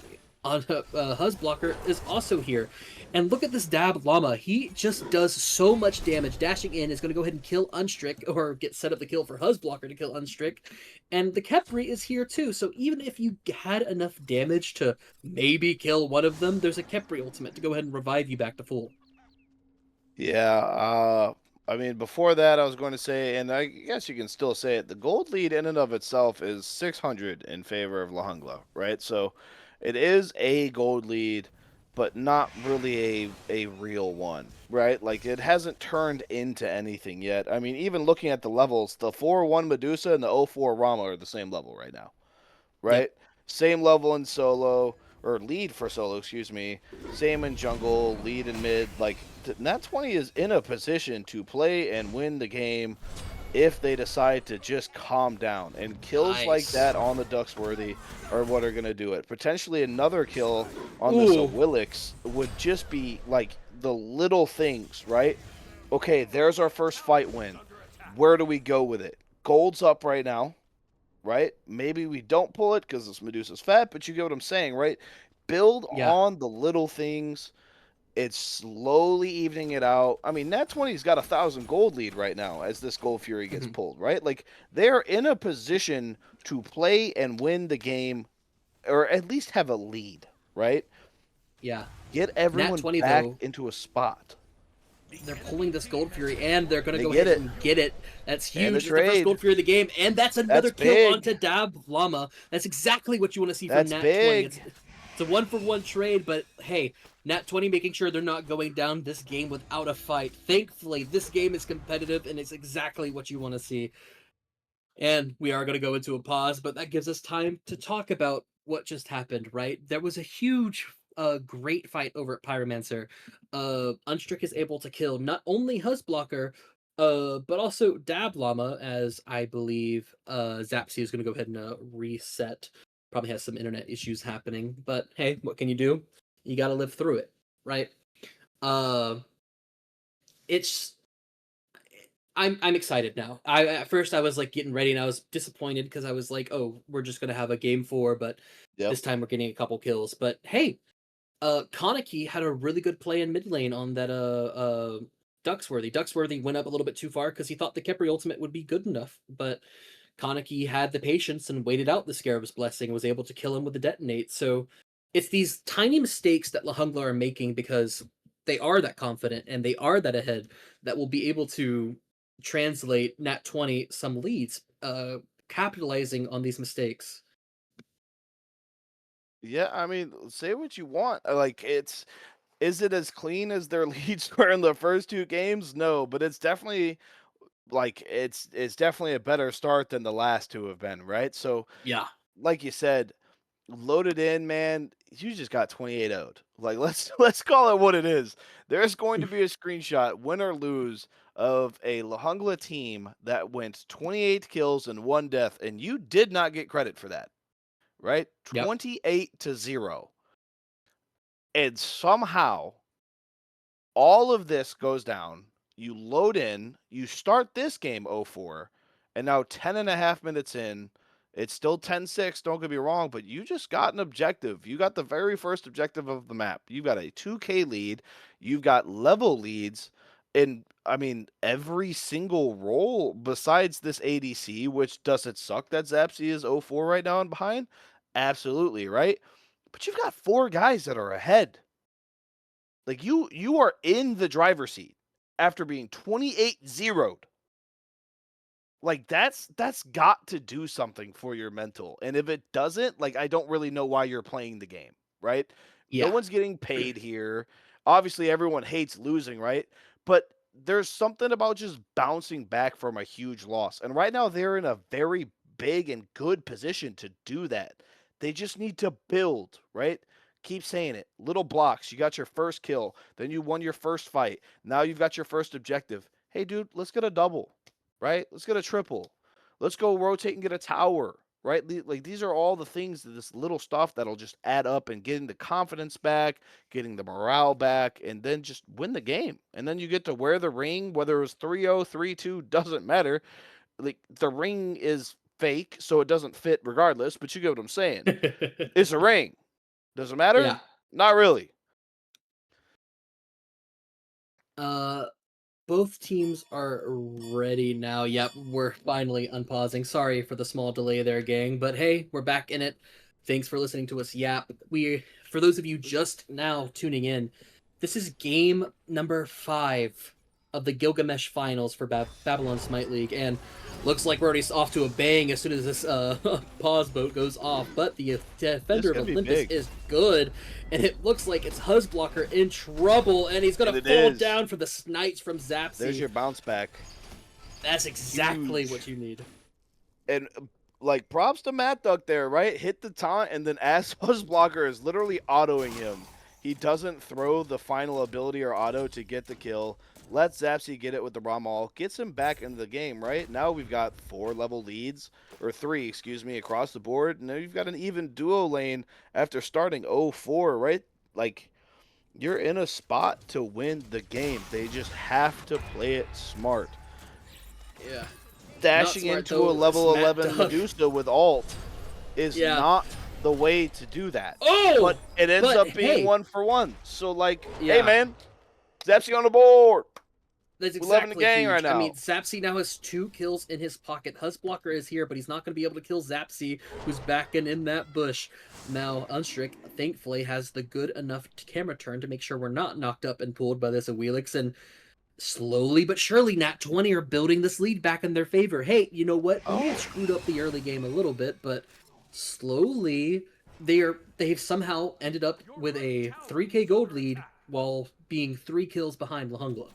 Husblocker is also here. And look at this Dab Llama. He just does so much damage. Dashing in is going to go ahead and kill Unstrick, or get set up the kill for Husblocker to kill Unstrick. And the Kepri is here too. So even if you had enough damage to maybe kill one of them, there's a Kepri ultimate to go ahead and revive you back to full. Yeah, I mean, before that, I was going to say, and I guess you can still say it, the gold lead in and of itself is 600 in favor of La Jungla, right? So it is a gold lead, but not really a real one, right? Like, it hasn't turned into anything yet. I mean, even looking at the levels, the 4-1 Medusa and the 0-4 Rama are the same level right now, Yep. right? Same level in solo, or lead for solo, excuse me. Same in jungle, lead in mid. Like, Nat20 is in a position to play and win the game if they decide to just calm down. And kills like Nice. that on the Ducksworthy are what are going to do it. Potentially another kill on this Ooh. Willix would just be like the little things, right? Okay, there's our first fight win. Where do we go with it? Gold's up right now, right? Maybe we don't pull it because this Medusa's fat, but you get what I'm saying, right? Build Yeah. on the little things. It's slowly evening it out. I mean, Nat20's got 1,000 gold lead right now as this Gold Fury gets Mhm. pulled, right? Like, they're in a position to play and win the game, or at least have a lead, right? Yeah. Get Nat everyone 20 back though, into a spot. they're pulling this Gold Fury, and they're going to They go get ahead it. and get it. That's And the huge. It's the first trade. Gold Fury of the game, and that's another That's kill big. onto Dab Llama. That's exactly what you want to see from That's Nat 20. big. It's a one-for-one trade, but hey, Nat 20 making sure they're not going down this game without a fight. Thankfully, this game is competitive, and it's exactly what you want to see. And we are going to go into a pause, but that gives us time to talk about what just happened, right? There was a huge, great fight over at Pyromancer. Unstrick is able to kill not only Husblocker, but also Dab Llama, as I believe Zapsy is going to go ahead and reset. Probably has some internet issues happening, but hey, what can you do? You got to live through it, right? Uh, it's I'm excited now. I At first I was like getting ready and I was disappointed because I was like, oh, we're just gonna have a game four, but Yep. this time we're getting a couple kills. But hey, Kaneki had a really good play in mid lane on that Ducksworthy. Ducksworthy went up a little bit too far because he thought the Kepri ultimate would be good enough, but Kaneki had the patience and waited out the Scarab's blessing and was able to kill him with the detonate. So it's these tiny mistakes that Lahungla are making because they are that confident and they are that ahead that will be able to translate Nat 20 some leads, capitalizing on these mistakes. Yeah, I mean, say what you want. Like, is it as clean as their leads were in the first two games? No, but it's definitely like it's definitely a better start than the last two have been, right? So, Yeah. like you said, loaded in, man. You just got 28 0'd. Like, let's call it what it is. There's going to be a screenshot, win or lose, of a La Jungla team that went 28 kills and one death, and you did not get credit for that, right? Yep. 28-0, and somehow all of this goes down. You load in, you start this game 0-4, and now 10 and a half minutes in, it's still 10-6, don't get me wrong, but you just got an objective. You got the very first objective of the map. You've got a 2K lead, you've got level leads, in, I mean, every single role besides this ADC, which does it suck that Zapsy is 0-4 right now and behind? Absolutely, right? But you've got four guys that are ahead. Like, you are in the driver's seat after being 28-0'd. Like, that's got to do something for your mental. And if it doesn't, like, I don't really know why you're playing the game, right? No Yeah. one's getting paid here. Obviously, everyone hates losing, right? But there's something about just bouncing back from a huge loss. And right now they're in a very big and good position to do that. They just need to build, right? Keep saying it. Little blocks. You got your first kill, then you won your first fight. Now you've got your first objective. Hey dude, let's get a double, right? Let's get a triple. Let's go rotate and get a tower, right? Like these are all the things, this little stuff that'll just add up and getting the confidence back, getting the morale back, and then just win the game. And then you get to wear the ring, whether it was 3-0, 3-2, doesn't matter. Like the ring is fake, so it doesn't fit regardless, but you get what I'm saying. It's a ring. Does it matter? Yeah. Not really. Both teams are ready now. Yep, we're finally unpausing. Sorry for the small delay there, gang. But hey, we're back in it. Thanks for listening to us yap. For those of you just now tuning in, this is game number 5 of the Gilgamesh finals for Babylon Smite League, and looks like we're already off to a bang as soon as this pause boat goes off. But the defender of Olympus is good, and it looks like it's Huzblocker in trouble, and he's gonna fall down for the snipes from Zapsy. There's your bounce back. That's exactly what you need. And like props to Matt Duck there, right? Hit the taunt, and then as Huzblocker is literally autoing him. He doesn't throw the final ability or auto to get the kill. Lets Zapsy get it with the Ramal, gets him back into the game, right? Now we've got 4 level leads, or 3, excuse me, across the board. Now you've got an even duo lane after starting 0-4, right? Like, you're in a spot to win the game. They just have to play it smart. Yeah. Dashing smart, into though. a level It's Matt 11 Duck. Medusa with ult is not the way to do that. Oh! But it ends up being hey. 1-for-1. So, like, Yeah. hey, man, Zapsy on the board. That's We're loving exactly the game huge. right now. I mean, Zapsy now has 2 kills in his pocket. Huzblocker is here, but he's not going to be able to kill Zapsy, who's backing in that bush. Now, Unstrick, thankfully, has the good enough camera turn to make sure we're not knocked up and pulled by this Awilix, and slowly but surely, Nat20 are building this lead back in their favor. Hey, you know what? We may have screwed up the early game a little bit, but slowly, they've somehow ended up with a 3k gold lead while being 3 kills behind Lahungla.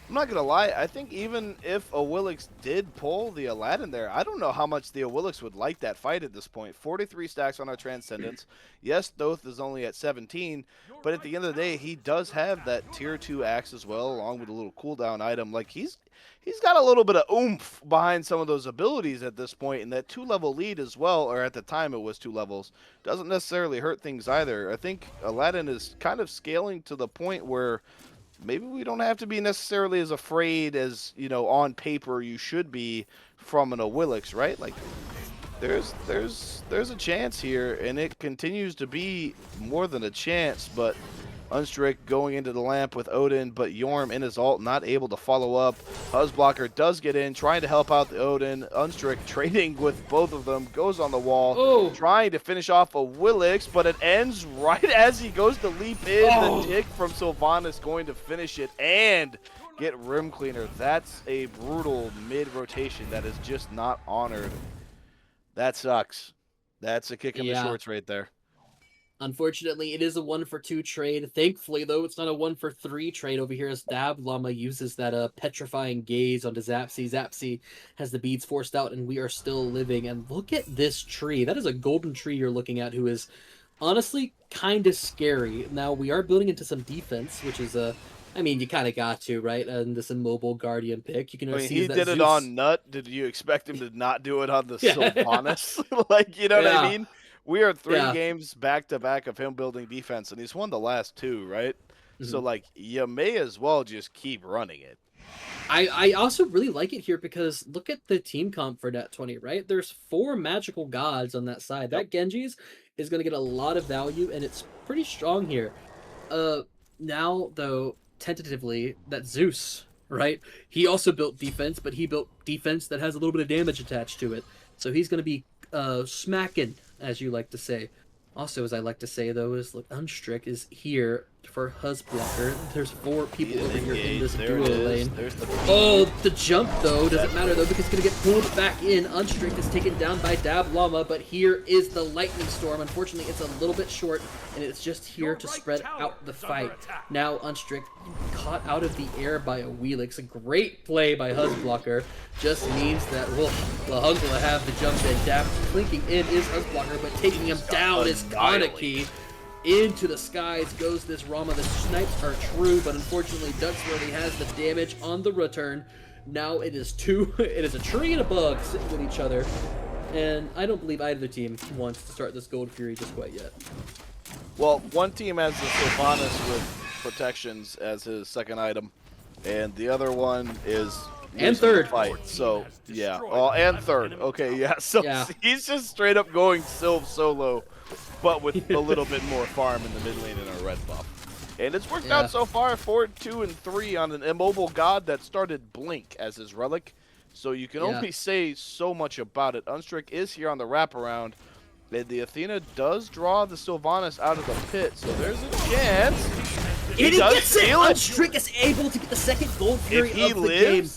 I'm not going to lie. I think even if Awilix did pull the Aladdin there, I don't know how much the Awilix would like that fight at this point. 43 stacks on our Transcendence. Yes, Thoth is only at 17, but at the end of the day, he does have that tier 2 axe as well, along with a little cooldown item. Like, he's got a little bit of oomph behind some of those abilities at this point, and that 2-level lead as well, or at the time it was 2 levels, doesn't necessarily hurt things either. I think Aladdin is kind of scaling to the point where maybe we don't have to be necessarily as afraid as, you know, on paper you should be from an Awilix, right? Like, there's a chance here, and it continues to be more than a chance, but Unstrick going into the lamp with Odin, but Yorm in his ult, not able to follow up. Huzblocker does get in, trying to help out the Odin. Unstrick trading with both of them, goes on the wall, trying to finish off a Willix, but it ends right as he goes to leap in. The tick from Sylvanas going to finish it and get Rim Cleaner. That's a brutal mid-rotation that is just not honored. That sucks. That's a kick in the shorts right there. Unfortunately, it is a 1-for-2 trade. Thankfully, though, it's not a 1-for-3 trade over here as Dab Llama uses that petrifying gaze onto Zapsy. Zapsy has the beads forced out, and we are still living. And look at this tree. That is a golden tree you're looking at, who is honestly kind of scary. Now, we are building into some defense, which is I mean, you kind of got to, right? And this immobile Guardian pick. You can I mean, see he did it on Nut. Did you expect him to not do it on the Sylvanas? Like, you know what I mean? We are 3 games back-to-back of him building defense, and he's won the last 2, right? So, like, you may as well just keep running it. I also really like it here because look at the team comp for Nat20, right? There's 4 magical gods on that side. That Genji's is going to get a lot of value, and it's pretty strong here. Now, though, tentatively, that Zeus, right? He also built defense, but he built defense that has a little bit of damage attached to it. So he's going to be smacking, as you like to say. Also, as I like to say, though, is look, Unstrick is here for Husblocker. There's 4 people over here in this There duo it is. lane. There's the Oh, the jump though doesn't matter though because it's gonna get pulled back in. Unstrict is taken down by Dab Llama, but here is the lightning storm. Unfortunately, it's a little bit short, and it's just here to spread out the fight. Now Unstrict caught out of the air by a Wheelix. A great play by Husblocker. Just means that Lahungla have the jump in. Dab clinking in is Husblocker, but taking him down is Kaneki. Into the skies goes this Rama. The snipes are true, but unfortunately Ducksworthy has the damage on the return. Now it is a tree and a bug sitting with each other. And I don't believe either team wants to start this Gold Fury just quite yet. Well, one team has the Sylvanas with protections as his second item, and the other one is and third fight. So yeah, oh, and third. Okay, yeah. So yeah. He's just straight up going Sylv solo, but with a little bit more farm in the mid lane and a red buff. And it's worked out so far, 4, 2, and 3 on an immobile god that started Blink as his relic. So you can only say so much about it. Unstrict is here on the wraparound, and the Athena does draw the Sylvanas out of the pit, so there's a chance. He gets it! Unstrict is able to get the second Gold Fury of the game.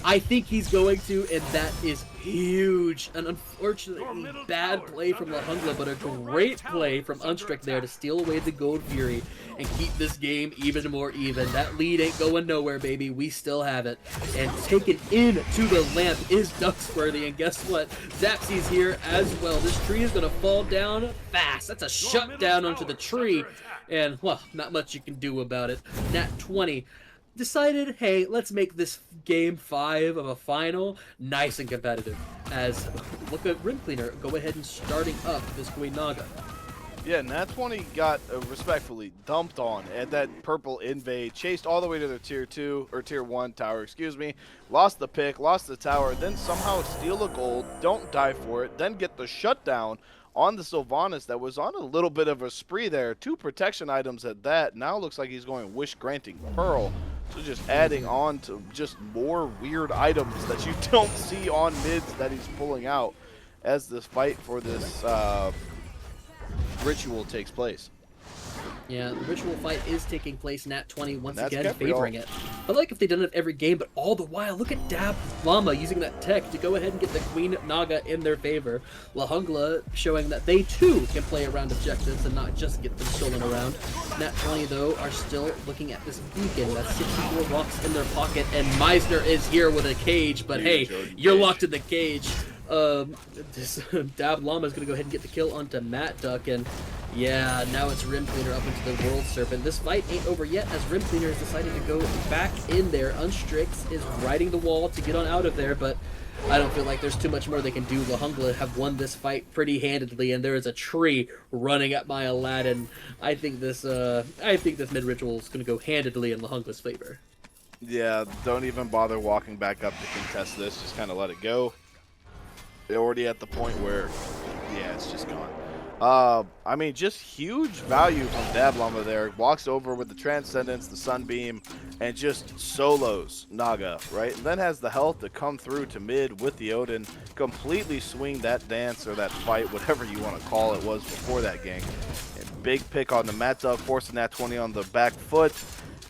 I think he's going to, and that is huge. An unfortunately bad play from Lahungla, but a great play from Unstrict there to steal away the Gold Fury and keep this game even more even. That lead ain't going nowhere, baby. We still have it. And taken into the lamp is Ducksworthy, and guess what? Zapsy's here as well. This tree is going to fall down fast. That's a shutdown onto the tree, and, well, not much you can do about it. Nat20 decided, hey, let's make this game 5 of a final nice and competitive. As, look at Rim Cleaner, go ahead and starting up this Queen Naga. Yeah, Nat20 got respectfully dumped on at that purple invade, chased all the way to their tier 2, or tier 1 tower, excuse me, lost the pick, lost the tower, then somehow steal the gold, don't die for it, then get the shutdown on the Sylvanas that was on a little bit of a spree there. 2 protection items at that. Now looks like he's going Wish Granting Pearl. So just adding on to just more weird items that you don't see on mids that he's pulling out as this fight for this ritual takes place. Yeah, the ritual fight is taking place. Nat20 once again favoring it. I like if they done it every game, but all the while, look at Dab Llama using that tech to go ahead and get the Queen Naga in their favor. Lahungla showing that they too can play around objectives and not just get them stolen around. Nat20 though are still looking at this beacon. That's 64 rocks in their pocket, and Meisner is here with a cage, but hey, you're locked in the cage. This Dab Llama is going to go ahead and get the kill onto Matt Duck, and yeah, now it's Rim Cleaner up into the World Serpent. This fight ain't over yet as Rim Cleaner has decided to go back in there. Unstrix is riding the wall to get on out of there, but I don't feel like there's too much more they can do. Lahungla have won this fight pretty handedly, and there is a tree running at my Aladdin. I think this mid ritual is going to go handedly in Lahungla's favor. Yeah, don't even bother walking back up to contest this. Just kind of let it go. They're already at the point where, yeah, it's just gone. I mean, just huge value from Dab Llama there. Walks over with the Transcendence, the Sunbeam, and just solos Naga, right? And then has the health to come through to mid with the Odin, completely swing that dance or that fight, whatever you want to call it, was before that gank. And big pick on the Matza, forcing that 20 on the back foot.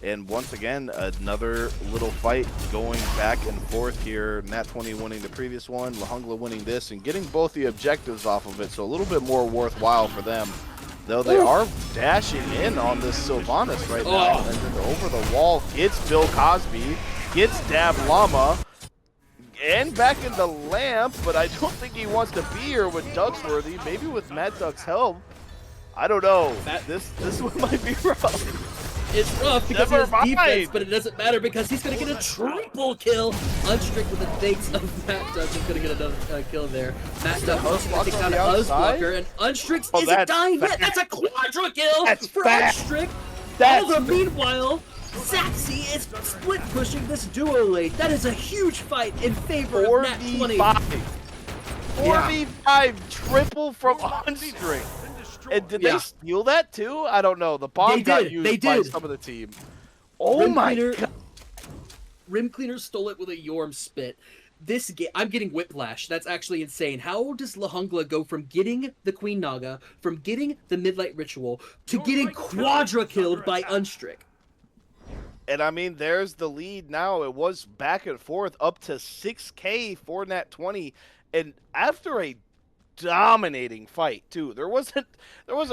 And once again, another little fight going back and forth here. Nat20 winning the previous one, Lahungla winning this, and getting both the objectives off of it, so a little bit more worthwhile for them. Though they are dashing in on this Sylvanas right now, and then over the wall gets Bill Cosby, gets Dab Llama, and back in the lamp, but I don't think he wants to be here with Ducksworthy. Maybe with Mad Duck's help. I don't know. This one might be rough. It's rough because he has defense, but it doesn't matter because he's going to get a triple kill. Unstrict with the thanks of Matt Duck is going to get another kill there. Matt Duck also going to take down Husblocker, and Unstrict isn't dying yet. That's a quadra kill for Unstrict. Although meanwhile, Zaxi is split pushing this duo lane. That is a huge fight in favor of Nat20. 4v5 triple from Unstrict. And did they steal that too? I don't know. The bomb got used by some of the team. Oh my god. Rim Cleaner stole it with a Yorm spit. this game, I'm getting whiplash. That's actually insane. How does Lahungla go from getting the Queen Naga, from getting the Midlight Ritual, to getting quadra killed by Unstrick? And I mean, there's the lead now. It was back and forth up to 6K for Nat20. And after a dominating fight too, there wasn't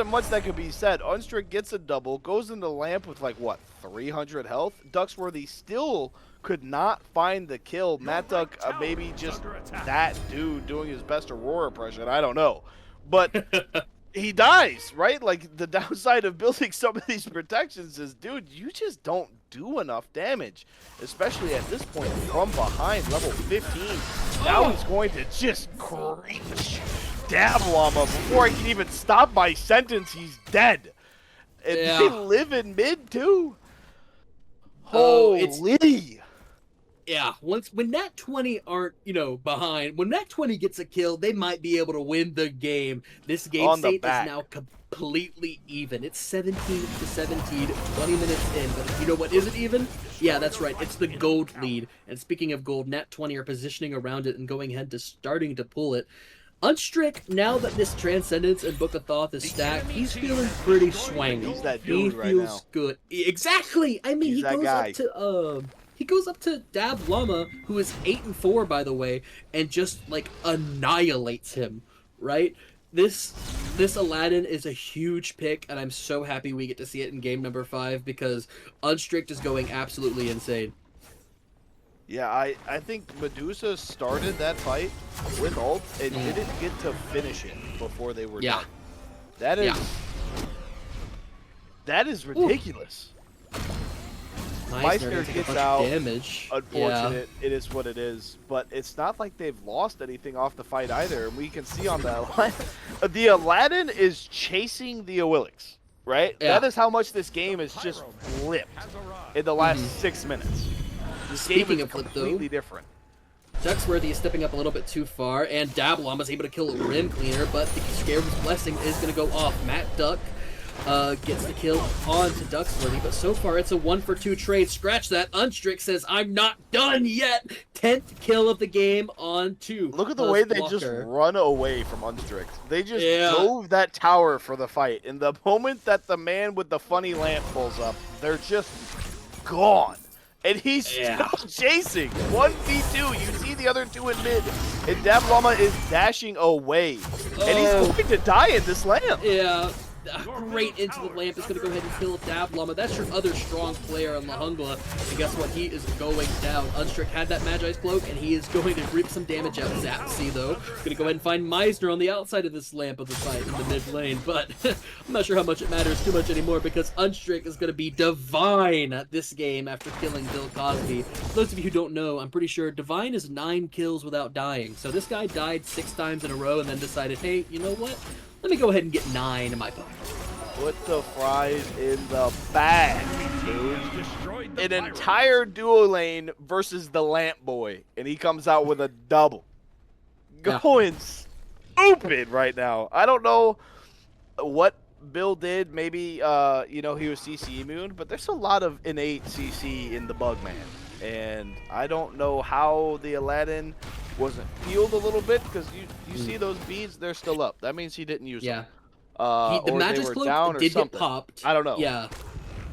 much that could be said. Unstrick gets a double, goes into lamp with like what, 300 health. Ducksworthy still could not find the kill. Matt Duck maybe just that dude doing his best Aurora impression. I don't know, but he dies, right? Like, the downside of building some of these protections is, dude, you just don't do enough damage, especially at this point from behind, level 15. Now he's going to just crunch Dab Llama before I can even stop my sentence. He's dead. And they live in mid too. Holy. Yeah, when Nat20 aren't, behind, when Nat20 gets a kill, they might be able to win the game. This game state is now completely even. It's 17-17, 20 minutes in, but you know what isn't even? Yeah, that's right, it's the gold lead. And speaking of gold, Nat20 are positioning around it and going ahead to starting to pull it. Unstrick, now that this Transcendence and Book of Thoth is stacked, he's feeling pretty swangy. He's that dude right now. He feels good. Exactly! I mean, he goes up to Dab Llama, who is 8-4 by the way, and just like annihilates him, right? This Aladdin is a huge pick, and I'm so happy we get to see it in game number 5 because Unstrict is going absolutely insane. Yeah, I think Medusa started that fight with ult and didn't get to finish it before they were done. That is ridiculous. Meissner gets out. Damage. Unfortunate. It is what it is. But it's not like they've lost anything off the fight either. And we can see on the Aladdin is chasing the Awilix, right? That is how much this game has just flipped in the last 6 minutes. This game is completely different. Ducksworthy is stepping up a little bit too far, and Dab Llama is able to kill Rim Cleaner, but the Scarecrow's Blessing is going to go off. Matt Duck gets the kill onto Ducksworthy, but so far it's a 1-for-2 trade. Scratch that. Unstrick says, I'm not done yet. 10th kill of the game on 2. Look at the way they just run away from Unstrick. They just drove that tower for the fight. And the moment that the man with the funny lamp pulls up, they're just gone. And he's still chasing. 1v2. You see the other two in mid. And Dab Llama is dashing away. And he's going to die in this lamp. Yeah. Great into the lamp is going to go ahead and kill Dab Llama. That's your other strong player on Lahungla. And guess what? He is going down. Unstrick had that Magi's Cloak, and he is going to rip some damage out. Zapsy, though, going to go ahead and find Meissner on the outside of this lamp of the fight in the mid lane. But I'm not sure how much it matters too much anymore because Unstrick is going to be divine at this game after killing Bill Cosby. For those of you who don't know, I'm pretty sure Divine is 9 kills without dying. So this guy died 6 times in a row and then decided, hey, you know what? Let me go ahead and get 9 in my pocket. Put the fries in the bag, dude. An entire duo lane versus the Lamp Boy, and he comes out with a double. Going stupid right now. I don't know what Bill did. Maybe, he was CC immune, but there's a lot of innate CC in the Bugman. And I don't know how the Aladdin wasn't healed a little bit, because you see those beads, they're still up. That means he didn't use them. The Magi's Cloak did get popped. I don't know. Yeah.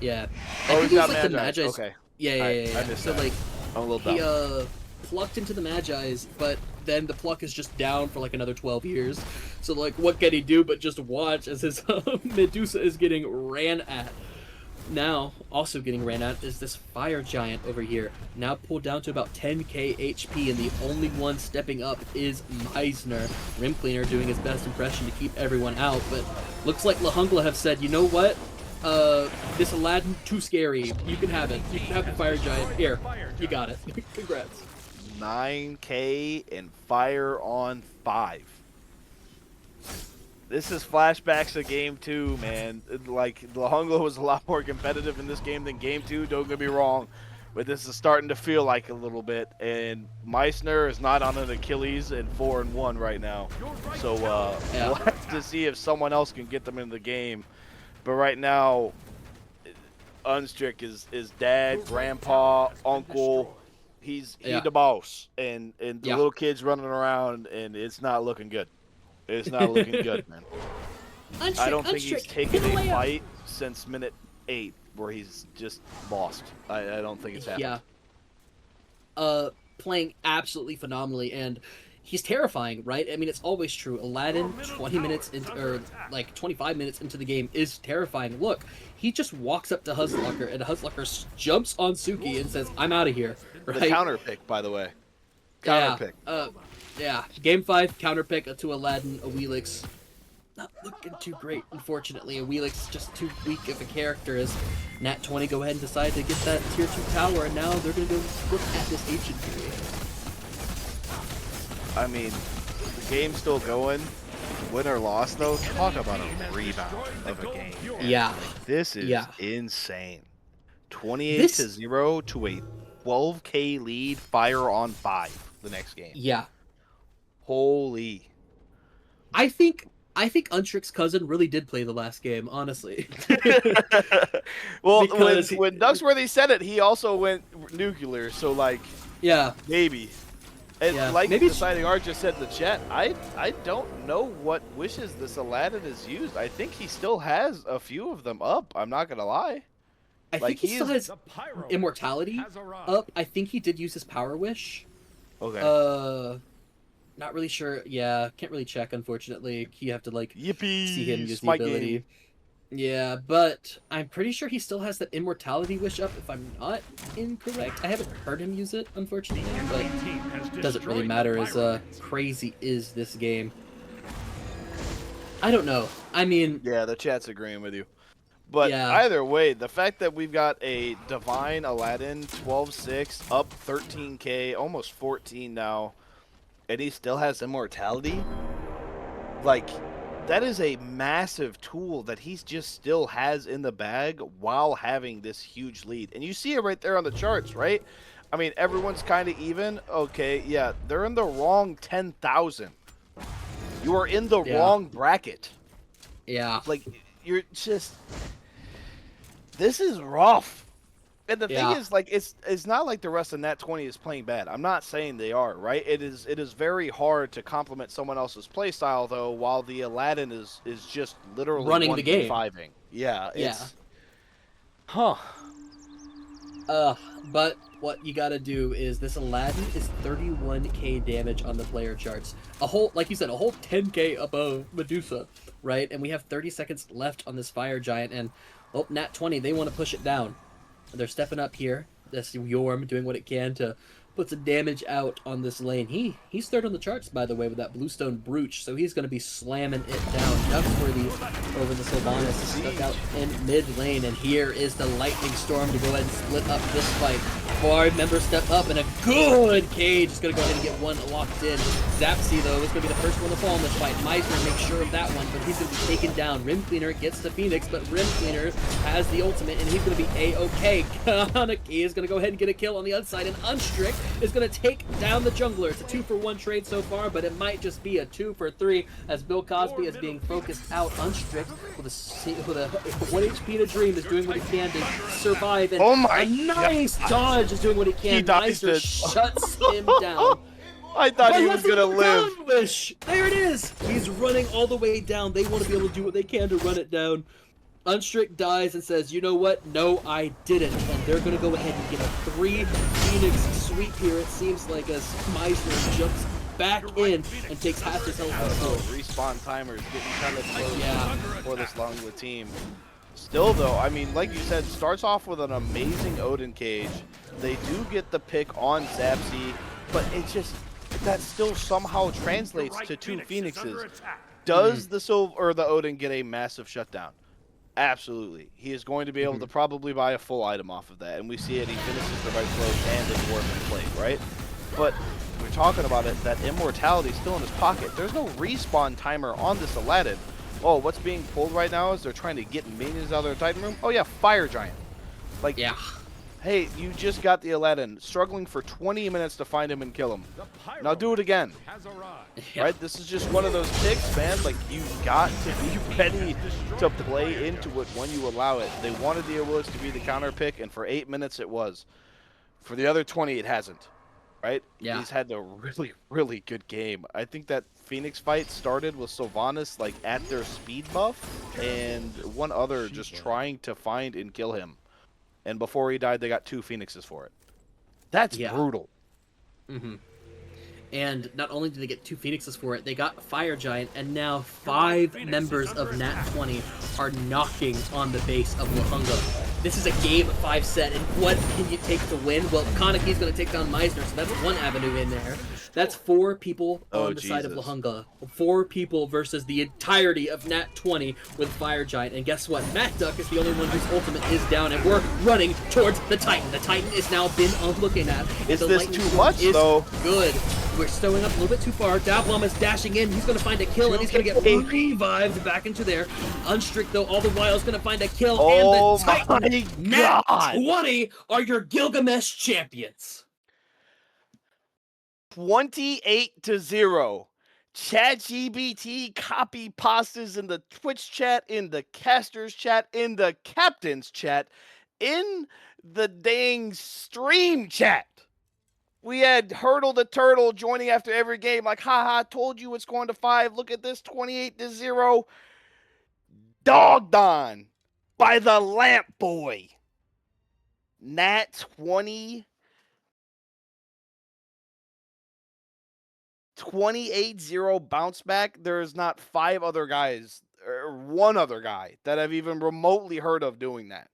I think it was like the Magi's. Okay. Yeah. So like, I'm a little dumb. He plucked into the Magi's, but then the pluck is just down for like another 12 years. So like, what can he do but just watch as his Medusa is getting ran at? Now, also getting ran at is this Fire Giant over here. Now pulled down to about 10k HP, and the only one stepping up is Meissner. Rim Cleaner doing his best impression to keep everyone out, but looks like Lahungla have said, you know what? This Aladdin, too scary. You can have it. You can have the Fire Giant. Here, you got it. Congrats. 9k and Fire on 5. This is flashbacks of Game 2, man. Like, Lahungla was a lot more competitive in this game than Game 2, don't get me wrong. But this is starting to feel like a little bit. And Meissner is not on an Achilles and 4-1 right now. So, we'll have to see if someone else can get them in the game. But right now, Unstrick is dad, grandpa, uncle. He's Yeah. the boss, and the Yeah. little kids running around, and it's not looking good. It's not looking good, man. I don't think he's taken a fight since minute 8, where he's just lost. I don't think it's happened. Yeah. Playing absolutely phenomenally, and he's terrifying, right? I mean, it's always true. Aladdin, 20 minutes into, or like 25 minutes into the game, is terrifying. Look, he just walks up to Huzlocker, and Huzlocker jumps on Suki and says, "I'm out of here." Right? The counter pick, by the way. Counter pick. Yeah. Game 5 counter pick to Aladdin. A Wheelix not looking too great, unfortunately. A Wheelix just too weak of a character as Nat20 go ahead and decide to get that tier 2 tower, and now they're going to go look at this ancient period. I mean, the game's still going. Win or loss, though, talk about a rebound of a game. Yeah. This is insane. 28-0 to a 12K lead, fire on 5 the next game. Yeah. Holy. I think Untrick's cousin really did play the last game, honestly. Well, Because when Duxworthy said it, he also went nuclear, so like, yeah. maybe. And Yeah, like maybe Deciding Art just said in the chat, I don't know what wishes this Aladdin has used. I think he still has a few of them up. I'm not gonna lie. I think he still has immortality up. I think he did use his power wish. Okay. Not really sure. Yeah, can't really check, unfortunately. You have to like Yippee! see him use the my ability. game. Yeah, but I'm pretty sure he still has that immortality wish up, if I'm not incorrect. I haven't heard him use it, unfortunately, but doesn't really matter as crazy is this game. I don't know. I mean, Yeah, the chat's agreeing with you. But Yeah. either way, the fact that we've got a Divine Aladdin 12-6, up 13K, almost 14 now, and he still has immortality, like, that is a massive tool that he's just still has in the bag while having this huge lead. And you see it right there on the charts, right? I mean, everyone's kind of even. Okay, yeah, they're in the wrong 10,000. You are in the wrong bracket. yeah. Like, you're just... This is rough. And the thing is, like, it's not like the rest of Nat20 is playing bad. I'm not saying they are, right? It is very hard to complement someone else's playstyle, though, while the Aladdin is just literally Running the game. 1v5ing. Yeah, Yeah. it's... Huh. But what you gotta do is this Aladdin is 31k damage on the player charts. A whole, like you said, a whole 10k above Medusa, right? And we have 30 seconds left on this fire giant, and oh, Nat20, they want to push it down. They're stepping up here. That's Yorm doing what it can to put some damage out on this lane. He's third on the charts, by the way, with that Bluestone Brooch, so he's going to be slamming it down. Duxworthy over the Sylvanas stuck out in mid lane, and here is the Lightning Storm to go ahead and split up this fight. Bard member step up, and a good cage is going to go ahead and get one locked in. Zapsy, though, is going to be the first one to fall in this fight. Meisner makes sure of that one, but he's going to be taken down. Rim Cleaner gets to Phoenix, but Rim Cleaner has the ultimate, and he's going to be A-OK. Kaneki is going to go ahead and get a kill on the other side, and Unstrict is going to take down the jungler. It's a 2-for-1 trade so far, but it might just be a 2-for-3 as Bill Cosby is being focused out. Unstrict with a 1 HP to Dream is doing what he can to survive, and a nice dodge is doing what he can. Meister shuts him down. I thought he was going to live. Wish. There it is. He's running all the way down. They want to be able to do what they can to run it down. Unstrict dies and says, you know what? No, I didn't. And they're going to go ahead and get a 3 Phoenix sweep here, it seems like, as Meisner jumps back in and takes half his health. Respawn timers getting kind of close for this long of a team. Still, though, I mean, like you said, starts off with an amazing Odin cage. They do get the pick on Zapsy, but it just, that still somehow translates to 2 Phoenixes. Does the Odin get a massive shutdown? Absolutely. He is going to be able to probably buy a full item off of that, and we see it. He finishes the right close and the dwarf in play, right? But we're talking about it, that immortality is still in his pocket. There's no respawn timer on this Aladdin. Oh, what's being pulled right now is they're trying to get minions out of their Titan room. Oh yeah, Fire Giant. Like, hey, you just got the Aladdin, struggling for 20 minutes to find him and kill him. Now do it again. Right? This is just one of those picks, man. Like, you've got to be ready to play into it when you allow it. They wanted the Airwoods to be the counter pick, and for 8 minutes it was. For the other 20, it hasn't. right? Yeah. He's had a really, really good game. I think that Phoenix fight started with Sylvanas like at their speed buff and one other just trying to find and kill him. And before he died, they got 2 Phoenixes for it. That's Yeah. brutal. Mm-hmm. And not only did they get 2 Phoenixes for it, they got a Fire Giant, and now 5 members of Nat20 are knocking on the base of Lahunga. This is a game 5 set, and what can you take to win? Well, Kanaki's going to take down Meisner, so that's one avenue in there. That's 4 people on the side of Lahunga. 4 people versus the entirety of Nat20 with Fire Giant. And guess what? Matt Duck is the only one whose ultimate is down, and we're running towards the Titan. The Titan is now been looking at. Is this too much, though? Good. We're stowing up a little bit too far. Dablom is dashing in. He's going to find a kill, and he's going to get revived back into there. Unstrict, though, all the while is going to find a kill. Oh, and the Titan, my God. Nat20 are your Gilgamesh champions. 28-0. ChatGPT copy pastas in the Twitch chat, in the casters chat, in the captain's chat, in the dang stream chat. We had Hurdle the Turtle joining after every game, like, haha, told you it's going to 5. Look at this, 28-0. Dogged on by the Lamp Boy. Nat20. 28-0 bounce back. There's not 5 other guys, or 1 other guy that I've even remotely heard of doing that.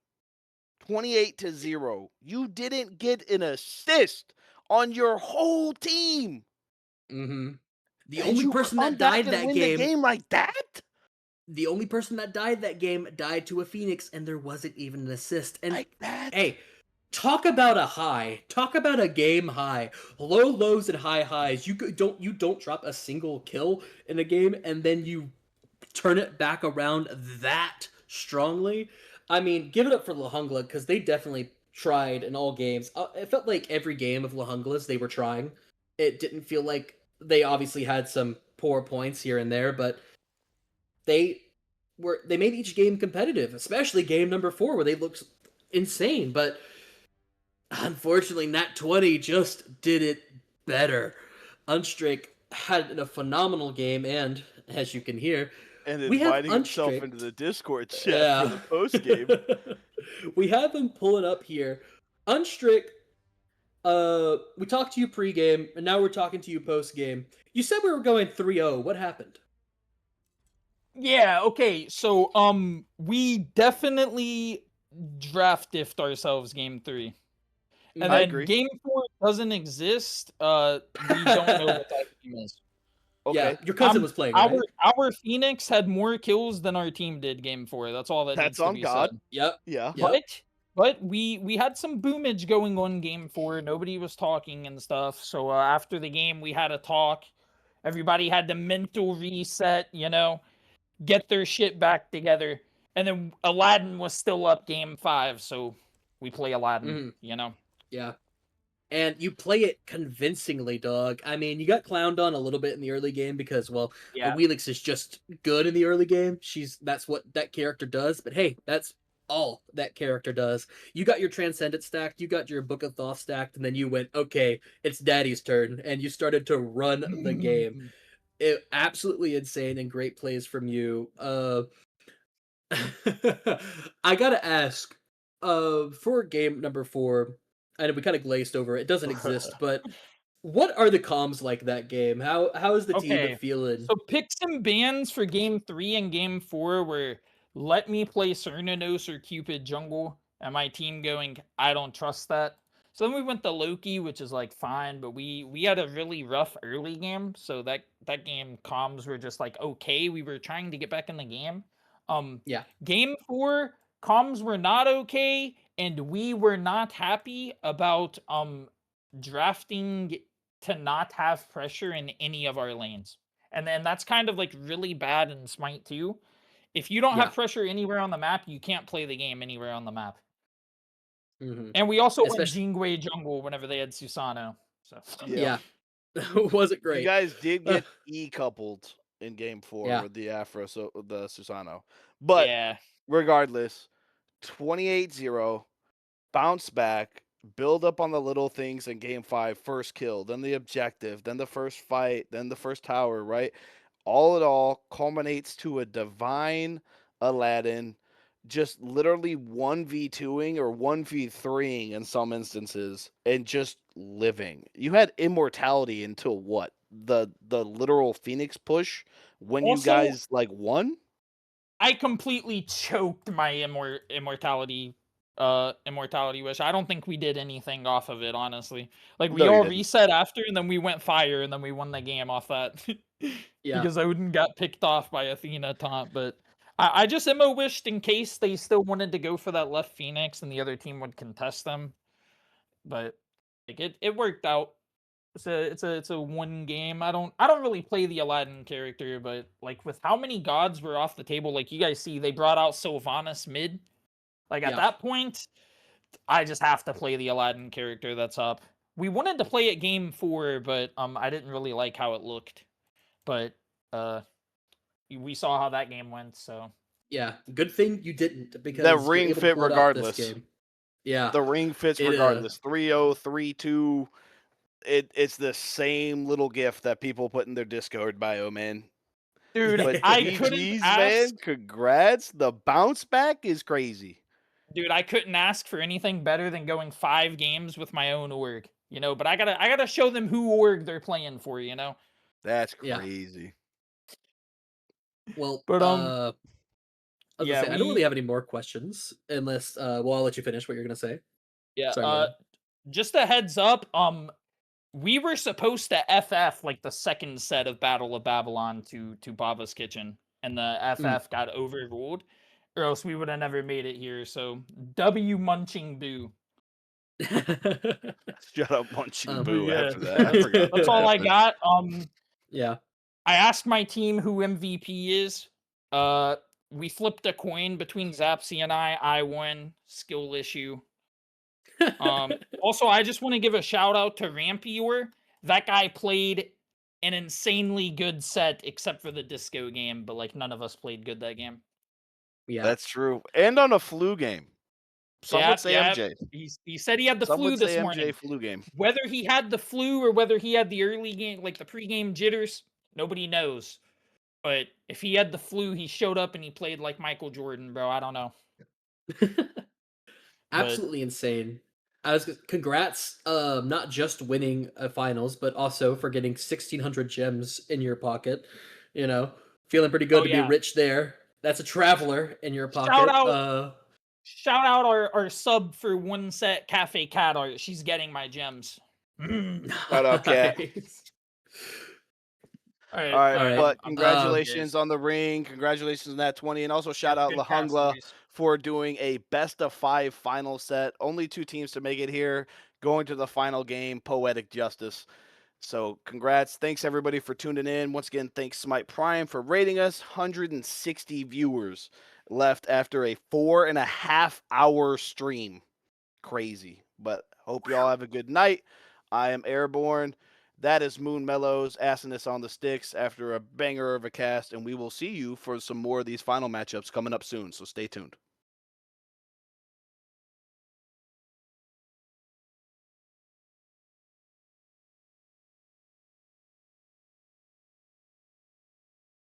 28-0. You didn't get an assist on your whole team. Mm-hmm. The And only you person come that died back and that win the game like that? The only person that died that game died to a Phoenix, and there wasn't even an assist. And Like that? hey, talk about a high. Talk about a game high. Low lows and high highs. You don't drop a single kill in a game, and then you turn it back around that strongly. I mean, give it up for Lahungla, because they definitely tried in all games. It felt like every game of Lahungla's they were trying. It didn't feel like they obviously had some poor points here and there, but they made each game competitive, especially game number 4 where they looked insane. But unfortunately, Nat20 just did it better. Unstrake had a phenomenal game, and as you can hear, And we have inviting himself Unstrict into the Discord chat for the post game. We have him pulling up here. Unstrict, we talked to you pre-game, and now we're talking to you post-game. You said we were going 3-0. What happened? Yeah, okay. So we definitely draft diffed ourselves game 3. And I then agree. game 4 doesn't exist. We don't know what that game is. Okay. Yeah, your cousin was playing, right? Our Phoenix had more kills than our team did game 4. That's all that needs That's to on be God. said. Yep. Yeah. Yep. But we had some boomage going on game 4. Nobody was talking and stuff. So after the game, we had a talk. Everybody had the mental reset, get their shit back together. And then Aladdin was still up game 5, so we play Aladdin, Yeah. And you play it convincingly, dog. I mean, you got clowned on a little bit in the early game because, well, Yeah. Wheelix is just good in the early game. That's what that character does. But hey, that's all that character does. You got your Transcendent stacked, you got your Book of Thoth stacked, and then you went, okay, it's Daddy's turn, and you started to run the game. It absolutely insane and great plays from you. I gotta ask, for game number 4, and we kind of glazed over it. It doesn't exist, but what are the comms like that game? How is the team Okay, feeling? so picks and bans for game 3 and game 4 were let me play Cernanos or Cupid jungle, and my team going, I don't trust that. So then we went to Loki, which is like fine, but we had a really rough early game, so that game comms were just like okay. We were trying to get back in the game. Yeah. Game 4 comms were not okay, and we were not happy about drafting to not have pressure in any of our lanes. And then that's kind of like really bad in Smite too. If you don't Yeah. have pressure anywhere on the map, you can't play the game anywhere on the map. Mm-hmm. And we also went Especially, Jingwei jungle whenever they had Susano. So yeah. Was it great? You guys did get coupled in game 4 Yeah. with the Afro, so the Susano. But yeah, regardless, 28-0, bounce back. build up on the little things in game 5, first kill, then the objective, then the first fight, then the first tower, right? All it all culminates to a divine Aladdin just literally 1v2ing or 1v3ing in some instances and just living. You had immortality until what? The literal Phoenix push when you Also, guys like won? I completely choked my immortality wish. I don't think we did anything off of it, honestly. Like we No, you all didn't. reset after and then we went fire and then we won the game off that. Yeah. Because Odin got picked off by Athena taunt, but I just emo wished in case they still wanted to go for that left Phoenix and the other team would contest them. But like it worked out. It's a one game. I don't really play the Aladdin character, but like with how many gods were off the table, like you guys see, they brought out Sylvanas mid. Like at Yeah. that point, I just have to play the Aladdin character that's up. We wanted to play it game 4, but I didn't really like how it looked. But we saw how that game went, so Yeah. Good thing you didn't, because The you're ring able to fit pull it off this regardless. game. Yeah. The ring fits It, regardless. 3-0, 3-2. It's the same little gift that people put in their Discord bio, man. dude, But I couldn't GG's, ask. man. Congrats. The bounce back is crazy. Dude, I couldn't ask for anything better than going 5 games with my own org, you know. But I gotta show them who org they're playing for, you know. That's Yeah. crazy. Well, But I was yeah, gonna say, I don't really have any more questions unless well, I'll let you finish what you're gonna say. yeah. Sorry, go ahead. Just a heads up. We were supposed to FF like the second set of Battle of Babylon to Baba's Kitchen, and the FF got overruled, or else we would have never made it here. So W munching boo. Shut up, munching Um, boo. yeah, After that, I forgot. That's that all I happened. got. Yeah. I asked my team who MVP is. We flipped a coin between Zapsy and I. I won. Skill issue. Also, I just want to give a shout out to Rampior. That guy played an insanely good set, except for the disco game. But like, none of us played good that game. Yeah. That's true. And on a flu game. Some would say MJ. He said he had the Some flu would say this MJ morning. flu game. Whether he had the flu or whether he had the early game, like the pregame jitters, nobody knows. But if he had the flu, he showed up and he played like Michael Jordan, bro. I don't know. Absolutely insane. Congrats, not just winning a finals, but also for getting 1,600 gems in your pocket. You know, feeling pretty good to be rich there. That's a traveler in your pocket. Shout out our sub for one set, Cafe Cat Art. She's getting my gems. Shout out, Cat. All right, All right, but I'm congratulations on the ring. Congratulations on Nat20. And also shout out Good Jungla cast, for doing a best of 5 final set. Only 2 teams to make it here. Going to the final game. Poetic justice. So congrats. Thanks everybody for tuning in. Once again, thanks Smite Prime for rating us. 160 viewers left after a 4.5 hour stream. Crazy. But hope you all have a good night. I am Airborne. That is MoonMellows, Asinus on the sticks after a banger of a cast, and we will see you for some more of these final matchups coming up soon, so stay tuned.